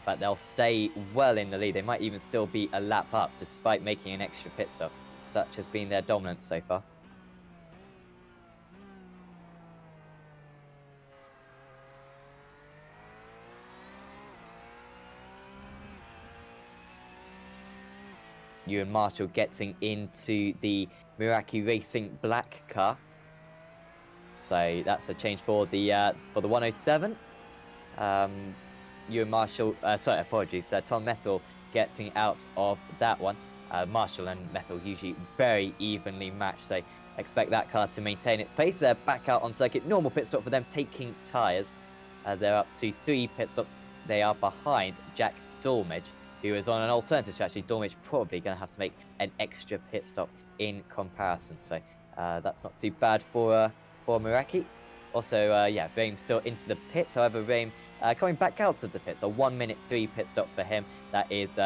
but they'll stay well in the lead. They might even still be a lap up despite making an extra pit stop. Such has been their dominance so far. Ewan Marshall getting into the Meraki Racing black car. So that's a change for the 107. Ewan Marshall, Tom Methil getting out of that one. Marshall and Methil usually very evenly matched, so expect that car to maintain its pace. They're back out on circuit. Normal pit stop for them, taking tyres. They're up to 3 pit stops. They are behind Jack Dormage, who is on an alternative strategy. Dormage probably going to have to make an extra pit stop in comparison, so that's not too bad for Miraki. Also, yeah, Raim still into the pits. However, Raim coming back out of the pits. A 1 minute 3 pit stop for him. That is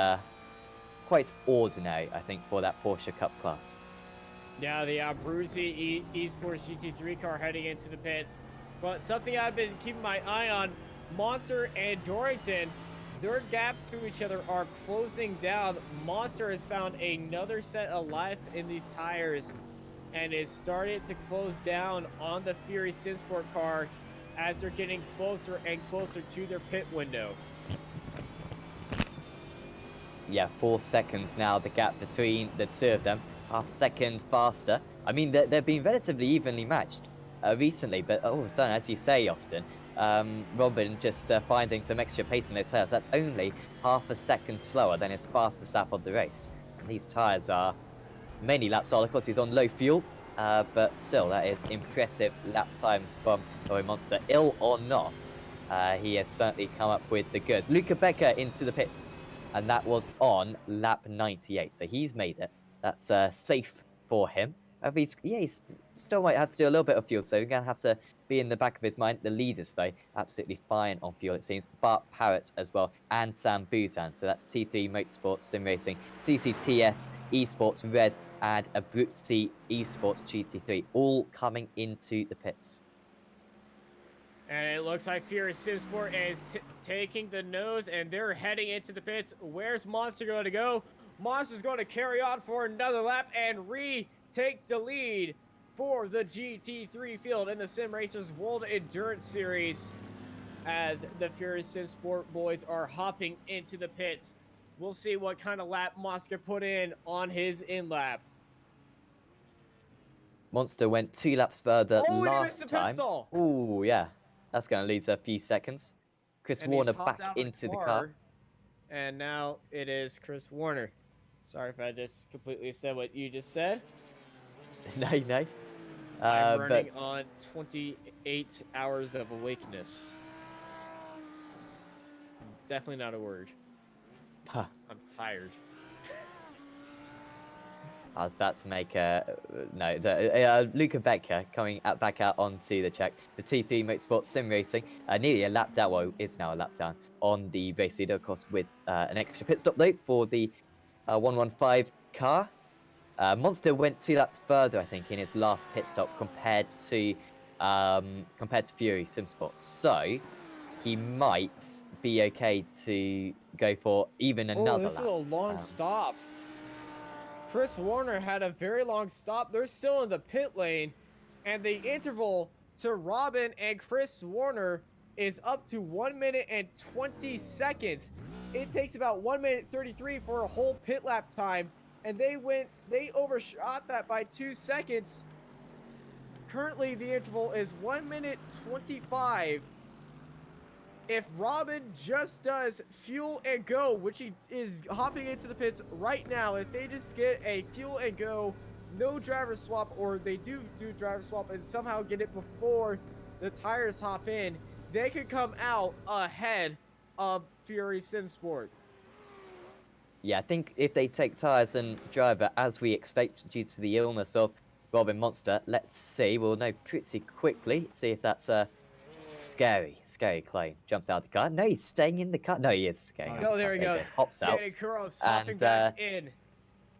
quite ordinary, I think, for that Porsche Cup class. Yeah, the Abruzzi Esports GT3 car heading into the pits. But something I've been keeping my eye on, Monster and Dorrington, their gaps to each other are closing down. Monster has found another set of life in these tires and is started to close down on the Fury Simsport car as they're getting closer and closer to their pit window. Yeah, 4 seconds now, the gap between the two of them. Half second faster. I mean, they've been relatively evenly matched recently, but all of a sudden, as you say, Austin, Robin just finding some extra pace in those tyres. That's only half a second slower than his fastest lap of the race. And these tyres are many laps all. Of course, he's on low fuel, but still, that is impressive lap times from Roy Monster. Ill or not, he has certainly come up with the goods. Luca Becker into the pits, and that was on lap 98, so he's made it. That's safe for him. He's still might have to do a little bit of fuel, so we're going to have to be in the back of his mind. The leaders, though, absolutely fine on fuel, it seems. Bart Parrott as well, and Sam Buzan. So that's T3 Motorsports Sim Racing, CCTS Esports Red, and Abruzzi Esports GT3, all coming into the pits. And it looks like Fury Simsport is taking the nose, and they're heading into the pits. Where's Monster going to go? Monster's going to carry on for another lap and retake the lead for the GT3 field in the Sim Racers World Endurance Series as the Fury Simsport boys are hopping into the pits. We'll see what kind of lap Monster put in on his in-lap. Monster went 2 laps further Oh, and he last missed the pit time. stall. Ooh, yeah. That's going to lead to a few seconds. Chris And Warner he's hopped back out of into the car. And now it is Chris Warner. Sorry if I just completely said what you just said. No. I'm running but on 28 hours of awakeness. Definitely not a word. Huh. I'm tired. I was about to make a Luca Becker coming back out onto the track. The T3 Motorsport Sim Racing, nearly a lap down. Well, is now a lap down on the race leader, of course, with an extra pit stop though for the 115 car. Monster went 2 laps further, I think, in his last pit stop compared to Fury Simsport. So he might be okay to go for even another this lap. is a long stop. Chris Warner had a very long stop. They're still in the pit lane, and the interval to Robin and Chris Warner is up to 1 minute and 20 seconds. It takes about 1 minute 33 for a whole pit lap time, and they overshot that by 2 seconds. Currently, the interval is 1 minute 25. If Robin just does fuel and go, which he is hopping into the pits right now, if they just get a fuel and go, no driver swap, or they do driver swap and somehow get it before the tires hop in, they could come out ahead of Fury Simsport. Yeah, I think if they take tyres and driver as we expect due to the illness of Robin Monster, let's see. We'll know pretty quickly. See if that's a scary claim. Jumps out of the car. No, he's staying in the car. No, he is getting out of the car. There he goes. Hops out. Danny Cross hopping back in.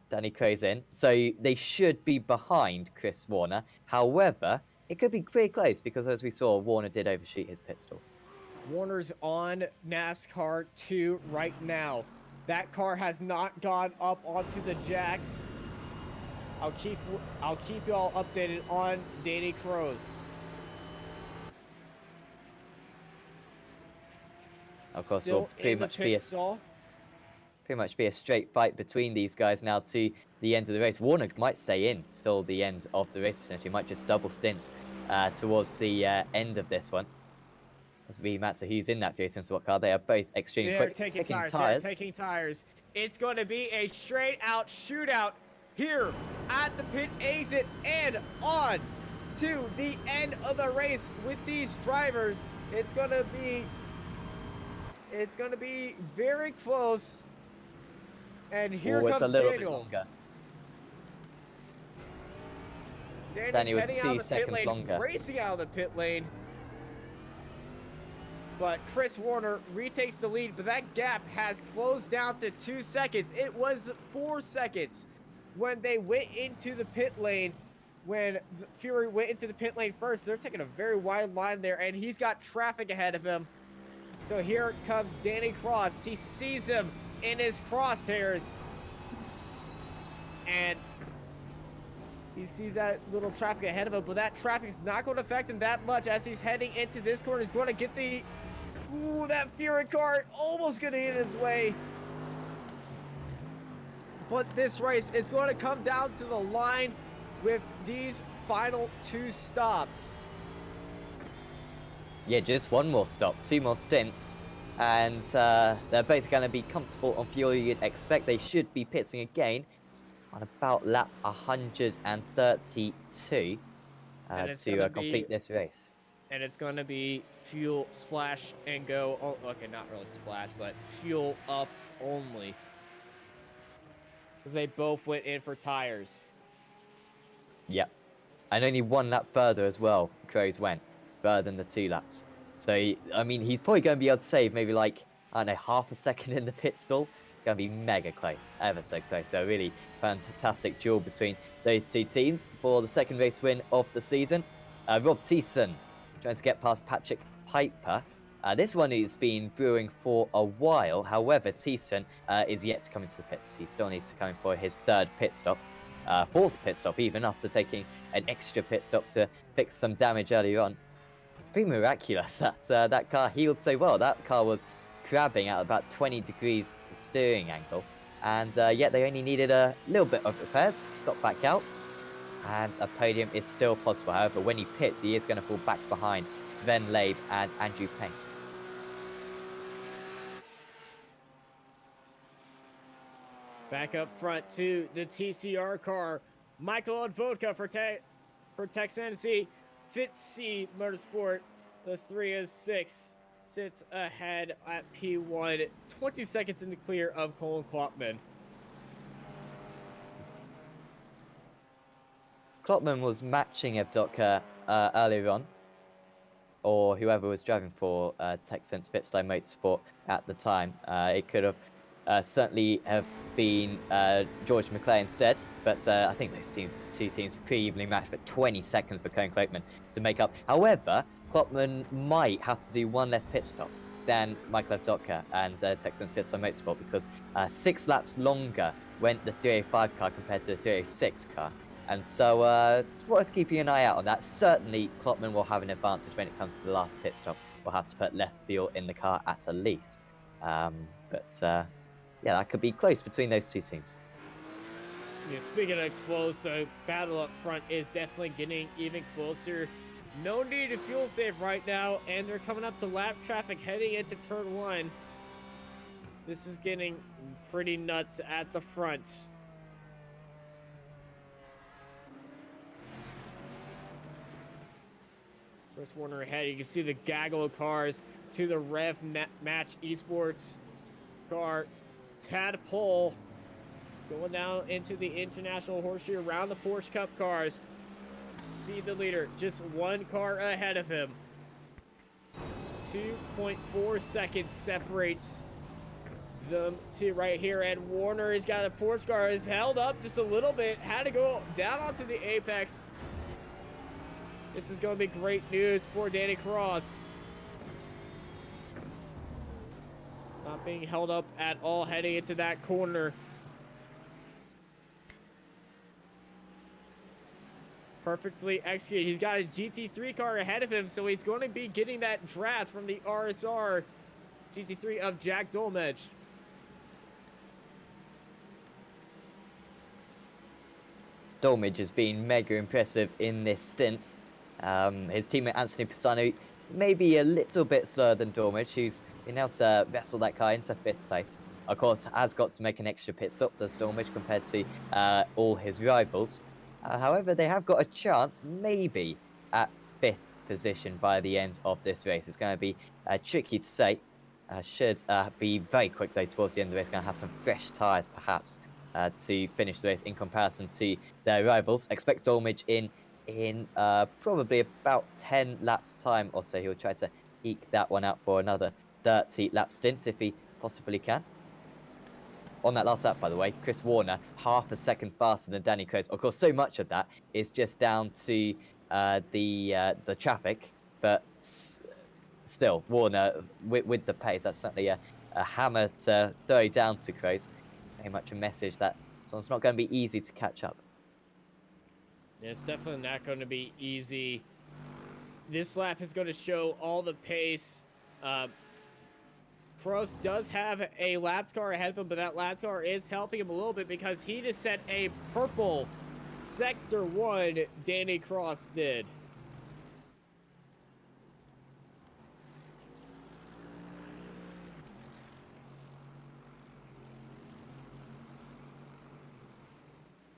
Danny Crow's in. So they should be behind Chris Warner. However, it could be pretty close because as we saw, Warner did overshoot his pit stop. Warner's on NASCAR 2 right now. That car has not gone up onto the jacks. I'll keep y'all updated on Danny Crows. Of course, Still will pretty much be a straight fight between these guys now to the end of the race. Warner might stay in till the end of the race potentially. Might just double stint towards the end of this one. Doesn't really matter who's in that Fury Simsport car. They are both extremely quick. They're taking tires. It's going to be a straight out shootout here at the pit exit and on to the end of the race with these drivers. It's going to be very close. And here Oh, it's comes a little bit Daniel. longer. Daniel's Daniel was heading 2 out of the pit seconds lane, longer. racing out of the pit lane. But Chris Warner retakes the lead, but that gap has closed down to 2 seconds. It was 4 seconds when they went into the pit lane. When Fury went into the pit lane first, they're taking a very wide line there, and he's got traffic ahead of him. So here comes Danny Cross. He sees him in his crosshairs. And he sees that little traffic ahead of him, but that traffic is not going to affect him that much as he's heading into this corner. He's going to get the... Ooh, that Fury car almost going to hit his way. But this race is going to come down to the line with these final 2 stops. Yeah, just one more stop, 2 more stints. And they're both going to be comfortable on fuel. You'd expect they should be pitting again on about lap 132 to complete this race. And it's going to be fuel splash and go. Oh, okay, not really splash, but fuel up only. Because they both went in for tires. Yep. And only 1 lap further as well, Crows went, further than the 2 laps. So, I mean, he's probably going to be able to save maybe like, I don't know, half a second in the pit stall. It's going to be mega close, ever so close. So, a really fantastic duel between those 2 teams for the second race win of the season. Rob Thiessen trying to get past Patrick Piper. This one has been brewing for a while. However, Thiessen is yet to come into the pits. He still needs to come in for his 3rd pit stop. 4th pit stop even, after taking an extra pit stop to fix some damage earlier on. Pretty miraculous that that car healed so well. That car was crabbing at about 20 degrees steering angle. And yet they only needed a little bit of repairs. Got back out. And a podium is still possible. However, when he pits, he is going to fall back behind Sven Leib and Andrew Payne. Back up front to the TCR car. Michael Odvodka for Texancy. Fitzy Motorsport, the 306, sits ahead at P1. 20 seconds in the clear of Colin Klopman. Klopman was matching Evdotka earlier on, or whoever was driving for Texans Fitstyle Motorsport at the time. It could have certainly have been George McClay instead, but I think those 2 teams were pretty evenly matched, but 20 seconds for Colin Klopman to make up. However, Klopman might have to do 1 less pit stop than Michael Evdotka and Texans Fitstyle Motorsport, because 6 laps longer went the 305 car compared to the 306 car. And so, worth keeping an eye out on that. Certainly, Klopman will have an advantage when it comes to the last pit stop. We'll have to put less fuel in the car at a least. Yeah, that could be close between those 2 teams. Yeah, speaking of close, battle up front is definitely getting even closer. No need to fuel save right now, and they're coming up to lap traffic heading into turn 1. This is getting pretty nuts at the front. Chris Warner ahead. You can see the gaggle of cars to the Rev Match Esports car. Tadpole going down into the International Horseshoe around the Porsche Cup cars. See the leader, just 1 car ahead of him. 2.4 seconds separates them two right here, and Warner has got a Porsche car, is held up just a little bit, had to go down onto the apex. This is going to be great news for Danny Cross. Not being held up at all heading into that corner. Perfectly executed. He's got a GT3 car ahead of him, so he's going to be getting that draft from the RSR GT3 of Jack Dolmage. Dolmage has been mega impressive in this stint. His teammate Anthony Pisano maybe a little bit slower than Dolmage, who's been able to wrestle that car into 5th place. of course, has got to make an extra pit stop, does Dormage, compared to all his rivals. However, they have got a chance, maybe, at 5th position by the end of this race. It's going to be tricky to say. Should be very quick, though, towards the end of the race. Going to have some fresh tyres, perhaps, to finish the race in comparison to their rivals. Expect Dormage in probably about 10 laps time or so. He'll try to eke that one out for another 30 lap stint if he possibly can. On that last lap, by the way, Chris Warner, half a second faster than Danny Crows. Of course, so much of that is just down to the traffic, but still, Warner with the pace, that's certainly a hammer to throw down to Crows. Very much a message that it's not going to be easy to catch up. It's definitely not going to be easy. This lap is going to show all the pace. Prost does have a lap car ahead of him, but that lap car is helping him a little bit because he just set a purple Sector 1, Danny Cross did.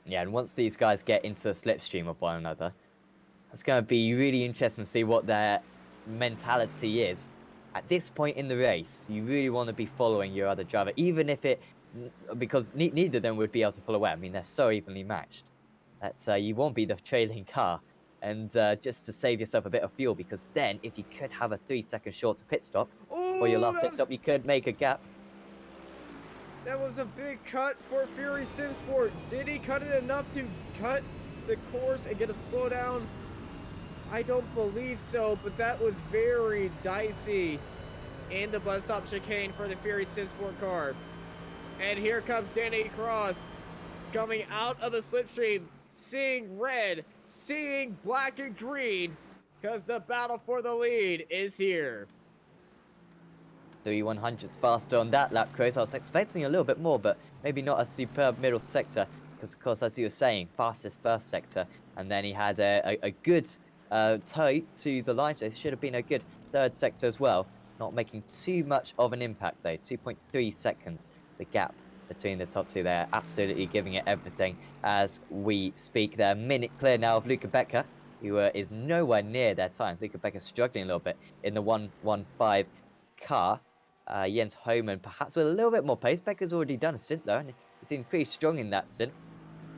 Yeah, and once these guys get into the slipstream of one another, it's going to be really interesting to see what their mentality is. At this point in the race, you really want to be following your other driver, even if because neither of them would be able to pull away. I mean, they're so evenly matched that you won't be the trailing car. And just to save yourself a bit of fuel, because then if you could have a 3-second shorter pit stop, for your last pit stop, you could make a gap. That was a big cut for Fury Simsport. Did he cut it enough to cut the course and get a slowdown? I don't believe so, but that was very dicey in the bus stop chicane for the Fury Simsport car. And here comes Danny Cross coming out of the slipstream, seeing red, seeing black and green, because the battle for the lead is here. 3/100ths faster on that lap, Chris. I was expecting a little bit more, but maybe not a superb middle sector, because, of course, as you were saying, fastest first sector, and then he had a good toe to the line. There should have been a good third sector as well, not making too much of an impact, though. 2.3 seconds, the gap between the top two there. Absolutely giving it everything as we speak. They're a minute clear now of Luca Becker, who is nowhere near their times. Luca Becker struggling a little bit in the 1:15 car. Jens Homan perhaps with a little bit more pace. Becker's already done a stint though, and he's been pretty strong in that stint.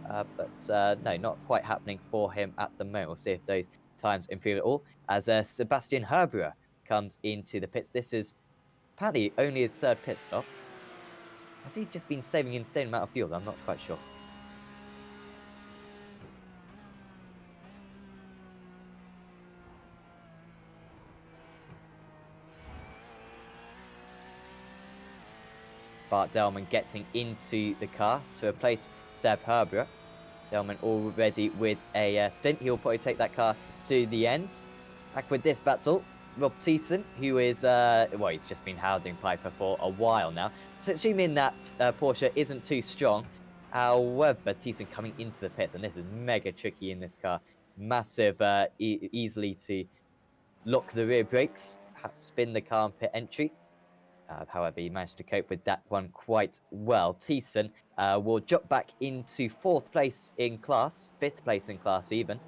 But no, not quite happening for him at the moment. We'll see if those times improve at all. As Sebastian Herbruer comes into the pits. This is apparently only his third pit stop. Has he just been saving an insane amount of fuel? I'm not quite sure. Bart Delman getting into the car to replace Seb Herbruer. Delman already with a stint. He'll probably take that car to the end. Back with this battle, Rob Teeson, who is, well, he's just been hounding Piper for a while now. So assuming that Porsche isn't too strong. However, Teeson coming into the pits, and this is mega tricky in this car. Massive, easily to lock the rear brakes, perhaps spin the car on pit entry. However, he managed to cope with that one quite well. Teeson will drop back into 4th place in class, 5th place in class even.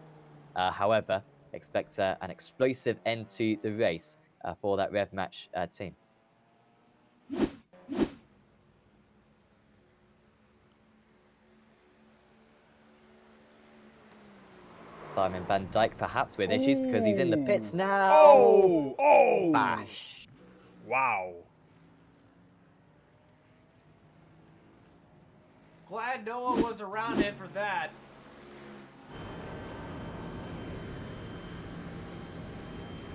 However, expect an explosive end to the race for that Rev Match team. Simon Van Dijk perhaps with issues because he's in the pits now. Oh! Bash. Wow. Glad no one was around it for that.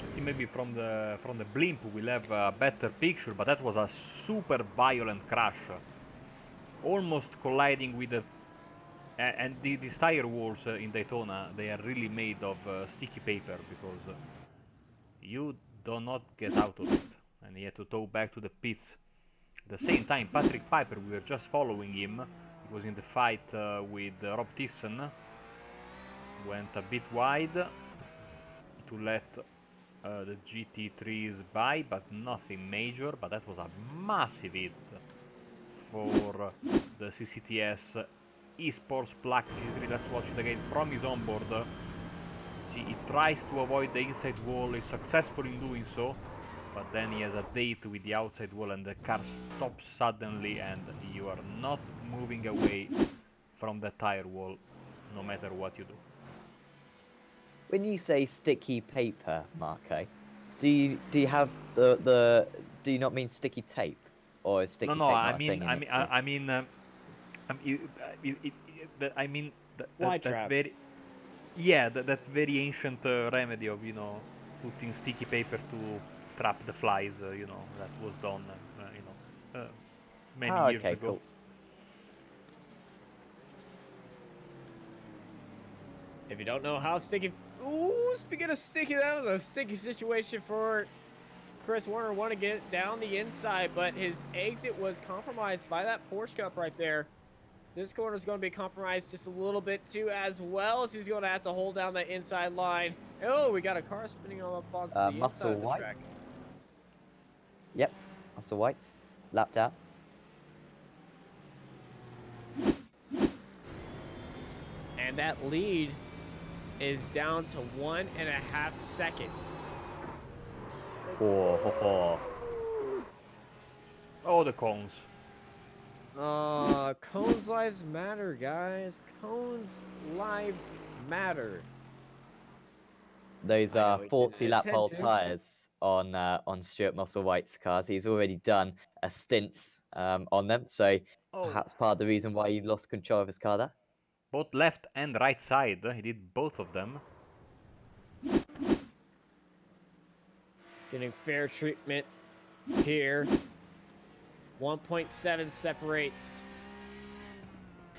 I think maybe from the blimp we'll have a better picture, but that was a super violent crash. Almost colliding with the... And these tire walls in Daytona, they are really made of sticky paper, because you do not get out of it. And he had to tow back to the pits. At the same time, Patrick Piper, we were just following him. He was in the fight with Rob Thiessen. Went a bit wide to let the GT3s by, but nothing major. But that was a massive hit for the CCTS Esports Black G3. Let's watch it again from his onboard. See, he tries to avoid the inside wall, is successful in doing so, but then he has a date with the outside wall and the car stops suddenly, and you are not moving away from the tire wall, no matter what you do. When you say sticky paper, Marco, do you have the do you not mean sticky tape, or is sticky No, tape I not a thing mean, in I mean, Italy? I mean, I mean, Fly that traps. very, yeah, that very ancient remedy of, you know, putting sticky paper to trap the flies, you know, that was done, many Ah, years okay, ago. cool. If you don't know how sticky... Ooh, speaking of sticky, that was a sticky situation for Chris Warner. Want to get down the inside, but his exit was compromised by that Porsche Cup right there. This corner is going to be compromised just a little bit too, as well as he's going to have to hold down that inside line. Oh, we got a car spinning up onto the inside Muscle of the white. track. Yep, Muscle Whites, lapped out. And that lead is down to 1.5 seconds. Oh. Oh, the cones. Cones lives matter, guys. Cones lives matter. Those I know are he didn't 40 lap intend hole to. tyres on Stuart Muscle White's cars. He's already done a stint on them, so Oh, perhaps part of the reason why he lost control of his car there. both left and right side. He did both of them. Getting fair treatment here. 1.7 separates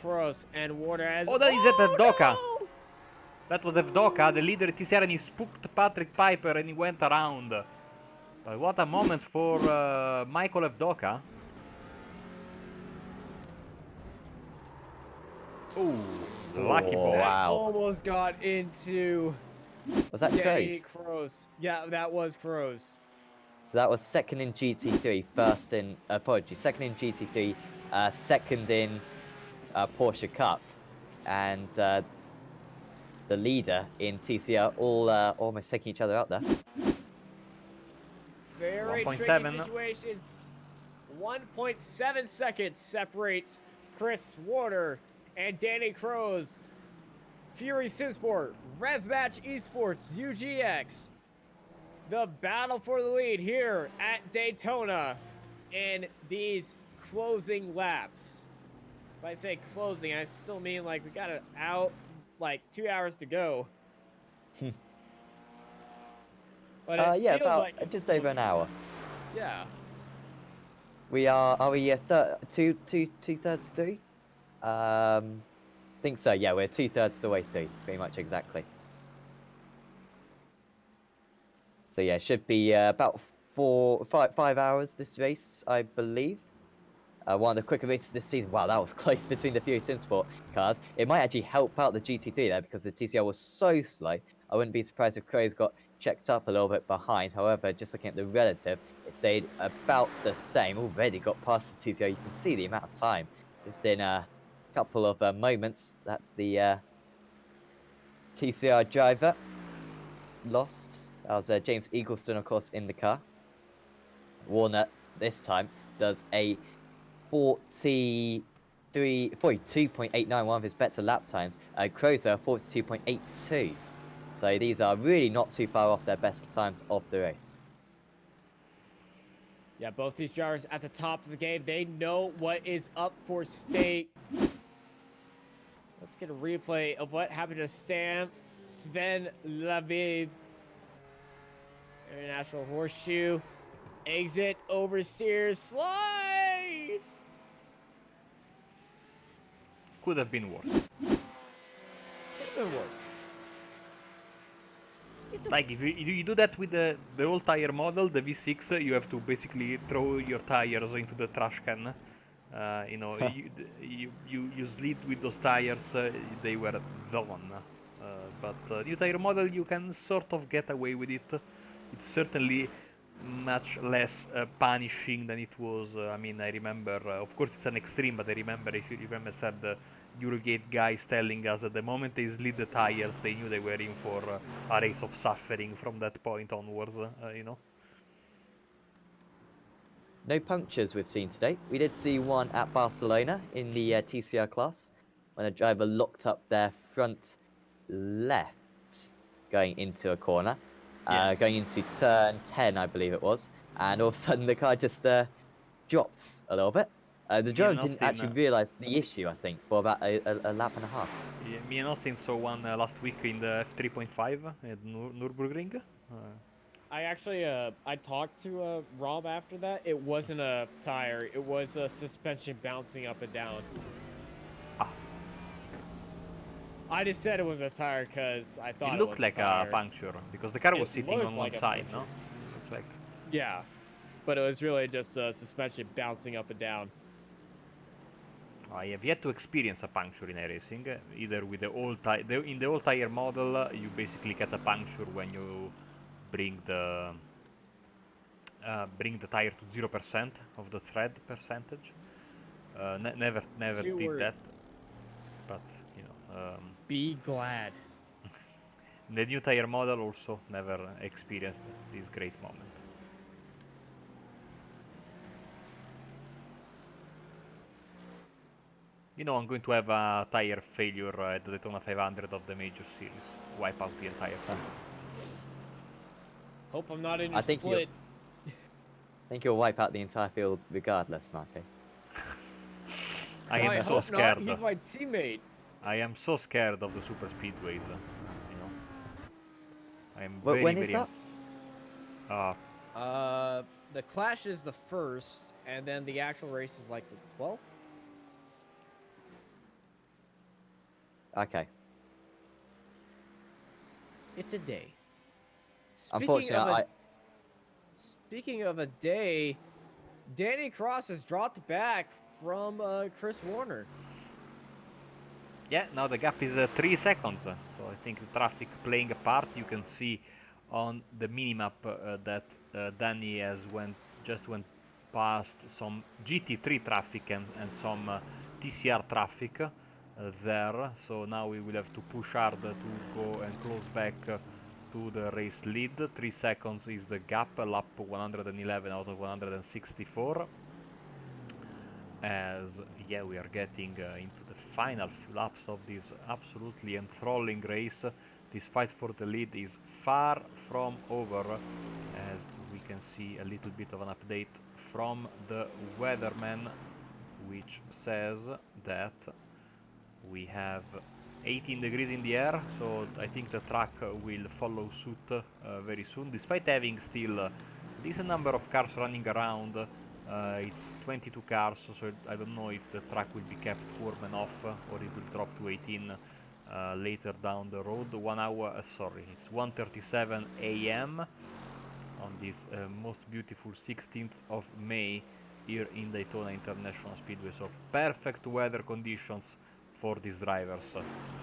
Pros and Warner as... Oh, that is at the Doka. no! That was Evdoka, the leader at TCR, and he spooked Patrick Piper and he went around. But what a moment for Michael Evdoka. Ooh, lucky Oh, ball. That wow. almost got into Was that Danny Crows? Crows. Yeah, that was Crows. So that was second in GT3, first in apology, second in GT3, second in Porsche Cup, and the leader in TCR, all almost taking each other out there. Very tricky 1.7. situations. 1.7 seconds separates Chris Warner and Danny Crows. Fury Simsport, Rev Match Esports, UGX. The battle for the lead here at Daytona in these closing laps. If I say closing, I still mean like we got it out like 2 hours to go. But it Yeah, feels about like just over an hour. Yeah. We are we two-thirds through? Think so, yeah, we're two-thirds the way through, pretty much exactly. So yeah, should be about 5 hours this race, I believe. One of the quicker races this season. Wow, that was close between the Fury Simsport cars. It might actually help out the GT3 there because the TCR was so slow. I wouldn't be surprised if Crows got checked up a little bit behind. However, just looking at the relative, it stayed about the same. Already got past the TCR. You can see the amount of time just in a couple of moments that the TCR driver lost. That was James Eagleston, of course, in the car. Warner this time does a 42.891 of his better lap times. Crows are 42.82. So these are really not too far off their best times of the race. Yeah, both these drivers at the top of the game, they know what is up for stake. Let's get a replay of what happened to Sven Labib. International Horseshoe. Exit, oversteers, slide! Could have been worse. Could have been worse. Like if you do that with the old tire model, the V6, you have to basically throw your tires into the trash can. You know, you slid with those tires, they were gone. But new tire model, you can sort of get away with it. It's certainly much less punishing than it was. I mean, I remember, of course, it's an extreme, but I remember, if you remember, said the Eurogate guys telling us that the moment they slid the tires, they knew they were in for a race of suffering from that point onwards. You know. No punctures we've seen today. We did see one at Barcelona in the TCR class when a driver locked up their front left going into a corner, Yeah. going into turn 10, I believe it was, and all of a sudden the car just dropped a little bit. The Me and driver didn't Austin, actually realise the issue, I think, for about a lap and a half. yeah, me and Austin saw one last week in the F3.5 at Nürburgring. I actually, I talked to Rob after that. It wasn't a tire. It was a suspension bouncing up and down. Ah. I just said it was a tire because I It thought it looked was like a tire. a puncture because the car was It sitting looked on one like a side, puncture. no? Looks like. Yeah, but it was really just a suspension bouncing up and down. I have yet to experience a puncture in iRacing, either with the old tire. In the old tire model, you basically get a puncture when you bring the tire to 0% of the tread percentage. Never Two did word. that, but you know, Be glad. the new tire model also never experienced this great moment. You know, I'm going to have a tire failure at the Daytona 500 of the major series. Wipe out the entire field. Hope I'm not in your I think split. you'll wipe out the entire field regardless, Marco. I I am so hope not. scared. He's my teammate. I am so scared of the super speedways. You know, I am But very, when is very. that? The Clash is the 1st, and then the actual race is like the 12th. Okay. It's a day. Unfortunately, Speaking of a day, Danny Cross has dropped back from Chris Warner. Yeah, now the gap is 3 seconds. So I think the traffic playing a part. You can see on the minimap that Danny just went past some GT3 traffic and some TCR traffic there. So now we will have to push hard to go and close back to the race lead. 3 seconds is the gap, lap 111 out of 164. As yeah, we are getting into the final few laps of this absolutely enthralling race. This fight for the lead is far from over, as we can see a little bit of an update from the weatherman, which says that we have 18 degrees in the air, so I think the track will follow suit very soon, despite having still a decent number of cars running around. It's 22 cars, so I don't know if the track will be kept warm enough or it will drop to 18 later down the road. It's 1:37 a.m. on this most beautiful 16th of May here in Daytona International Speedway. So perfect weather conditions for these drivers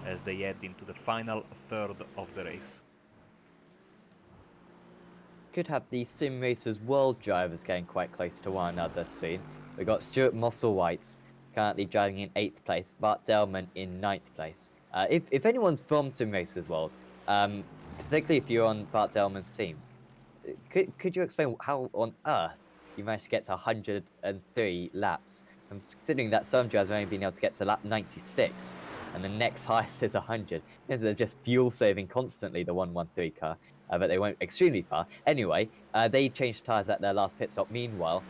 as they head into the final third of the race. could have the Simracersworld drivers getting quite close to one another soon. We've got Stuart Musselwhite currently driving in 8th place, Bart Delman in 9th place. If anyone's from Simracersworld, particularly if you're on Bart Delman's team, could you explain how on earth you managed to get to 103 laps? And considering that some drivers have only been able to get to lap 96, and the next highest is 100, they're just fuel saving constantly, the 113 car. But they went extremely far. Anyway, they changed tyres at their last pit stop. Meanwhile,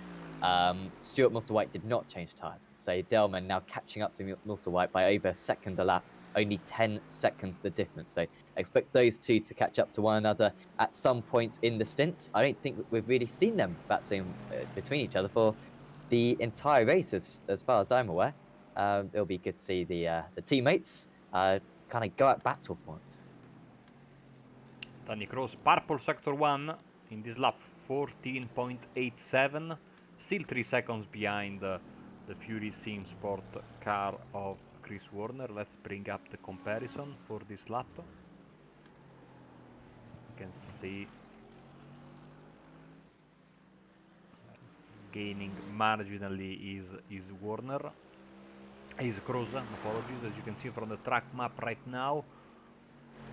Stuart Musselwhite did not change tyres. So Delman now catching up to Musselwhite by over a second a lap, only 10 seconds the difference. So expect those two to catch up to one another at some point in the stint. I don't think we've really seen them battling between each other for the entire race, as far as I'm aware. It'll be good to see the teammates kind of go at battle points. Danny Cross, purple sector 1 in this lap, 14.87, still 3 seconds behind the Fury Sim Sport car of Chris Warner. Let's bring up the comparison for this lap. You can see gaining marginally is Warner. Is Kroos, apologies. As you can see from the track map right now,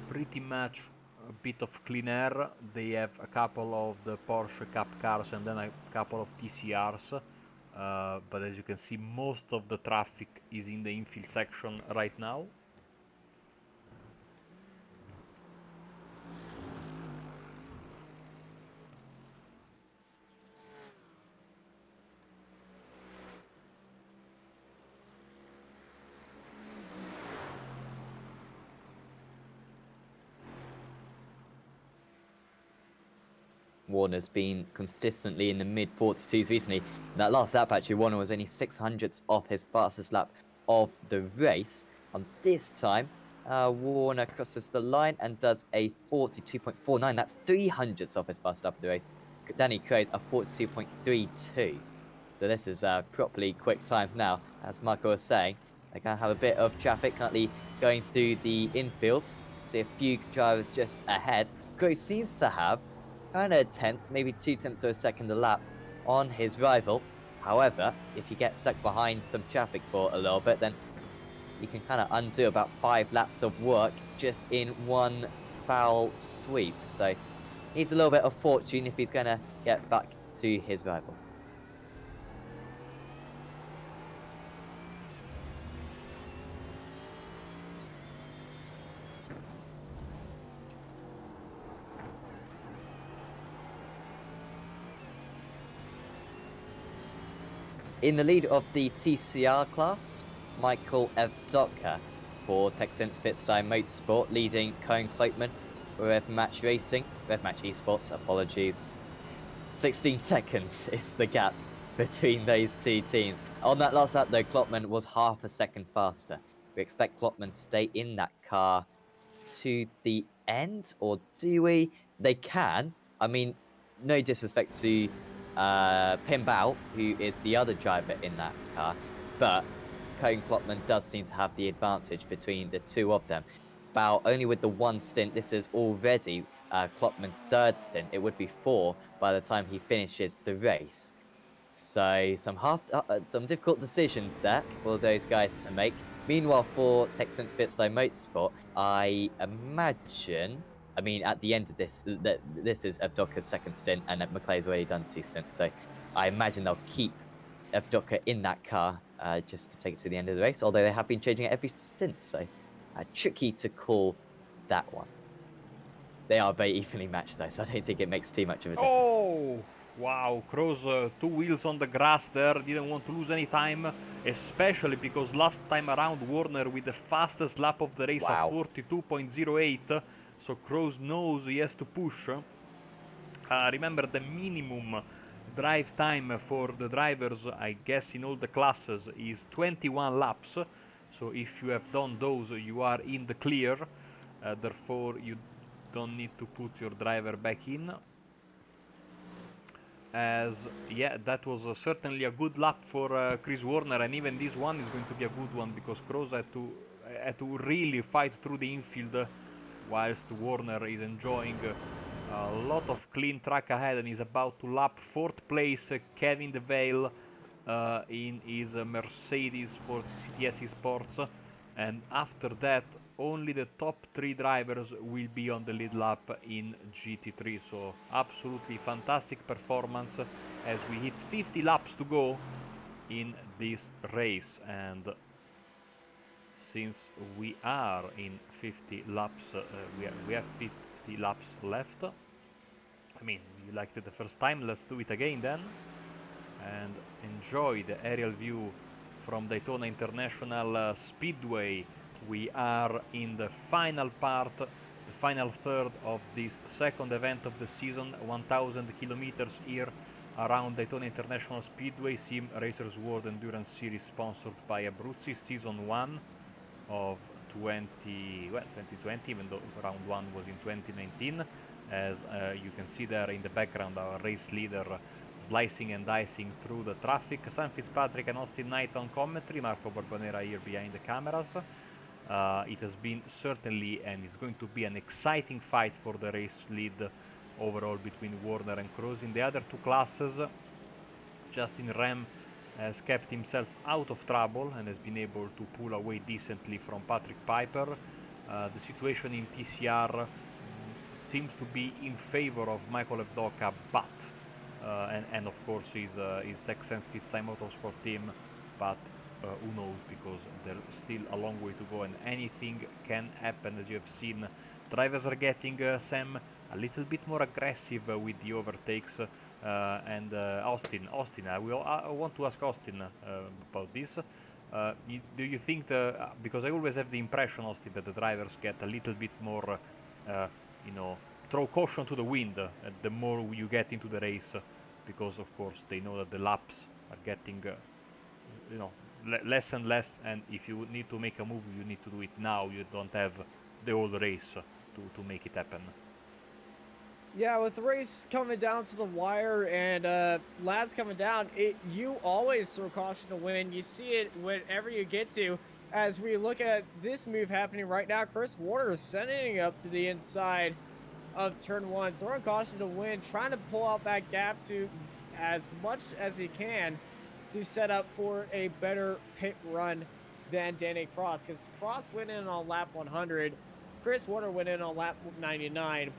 pretty much a bit of clean air. They have a couple of the Porsche Cup cars and then a couple of TCRs. But as you can see, most of the traffic is in the infield section right now. Warner's been consistently in the mid 42s recently. In that last lap, actually, Warner was only 600ths off his fastest lap of the race. And this time, Warner crosses the line and does a 42.49. That's 300ths off his fastest lap of the race. Danny Krays a 42.32. So this is properly quick times now. As Michael was saying, they can have a bit of traffic currently going through the infield. See a few drivers just ahead. Krays seems to have kind of a tenth, maybe 2/10 of a second a lap on his rival. However, if you get stuck behind some traffic for a little bit, then you can kind of undo about 5 laps of work just in one foul sweep. So needs a little bit of fortune if he's going to get back to his rival. In the lead of the TCR class, Michael Evdoka for Texans Pitstime Motorsport, leading Cohen Kloatman for Rev Match Racing, Rev Match Esports, apologies. 16 seconds is the gap between those two teams. On that last lap though, Kloatman was half a second faster. We expect Kloatman to stay in that car to the end, or do we? They can. I mean, no disrespect to Pim Bao, who is the other driver in that car, but Cohen Kloatman does seem to have the advantage between the two of them. Bao only with the one stint. This is already Kloppman's third stint. It would be 4 by the time he finishes the race. So some difficult decisions there for those guys to make. Meanwhile, for Texans Pitstime Motorsport, I imagine. I mean, at the end of this, this is Evdoka's second stint, and McClay's already done 2 stints. So I imagine they'll keep Evdoka in that car just to take it to the end of the race. Although they have been changing it every stint, so tricky to call that one. They are very evenly matched though, so I don't think it makes too much of a difference. Oh, wow, Kroos, 2 wheels on the grass there, didn't want to lose any time, especially because last time around Warner with the fastest lap of the race Wow. of 42.08, so Kroos knows he has to push. Remember, the minimum drive time for the drivers, I guess in all the classes, is 21 laps, so if you have done those, you are in the clear, therefore you don't need to put your driver back in. As yeah, that was certainly a good lap for Chris Warner, and even this one is going to be a good one because Kroos had to really fight through the infield, whilst Warner is enjoying a lot of clean track ahead and is about to lap 4th place Kevin De Vale in his Mercedes for CTS Sports, and after that only the top 3 drivers will be on the lead lap in GT3. So absolutely fantastic performance as we hit 50 laps to go in this race, and since we are in 50 laps, we have 50 laps left. I mean, you liked it the first time, let's do it again then, and enjoy the aerial view from Daytona International Speedway. We are in the final part, the final third of this second event of the season, 1000 kilometers here around Daytona International Speedway, Simracersworld Endurance Series, sponsored by Abruzzi, season 1 of 2020, even though round 1 was in 2019. As you can see there in the background, our race leader slicing and dicing through the traffic. Sam Fitzpatrick and Austin Knight on commentary, Marco Barbonera here behind the cameras. It has been certainly, and it's going to be, an exciting fight for the race lead overall between Warner and Kroos. In the other 2 classes, Justin Ram has kept himself out of trouble and has been able to pull away decently from Patrick Piper. The situation in TCR seems to be in favor of Michael Evdoka, but and of course his Texans Fitzai Motorsport team, but who knows, because there's still a long way to go and anything can happen. As you have seen, drivers are getting Sam a little bit more aggressive with the overtakes. And Austin, I want to ask Austin about this. Do you think because I always have the impression, Austin, that the drivers get a little bit more, you know, throw caution to the wind the more you get into the race, because of course they know that the laps are getting, you know, less and less, and if you need to make a move, you need to do it now. You don't have the whole race to make it happen. Yeah, with the race coming down to the wire and lads coming down, you always throw caution to win. You see it whenever you get to. As we look at this move happening right now, Chris Warner is sending up to the inside of turn 1, throwing caution to win, trying to pull out that gap to as much as he can to set up for a better pit run than Danny Cross, because Cross went in on lap 100, Chris Warner went in on lap 99.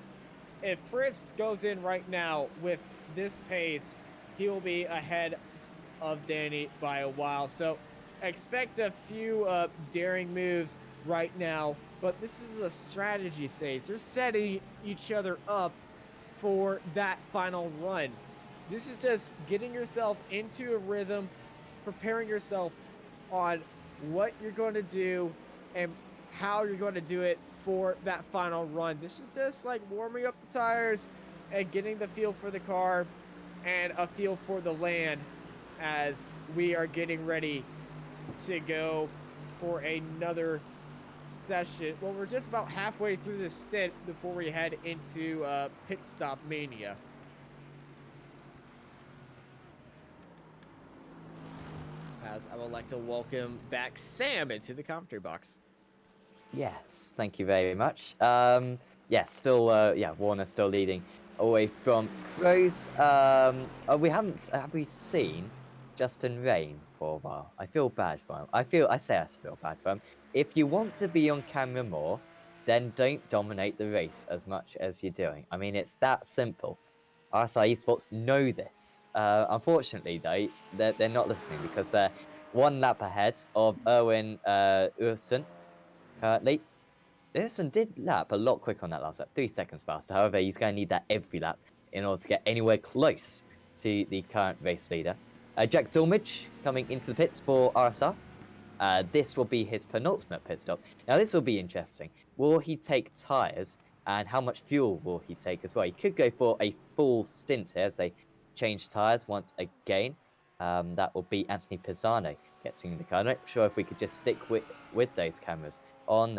If Fritz goes in right now with this pace, he will be ahead of Danny by a while. So expect a few daring moves right now, but this is the strategy stage. They're setting each other up for that final run. This is just getting yourself into a rhythm, preparing yourself on what you're going to do and how you're going to do it for that final run. This is just like warming up the tires and getting the feel for the car and a feel for the land as we are getting ready to go for another session. Well, we're just about halfway through this stint before we head into pit stop mania. As I would like to welcome back Sam into the commentary box. Yes, thank you very much. Yeah, still, Warner still leading away from Crows. Have we seen Justin Rain for a while? I feel bad for him. I feel bad for him. If you want to be on camera more, then don't dominate the race as much as you're doing. I mean, it's that simple. RSI Esports know this. Unfortunately, though, they're not listening because they're one lap ahead of Erwin Urson. Currently, Urson did lap a lot quicker on that last lap, 3 seconds faster. However, he's going to need that every lap in order to get anywhere close to the current race leader. Jack Dulmage coming into the pits for RSR. This will be his penultimate pit stop. Now, this will be interesting. Will he take tyres, and how much fuel will he take as well? He could go for a full stint here as they change tyres once again. That will be Anthony Pisano getting in the car. I'm not sure if we could just stick with those cameras on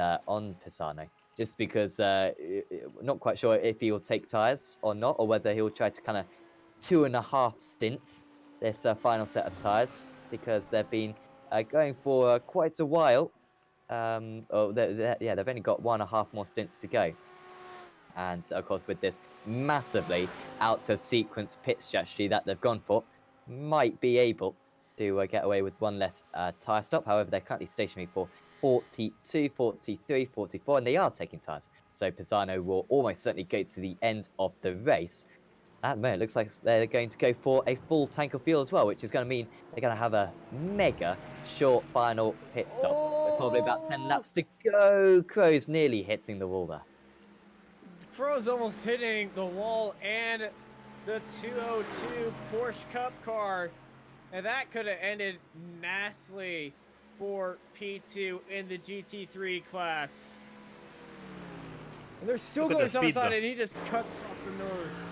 Pisano, just because not quite sure if he will take tyres or not, or whether he'll try to kind of 2.5 stints this final set of tyres, because they've been going for quite a while. They've only got 1.5 more stints to go. And of course, with this massively out of sequence pit strategy that they've gone for, might be able to get away with one less tyre stop. However, they're currently stationary for 42, 43, 44, and they are taking tyres. So Pisano will almost certainly go to the end of the race. At the moment, it looks like they're going to go for a full tank of fuel as well, which is going to mean they're going to have a mega short final pit stop. With probably about 10 laps to go. Crows nearly hitting the wall there. Crows almost hitting the wall and the 202 Porsche Cup car. And that could have ended nastily for P2 in the GT3 class. And they're still going outside, and he just cuts across the nose.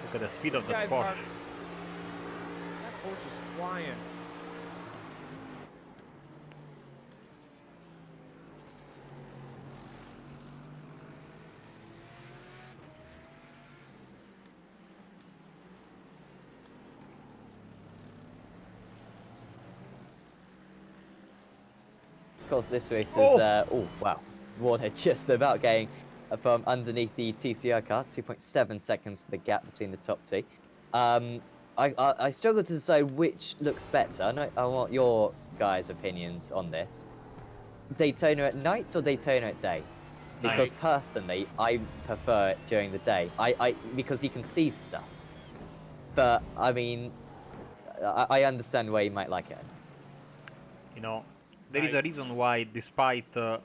Look at the speed of the Porsche. That Porsche is flying. Of course, this race is, oh wow, Warner just about getting from underneath the TCR car, 2.7 seconds the gap between the top two. I struggle to decide which looks better. I want your guys' opinions on this. Daytona at night or Daytona at day? Because Night. personally, I prefer it during the day. Because you can see stuff. But I mean, I understand why you might like it at night. You know, there is a reason why, despite uh,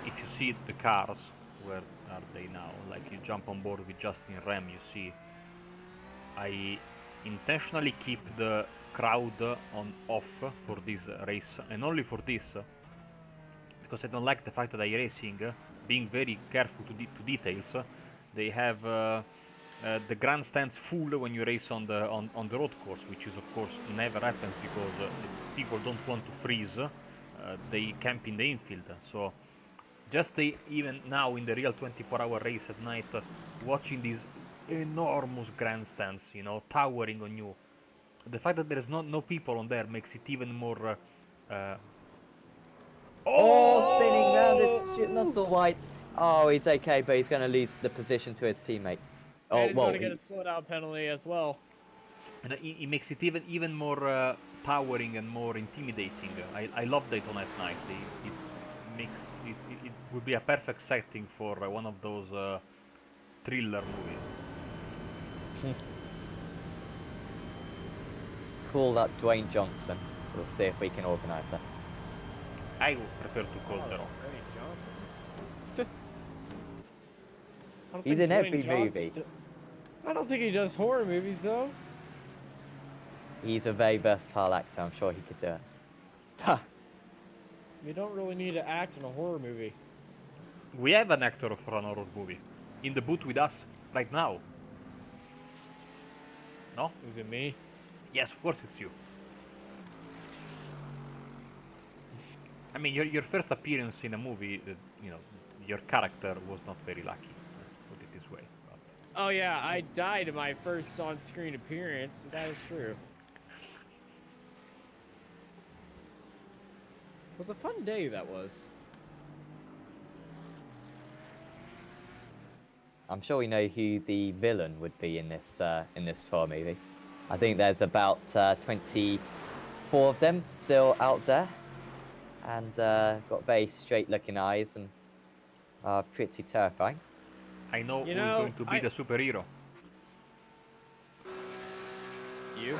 if you see the cars, where are they now? Like you jump on board with Justin Ram, you see. I intentionally keep the crowd on off for this race, and only for this, because I don't like the fact that iRacing, being very careful to details, they have the grandstands full when you race on the road course, which is of course never happens because people don't want to freeze. They camp in the infield, so just even now in the real 24-hour race at night, watching these enormous grandstands, towering on you. The fact that there's no people on there makes it even more. Spinning round this muscle white. Oh, it's okay, but he's going to lose the position to his teammate. Oh, And he's well, going to get a slowdown penalty as well. And it makes it even more towering and more intimidating. I love Daytona at night. It would be a perfect setting for one of those thriller movies. Call up Dwayne Johnson. We'll see if we can organise her. I would prefer to call The Rock. Dwayne Johnson. He's in every movie. I don't think he does horror movies though. He's a very versatile actor. I'm sure he could do it. You don't really need to act in a horror movie. We have an actor for an horror movie in the booth with us right now. No? Is it me? Yes, of course it's you. I mean, your first appearance in a movie, your character was not very lucky. Let's put it this way. But... Oh yeah, I died in my first on-screen appearance. That is true. It was a fun day, that was. I'm sure we know who the villain would be in this horror movie. I think there's about 24 of them still out there, and got very straight-looking eyes and are pretty terrifying. I know who's going to be the superhero. You?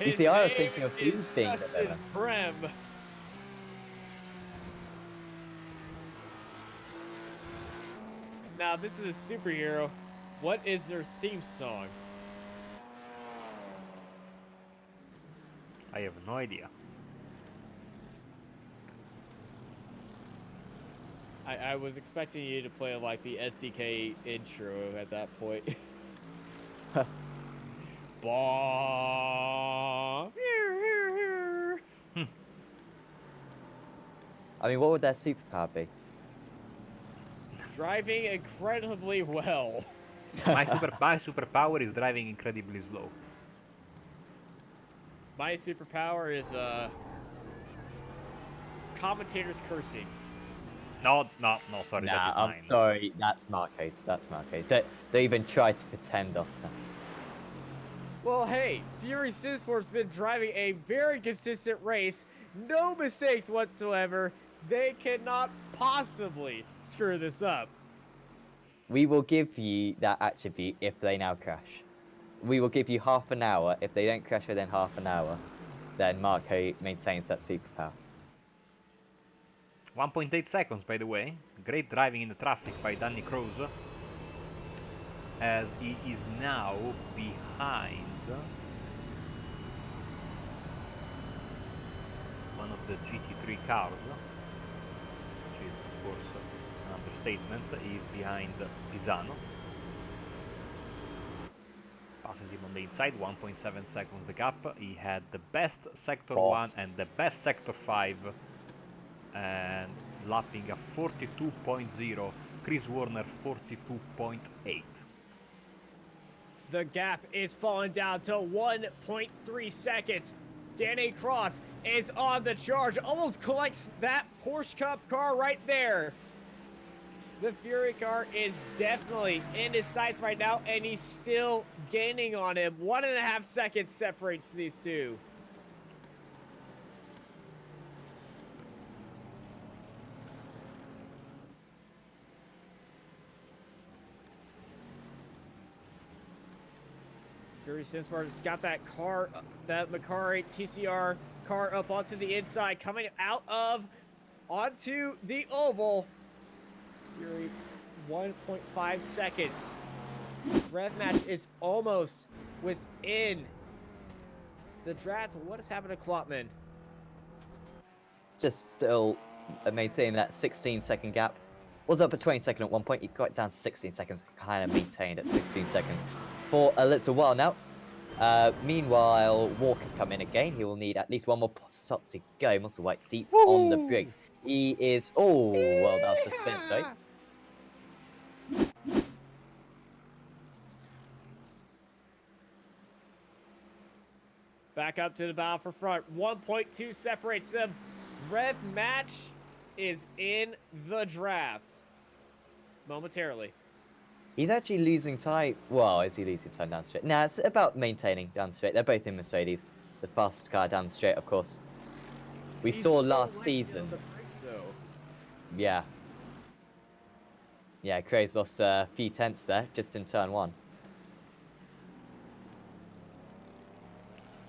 You see, I was thinking of you being the villain. Prem. Now, this is a superhero. What is their theme song? I have no idea. I was expecting you to play like the SDK intro at that point. Bah. I mean, what would their superpower be? Driving incredibly well. My superpower is driving incredibly slow. My superpower is commentators cursing. No, sorry, Nah, that is I'm mine. sorry, that's Marco's. Don't even try to pretend, Austin. Well, hey, Fury Simsport's been driving a very consistent race. No mistakes whatsoever. They cannot possibly screw this up. We will give you that attribute if they now crash. We will give you half an hour. If they don't crash within half an hour, then Marco maintains that superpower. 1.8 seconds, by the way. Great driving in the traffic by Danny Cruz, as he is now behind one of the GT3 cars, which is, of course, an understatement. He is behind Pisano. Passes him on the inside, 1.7 seconds the gap. He had the best Sector 1 and the best Sector 5, and lapping a 42.0, Chris Warner 42.8. The gap is falling down to 1.3 seconds. Danny Cross is on the charge. Almost collects that Porsche Cup car right there. The Fury car is definitely in his sights right now, and he's still gaining on him. 1.5 seconds separates these two. Fury Simracersworld got that car, that Macari TCR car up onto the inside, coming out of onto the oval. Fury, 1.5 seconds. Rev match is almost within the draft. What has happened to Klopman? Just still maintaining that 16-second gap. Was up at 20 at one point. He got down to 16 seconds, kind of maintained at 16 seconds for a little while now. Meanwhile, Walker's come in again. He will need at least one more stop to go. Muscle White deep on the brakes. He is... Oh, well, that was the spin, sorry. Back up to the bow for front. 1.2 separates them. Rev match is in the draft. Momentarily. He's actually losing time. Well, is he losing time down the straight? Nah, it's about maintaining down the straight. They're both in Mercedes. The fastest car down the straight, of course. We saw last season. On the brakes, though. Yeah. Yeah, Craze lost a few tenths there, just in turn one.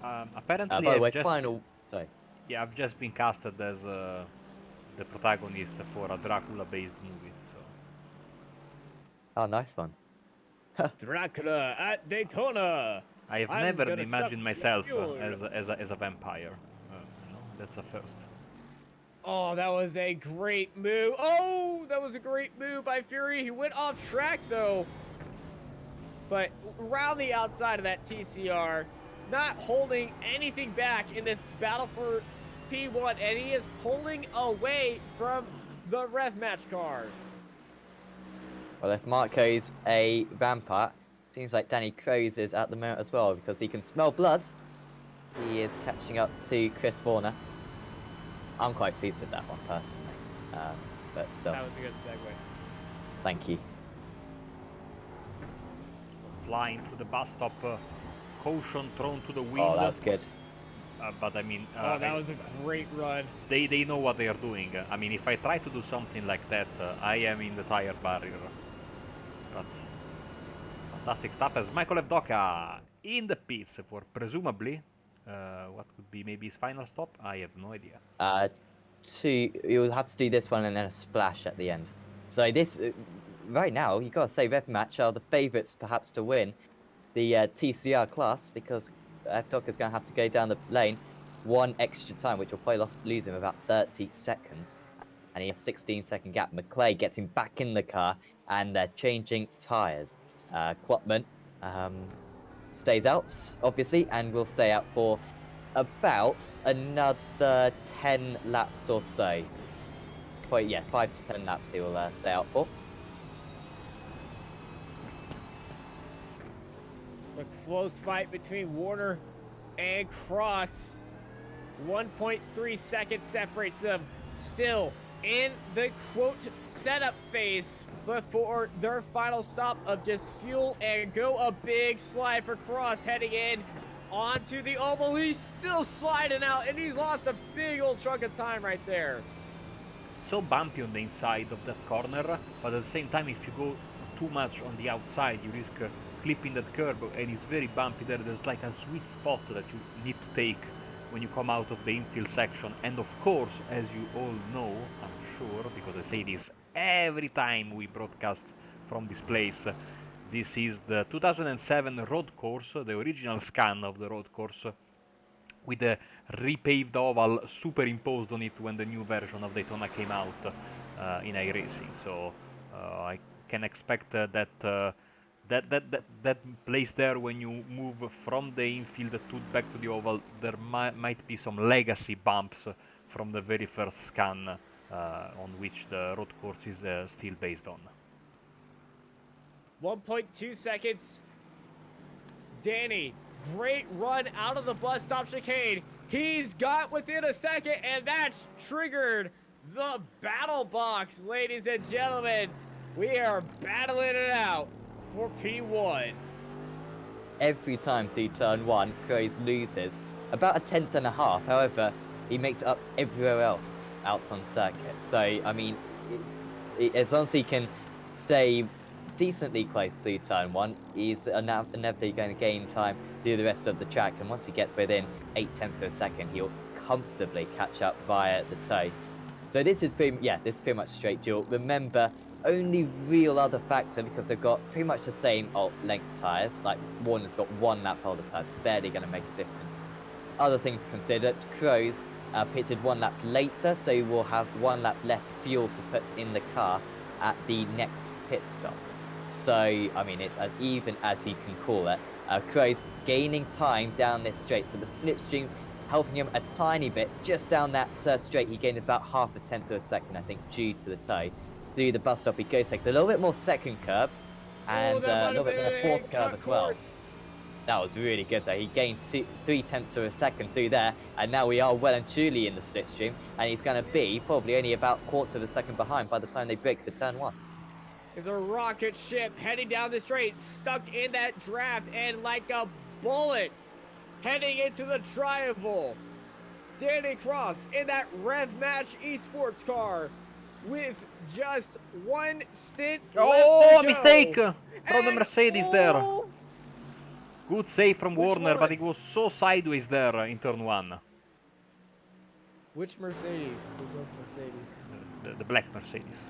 Apparently, by the way, Sorry. Yeah, I've just been casted as the protagonist for a Dracula-based movie. So. Oh, nice one. Dracula at Daytona. I've I'm never gonna imagined suck myself your- as a vampire. You know, that's a first. Oh, that was a great move. Oh, that was a great move by Fury. He went off track, though. But around the outside of that TCR, not holding anything back in this battle for P1, and he is pulling away from the Rev match car. Well, if Marco's a vampire, seems like Danny Crows is at the moment as well, because he can smell blood. He is catching up to Chris Warner. I'm quite pleased with that one, personally. But still, That was a good segue. thank you. Flying to the bus stop, caution thrown to the wind. Oh, that's good. But I mean, That was a great run. They know what they are doing. I mean, if I try to do something like that, I am in the tire barrier. But fantastic stuff as Michael Evdoka in the pits for presumably what could be maybe his final stop. I have no idea. You'll have to do this one and then a splash at the end. So this, right now, you gotta say Rev Match are the favourites perhaps to win the TCR class, because Evdoka's gonna have to go down the lane one extra time, which will probably lose him about 30 seconds. And he has a 16-second gap. McClay gets him back in the car, and they're changing tyres. Klopman stays out, obviously, and will stay out for about another 10 laps or so. Well, yeah, 5 to 10 laps he will stay out for. It's a close fight between Warner and Cross. 1.3 seconds separates them. Still in the quote setup phase before their final stop of just fuel and go. A big slide for Cross heading in onto the oval. He's still sliding out, and he's lost a big old chunk of time right there. So bumpy on the inside of that corner, but at the same time, if you go too much on the outside, you risk clipping that curb, and it's very bumpy there. There's like a sweet spot that you need to take when you come out of the infield section. And of course, as you all know, I'm sure, because I say this every time we broadcast from this place, this is the 2007 road course, the original scan of the road course, with the repaved oval superimposed on it when the new version of Daytona came out in iRacing. So I can expect that place there, when you move from the infield to back to the oval, there might be some legacy bumps from the very first scan on which the road course is still based on. 1.2 seconds. Danny Great run out of the bus stop chicane. He's got within a second, and that's triggered the battle box, ladies and gentlemen. We are battling it out for P1. Every time through turn 1, Crows loses about a tenth and a half. However, he makes it up everywhere else out on circuit. So, I mean, as long as he can stay decently close through turn 1, he's inevitably going to gain time through the rest of the track. And once he gets within 8/10 of a second, he'll comfortably catch up via the toe. So this is pretty much straight duel. Remember, only real other factor, because they've got pretty much the same length tyres. Like, Warner's got 1 lap older tyres, barely going to make a difference. Other thing to consider, Crows pitted 1 lap later, so he will have 1 lap less fuel to put in the car at the next pit stop. So, I mean, it's as even as he can call it. Crows gaining time down this straight, so the slipstream helping him a tiny bit. Just down that straight, he gained about half a tenth of a second, I think, due to the toe. Through the bus stop, he goes takes a little bit more second curb, and a little bit more fourth curb as well. That was really good, though. He gained 3/10 of a second through there, and now we are well and truly in the slipstream, and he's going to be probably only about quarter of a second behind by the time they break for turn 1. Is a rocket ship heading down the straight, stuck in that draft, and like a bullet, heading into the triangle. Danny Cross in that Rev Match esports car with just 1 stint left to go. Mistake from the Mercedes there. oh, Good save from Which Warner, but one? it was so sideways there in turn 1. Which Mercedes? They're both Mercedes. The black Mercedes.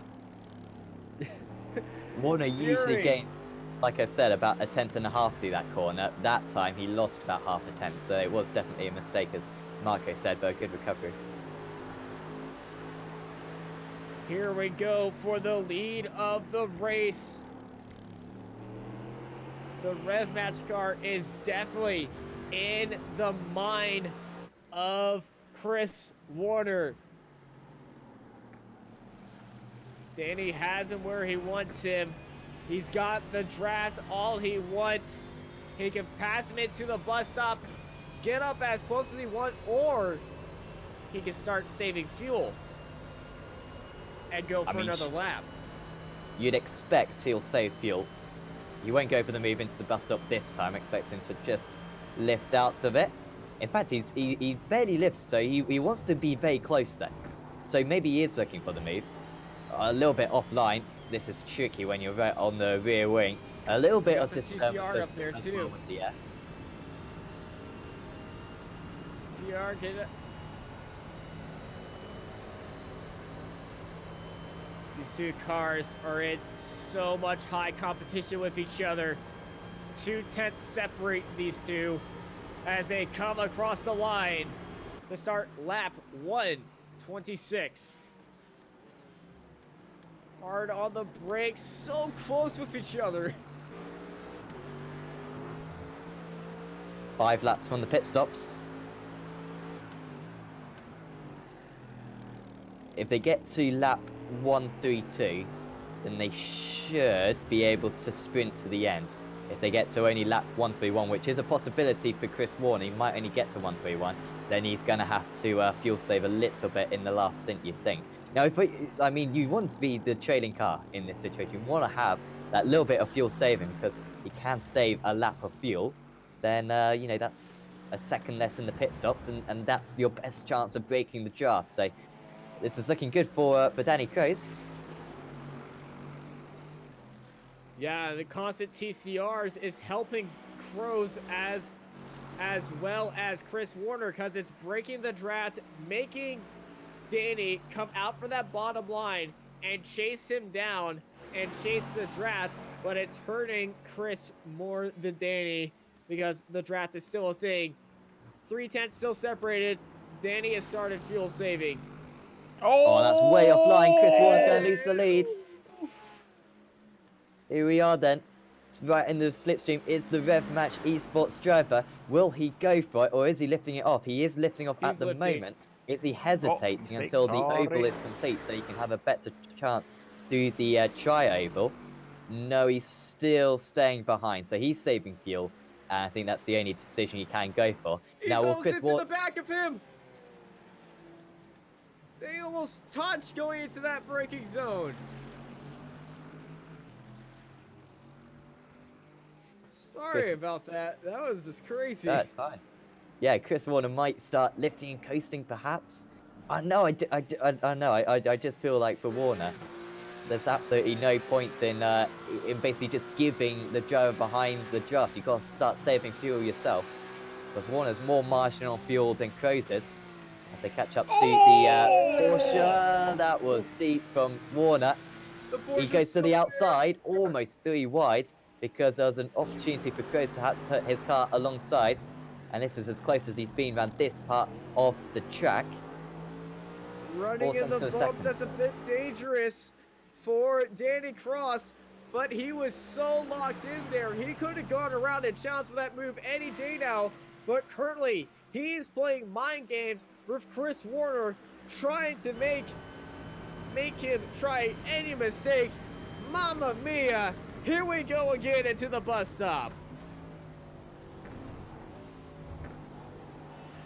Warner usually Fury. gained, like I said, about a tenth and a half through that corner. That time he lost about half a tenth, so it was definitely a mistake, as Marco said, but a good recovery. Here we go for the lead of the race. The Rev Match car is definitely in the mind of Chris Warner. Danny has him where he wants him. He's got the draft all he wants. He can pass him into the bus stop, get up as close as he wants, or he can start saving fuel and go for another lap. You'd expect he'll save fuel. You won't go for the move into the bus stop this time. Expect him to just lift out of it. In fact, he barely lifts, so he wants to be very close there. So maybe he is looking for the move. A little bit offline. This is tricky when you're right on the rear wing. A little bit of disturbance up there too. Yeah. CR, get it. These two cars are in so much high competition with each other. 2/10 separate these two as they come across the line to start lap 126. Hard on the brakes, so close with each other. 5 laps from the pit stops. If they get to lap 132, then they should be able to sprint to the end. If they get to only lap 131, which is a possibility for Chris Warner, he might only get to 131, then he's going to have to fuel save a little bit in the last stint, you think. Now, I mean, you want to be the trailing car in this situation. You want to have that little bit of fuel saving, because he can save a lap of fuel. Then, you know, that's a second less in the pit stops, and that's your best chance of breaking the draft. So this is looking good for Danny Crows. Yeah, the constant TCRs is helping Crows as well as Chris Warner, because it's breaking the draft, making Danny come out for that bottom line and chase him down and chase the draft, but it's hurting Chris more than Danny because the draft is still a thing. 3/10 still separated. Danny has started fuel saving. Oh, that's way offline. Chris Warner's going to lose the lead. Here we are then. Right in the slipstream is the Rev Match esports driver. Will he go for it, or is he lifting it off? He is lifting off at the moment. Is he hesitating until the oval is complete so he can have a better chance through the tri-oval? No, he's still staying behind, so he's saving fuel. And I think that's the only decision you can go for. He's Now, will almost Chris into the back of him. They almost touched going into that braking zone. Sorry about that. That was just crazy. That's fine. Yeah, Chris Warner might start lifting and coasting, perhaps. I know. I just feel like for Warner, there's absolutely no points in basically just giving the driver behind the draft. You've got to start saving fuel yourself, because Warner's more marginal on fuel than Kroos is. As they catch up to the Porsche, that was deep from Warner. The He Porsche's goes to the still outside, almost 3 wide, because there was an opportunity for Kroos to perhaps put his car alongside. And this is as close as he's been around this part of the track. running in the bumps. That's a bit dangerous for Danny Cross, but he was so locked in there. He could have gone around and challenged for that move any day now, but currently he is playing mind games with Chris Warner, trying to make him try any mistake. Mamma mia! Here we go again into the bus stop.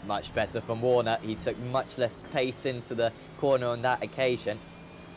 Much better from Warner. He took much less pace into the corner on that occasion.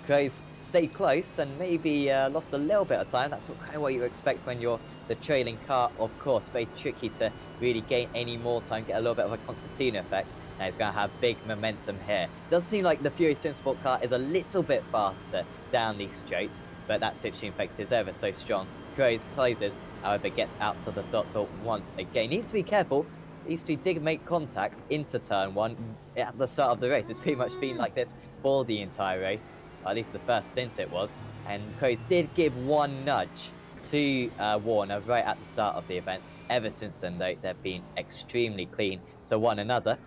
Kroos stayed close and maybe lost a little bit of time. That's kind of what you expect when you're the trailing car, of course. Very tricky to really gain any more time, get a little bit of a Constantino effect. Now he's going to have big momentum here. Does seem like the Fury Sim Sport car is a little bit faster down these straights, but that slipstream effect is ever so strong. Kroos closes, however, gets out to the throttle once again. Needs to be careful. These two did make contacts into turn 1 at the start of the race. It's pretty much been like this for the entire race. Or at least the first stint it was. And Kroos did give one nudge to Warner right at the start of the event. Ever since then, though, they've been extremely clean to one another.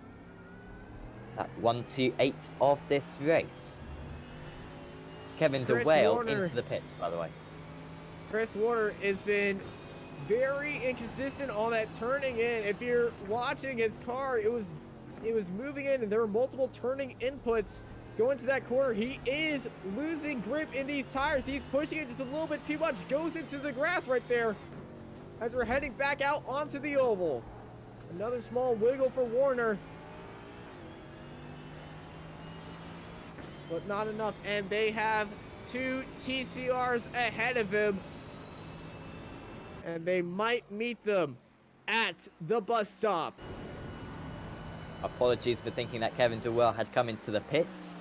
At 1-2-8 of this race. Kevin DeWale into the pits, by the way. Chris Warner has been very inconsistent on that turning in. If you're watching his car, it was moving in and there were multiple turning inputs going to that corner. He is losing grip in these tires. He's pushing it just a little bit too much. Goes into the grass right there as we're heading back out onto the oval. Another small wiggle for Warner, but not enough. And they have 2 TCRs ahead of him, and they might meet them at the bus stop. Apologies for thinking that Kevin DeWell had come into the pits.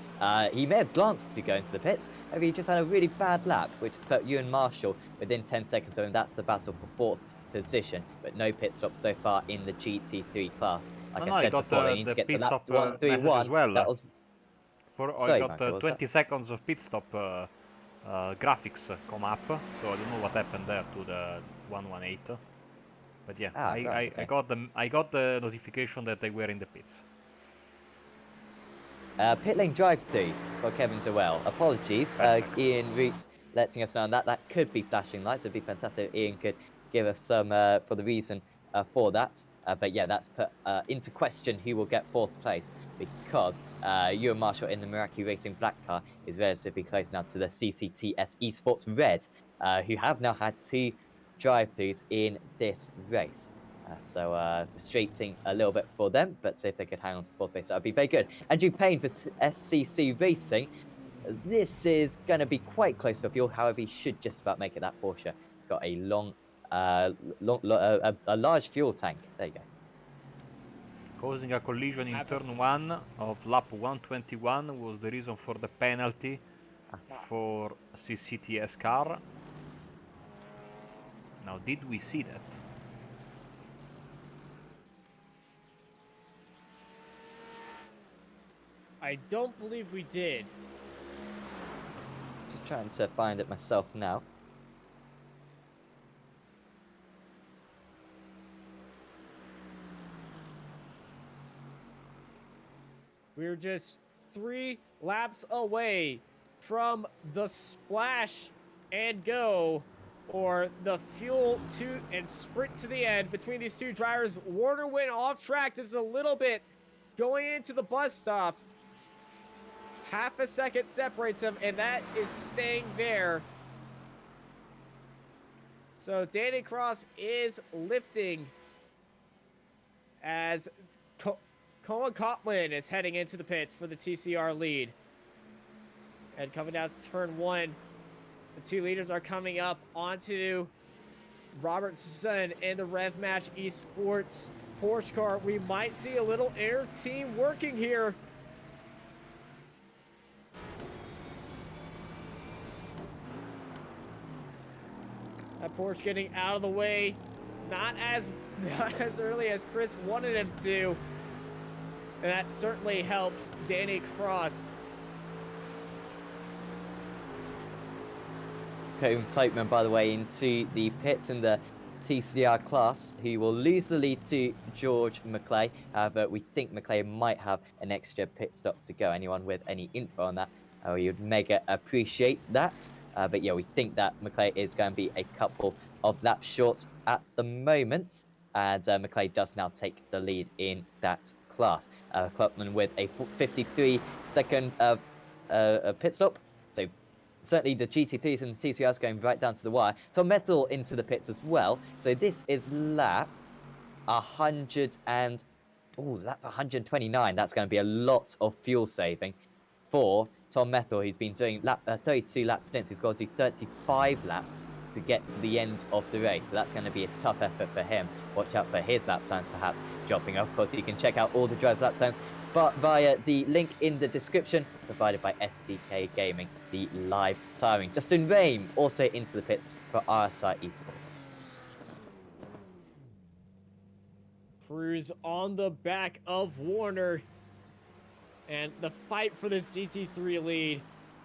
He may have glanced to go into the pits, however he just had a really bad lap, which has put Ewan Marshall within 10 seconds, and that's the battle for 4th position, but no pit stops so far in the GT3 class. Like I said before, they need to get to lap 131. As well. That was... I got 20 seconds of pit stop graphics come up, so I don't know what happened there to the 118. But yeah, I got the notification that they were in the pits. Pit lane drive-through for Kevin DeWell. Apologies, Ian Roots letting us know on that. That could be flashing lights. It'd be fantastic if Ian could give us some for the reason for that. But yeah, that's put into question who will get 4th place, because Ewan Marshall in the Meraki Racing Black car is relatively close now to the CCTS Esports Red, who have now had 2 drive-throughs in this race. So frustrating a little bit for them, but if they could hang on to 4th place, that would be very good. Andrew Payne for SCC Racing. This is going to be quite close for fuel, however, he should just about make it. That Porsche, it's got a a large fuel tank. There you go. Causing a collision in turn 1 of lap 121 was the reason for the penalty for CCTS car. Now, did we see that? I don't believe we did. Just trying to find it myself now. We're just 3 laps away from the splash and go, or the fuel to and sprint to the end between these 2 drivers. Warner went off track just a little bit going into the bus stop. Half a second separates them, and that is staying there. So Danny Cross is lifting as Colin Cotlin is heading into the pits for the TCR lead. And coming down to turn 1, the 2 leaders are coming up onto Robertson and the Rev Match Esports Porsche car. We might see a little inner team working here. That Porsche getting out of the way, not as early as Chris wanted him to. And that certainly helped Danny Cross. Cloakman, by the way, into the pits in the TCR class, who will lose the lead to George McClay. However, we think McClay might have an extra pit stop to go. Anyone with any info on that, you'd mega appreciate that. But yeah, we think that McClay is going to be a couple of laps short at the moment. And McClay does now take the lead in that class. Clubman with a 53-second pit stop. So certainly the GT3s and the TCRs going right down to the wire. Tom Methil into the pits as well. So this is lap 100 and... Oh, lap 129. That's going to be a lot of fuel saving for Tom Methil. He's been doing 32 lap stints. He's got to do 35 laps to get to the end of the race. So that's going to be a tough effort for him. Watch out for his lap times perhaps dropping off. Of course, you can check out all the drivers' lap times but via the link in the description provided by SDK Gaming, the live tiring. Justin Rame also into the pits for RSI Esports. Cruz on the back of Warner. And the fight for this GT3 lead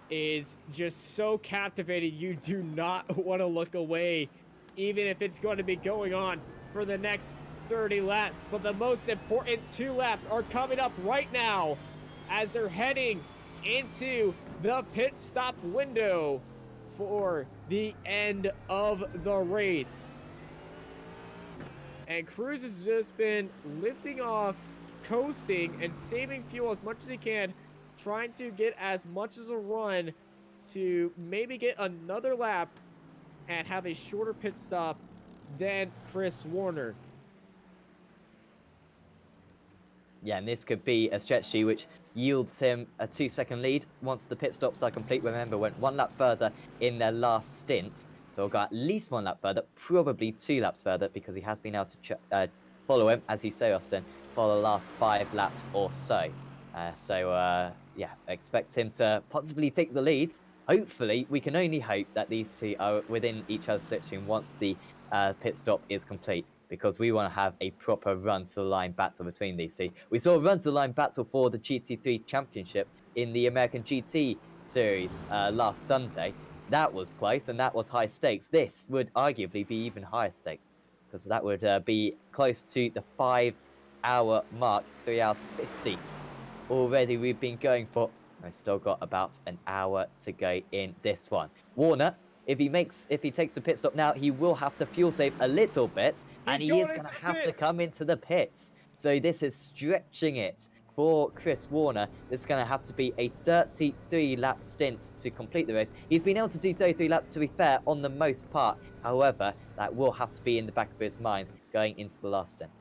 is just so captivating. You do not want to look away, even if it's going to be going on for the next 30 laps. But the most important 2 laps are coming up right now as they're heading into the pit stop window for the end of the race. And Cruz has just been lifting off, coasting, and saving fuel as much as he can, trying to get as much as a run to maybe get another lap and have a shorter pit stop than Chris Warner. Yeah, and this could be a strategy which yields him a 2-second lead once the pit stops are complete. Remember, went 1 lap further in their last stint. So he'll go at least 1 lap further, probably 2 laps further, because he has been able to follow him, as you say, Austin, for the last 5 laps or so. Yeah, expect him to possibly take the lead. Hopefully, we can only hope that these 2 are within each other's slipstream once the pit stop is complete, because we want to have a proper run-to-the-line battle between these 2. We saw a run-to-the-line battle for the GT3 Championship in the American GT Series last Sunday. That was close, and that was high stakes. This would arguably be even higher stakes, because that would be close to the 5-hour mark, 3 hours 50. Already we've been going for... We've still got about an hour to go in this one. Warner, if he takes the pit stop now, he will have to fuel save a little bit, and he is going to have to come into the pits. So this is stretching it for Chris Warner. This is going to have to be a 33-lap stint to complete the race. He's been able to do 33 laps, to be fair, on the most part. However, that will have to be in the back of his mind going into the last stint.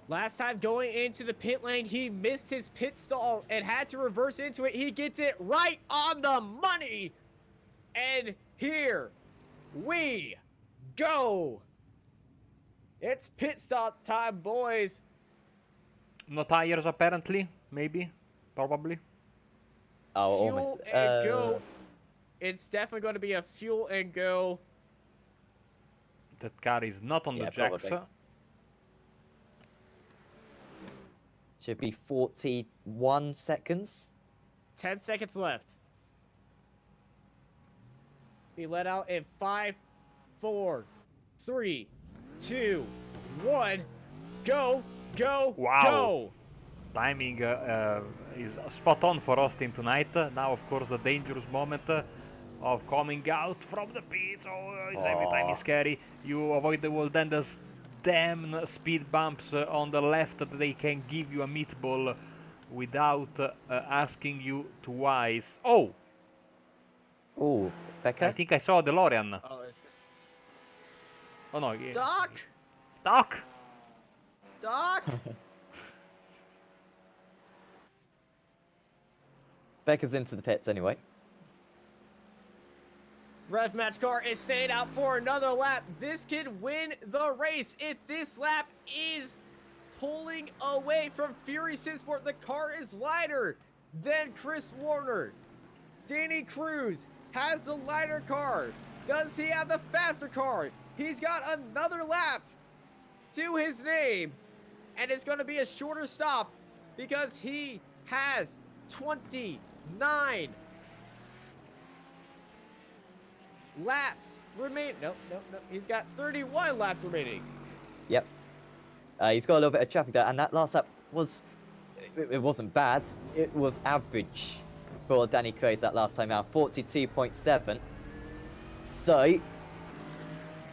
Last time going into the pit lane, he missed his pit stall and had to reverse into it. He gets it right on the money. And here we go. It's pit stop time, boys. No tires, apparently. Maybe. Probably. Oh, Fuel almost. and go. It's definitely going to be a fuel and go. That car is not on the jacks. Probably. Should be 41 seconds. 10 seconds left. Be let out in 5, 4, 3, 2, 1. Go, go, Wow. go. Timing is spot on for Austin tonight. Now, of course, the dangerous moment of coming out from the pits. It's every time it's scary. You avoid the wall, then there's damn speed bumps on the left that they can give you a meatball without asking you twice. Oh! Oh, Becca? I think I saw a DeLorean. Oh, it's just... Oh no. Yeah. Doc! Doc! Doc! Becker's into the pits anyway. Rev match car is staying out for another lap. This could win the race if this lap is pulling away from Fury Simsport. The car is lighter than Chris Warner. Danny Cruz has the lighter car. Does he have the faster car? He's got another lap to his name. And it's going to be a shorter stop because he has 29 laps remain. Nope. He's got 31 laps remaining. Yep. He's got a little bit of traffic there, and that last lap was... It wasn't bad. It was average for Danny Cruz that last time out. 42.7. So...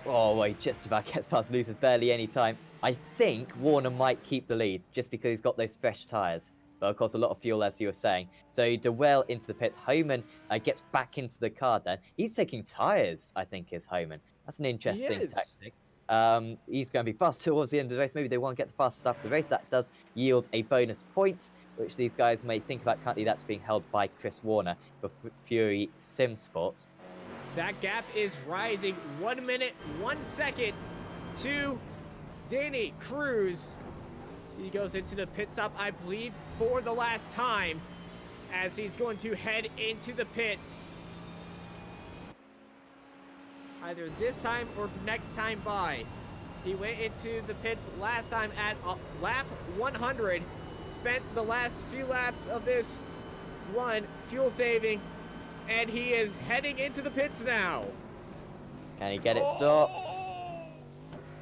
Oh, he just about gets past Luther's barely any time. I think Warner might keep the lead, just because he's got those fresh tyres. But of course, a lot of fuel, as you were saying. So Duel into the pits. Homan gets back into the car then. He's taking tyres, I think, is Homan. That's an interesting tactic. He's going to be fast towards the end of the race. Maybe they want to get the fastest start of the race. That does yield a bonus point, which these guys may think about. Currently, that's being held by Chris Warner for Fury Simsport. That gap is rising 1 minute, 1 second to Danny Cruz. So he goes into the pit stop, I believe, for the last time as he's going to head into the pits. Either this time or next time by. He went into the pits last time at lap 100. Spent the last few laps of this run fuel saving. And he is heading into the pits now. Can he get it stopped?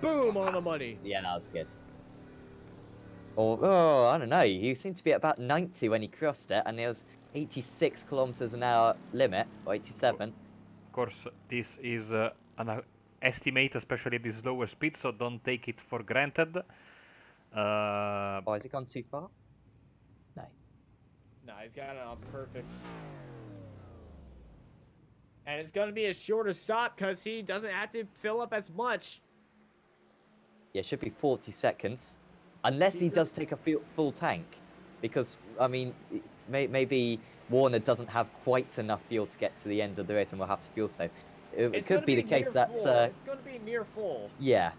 Boom, on the money. Yeah, that was good. Oh, I don't know. He seemed to be at about 90 when he crossed it, and it was 86 kilometers an hour limit, or 87. Of course, this is an estimate, especially at this lower speed, so don't take it for granted. Oh, has it gone too far? No. No, he's got it on perfect. And it's going to be a shorter stop because he doesn't have to fill up as much. Yeah, it should be 40 seconds. Unless he does take a full tank. Because, I mean, maybe Warner doesn't have quite enough fuel to get to the end of the race and we'll have to fuel save. It could be the case that... it's going to be near full. Yeah.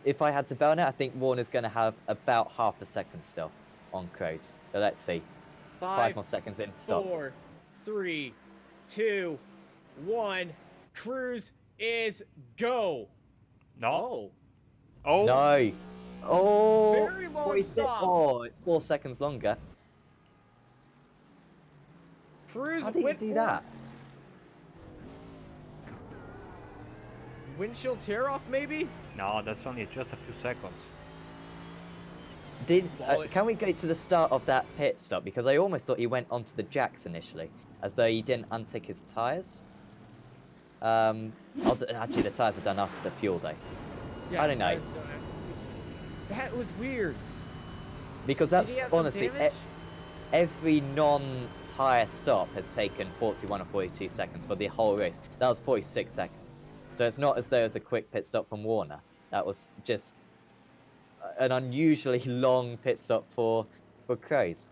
If I had to bet on it, I think Warner's going to have about half a second still on Cruz. But let's see. 5 more seconds in, stop. 4, 3, 2, 1. Cruz is go. No. Oh. No. Oh. Very long stop. Oh, it's 4 seconds longer. Cruz How did he do that? Windshield tear off, maybe? No, that's only just a few seconds. Can we go to the start of that pit stop? Because I almost thought he went onto the jacks initially, as though he didn't untick his tyres. Actually, the tyres are done after the fuel, though. Yeah, I don't know. That was weird. Because that's, Did he have some honestly, damage? every non-tyre stop has taken 41 or 42 seconds for the whole race. That was 46 seconds. So it's not as though it was a quick pit stop from Warner. That was just an unusually long pit stop for Cruz.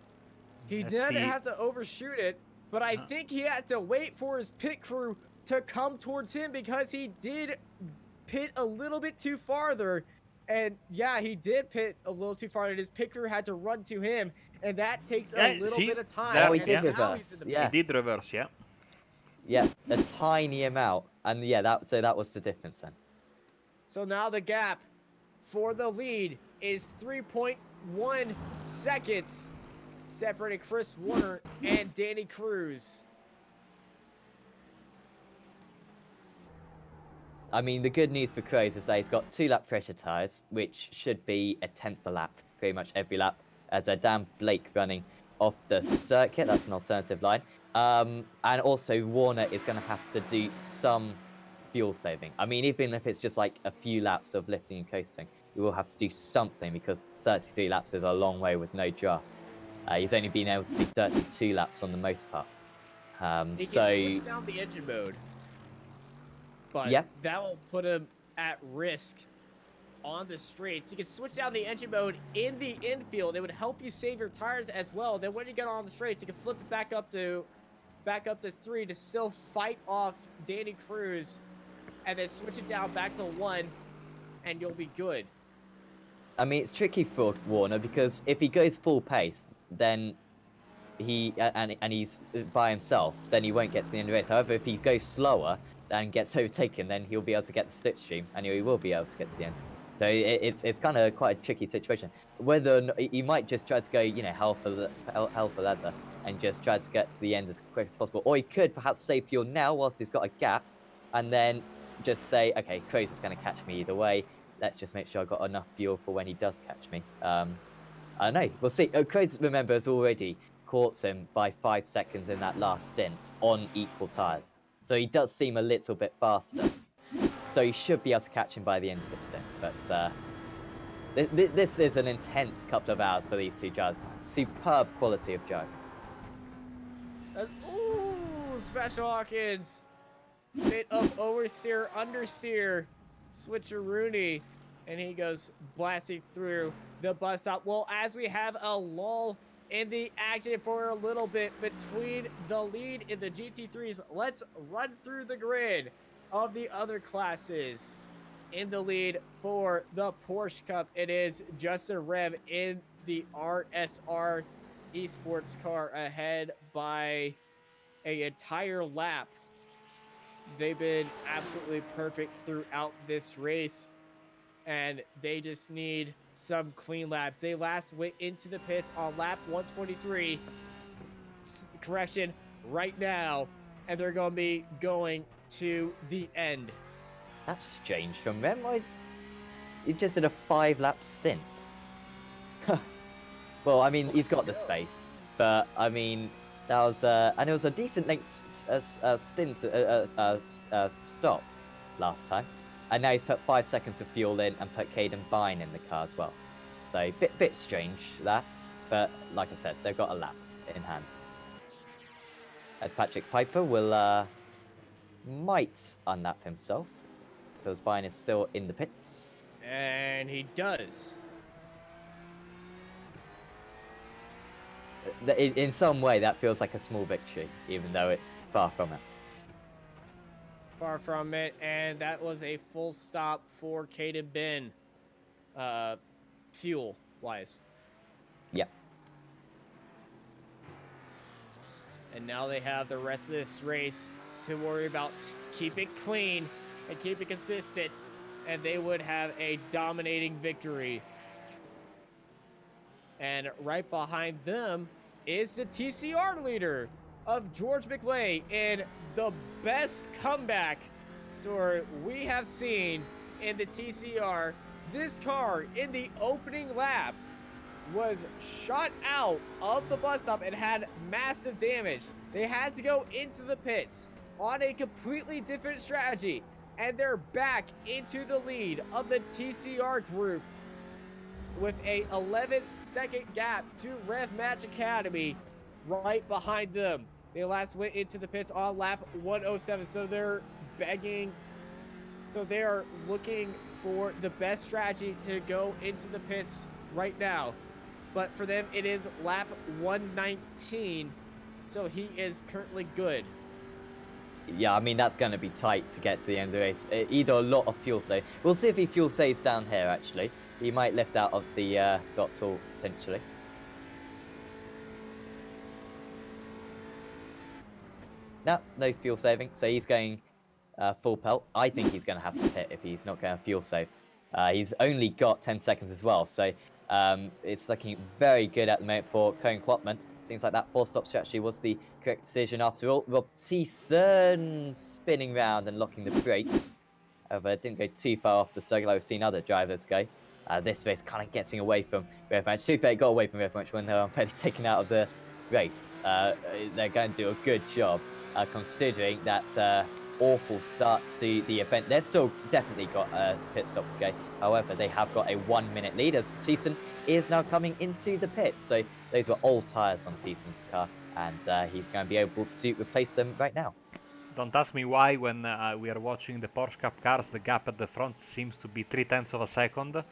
He Let's didn't see. have to overshoot it, but I think he had to wait for his pit crew to come towards him because he did pit a little bit too farther. And yeah, he did pit a little too far, and his pit crew had to run to him, and that takes a little bit of time. Oh, he and did now reverse. he's in the Yeah. He did reverse, yeah. Yeah, a tiny amount. And yeah, that was the difference then. So now the gap for the lead is 3.1 seconds, separating Chris Warner and Danny Cruz. I mean, the good news for Cruz is that he's got 2-lap pressure tyres, which should be a 10th a lap, pretty much every lap, as Dan Blake running off the circuit. That's an alternative line. And also, Warner is going to have to do some fuel saving. I mean, even if it's just like a few laps of lifting and coasting, he will have to do something because 33 laps is a long way with no draft. He's only been able to do 32 laps on the most part. He can switch down the engine mode, but Yeah. that will put him at risk on the straights. You can switch down the engine mode in the infield. It would help you save your tires as well. Then when you get on the straights, you can flip it back up to 3 to still fight off Danny Cruz, and then switch it down back to 1, and you'll be good. I mean, it's tricky for Warner because if he goes full pace, then he's by himself, then he won't get to the end of the race. However, if he goes slower and gets overtaken, then he'll be able to get the slipstream, and he will be able to get to the end. So it's kind of quite a tricky situation. Whether or not, he might just try to go, you know, hell for leather, and just try to get to the end as quick as possible, or he could perhaps save fuel now whilst he's got a gap, and then just say, okay, Cruz is going to catch me either way. Let's just make sure I've got enough fuel for when he does catch me. I don't know. We'll see. Cruz, remember, has already caught him by 5 seconds in that last stint on equal tyres. So he does seem a little bit faster. So he should be able to catch him by the end of this stint. But this is an intense couple of hours for these two drivers. Superb quality of drive. Ooh, Special Hawkins. Bit of oversteer, understeer, switcheroony, and he goes blasting through the bus stop. Well, as we have a lull in the action for a little bit between the lead in the GT3s, let's run through the grid of the other classes. In the lead for the Porsche Cup, it is Justin Rev in the RSR esports car, ahead by an entire lap. They've been absolutely perfect throughout this race, and they just need some clean laps. They last went into the pits on lap 123. Correction, right now, and they're going to be going to the end. That's strange from them. He just did a 5-lap stint. Well, I mean, he's got the space, but I mean, that was and it was a decent length stint stop last time, and now he's put 5 seconds of fuel in and put Caden Bine in the car as well. So bit strange that, but like I said, they've got a lap in hand. As Patrick Piper will might unlap himself because Bine is still in the pits, And he does. In some way, that feels like a small victory, even though it's far from it. Far from it, and that was a full stop for Caden Ben, fuel-wise. Yep. And now they have the rest of this race to worry about keeping clean and keeping consistent, and they would have a dominating victory. And right behind them is the TCR leader of George McLay in the best comeback we have seen in the TCR. This car in the opening lap was shot out of the bus stop and had massive damage. They had to go into the pits on a completely different strategy, and they're back into the lead of the TCR group with a 11-second gap to Rev Match Academy right behind them. They last went into the pits on lap 107, so they're begging. So they are looking for the best strategy to go into the pits right now. But for them, it is lap 119, so he is currently good. Yeah, I mean, that's going to be tight to get to the end of the race. Either a lot of fuel save. We'll see if he fuel saves down here, actually. He might lift out of the Gottsall, potentially. No fuel saving. So he's going full pelt. I think he's going to have to pit if he's not going to fuel save. He's only got 10 seconds as well. So it's looking very good at the moment for Cohen Klopman. Seems like that 4-stop strategy was the correct decision after all. Rob Thiessen spinning round and locking the brakes. However, it didn't go too far off the circle like we've seen other drivers go. This race kind of getting away from Rev Match. To be fair, it got away from Rev Match when they were unfairly taken out of the race. They're going to do a good job considering that awful start to the event. They've still definitely got a pit stop to go. However, they have got a 1-minute lead as Thiessen is now coming into the pits. So those were old tyres on Thiessen's car, and he's going to be able to replace them right now. Don't ask me why when we are watching the Porsche Cup cars, the gap at the front seems to be 3/10 of a second.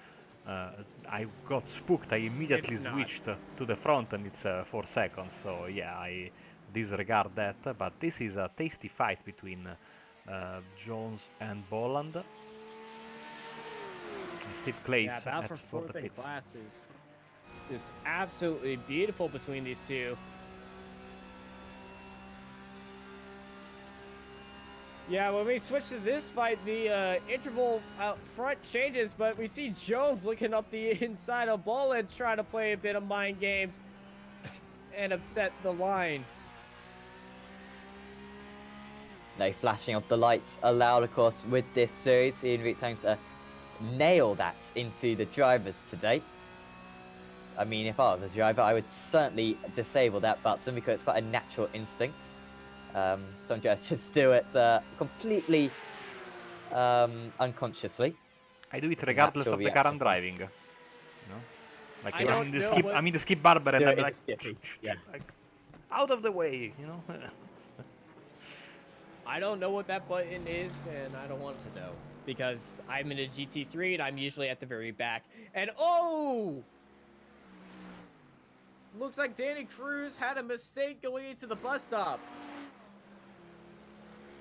I got spooked. I immediately It's not. switched to the front and it's 4 seconds. So yeah, I disregard that. But this is a tasty fight between Jones and Bolland. Steve Clays Yeah, battle for at for the fourth in pits. class is just absolutely beautiful between these two. Yeah, when we switch to this fight, the interval out front changes, but we see Jones looking up the inside of Bolland, trying to play a bit of mind games and upset the line. No flashing of the lights allowed, of course, with this series. Ian Reed's having to nail that into the drivers today. I mean, if I was a driver, I would certainly disable that button because it's quite a natural instinct. Some drivers just do it completely unconsciously. I do it It's a regardless natural of the car I'm reaction. driving. You know, like I I'm don't in the know skip. what- I'm in the skip barber, and Do I'm it like, instantly, yeah. like, out of the way. You know. I don't know what that button is, and I don't want to know because I'm in a GT3 and I'm usually at the very back. And oh! Looks like Danny Cruz had a mistake going into the bus stop.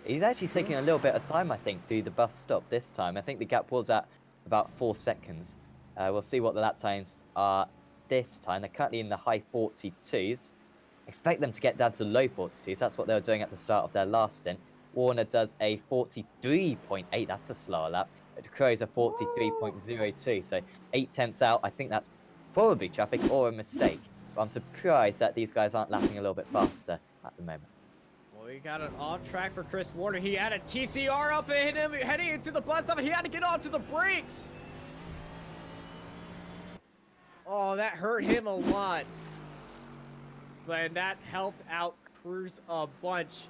He's actually taking a little bit of time, I think, through the bus stop this time. I think the gap was at about 4 seconds. We'll see what the lap times are this time. They're currently in the high 42s. Expect them to get down to the low 42s. That's what they were doing at the start of their last stint. Warner does a 43.8. That's a slower lap. Crow's a 43.02. So 8/10 out. I think that's probably traffic or a mistake. But I'm surprised that these guys aren't lapping a little bit faster at the moment. Well, we got an off track for Chris Warner. He had a TCR up and him heading into the bus stop. He had to get onto the brakes. Oh, that hurt him a lot. But that helped out Cruz a bunch.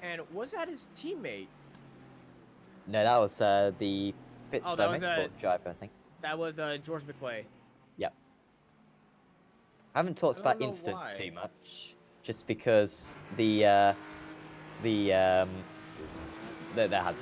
And was that his teammate? No, that was the that Fitstone was, Motorsport driver, I think. That was George McClay. Yep. I haven't talked I don't about know incidents why. too much, just because there hasn't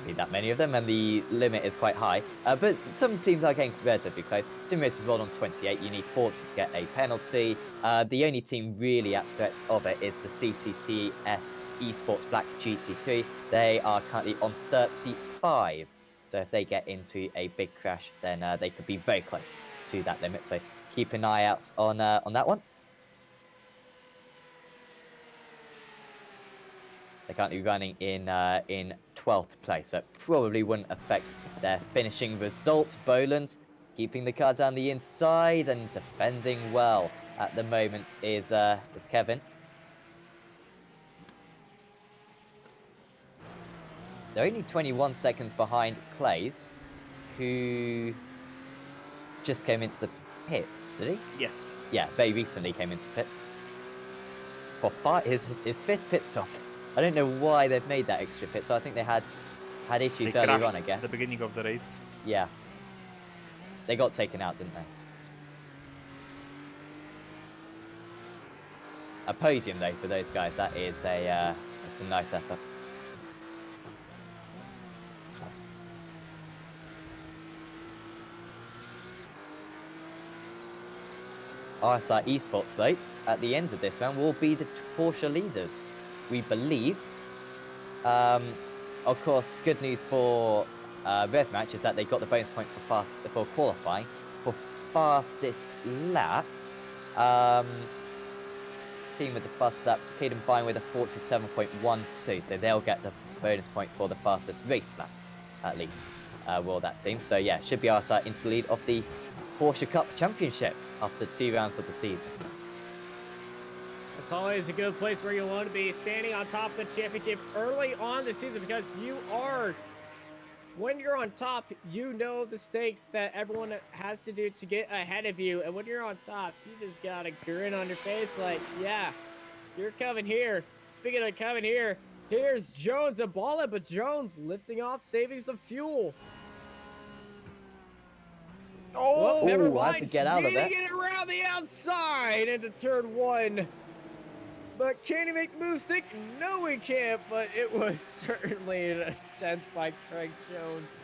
been that many of them, and the limit is quite high. But some teams are getting relatively close. Simracersworld on 28. You need 40 to get a penalty. The only team really at threat of it is the CCTS Esports Black GT3. They are currently on 35. So if they get into a big crash, then they could be very close to that limit. So keep an eye out on that one. They're currently running in 12th place, so it probably wouldn't affect their finishing results. Boland keeping the car down the inside and defending well at the moment is Kevin. They're only 21 seconds behind Clays, who just came into the pits, did he? Yes. Yeah, very recently came into the pits. For his fifth pit stop. I don't know why they've made that extra pit, so I think they had issues They earlier crashed on, I guess. at the beginning of the race. Yeah. They got taken out, didn't they? A podium, though, for those guys. That is that's a nice effort. RSI Esports, though, at the end of this round, will be the Porsche leaders, we believe. Of course, good news for Rev Match is that they got the bonus point for qualifying. For fastest lap, team with the fastest lap, Caden Bine with a 47.12, so they'll get the bonus point for the fastest race lap, at least, will that team. So yeah, should be RSI into the lead of the Porsche Cup Championship after 2 rounds of the season. It's always a good place where you want to be, standing on top of the championship early on the season, because when you're on top, you know the stakes that everyone has to do to get ahead of you. And when you're on top, you just got a grin on your face like, yeah, you're coming here. Speaking of coming here, here's Jones and Bolland, but Jones lifting off, saving some fuel. Oh, Well, never Ooh, had mind. to get out of Skating it. it around the outside into turn 1. But can he make the move stick? No, he can't, but it was certainly an attempt by Craig Jones.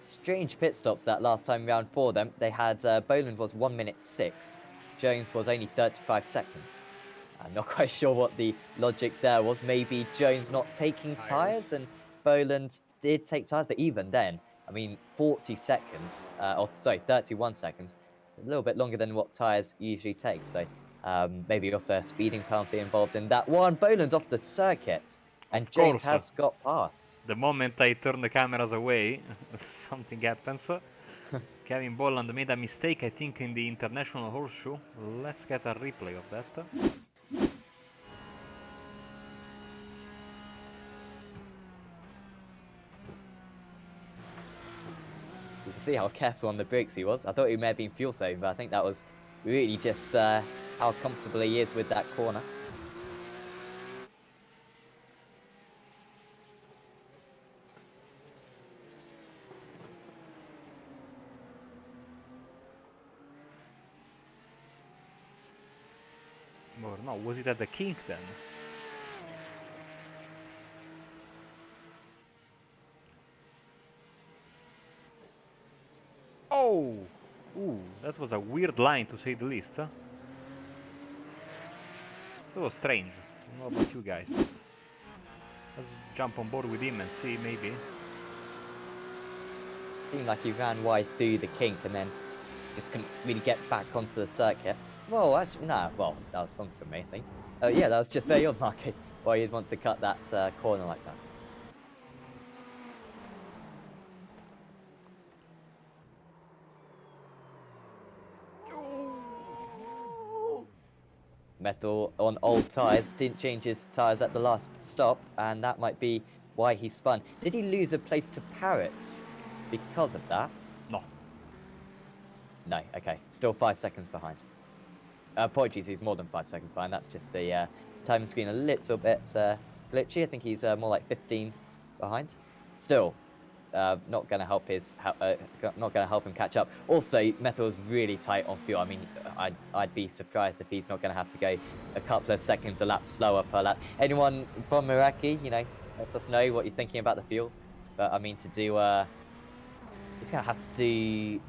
Strange pit stops that last time round for them. They had Boland was 1 minute 6. Jones was only 35 seconds. I'm not quite sure what the logic there was. Maybe Jones not taking tyres and Boland did take tyres, but even then, I mean, 40 seconds, or sorry, 31 seconds, a little bit longer than what tyres usually take. So maybe also a speeding penalty involved in that one. Boland off the circuit, and Jones has got past. The moment I turn the cameras away, something happens. Kevin Bolland made a mistake, I think, in the international horseshoe. Let's get a replay of that. You can see how careful on the brakes he was. I thought he may have been fuel saving, but I think that was really just how comfortable he is with that corner. Or no, was it at the kink then? Oh! Ooh, that was a weird line to say the least. Huh? That was strange. I don't know about you guys, but let's jump on board with him and see maybe. Seemed like he ran wide through the kink and then just couldn't really get back onto the circuit. Well, actually, no, well, that was fun for me, I think. Yeah, that was just very unlucky why you'd want to cut that corner like that. Methil on old tyres, didn't change his tyres at the last stop, and that might be why he spun. Did he lose a place to Parrots because of that? No. No, okay. Still 5 seconds behind. Apologies, he's more than 5 seconds behind. That's just the time screen a little bit glitchy. I think he's more like 15 behind. Still, not going to help not going to help him catch up. Also, Methil's really tight on fuel. I mean, I'd be surprised if he's not going to have to go a couple of seconds a lap slower per lap. Anyone from Meraki, you know, let us know what you're thinking about the fuel. But I mean, to do, he's going to have to do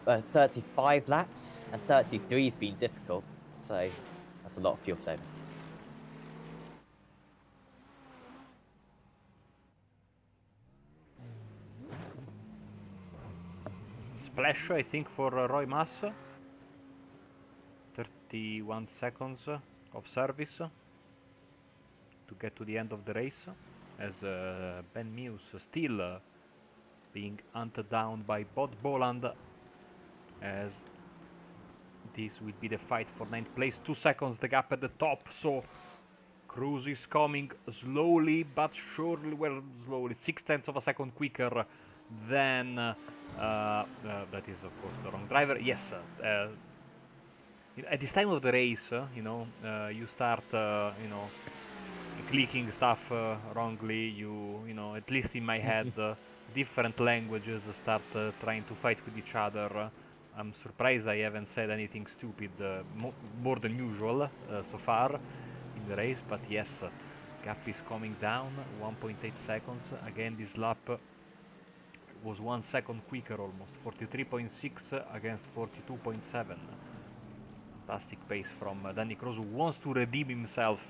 35 laps, and 33 has been difficult. So that's a lot of fuel saving. Splash, I think, for Roy Mass. 31 seconds of service to get to the end of the race, as Ben Muse still being hunted down by Bod Boland, as this will be the fight for 9th place. 2 seconds the gap at the top, so Cruz is coming slowly but surely, well, slowly, 0.6 of a second quicker than that is of course the wrong driver. Yes, at this time of the race, you know, you start, you know, clicking stuff wrongly. You know, at least in my head, different languages start trying to fight with each other. I'm surprised I haven't said anything stupid more than usual so far in the race, but yes, gap is coming down, 1.8 seconds. Again, this lap was 1 second quicker almost, 43.6 against 42.7. Fantastic pace from Danny Cross, who wants to redeem himself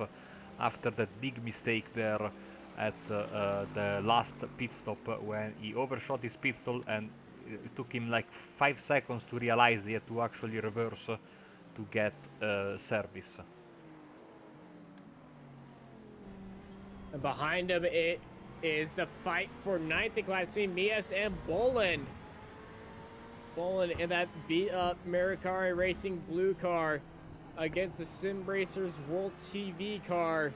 after that big mistake there at the last pit stop when he overshot his pit stop, and it took him like 5 seconds to realize he had to actually reverse to get service. And behind him, it is the fight for 9th in class between Mias and Boland. Boland in that beat-up Mercari Racing blue car against the Simracersworld TV car.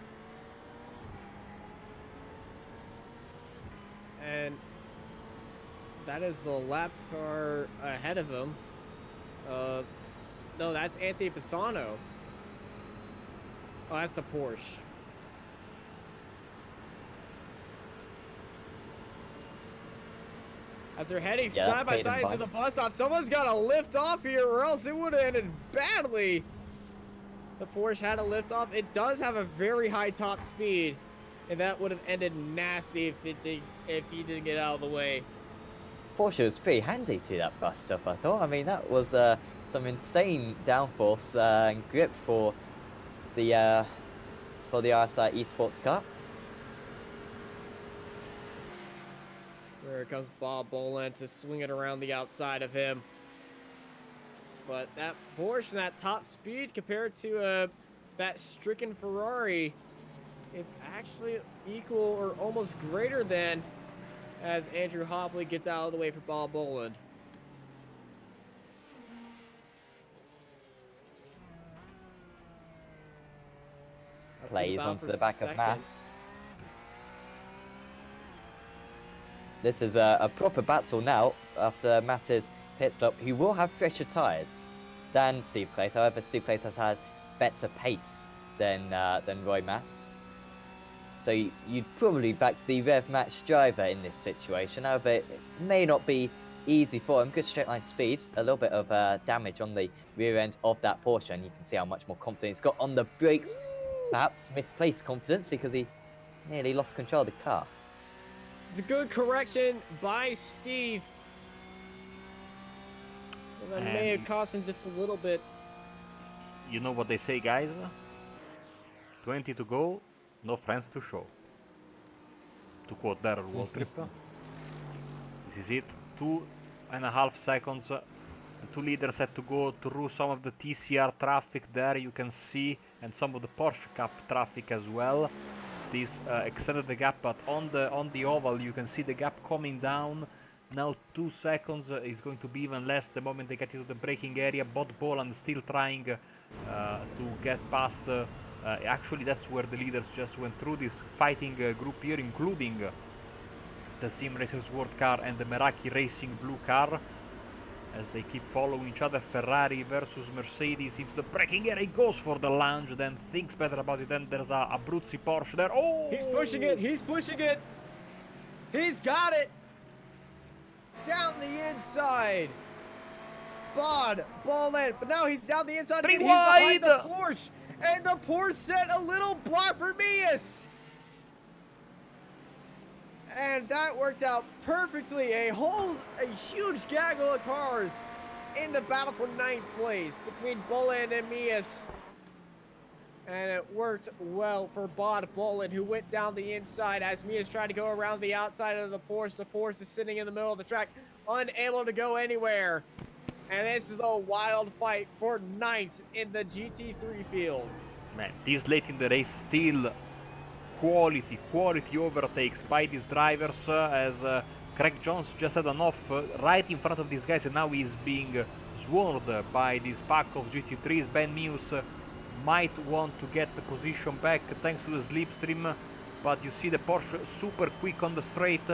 And that is the lapped car ahead of him. No, that's Anthony Pisano. Oh, that's the Porsche. As they're heading Yeah, that's side by Caden side into Bine. the bus stop, someone's got to lift off here or else it would have ended badly. The Porsche had to lift off. It does have a very high top speed, and that would have ended nasty if he didn't get out of the way. Porsche was pretty handy through that bus stop, I thought. I mean, that was some insane downforce and grip for the RSI Esports car. There comes Bob Boland to swing it around the outside of him. But that Porsche and that top speed compared to that stricken Ferrari is actually equal or almost greater than, as Andrew Hopley gets out of the way for Bob Boland. Plays onto the back of Mass. This is a proper battle now after Mass's pit stop. He will have fresher tyres than Steve Clace. However, Steve Clace has had better pace than Roy Mass. So you'd probably back the Rev Match driver in this situation. However, it may not be easy for him. Good straight line speed, a little bit of damage on the rear end of that Porsche, and you can see how much more confidence he's got on the brakes. Perhaps misplaced confidence because he nearly lost control of the car. It's a good correction by Steve. Well, that may have cost him just a little bit. You know what they say, guys? 20 to go, no friends to show. To quote Daryl Waltrip. This is it. 2.5 seconds. The two leaders had to go through some of the TCR traffic there, you can see, and some of the Porsche Cup traffic as well. This extended the gap, but on the oval you can see the gap coming down. Now 2 seconds is going to be even less the moment they get into the braking area. Bob Boland still trying to get past. Actually, that's where the leaders just went through this fighting group here, including the Simracersworld car and the Meraki Racing blue car, as they keep following each other. Ferrari versus Mercedes into the braking area. He goes for the lunge, then thinks better about it. Then there's a Abruzzi Porsche there. Oh! He's pushing it. He's pushing it. He's got it. Down the inside. Bob Boland. But now he's down the inside. Three He's behind wide. the Porsche. And the Porsche set a little block for Mias. And that worked out perfectly. A huge gaggle of cars in the battle for 9th place between Boland and Mias. And it worked well for Bob Boland, who went down the inside as Mias tried to go around the outside of the Porsche. The Porsche is sitting in the middle of the track, unable to go anywhere. And this is a wild fight for 9th in the GT3 field. Man, this late in the race, still quality overtakes by these drivers, as Craig Jones just had an off right in front of these guys, and now he's being swarmed by this pack of GT3s. Ben Mews might want to get the position back thanks to the slipstream, but you see the Porsche super quick on the straight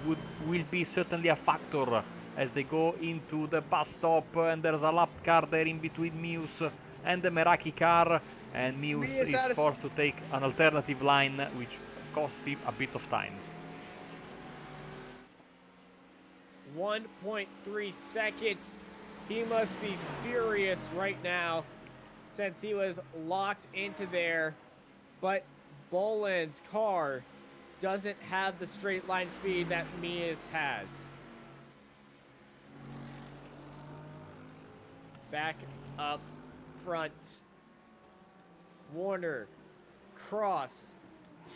will be certainly a factor as they go into the bus stop, and there's a lap car there in between Mews and the Meraki car, and Mews is forced to take an alternative line, which costs him a bit of time. 1.3 seconds. He must be furious right now since he was locked into there. But Boland's car doesn't have the straight line speed that Mias has. Back up front. Warner, Cross,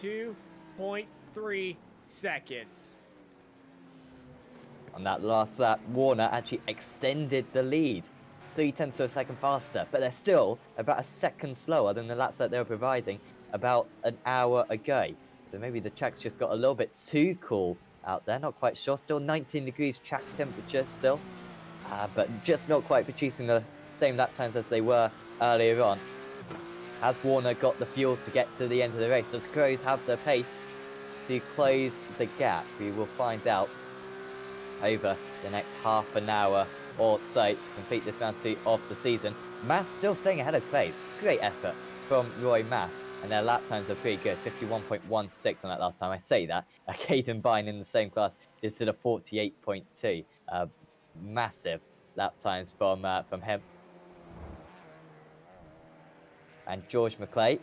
2.3 seconds. On that last lap, Warner actually extended the lead 0.3 of a second faster, but they're still about a second slower than the laps that they were providing about an hour ago. So maybe the track's just got a little bit too cool out there, not quite sure. Still 19 degrees track temperature still, but just not quite producing the same lap times as they were earlier on. Has Warner got the fuel to get to the end of the race? Does Crows have the pace to close the gap? We will find out over the next half an hour or so to complete this round 2 of the season. Mass still staying ahead of Clays. Great effort from Roy Mass, and their lap times are pretty good. 51.16 on that last time. I say that. Caden Bine in the same class is at a 48.2. Massive lap times from him. And George McClay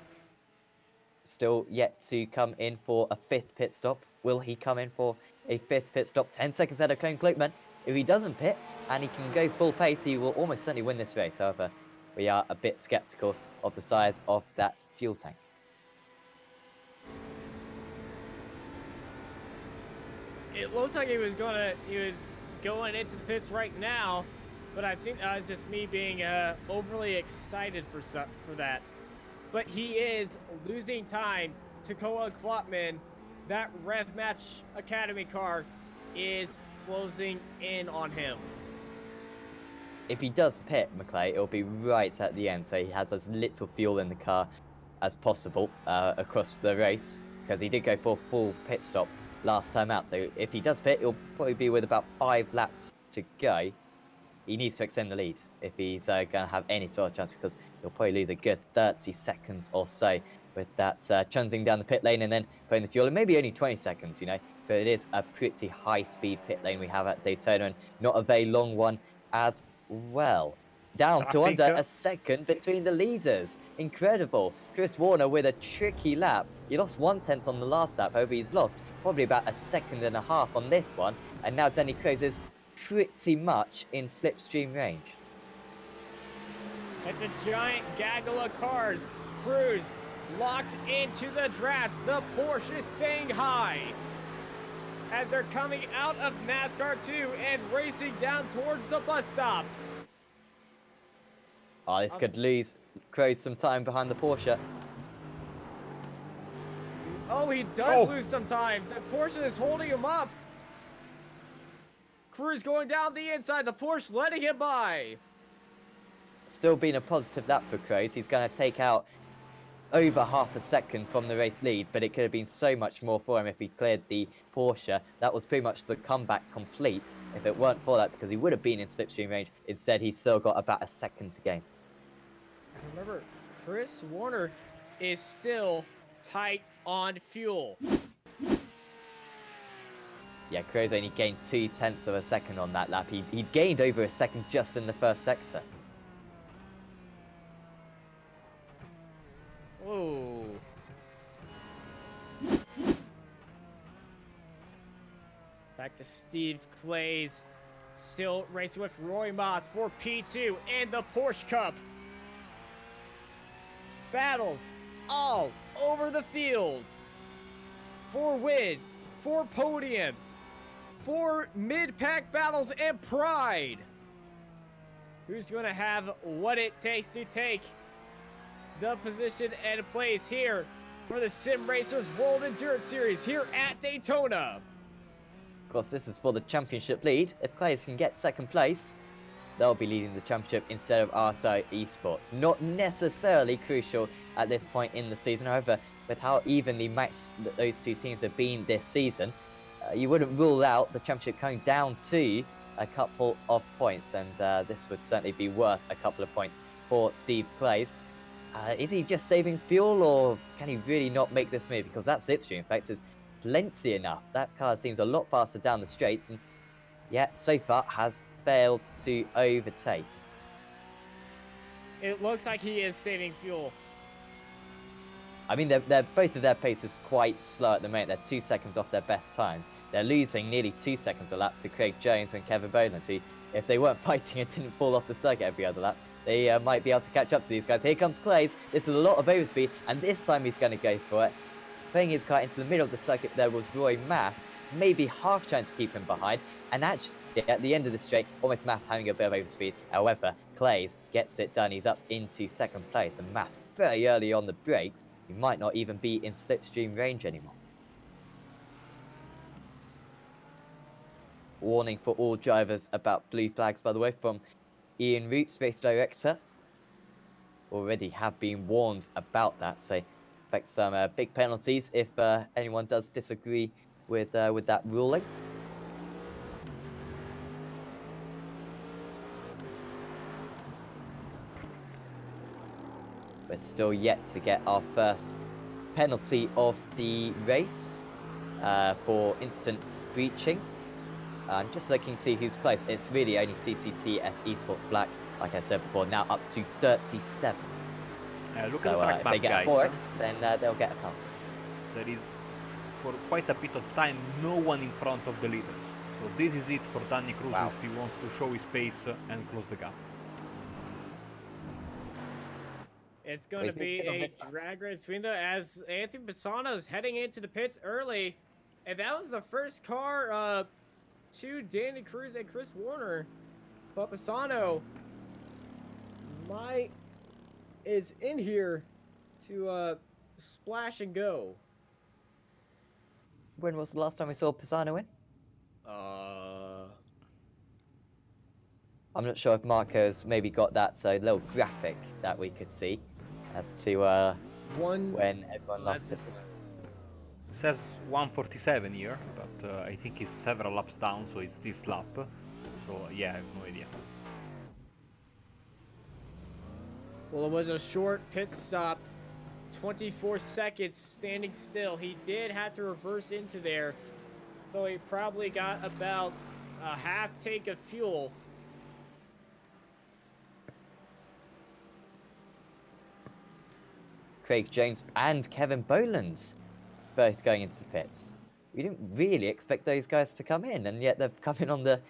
still yet to come in for a 5th pit stop. Will he come in for a 5th pit stop? 10 seconds ahead of Cone Klukman. If he doesn't pit and he can go full pace, he will almost certainly win this race. However, we are a bit skeptical of the size of that fuel tank. It looked like he was going into the pits right now, but I think that was just me being overly excited for that. But he is losing time to Cone Klukman. That Rev Match Academy car is closing in on him. If he does pit, McClay, it'll be right at the end, so he has as little fuel in the car as possible across the race, because he did go for a full pit stop last time out. So if he does pit, he'll probably be with about 5 laps to go. He needs to extend the lead if he's going to have any sort of chance, because he'll probably lose a good 30 seconds or so with that chunsing down the pit lane and then putting the fuel in. Maybe only 20 seconds, you know, but it is a pretty high-speed pit lane we have at Daytona, and not a very long one as well. Down to under a second between the leaders. Incredible. Chris Warner with a tricky lap. He lost 1/10 on the last lap, however he's lost probably about a second and a half on this one. And now Danny Cruz is pretty much in slipstream range. It's a giant gaggle of cars. Cruz locked into the draft. The Porsche is staying high as they're coming out of NASCAR 2 and racing down towards the bus stop. Oh, this could lose Cruz some time behind the Porsche. Oh, he does lose some time. The Porsche is holding him up. Cruz going down the inside. The Porsche letting him by. Still been a positive lap for Cruz. He's going to take out over half a second from the race lead, but it could have been so much more for him if he cleared the Porsche. That was pretty much the comeback complete if it weren't for that, because he would have been in slipstream range. Instead, he's still got about a second to gain. Remember, Chris Warner is still tight on fuel. Yeah, Cruz only gained 0.2 of a second on that lap. He gained over a second just in the first sector. Whoa. Back to Steve Clays. Still racing with Roy Moss for P2 and the Porsche Cup. Battles all over the field. 4 wins, 4 podiums, 4 mid-pack battles, and pride. Who's going to have what it takes to take the position and place here for the Sim Racers World Endurance Series here at Daytona? Of course, this is for the championship lead. If players can get second place, they'll be leading the championship instead of RSI Esports. Not necessarily crucial at this point in the season. However, with how evenly matched those two teams have been this season, you wouldn't rule out the championship coming down to a couple of points, and this would certainly be worth a couple of points for Steve Clays. Is he just saving fuel, or can he really not make this move? Because that slipstream effect is plenty enough. That car seems a lot faster down the straights, and yet so far has failed to overtake. It looks like he is saving fuel. I mean, they're both of their paces quite slow at the moment. They're 2 seconds off their best times. They're losing nearly 2 seconds a lap to Craig Jones and Kevin Boland, who, if they weren't fighting and didn't fall off the circuit every other lap, they might be able to catch up to these guys. Here comes Clays. This is a lot of overspeed, and this time he's going to go for it. Putting his car into the middle of the circuit, there was Roy Mass, maybe half trying to keep him behind, and actually, at the end of the straight, almost Mass having a bit of overspeed. However, Clays gets it done. He's up into second place, and Mass very early on the brakes. He might not even be in slipstream range anymore. Warning for all drivers about blue flags, by the way, from Ian Roots, race director. Already have been warned about that, so expect some big penalties if anyone does disagree with that ruling. We're still yet to get our first penalty of the race for instant breaching. Just looking to see who's close. It's really only CCTS Esports Black, like I said before, now up to 37. Look So at the track if map, they get guys. a 4x, then they'll get a penalty. There is, for quite a bit of time, no one in front of the leaders. So this is it for Danny Cruz Wow. if he wants to show his pace and close the gap. It's going to be a drag race window as Anthony Pisano is heading into the pits early. And that was the first car to Danny Cruz and Chris Warner. But Pisano is in here to splash and go. When was the last time we saw Pisano win? I'm not sure if Marco's maybe got that little graphic that we could see as to when everyone lost it. It says 147 here, but I think it's several laps down, so it's this lap. So yeah, I have no idea. Well, it was a short pit stop. 24 seconds standing still. He did have to reverse into there. So he probably got about a half tank of fuel. Craig Jones and Kevin Boland both going into the pits. We didn't really expect those guys to come in, and yet they've come in on the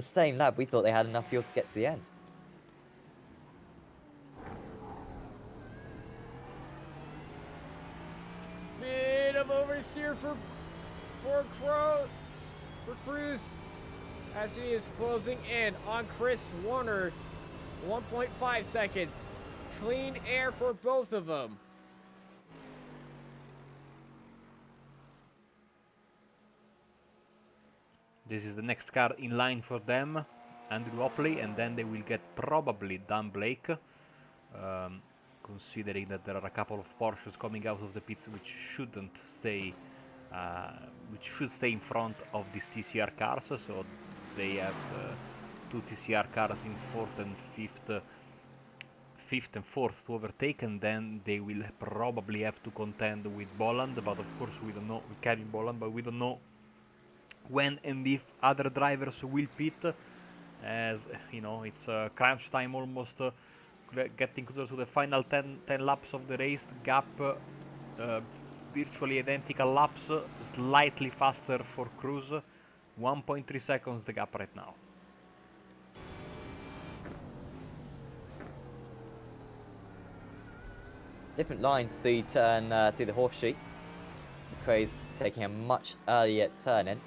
same lap. We thought they had enough fuel to get to the end. Bit of oversteer for Cruz as he is closing in on Chris Warner. 1.5 seconds. Clean air for both of them. This is the next car in line for them, Andrew Opley, and then they will get probably Dan Blake, considering that there are a couple of Porsches coming out of the pits which should stay in front of these TCR cars. So they have two TCR cars in fourth and fifth and fourth to overtake, and then they will probably have to contend with Boland, but of course we don't know, with Kevin Boland, but we don't know when and if other drivers will pit, as you know, it's crunch time almost, getting closer to the final 10 laps of the race. Gap virtually identical laps, slightly faster for Cruz, 1.3 seconds the gap right now. Different lines through through the horseshoe. Craze taking a much earlier turn in.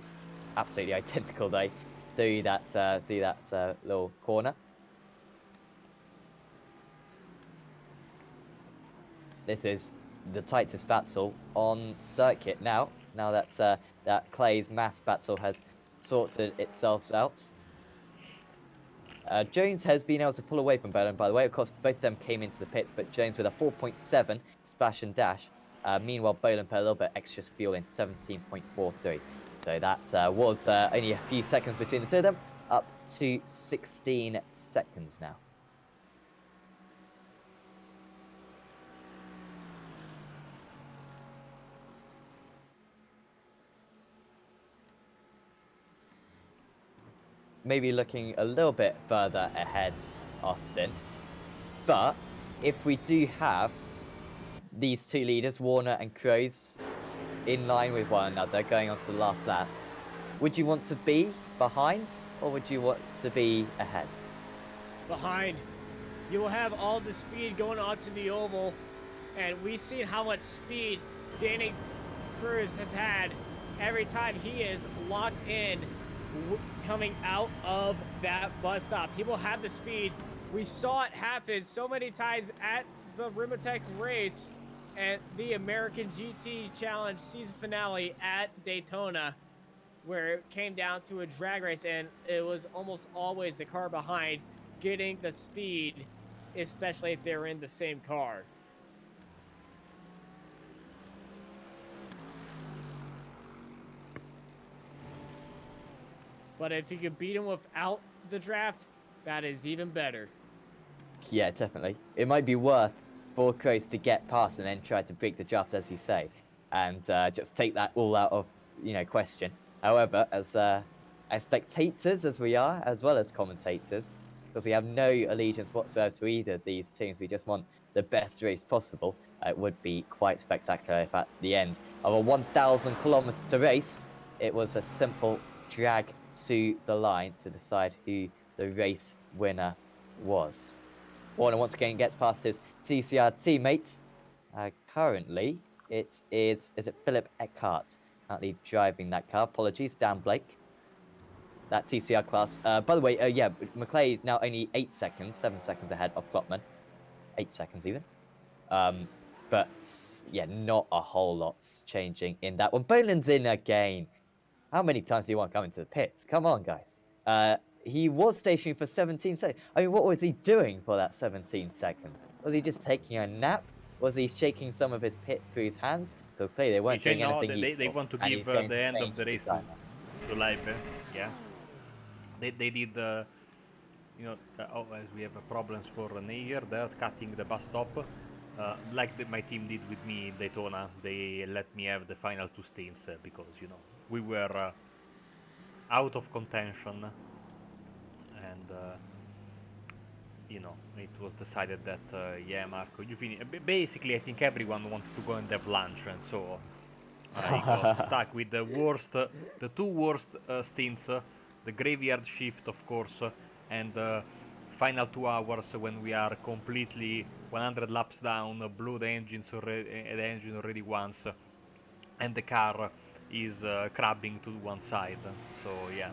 Absolutely identical though through that little corner. This is the tightest battle on circuit now. Now that Clay's mass battle has sorted itself out. Jones has been able to pull away from Boland, by the way. Of course, both of them came into the pits, but Jones with a 4.7 splash and dash. Meanwhile, Boland put a little bit extra fuel in, 17.43. So that was only a few seconds between the two of them, up to 16 seconds now. Maybe looking a little bit further ahead, Austin. But if we do have these two leaders, Warner and Cruz, in line with one another going on to the last lap, would you want to be behind or would you want to be ahead? Behind. You will have all the speed going onto the oval, and we've seen how much speed Danny Cruz has had every time he is locked in coming out of that bus stop. He will have the speed. We saw it happen so many times at the Rimatech race and the American GT Challenge season finale at Daytona, where it came down to a drag race, and it was almost always the car behind getting the speed, especially if they're in the same car. But if you could beat him without the draft, that is even better. Yeah, definitely. It might be worth for Cruz to get past and then try to break the draft, as you say, and just take that all out of question. However, as as spectators as we are, as well as commentators, because we have no allegiance whatsoever to either of these teams. We just want the best race possible. It would be quite spectacular if at the end of a 1,000-kilometer race, it was a simple drag to the line to decide who the race winner was. Warner once again gets past his TCR teammate. Currently, is it Philip Eckhart currently driving that car? Apologies, Dan Blake. That TCR class. By the way, yeah, McClay now only 8 seconds, 7 seconds ahead of Klopman. 8 seconds even. But yeah, not a whole lot's changing in that one. Boland's in again. How many times do you want to come into the pits? Come on, guys. He was stationary for 17 seconds. I mean, what was he doing for that 17 seconds? Was he just taking a nap? Was he shaking some of his pit crew's hands? Because clearly they weren't doing anything useful. They want to and give he's going the to end of change the race timer. to live. Yeah. They did, you know, as we have problems for Neyer, they're cutting the bus stop. Like my team did with me in Daytona, they let me have the final 2 stints because, you know, we were out of contention, and you know, it was decided that yeah, Marco, you finish. Basically, I think everyone wanted to go and have lunch, and so I got stuck with the worst, the 2 worst stints, the graveyard shift, of course, and the final 2 hours when we are completely 100 laps down, blew the engines already, the engine already once, and the car is crabbing to one side. So yeah,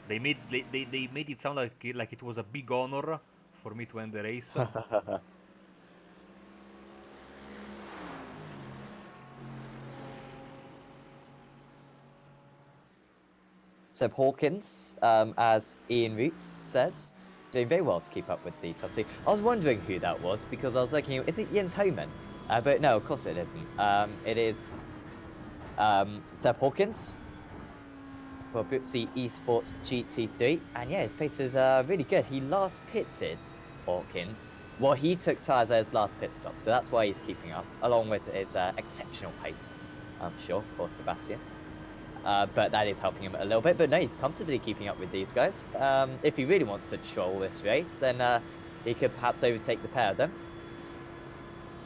they made it sound like it was a big honor for me to end the race. Seb Hawkins, as Ian Roots says, doing very well to keep up with the top 2. I was wondering who that was because I was looking, is it Jens Homan? But no, of course it isn't. It is Seb Hawkins for Abruzzi Esports GT3. And yeah, his pace is really good. He last pitted, Hawkins. Well, he took tyres at his last pit stop, so that's why he's keeping up, along with his exceptional pace, I'm sure, for Sebastian. But that is helping him a little bit. But no, he's comfortably keeping up with these guys. If he really wants to troll this race, then he could perhaps overtake the pair of them.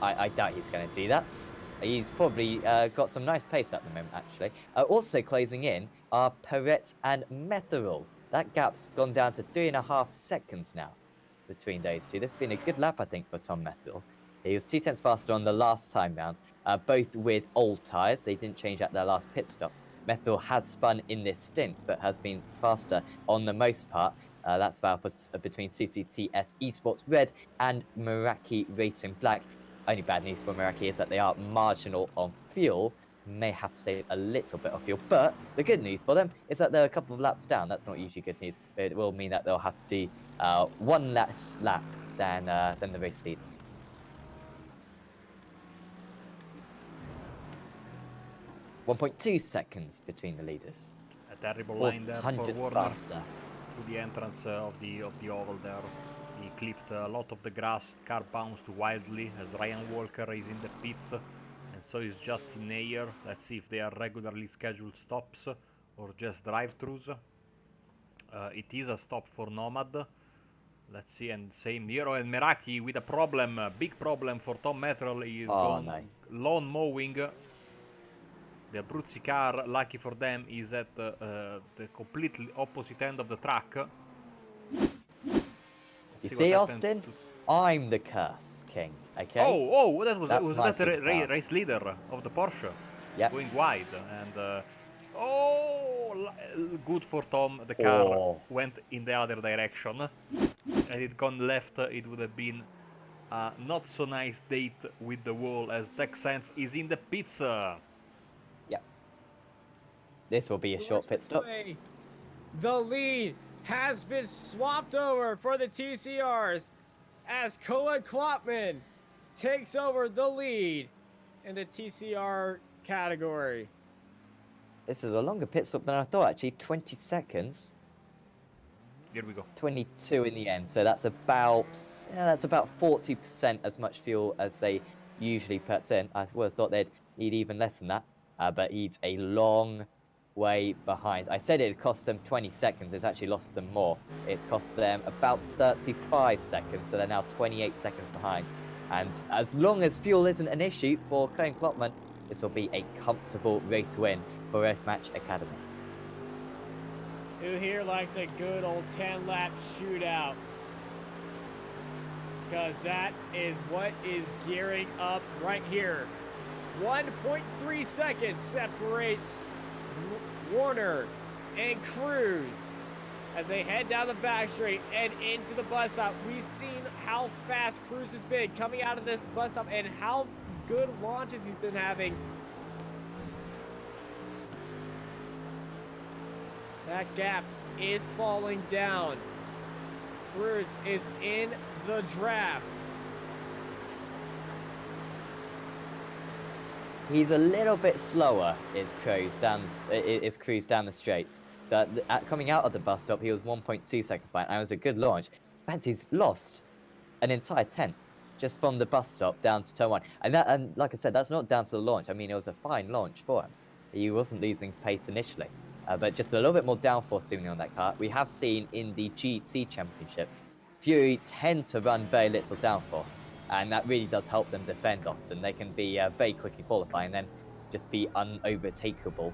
I doubt he's going to do that. He's probably got some nice pace at the moment, actually. Also closing in are Perret and Metherol. That gap's gone down to 3.5 seconds now between those two. This has been a good lap, I think, for Tom Metherol. He was 2 tenths faster on the last time round, both with old tyres. They didn't change at their last pit stop. Methyl has spun in this stint, but has been faster on the most part. That's about between CCTS Esports Red and Meraki Racing Black. Only bad news for Meraki is that they are marginal on fuel. May have to save a little bit of fuel. But the good news for them is that they're a couple of laps down. That's not usually good news, but it will mean that they'll have to do one less lap than the race leaders. 1.2 seconds between the leaders. A terrible line there for Warner faster. to the entrance of the oval there. He clipped a lot of the grass. Car bounced wildly as Ryan Walker is in the pits, and so is Justin Neyer. Let's see if they are regularly scheduled stops or just drive-thrus. It is a stop for Nomad. Let's see, and same Hero and Meraki with a problem, a big problem for Tom Metherol. He is lawn mowing. The Abruzzi car, lucky for them, is at the completely opposite end of the track. You see, Austin? I'm the curse king, okay? Oh, that was that race leader of the Porsche. Yep. Going wide. And, good for Tom. The car went in the other direction. Had it gone left, it would have been a not so nice date with the wall as Texans is in the pits. Yep. This will be a short pit stop. The lead has been swapped over for the TCRs as Koa Klopman takes over the lead in the TCR category. This is a longer pit stop than I thought, actually. 20 seconds. Here we go. 22 in the end, so that's about 40% as much fuel as they usually put in. I would have thought they'd need even less than that, but it's a long way behind. I said it cost them 20 seconds. It's actually lost them more. It's cost them about 35 seconds, so they're now 28 seconds behind. And as long as fuel isn't an issue for Cohen Klopman, this will be a comfortable race win for Red Match Academy. Who here likes a good old 10-lap shootout? Because that is what is gearing up right here. 1.3 seconds separates Warner and Cruz as they head down the back straight and into the bus stop. We've seen how fast Cruz has been coming out of this bus stop and how good launches he's been having. That gap is falling down. Cruz is in the draft. He's a little bit slower, is Cruz down the straights. So coming out of the bus stop, he was 1.2 seconds behind, and it was a good launch. In fact, he's lost an entire tenth just from the bus stop down to turn one. And like I said, that's not down to the launch. I mean, it was a fine launch for him. He wasn't losing pace initially. But just a little bit more downforce seemingly on that car. We have seen in the GT Championship, Fury tend to run very little downforce, and that really does help them defend often. They can be very quickly qualifying and then just be unovertakeable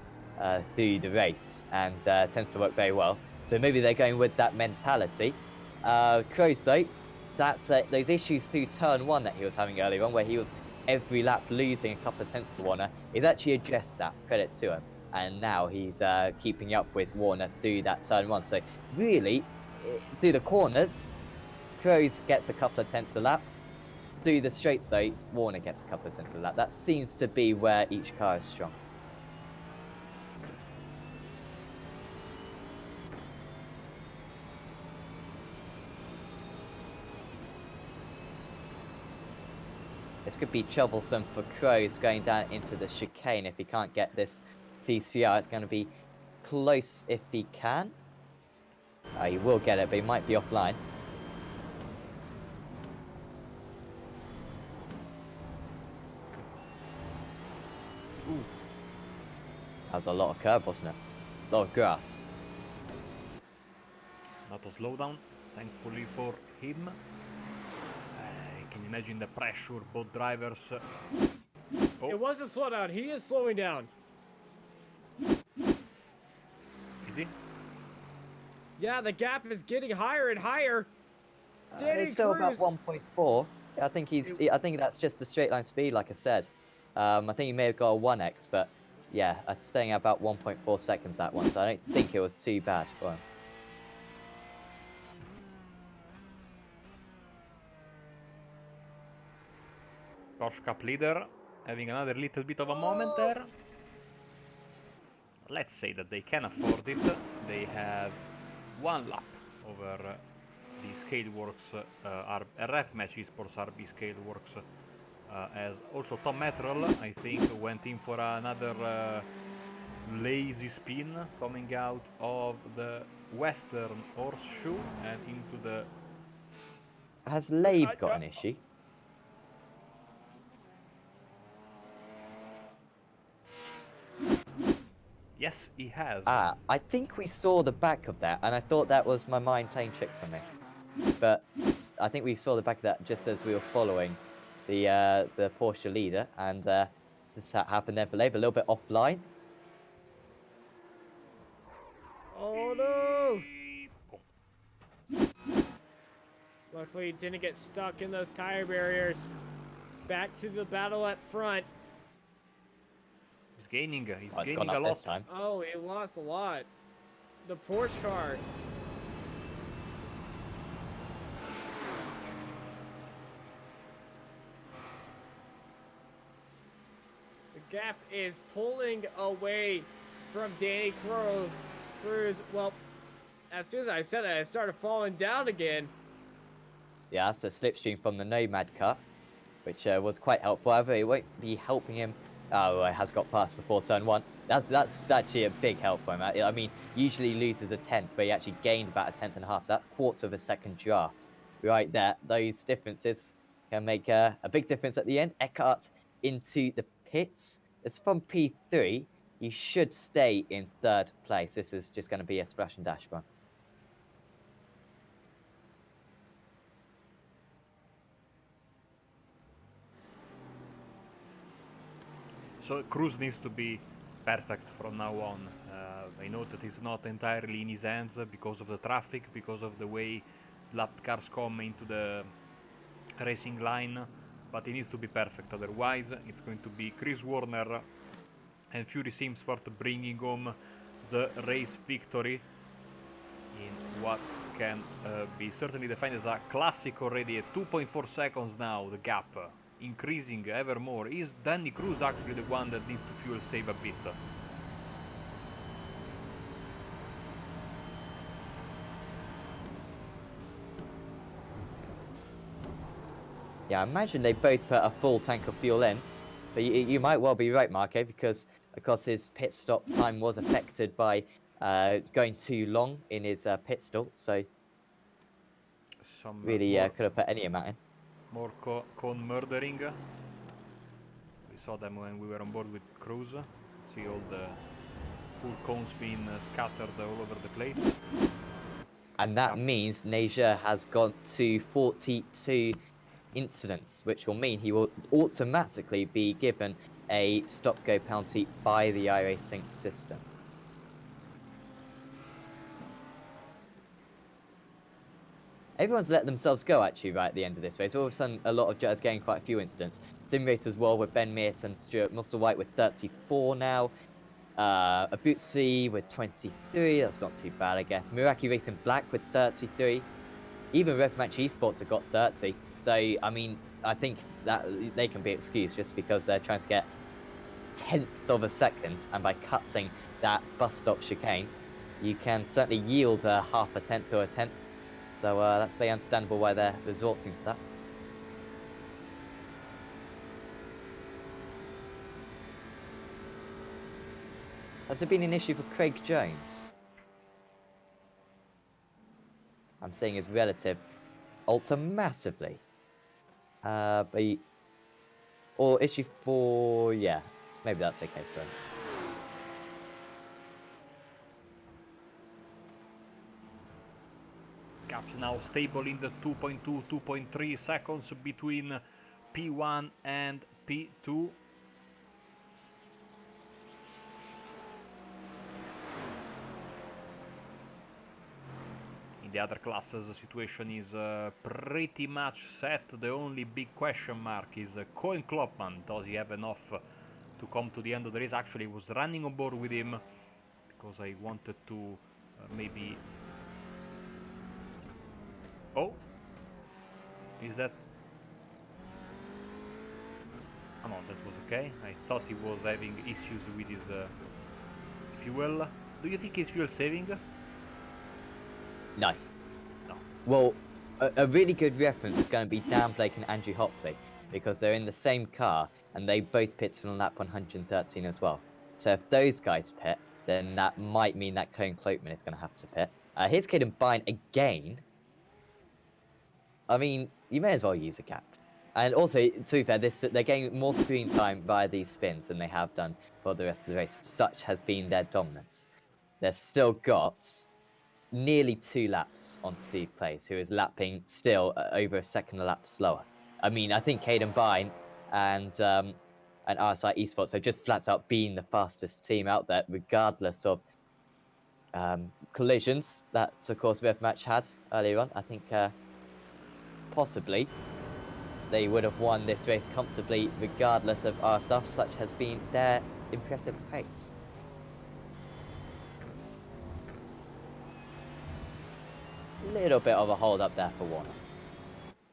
through the race, and tends to work very well. So maybe they're going with that mentality. Kroos, though, that's those issues through turn one that he was having earlier on, where he was every lap losing a couple of tenths to Warner. He's actually addressed that, credit to him. And now he's keeping up with Warner through that turn one. So really, through the corners, Kroos gets a couple of tenths a lap. Through the straights, though, Warner gets a couple of tenths a lap. That seems to be where each car is strong. This could be troublesome for Kroos going down into the chicane if he can't get this TCR. It's going to be close if he can. He will get it, but he might be offline. Ooh. That was a lot of curb, wasn't it? A lot of grass. Not a slowdown, thankfully for him. Can you imagine the pressure both drivers? Oh. It was a slowdown. He is slowing down. Is he? Yeah, the gap is getting higher and higher. It's still about 1.4. I think I think that's just the straight line speed, like I said. I think he may have got a 1x, but yeah, it's staying at about 1.4 seconds that one, so I don't think it was too bad for him. Porsche Cup leader having another little bit of a moment there. Let's say that they can afford it. They have one lap over the Scaleworks RF Match Esports RB Scaleworks, as also Tom Mettrell, I think, went in for another lazy spin coming out of the Western Horseshoe and into the... Has Labe got an issue? Yes, he has. I think we saw the back of that, and I thought that was my mind playing tricks on me. But I think we saw the back of that just as we were following the Porsche leader, and this happened there for Labe, a little bit offline. Oh no! Luckily, he didn't get stuck in those tire barriers. Back to the battle at front. He's gaining It's gaining gone a up lot. this time. Oh, he lost a lot. The Porsche car. The gap is pulling away from Danny Cruz. Well, as soon as I said that, it started falling down again. Yeah, that's a slipstream from the Nomad car, which was quite helpful. However, it won't be helping him. Oh, it has got past before turn one. That's actually a big help for him. I mean, usually he loses a tenth, but he actually gained about a tenth and a half. So that's quarters of a second draft. Right there, those differences can make a big difference at the end. Eckhart into the pits. It's from P3. he should stay in 3rd place. This is just going to be a splash and dash run. So Cruz needs to be perfect from now on. I know that it's not entirely in his hands because of the traffic, because of the way lap cars come into the racing line, but he needs to be perfect. Otherwise, it's going to be Chris Warner and Fury Simsport bringing home the race victory in what can be certainly defined as a classic already at 2.4 seconds now, the gap increasing ever more. Is Danny Cruz actually the one that needs to fuel save a bit? Yeah, I imagine they both put a full tank of fuel in. But you might well be right, Marco, because of course his pit stop time was affected by going too long in his pit stop. So Some really more, could have put any amount in. more cone murdering. We saw them when we were on board with Cruz. See all the full cones being scattered all over the place. And that means Neja has gone to 42 incidents, which will mean he will automatically be given a stop-go penalty by the iRacing system. Everyone's let themselves go, actually, right at the end of this race. All of a sudden, a lot of drivers getting quite a few incidents. Simracersworld with Ben Mears and Stuart Musselwhite with 34 now. Abruzzi with 23, that's not too bad, I guess. Miraki Racing Black with 33. Even Rev-Match Esports have got 30. So, I mean, I think that they can be excused just because they're trying to get tenths of a second, and by cutting that bus stop chicane, you can certainly yield half a tenth or a tenth. So that's very understandable why they're resorting to that. Has there been an issue for Craig Jones? I'm seeing his relative alter massively. Or issue for... yeah, maybe that's okay, sorry. Gaps now stable in the 2.2, 2.3 seconds between P1 and P2. In the other classes, the situation is pretty much set. The only big question mark is Cohen Klopman. Does he have enough to come to the end of the race? Actually, I was running on board with him because I wanted to maybe... Oh! Is that... Oh no, that was okay. I thought he was having issues with his fuel. Do you think he's fuel saving? No. No. Well, a really good reference is going to be Dan Blake and Andrew Hopley, because they're in the same car, and they both pitted on lap 113 as well. So if those guys pit, then that might mean that Cohen Cloakman is going to have to pit. Here's Caden Bine again. I mean, you may as well use a cap. And also, to be fair, they're getting more screen time via these spins than they have done for the rest of the race. Such has been their dominance. They've still got nearly 2 laps on Steve Place, who is lapping still over a second a lap slower. I mean, I think Caden Bine and RSI Esports are just flat out being the fastest team out there, regardless of collisions that, of course, Rev Match had earlier on. I think possibly they would have won this race comfortably, regardless of our stuff. Such has been their impressive pace. Little bit of a hold up there for Warner.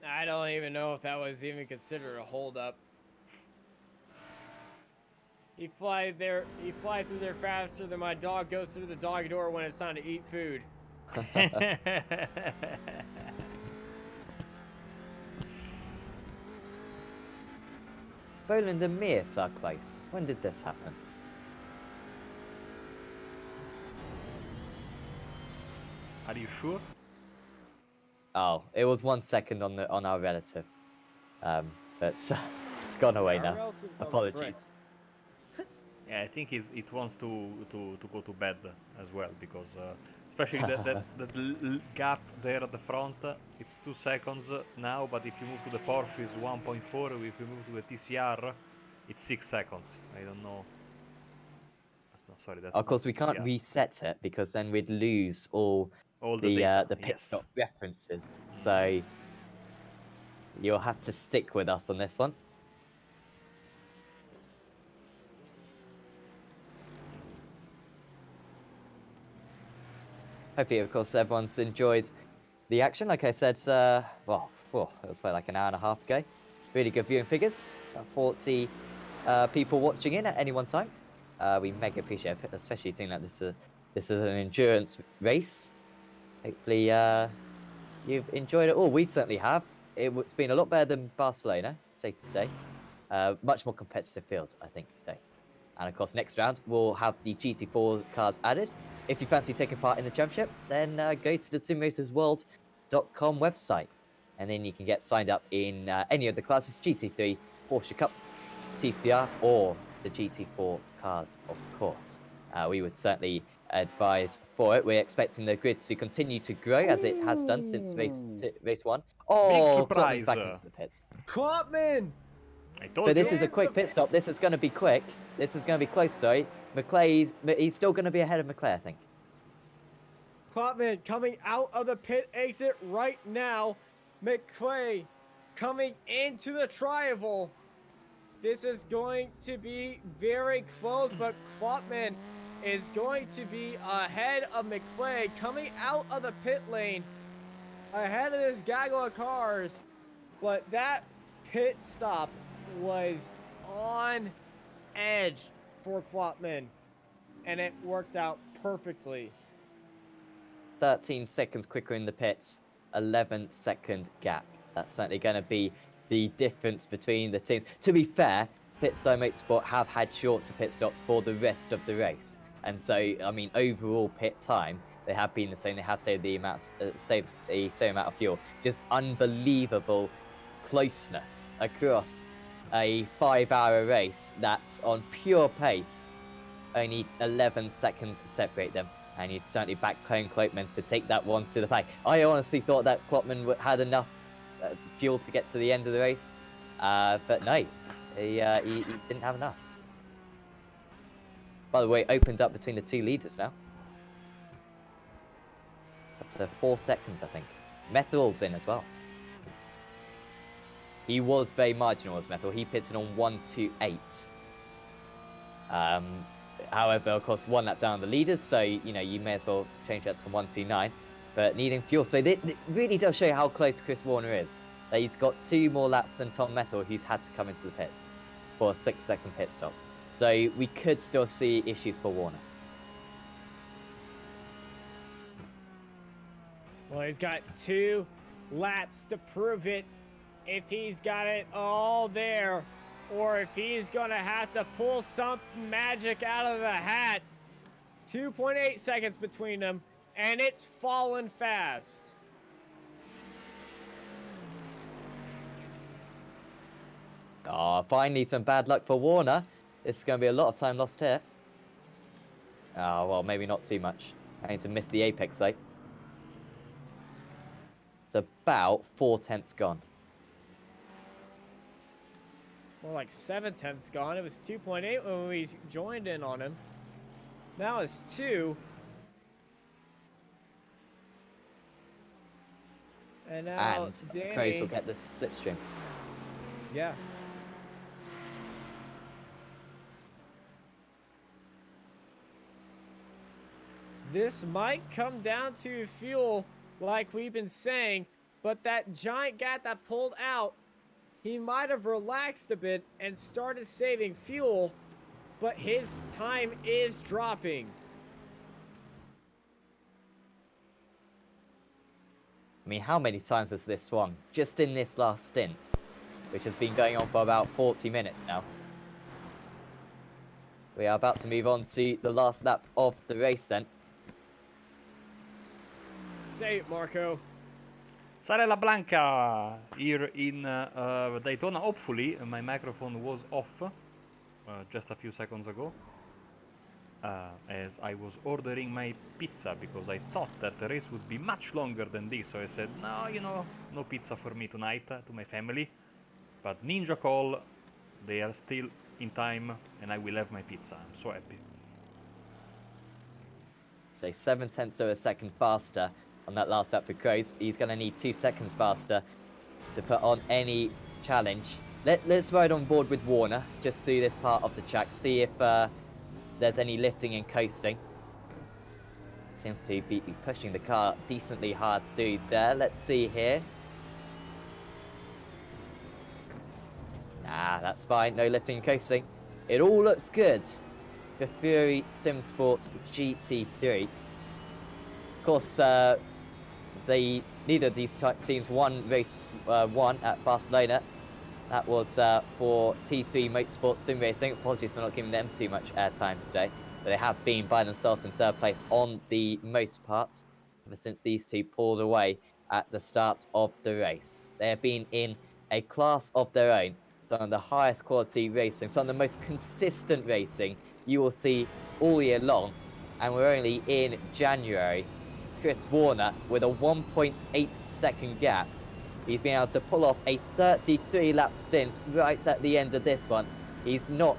I don't even know if that was even considered a hold up. He fly through there faster than my dog goes through the dog door when it's time to eat food. Boland and Mears are close. When did this happen? Are you sure? Oh, it was 1 second on our relative. But it's gone away Our now. relatives on the Apologies. Yeah, I think it wants to go to bed as well because especially that gap there at the front, it's 2 seconds now. But if you move to the Porsche, it's 1.4. If you move to the TCR, it's 6 seconds. I don't know. No, sorry, that's Of not course, we can't TCR. reset it because then we'd lose all The data. the pit Yes. stop references. So you'll have to stick with us on this one. Hopefully, of course, everyone's enjoyed the action. Like I said, well, it was probably like an hour and a half ago. Really good viewing figures. About 40 people watching in at any one time. We mega appreciate it, especially seeing that this is an endurance race. Hopefully, you've enjoyed it all. We certainly have. It's been a lot better than Barcelona, safe to say. Much more competitive field, I think, today. And of course, next round, we'll have the GT4 cars added. If you fancy taking part in the championship, then go to the simracersworld.com website. And then you can get signed up in any of the classes, GT3, Porsche Cup, TCR, or the GT4 cars, of course. We would certainly advise for it. We're expecting the grid to continue to grow as it has done since race 1. Big Oh, Klotman's surprise. back into the pits. Klotman! I told But you. this is a quick pit stop. This is going to be quick. This is going to be close, sorry. He's still going to be ahead of McClay, I think. Klotman coming out of the pit exit right now. McClay coming into the triangle. This is going to be very close, but Klotman is going to be ahead of McClay coming out of the pit lane. Ahead of this gaggle of cars. But that pit stop was on edge for Klotman. And it worked out perfectly. 13 seconds quicker in the pits, 11-second gap. That's certainly going to be the difference between the teams. To be fair, Pitstone Motorsport have had shorter pit stops for the rest of the race. And so, I mean, overall pit time, they have been the same. They have saved the same amount of fuel. Just unbelievable closeness across a 5-hour race that's on pure pace. Only 11 seconds separate them. And you'd certainly back Klotman to take that one to the pack. I honestly thought that Klotman had enough fuel to get to the end of the race. But no, he didn't have enough. By the way, it opened up between the two leaders now. It's up to 4 seconds, I think. Methal's in as well. He was very marginal as Methal. He pitted on 128. However, of course, 1 lap down the leaders, so, you know, you may as well change that to 129. But needing fuel. So it really does show how close Chris Warner is. That he's got 2 more laps than Tom Methel, who's had to come into the pits for a 6-second pit stop. So we could still see issues for Warner. Well, he's got 2 laps to prove it. If he's got it all there, or if he's gonna have to pull some magic out of the hat. 2.8 seconds between them, and it's falling fast. Oh, finally some bad luck for Warner. This is going to be a lot of time lost here. Oh, well, maybe not too much. I need to miss the apex, though. It's about 4/10 gone. More like 7/10 gone. It was 2.8 when we joined in on him. Now it's 2. And now Danny... Crows will get the slipstream. Yeah. This might come down to fuel, like we've been saying, but that giant gap that pulled out, he might have relaxed a bit and started saving fuel, but his time is dropping. I mean, how many times has this swung? Just in this last stint, which has been going on for about 40 minutes now. We are about to move on to the last lap of the race then. Say it, Marco. Sarella Blanca here in Daytona. Hopefully, my microphone was off just a few seconds ago. as I was ordering my pizza because I thought that the race would be much longer than this. So I said, no, no pizza for me tonight to my family. But Ninja Call, they are still in time and I will have my pizza. I'm so happy. So 7/10 of a second faster on that last lap for Crows. He's going to need 2 seconds faster to put on any challenge. Let's ride on board with Warner just through this part of the track. See if there's any lifting and coasting. Seems to be pushing the car decently hard through there. Let's see here. Nah, that's fine. No lifting and coasting. It all looks good for Fury Sim Sports GT3. Of course, neither of these teams won race 1 at Barcelona. That was for T3 Motorsport Sim Racing. Apologies for not giving them too much airtime today. But they have been by themselves in third place on the most part ever since these two pulled away at the start of the race. They have been in a class of their own. Some of the highest quality racing, some of the most consistent racing you will see all year long. And we're only in January. Chris Warner with a 1.8 second gap. He's been able to pull off a 33-lap stint right at the end of this one. He's not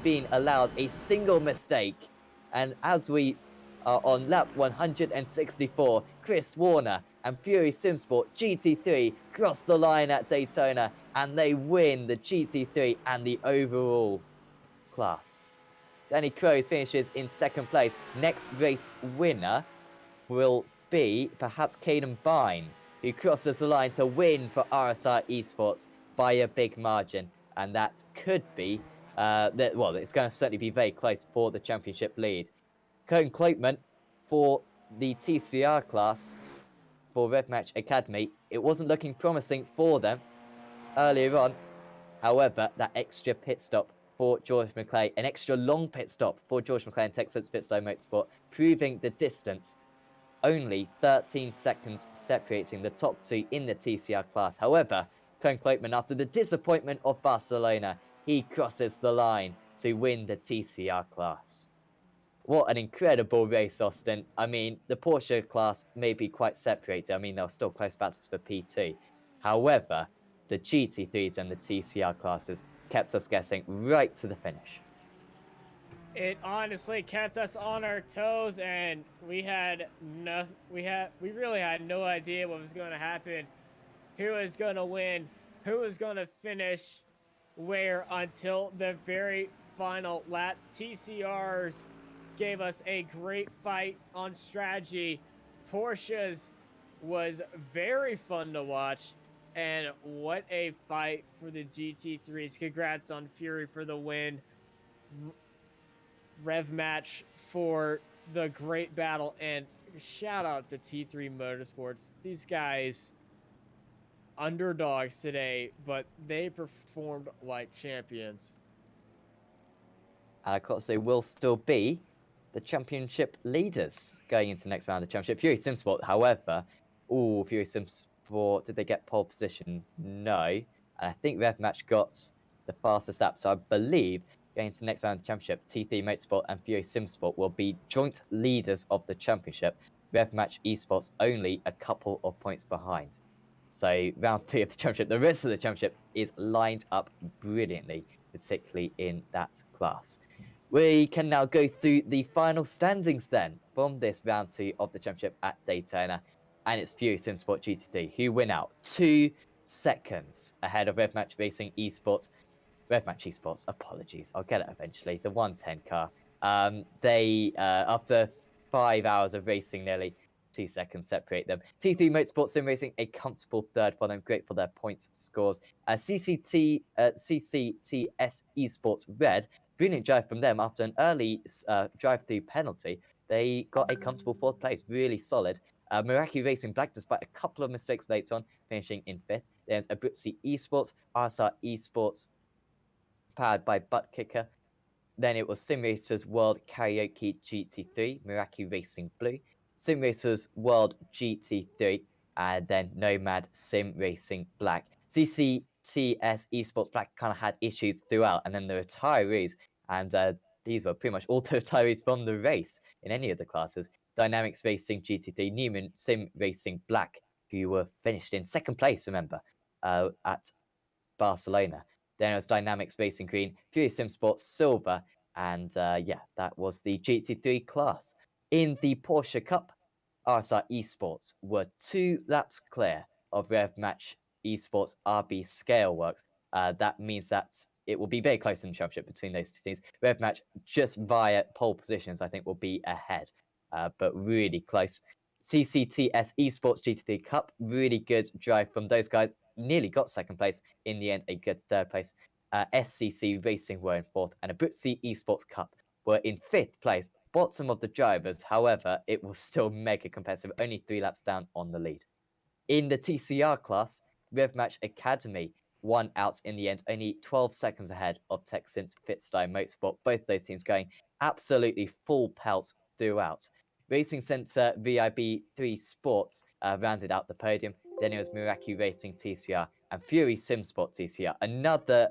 been allowed a single mistake. And as we are on lap 164, Chris Warner and Fury Simsport GT3 cross the line at Daytona and they win the GT3 and the overall class. Danny Crows finishes in second place. Next race winner will be perhaps Caden Bine, who crosses the line to win for RSR Esports by a big margin. And that could be, well, it's going to certainly be very close for the championship lead. Colin Cloakman for the TCR class for Revmatch Academy, it wasn't looking promising for them earlier on. However, that extra pit stop for George McClay, an extra long pit stop for George McClay and Texas Pitstone Motorsport, proving the distance. Only 13 seconds separating the top two in the TCR class. However, Colin Cloakman, after the disappointment of Barcelona, he crosses the line to win the TCR class. What an incredible race, Austin. I mean, the Porsche class may be quite separated. I mean, there are still close battles for P2. However, the GT3s and the TCR classes kept us guessing right to the finish. It honestly kept us on our toes, and we really had no idea what was going to happen, who was going to win, who was going to finish where until the very final lap. TCRs gave us a great fight on strategy. Porsche's was very fun to watch, and what a fight for the GT3s. Congrats on Fury for the win. Rev match for the great battle, and shout out to T3 Motorsports. These guys, underdogs today, but they performed like champions. And of course, they will still be the championship leaders going into the next round of the championship. Fury Simsport, however, Fury Simsport, did they get pole position? No. And I think Revmatch got the fastest lap. So I believe going into the next round of the championship, T3 Motorsport and Fury Simsport will be joint leaders of the championship. Revmatch Esports only a couple of points behind. So round 3 of the championship, the rest of the championship is lined up brilliantly, particularly in that class. We can now go through the final standings then from this round 2 of the championship at Daytona. And it's Fury Simsport GT3 who win out 2 seconds ahead of Revmatch Racing Esports. Revmatch Esports, apologies, I'll get it eventually. The 110 car. They, after 5 hours of racing, nearly 2 seconds separate them. T3 Motorsport Sim Racing, a comfortable third for them. Great for their points scores. CCTS Esports Red, brilliant drive from them after an early drive-through penalty. They got a comfortable 4th place, really solid. Meraki Racing Black, despite a couple of mistakes later on, finishing in 5th. There's Abruzzi Esports, RSR Esports, powered by Butt Kicker. Then it was Sim Racers World Karaoke GT3, Meraki Racing Blue, Sim Racers World GT3, and then Nomad Sim Racing Black. CCTS Esports Black kind of had issues throughout, and then the retirees and these were pretty much all the retirees from the race in any of the classes. Dynamics Racing GT3, Newman Sim Racing Black, who were finished in second place, remember, at Barcelona. Then it was Dynamics Racing Green, Fury Sim Sports Silver, and yeah, that was the GT3 class. In the Porsche Cup, RSR Esports were 2 laps clear of Rev Match Esports RB Scaleworks. That means that it will be very close in the championship between those two teams. Rev Match, just via pole positions, I think will be ahead, but really close. CCTS Esports GT3 Cup, really good drive from those guys. Nearly got second place. In the end, a good third place. SCC Racing were in fourth, and Abruzzi Esports Cup were in fifth place. Bottom of the drivers, however, it was still mega competitive, only 3 laps down on the lead. In the TCR class, RevMatch Academy won out in the end, only 12 seconds ahead of Texans Fitstyle Motorsport. Both those teams going absolutely full pelt throughout. Racing Centre VIB3 Sports rounded out the podium. Then it was Meraki Racing TCR and Fury Simsport TCR. Another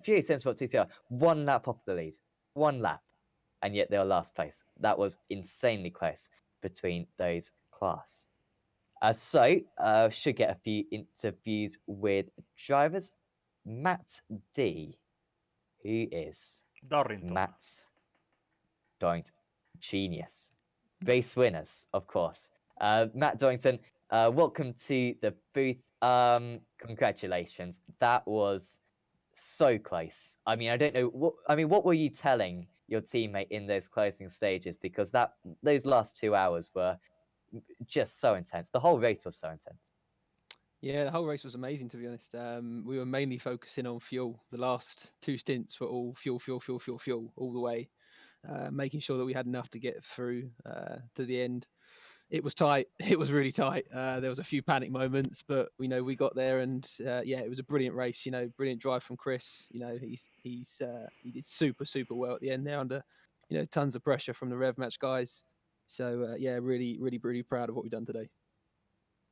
Fury Simsport TCR, 1 lap off the lead. 1 lap. And yet they were last place. That was insanely close between those class. Should get a few interviews with drivers. Matt D, who is Dorrington. Matt Dorrington, genius. Race winners, of course. Matt Dorrington, welcome to the booth. Congratulations. That was so close. I mean, I don't know what were you telling your teammate in those closing stages? Because those last 2 hours were just so intense. The whole race was so intense. Yeah, the whole race was amazing, to be honest. We were mainly focusing on fuel. The last 2 stints were all fuel all the way, making sure that we had enough to get through to the end. It was tight. It was really tight. There was a few panic moments, but we got there, and yeah, it was a brilliant race. Brilliant drive from Chris. He did super well at the end there under tons of pressure from the Rev Match guys. So yeah, really proud of what we've done today.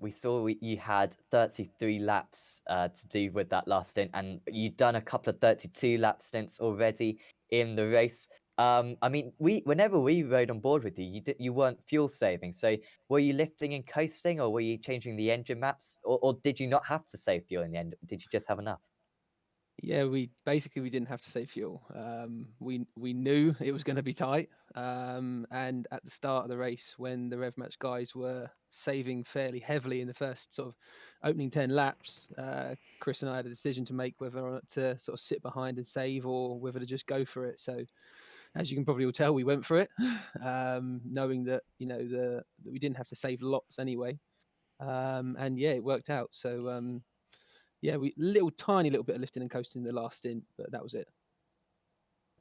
We saw you had 33 laps to do with that last stint, and you'd done a couple of 32 lap stints already in the race. I mean, whenever we rode on board with you, you weren't fuel saving. So were you lifting and coasting, or were you changing the engine maps, or did you not have to save fuel in the end? Did you just have enough? Yeah, we didn't have to save fuel. We knew it was going to be tight, and at the start of the race, when the Rev Match guys were saving fairly heavily in the first sort of opening 10 laps, Chris and I had a decision to make whether or not to sort of sit behind and save, or whether to just go for it. So, as you can probably all tell, we went for it, knowing that that we didn't have to save lots anyway, and yeah, it worked out. So. Yeah, we tiny little bit of lifting and coasting in the last stint, but that was it.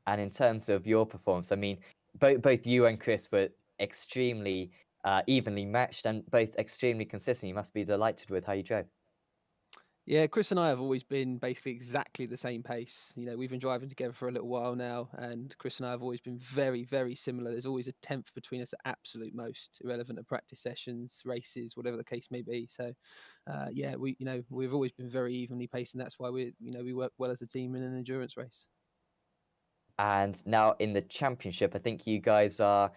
And in terms of your performance, I mean, both you and Chris were extremely evenly matched and both extremely consistent. You must be delighted with how you drove. Yeah, Chris and I have always been basically exactly the same pace. We've been driving together for a little while now, and Chris and I have always been very similar. There's always a tenth between us at absolute most, irrelevant of practice sessions, races, whatever the case may be. So, yeah, we've always been very evenly paced, and that's why we work well as a team in an endurance race. And now in the championship, I think you guys are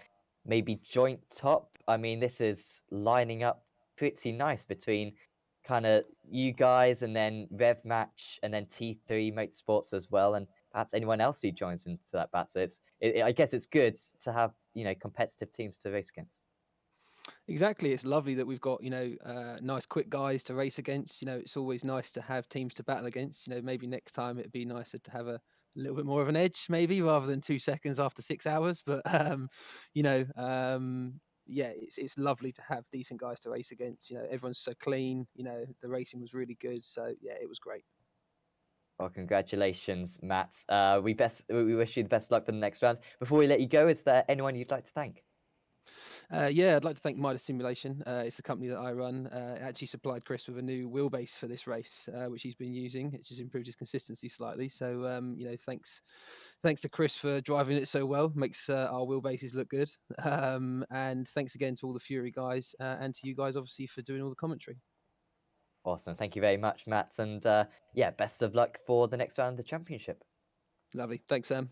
maybe joint top. I mean, this is lining up pretty nice between kind of you guys and then Rev Match and then T3 Motorsports as well, and perhaps anyone else who joins into that battle. I guess it's good to have competitive teams to race against. Exactly. It's lovely that we've got, nice quick guys to race against. It's always nice to have teams to battle against. Maybe next time it'd be nicer to have a little bit more of an edge, maybe, rather than 2 seconds after 6 hours. But yeah, it's lovely to have decent guys to race against. Everyone's so clean. The racing was really good. So yeah, it was great. Well, congratulations, Matt. We wish you the best luck for the next round. Before we let you go, is there anyone you'd like to thank? Yeah, I'd like to thank Midas Simulation. It's the company that I run. It actually supplied Chris with a new wheelbase for this race, which he's been using. It's just improved his consistency slightly. So, thanks to Chris for driving it so well. Makes our wheelbases look good. And thanks again to all the Fury guys and to you guys, obviously, for doing all the commentary. Awesome. Thank you very much, Matt. And yeah, best of luck for the next round of the championship. Lovely. Thanks, Sam.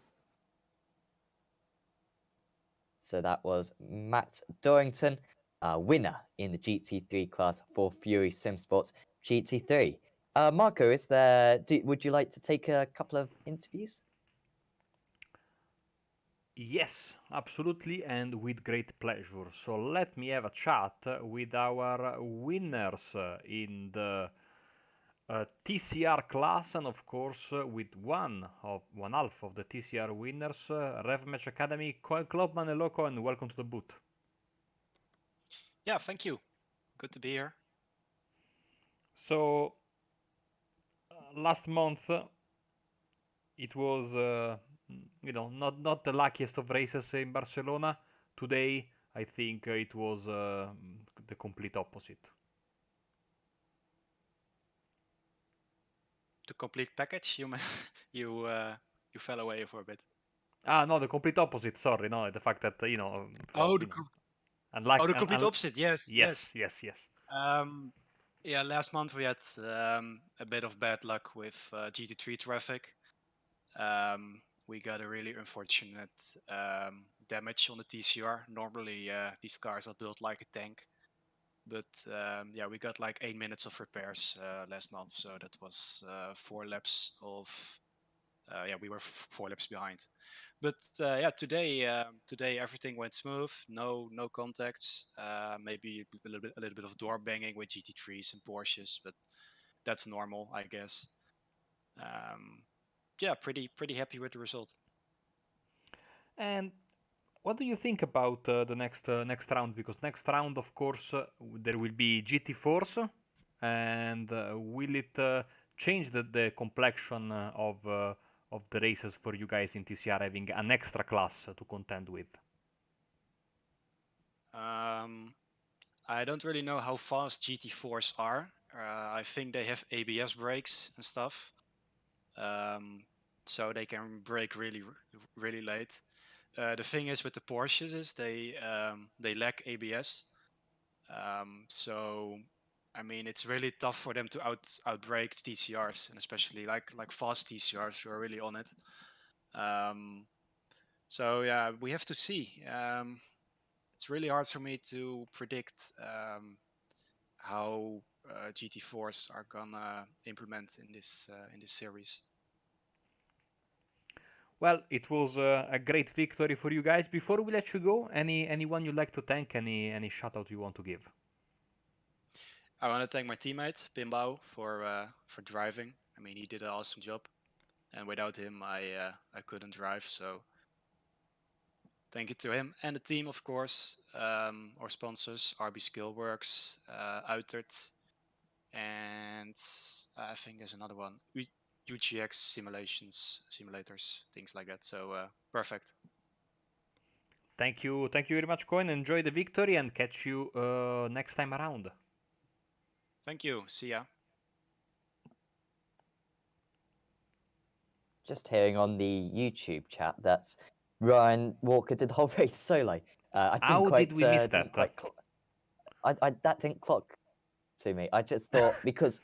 So that was Matt Dorrington, winner in the GT3 class for Fury Simsports GT3. Marco, would you like to take a couple of interviews? Yes, absolutely, and with great pleasure. So let me have a chat with our winners in the TCR class, and of course with one half of the TCR winners, Rev Match Academy, Clubman and Loco, and welcome to the booth. Yeah, thank you. Good to be here. So last month it was not the luckiest of races in Barcelona. Today I think it was the complete opposite. The complete package. You you fell away for a bit. Ah, no, the complete opposite. Sorry, no, the fact that Oh, unlike, the complete opposite. Yes, yes. yes. Yeah, last month we had a bit of bad luck with GT3 traffic. We got a really unfortunate damage on the TCR. Normally, these cars are built like a tank, but yeah, we got like 8 minutes of repairs last month, so that was 4 laps of. Yeah, we were 4 laps behind. But yeah, today everything went smooth. No contacts. Maybe a little bit of door banging with GT3s and Porsches, but that's normal, I guess. Um, yeah, pretty happy with the result. And what do you think about the next round? Because next round, of course, there will be GT4s, and will it change the complexion of the races for you guys in TCR having an extra class to contend with? Um, I don't really know how fast GT4s are. I think they have ABS brakes and stuff, um, so they can brake really late. The thing is with the Porsches is they lack ABS, so I mean it's really tough for them to outbrake TCRs, and especially like fast TCRs who are really on it. Um, so yeah, we have to see. It's really hard for me to predict how GT4s are gonna implement in this series. Well, it was a great victory for you guys. Before we let you go, anyone you'd like to thank? Any shout out you want to give? I want to thank my teammate Pimbao for driving. I mean, he did an awesome job, and without him, I couldn't drive. So thank you to him and the team, of course. Our sponsors, RB Skillworks, Uitert, and I think there's another one, UGX simulators, things like that. So perfect. Thank you very much, Coin. Enjoy the victory and catch you next time around. Thank you. See ya. Just hearing on the YouTube chat that Ryan Walker did the whole race solo. I didn't How quite, did we miss that? that didn't clock to me. I just thought because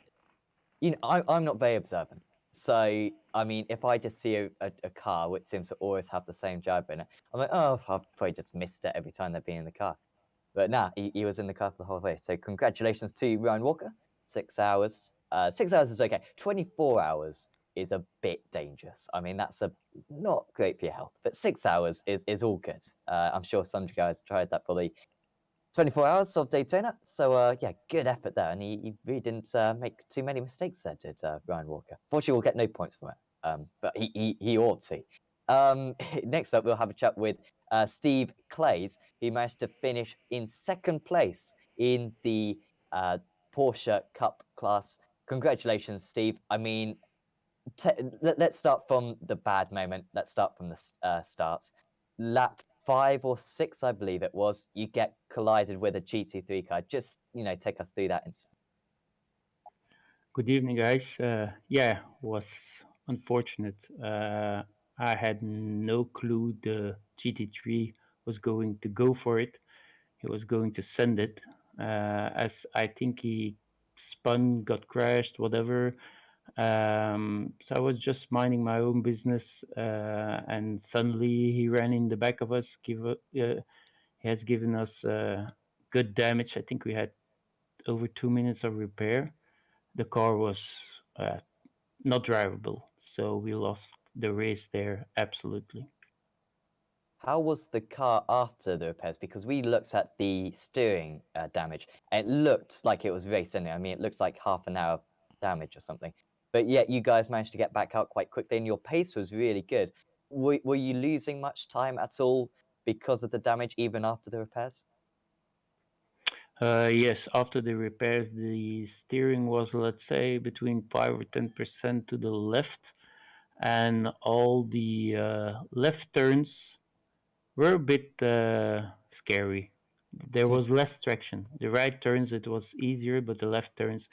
I'm not very observant. So I mean, if I just see a car which seems to always have the same driver in it, I'm like, oh, I've probably just missed it every time they've been in the car. But nah, he was in the car for the whole way. So congratulations to Ryan Walker. 6 hours. 6 hours is okay. 24 hours is a bit dangerous. I mean, that's not great for your health. But 6 hours is all good. I'm sure some guys tried that for the 24 hours of Daytona. So yeah, good effort there. And he really didn't make too many mistakes there, did Ryan Walker. Fortunately, we'll get no points from it. But he ought to. Next up, we'll have a chat with Steve Clays, who managed to finish in second place in the Porsche Cup class. Congratulations, Steve. I mean, let's start from the bad moment. Let's start from the starts. Lap 5 or 6, I believe it was, you get collided with a GT3 car. Just, take us through that incident. Good evening, guys. Yeah, was unfortunate. I had no clue the GT3 was going to go for it. He was going to send it, as I think he spun, got crashed, whatever. So I was just minding my own business, and suddenly he ran in the back of us. He has given us good damage. I think we had over 2 minutes of repair. The car was not drivable, so we lost the race there. Absolutely. How was the car after the repairs? Because we looked at the steering damage, and it looked like it was raced in there. I mean, it looks like half an hour damage or something. But yet you guys managed to get back out quite quickly, and your pace was really good. Were you losing much time at all because of the damage, even after the repairs? Yes, after the repairs, the steering was, let's say, between 5 or 10% to the left, and all the left turns were a bit scary. There was less traction. The right turns, it was easier, but the left turns,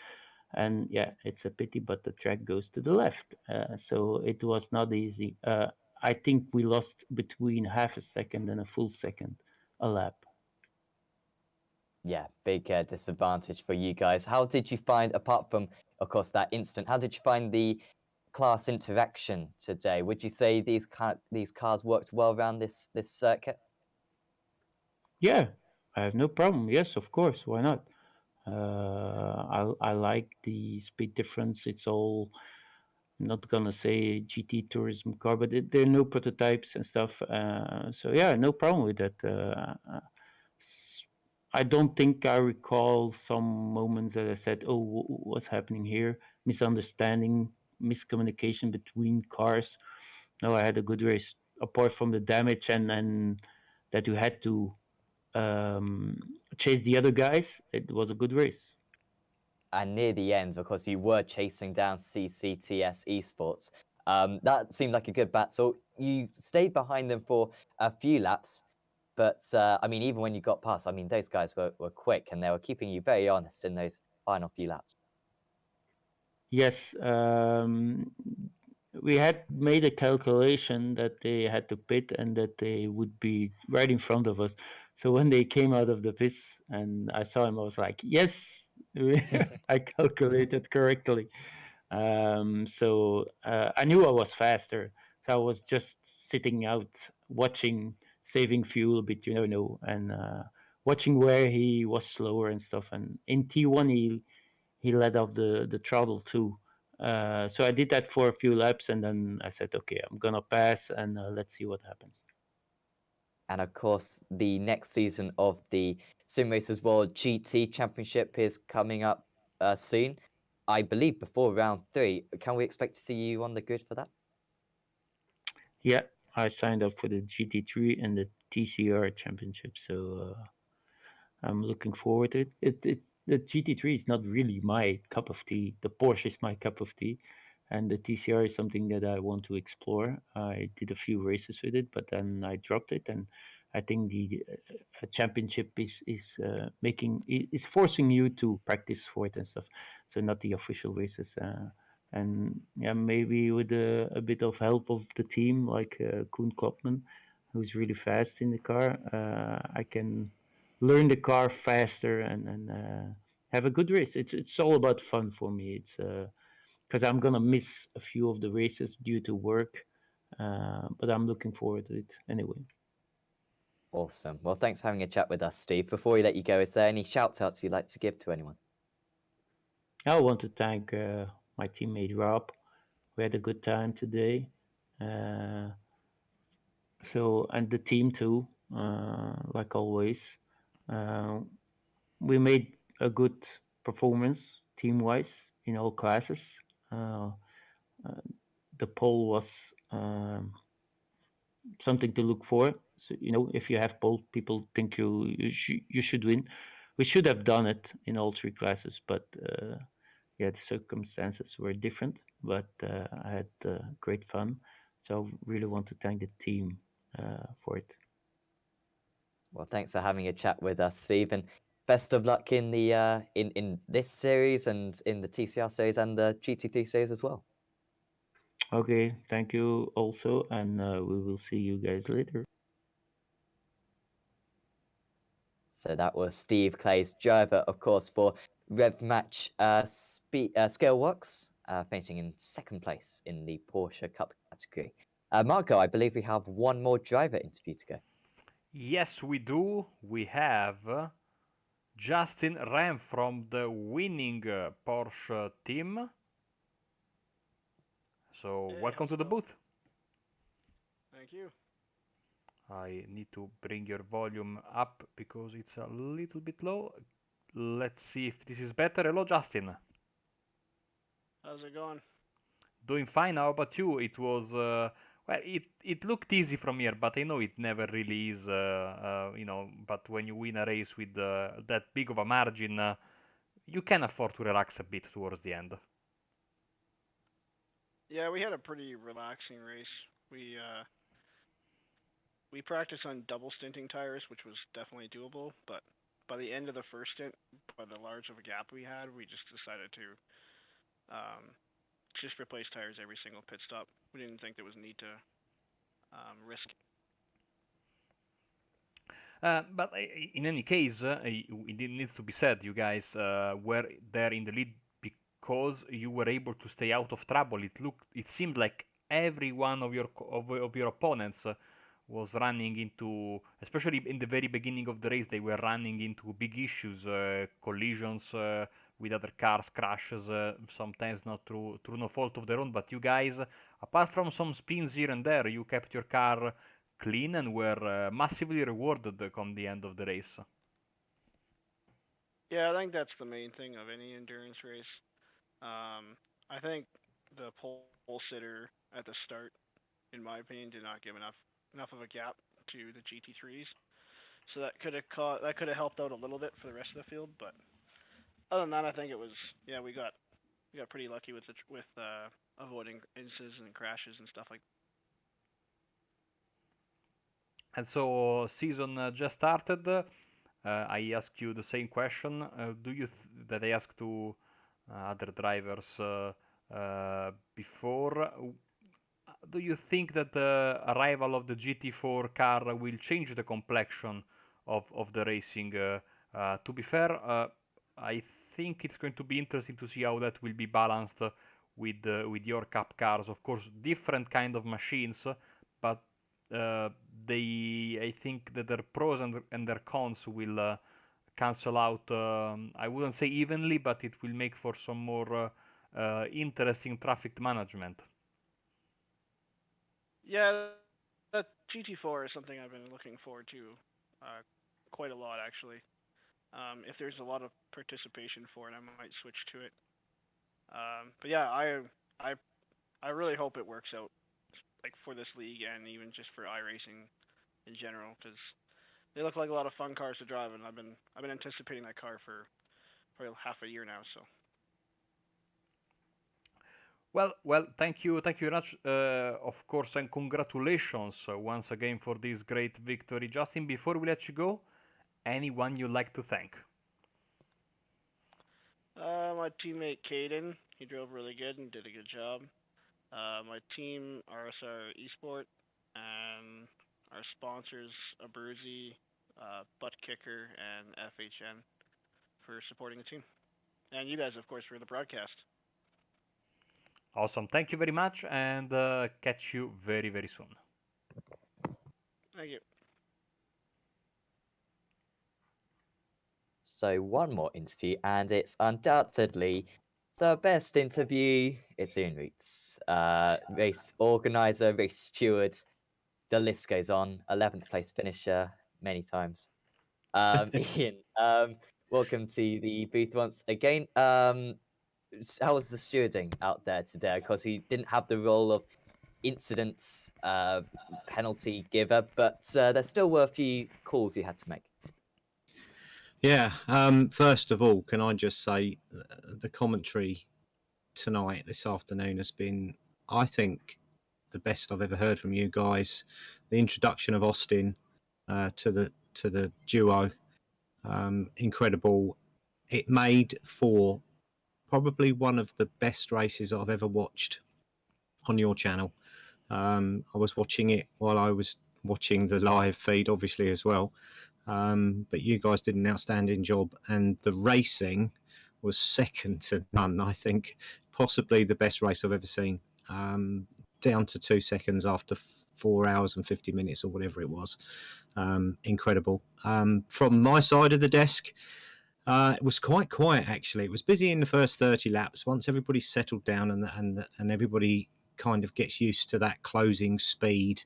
and yeah, it's a pity, but the track goes to the left. So it was not easy. I think we lost between half a second and a full second a lap. Yeah, big disadvantage for you guys. How did you find, apart from, of course, that incident, how did you find the class interaction today? Would you say these cars worked well around this circuit? Yeah, I have no problem. Yes, of course. Why not? I like the speed difference. It's all, I'm not gonna say GT tourism car, but there are no prototypes and stuff. So yeah, no problem with that. I don't think I recall some moments that I said, "Oh, what's happening here?" Misunderstanding, miscommunication between cars. No, I had a good race. Apart from the damage and that you had to um, chase the other guys, it was a good race. And near the end, of course, you were chasing down CCTS Esports. That seemed like a good battle. You stayed behind them for a few laps, but I mean, even when you got past, I mean, those guys were quick and they were keeping you very honest in those final few laps. Yes, we had made a calculation that they had to pit and that they would be right in front of us. So when they came out of the pits and I saw him, I was like, yes, I calculated correctly. So I knew I was faster. So I was just sitting out, watching, saving fuel a bit, and watching where he was slower and stuff. And in T1, he let off the throttle too. So I did that for a few laps, and then I said, okay, I'm gonna pass, and let's see what happens. And of course, the next season of the Sim Racers World GT Championship is coming up soon. I believe before round 3. Can we expect to see you on the grid for that? Yeah, I signed up for the GT3 and the TCR championship, so I'm looking forward to it. It's the GT3 is not really my cup of tea. The Porsche is my cup of tea, and the TCR is something that I want to explore. I did a few races with it, but then I dropped it, and I think the championship is forcing you to practice for it and stuff. So not the official races. And yeah, maybe with a bit of help of the team, like Koen Klopman, who's really fast in the car, I can learn the car faster and have a good race. It's all about fun for me. It's because I'm gonna miss a few of the races due to work, but I'm looking forward to it anyway. Awesome. Well, thanks for having a chat with us, Steve. Before we let you go, is there any shout outs you'd like to give to anyone? I want to thank my teammate Rob. We had a good time today. Uh, so and the team too, like always. Uh, we made a good performance team wise in all classes. Uh, uh, the poll was something to look for. So if you have poll, people think you should win. We should have done it in all three classes, but yeah, the circumstances were different. But I had great fun, so I really want to thank the team for it. Well, thanks for having a chat with us, Steve, and best of luck in the in this series and in the TCR series and the GT3 series as well. Okay, thank you also, and we will see you guys later. So that was Steve Clay's driver, of course, for Rev Match Scaleworks. finishing in second place in the Porsche Cup category. Marco, I believe we have one more driver interview to go. Yes, we do. We have Justin Ram from the winning Porsche team. So, welcome to the booth. Thank you. I need to bring your volume up because it's a little bit low. Let's see if this is better. Hello, Justin. How's it going? Doing fine. How about you? It was well. It looked easy from here, but I know it never really is. But when you win a race with that big of a margin, you can afford to relax a bit towards the end. Yeah, we had a pretty relaxing race. We practiced on double stinting tires, which was definitely doable, but by the end of the first stint, by the large of a gap we had, we just decided to just replace tires every single pit stop. We didn't think there was a need to risk. But in any case, it needs to be said, you guys were there in the lead because you were able to stay out of trouble. It seemed like every one of your opponents was running into, especially in the very beginning of the race, they were running into big issues, collisions with other cars, crashes, sometimes not through no fault of their own. But you guys, apart from some spins here and there, you kept your car clean and were massively rewarded come the end of the race. Yeah, I think that's the main thing of any endurance race. I think the pole sitter at the start, in my opinion, did not give enough of a gap to the GT3s, so that could have helped out a little bit for the rest of the field. But other than that, I think it was we got pretty lucky with avoiding incidents and crashes and stuff like that. And so season just started. I ask you the same question. Do you that I asked to other drivers before? Do you think that the arrival of the GT4 car will change the complexion of the racing? To be fair, I think it's going to be interesting to see how that will be balanced with your cup cars. Of course, different kind of machines, but I think that their pros and their cons will cancel out. I wouldn't say evenly, but it will make for some more interesting traffic management. Yeah, that GT4 is something I've been looking forward to quite a lot, actually. If there's a lot of participation for it, I might switch to it. But yeah, I really hope it works out, like for this league and even just for iRacing in general, because they look like a lot of fun cars to drive, and I've been anticipating that car for probably half a year now. So. Well, thank you very much, of course, and congratulations once again for this great victory. Justin, before we let you go, anyone you'd like to thank? My teammate Caden, he drove really good and did a good job. My team, RSR Esport, and our sponsors, Abruzzi, Butt Kicker, and FHN for supporting the team. And you guys, of course, for the broadcast. Awesome. Thank you very much, and catch you very, very soon. Thank you. So one more interview, and it's undoubtedly the best interview. It's Ian Roots, race organizer, race steward. The list goes on. 11th place finisher many times. Ian, welcome to the booth once again. How was the stewarding out there today? Because he didn't have the role of incidents penalty giver, but there still were a few calls you had to make. Yeah. First of all, can I just say the commentary tonight, this afternoon, has been, I think, the best I've ever heard from you guys. The introduction of Austin to the duo, incredible. It made for probably one of the best races I've ever watched on your channel. I was watching it while I was watching the live feed, obviously, as well. But you guys did an outstanding job, and the racing was second to none. I think possibly the best race I've ever seen. Down to 2 seconds after 4 hours and 50 minutes or whatever it was. Incredible. From my side of the desk, it was quite quiet actually. It was busy in the first 30 laps. Once everybody settled down and everybody kind of gets used to that closing speed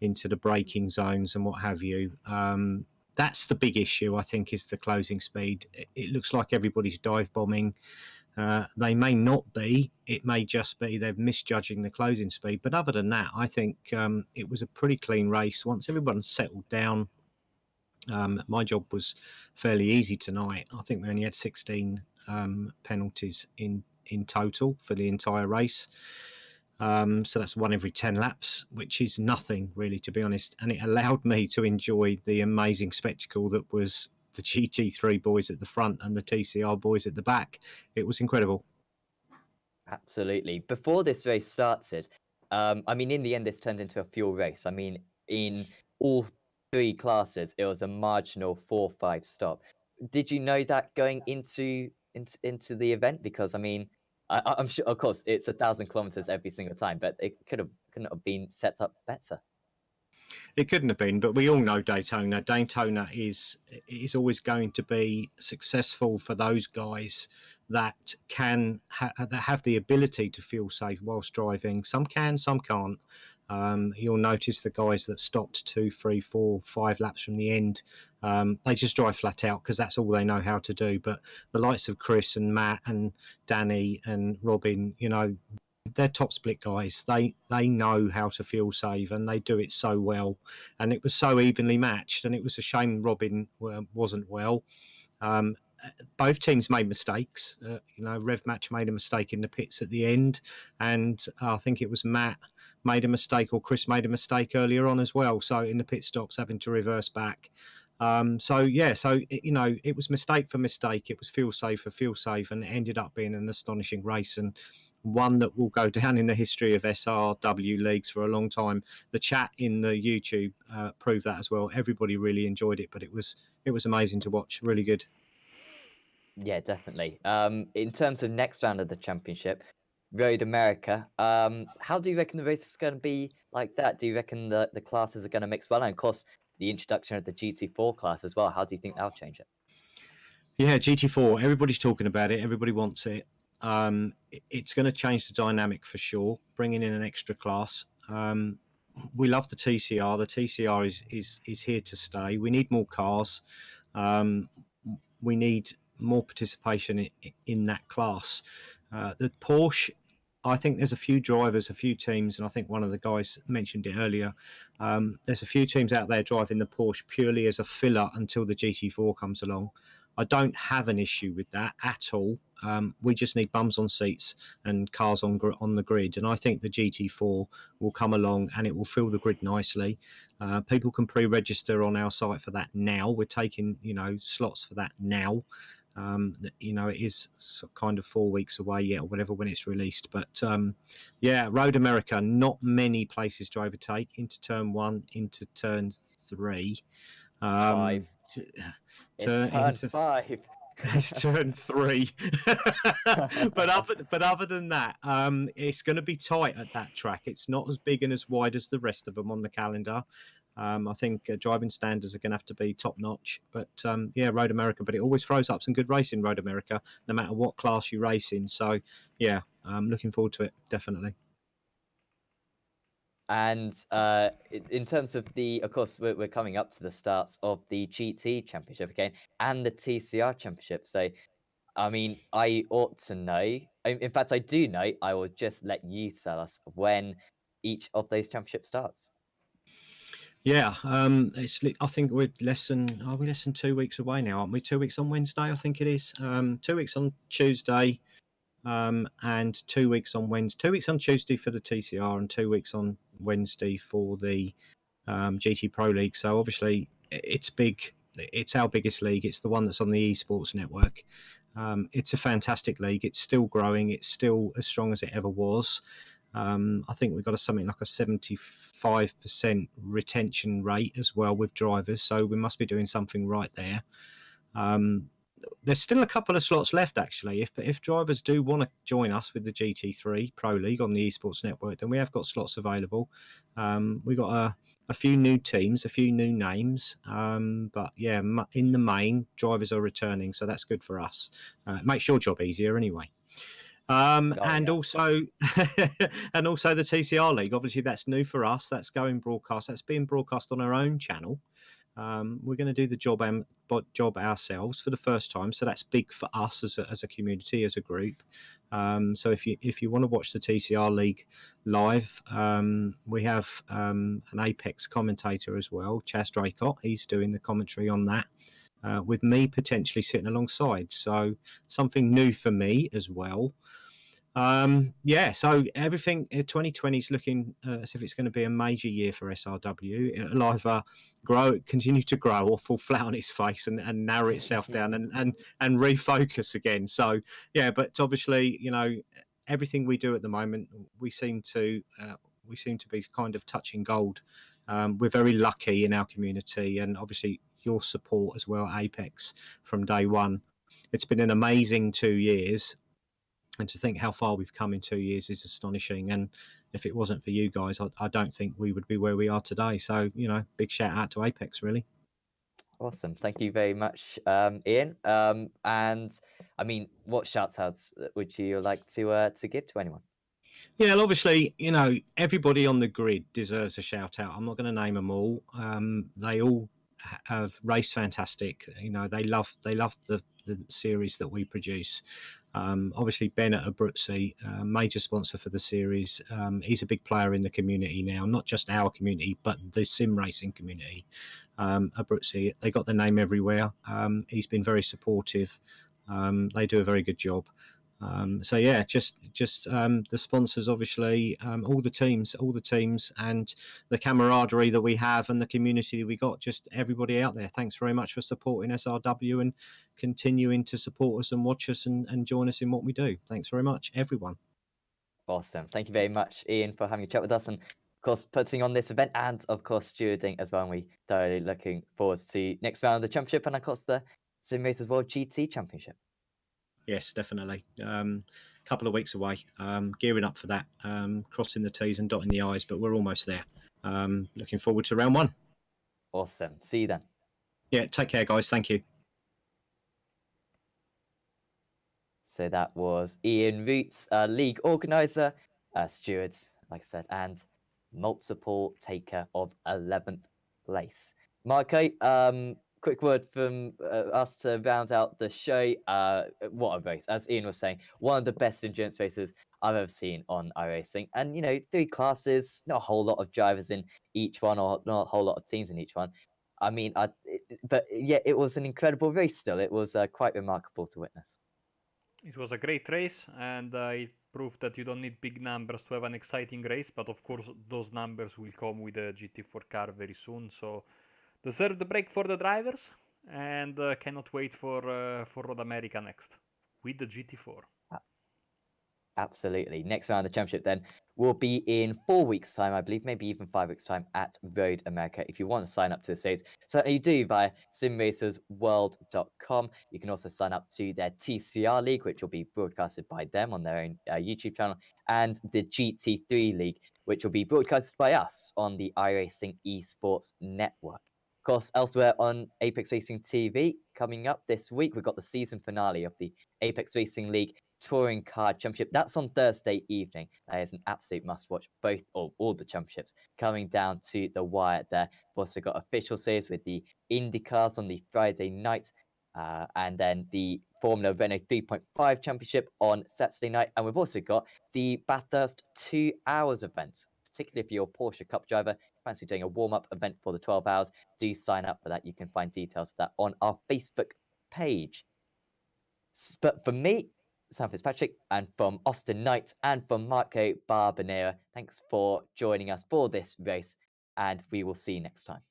into the braking zones and what have you. That's the big issue, I think, is the closing speed. It looks like everybody's dive bombing. They may not be. It may just be they're misjudging the closing speed. But other than that, I think it was a pretty clean race. Once everyone settled down, my job was fairly easy tonight. I think we only had 16 penalties in total for the entire race. So that's 1 every 10 laps, which is nothing really, to be honest. And it allowed me to enjoy the amazing spectacle that was the GT3 boys at the front and the TCR boys at the back. It was incredible. Absolutely. Before this race started, I mean, in the end, this turned into a fuel race. I mean, in all 3 classes, it was a marginal 4-5 stop. Did you know that going into the event? Because I mean, I'm sure, of course, it's 1,000 kilometers every single time, but it couldn't have been set up better. It couldn't have been, but we all know Daytona. Daytona is always going to be successful for those guys that can that have the ability to feel safe whilst driving. Some can, some can't. You'll notice the guys that stopped 2, 3, 4, 5 laps from the end, they just drive flat out because that's all they know how to do. But the likes of Chris and Matt and Danny and Robin, you know, they're top split guys. They know how to feel safe and they do it so well. And it was so evenly matched. And it was a shame Robin wasn't well. Both teams made mistakes. You know, Rev Match made a mistake in the pits at the end, and I think it was Matt made a mistake or Chris made a mistake earlier on as well. So in the pit stops, having to reverse back. So you know, it was mistake for mistake. It was feel safe, and it ended up being an astonishing race and one that will go down in the history of SRW leagues for a long time. The chat in the YouTube proved that as well. Everybody really enjoyed it, but it was amazing to watch. Really good. Yeah, definitely. In terms of next round of the championship, Road America, how do you reckon the race is going to be like that? Do you reckon the classes are going to mix well? And of course, the introduction of the GT4 class as well. How do you think that'll change it? Yeah, GT4. Everybody's talking about it. Everybody wants it. It's going to change the dynamic for sure. Bringing in an extra class. We love the TCR. The TCR is here to stay. We need more cars. We need more participation in that class. The Porsche, I think there's a few drivers, a few teams, and I think one of the guys mentioned it earlier. There's a few teams out there driving the Porsche purely as a filler until the GT4 comes along. I don't have an issue with that at all. We just need bums on seats and cars on the grid. And I think the GT4 will come along and it will fill the grid nicely. People can pre-register on our site for that now. We're taking, you know, slots for that now. You know, it is kind of 4 weeks away yet or whatever when it's released. But yeah, Road America, not many places to overtake into turn 1, into turn 3. 5. It's turn 5. It's turn 3. but other than that, it's going to be tight at that track. It's not as big and as wide as the rest of them on the calendar. I think driving standards are going to have to be top notch. But yeah, Road America. But it always throws up some good racing, Road America, no matter what class you race in. So yeah, I'm looking forward to it, definitely. And in terms of of course, we're coming up to the starts of the GT Championship again and the TCR Championship. So, I mean, I ought to know. In fact, I do know. I will just let you tell us when each of those championships starts. Yeah, I think we're less than 2 weeks away now, aren't we? 2 weeks on Wednesday, I think it is. 2 weeks on Tuesday. And 2 weeks on Wednesday, 2 weeks on Tuesday for the TCR and 2 weeks on Wednesday for the GT Pro League. So obviously it's big. It's our biggest league. It's the one that's on the esports network. It's a fantastic league. It's still growing. It's still as strong as it ever was. I think we've got something like a 75% retention rate as well with drivers. So we must be doing something right there. there's still a couple of slots left, actually. If drivers do want to join us with the GT3 Pro League on the Esports Network, then we have got slots available. We've got a few new teams, a few new names, but yeah, in the main, drivers are returning, so that's good for us. It makes your job easier anyway. And also and also the TCR League. Obviously, that's new for us. That's going broadcast. That's being broadcast on our own channel. We're going to do the job ourselves for the first time, so that's big for us as a community, as a group. So if you want to watch the TCR League live, we have an Apex commentator as well, Chaz Draycott. He's doing the commentary on that. With me potentially sitting alongside, so something new for me as well. So everything 2020 is looking as if it's going to be a major year for SRW. It'll either continue to grow, or fall flat on its face and narrow itself down and refocus again. So yeah, but obviously, everything we do at the moment, we seem to be kind of touching gold. We're very lucky in our community, and obviously your support as well, Apex, from day one. It's been an amazing 2 years, and to think how far we've come in 2 years is astonishing. And if it wasn't for you guys, I don't think we would be where we are today. So, big shout out to Apex, really. Awesome. Thank you very much, Ian. And I mean, what shout outs would you like to give to anyone? Yeah, well, obviously, everybody on the grid deserves a shout out. I'm not going to name them all. They all have raced fantastic. They love the series that we produce. Obviously, Ben at Abruzzi, major sponsor for the series. He's a big player in the community now, not just our community, but the sim racing community. Abruzzi, they got their name everywhere. He's been very supportive. They do a very good job. So yeah, just the sponsors, obviously, all the teams, and the camaraderie that we have, and the community that we got. Just everybody out there, thanks very much for supporting SRW and continuing to support us and watch us and join us in what we do. Thanks very much, everyone. Awesome. Thank you very much, Ian, for having a chat with us, and of course putting on this event, and of course stewarding as well. And we thoroughly looking forward to next round of the championship, and of course the Simracersworld GT Championship. Yes, definitely. Couple of weeks away, gearing up for that, crossing the T's and dotting the I's, but we're almost there. Looking forward to round one. Awesome. See you then. Yeah, take care, guys. Thank you. So that was Ian Roots, league organizer, steward, like I said, and multiple taker of 11th place. Marco, quick word from us to round out the show. What a race. As Ian was saying, one of the best endurance races I've ever seen on iRacing. And, 3 classes, not a whole lot of drivers in each one, or not a whole lot of teams in each one. I mean, but yeah, it was an incredible race still. It was quite remarkable to witness. It was a great race, and it proved that you don't need big numbers to have an exciting race, but of course those numbers will come with the GT4 car very soon, so deserve the break for the drivers, and cannot wait for Road America next with the GT4. Absolutely. Next round of the championship then will be in 4 weeks' time, I believe, maybe even 5 weeks' time at Road America. If you want to sign up to the series, certainly you do via simracersworld.com. You can also sign up to their TCR League, which will be broadcasted by them on their own YouTube channel, and the GT3 League, which will be broadcasted by us on the iRacing Esports Network. Of course, elsewhere on Apex Racing TV, coming up this week, we've got the season finale of the Apex Racing League Touring Car Championship. That's on Thursday evening. That is an absolute must-watch. All the championships coming down to the wire there. We've also got official series with the IndyCars on the Friday night, and then the Formula Renault 3.5 Championship on Saturday night. And we've also got the Bathurst 2 hours event, particularly if you're a Porsche Cup driver, fancy doing a warm-up event for the 12 hours, do sign up for that. You can find details of that on our Facebook page. But for me, Sam Fitzpatrick, and from Austin Knight, and from Marco Barbanera, thanks for joining us for this race, and we will see you next time.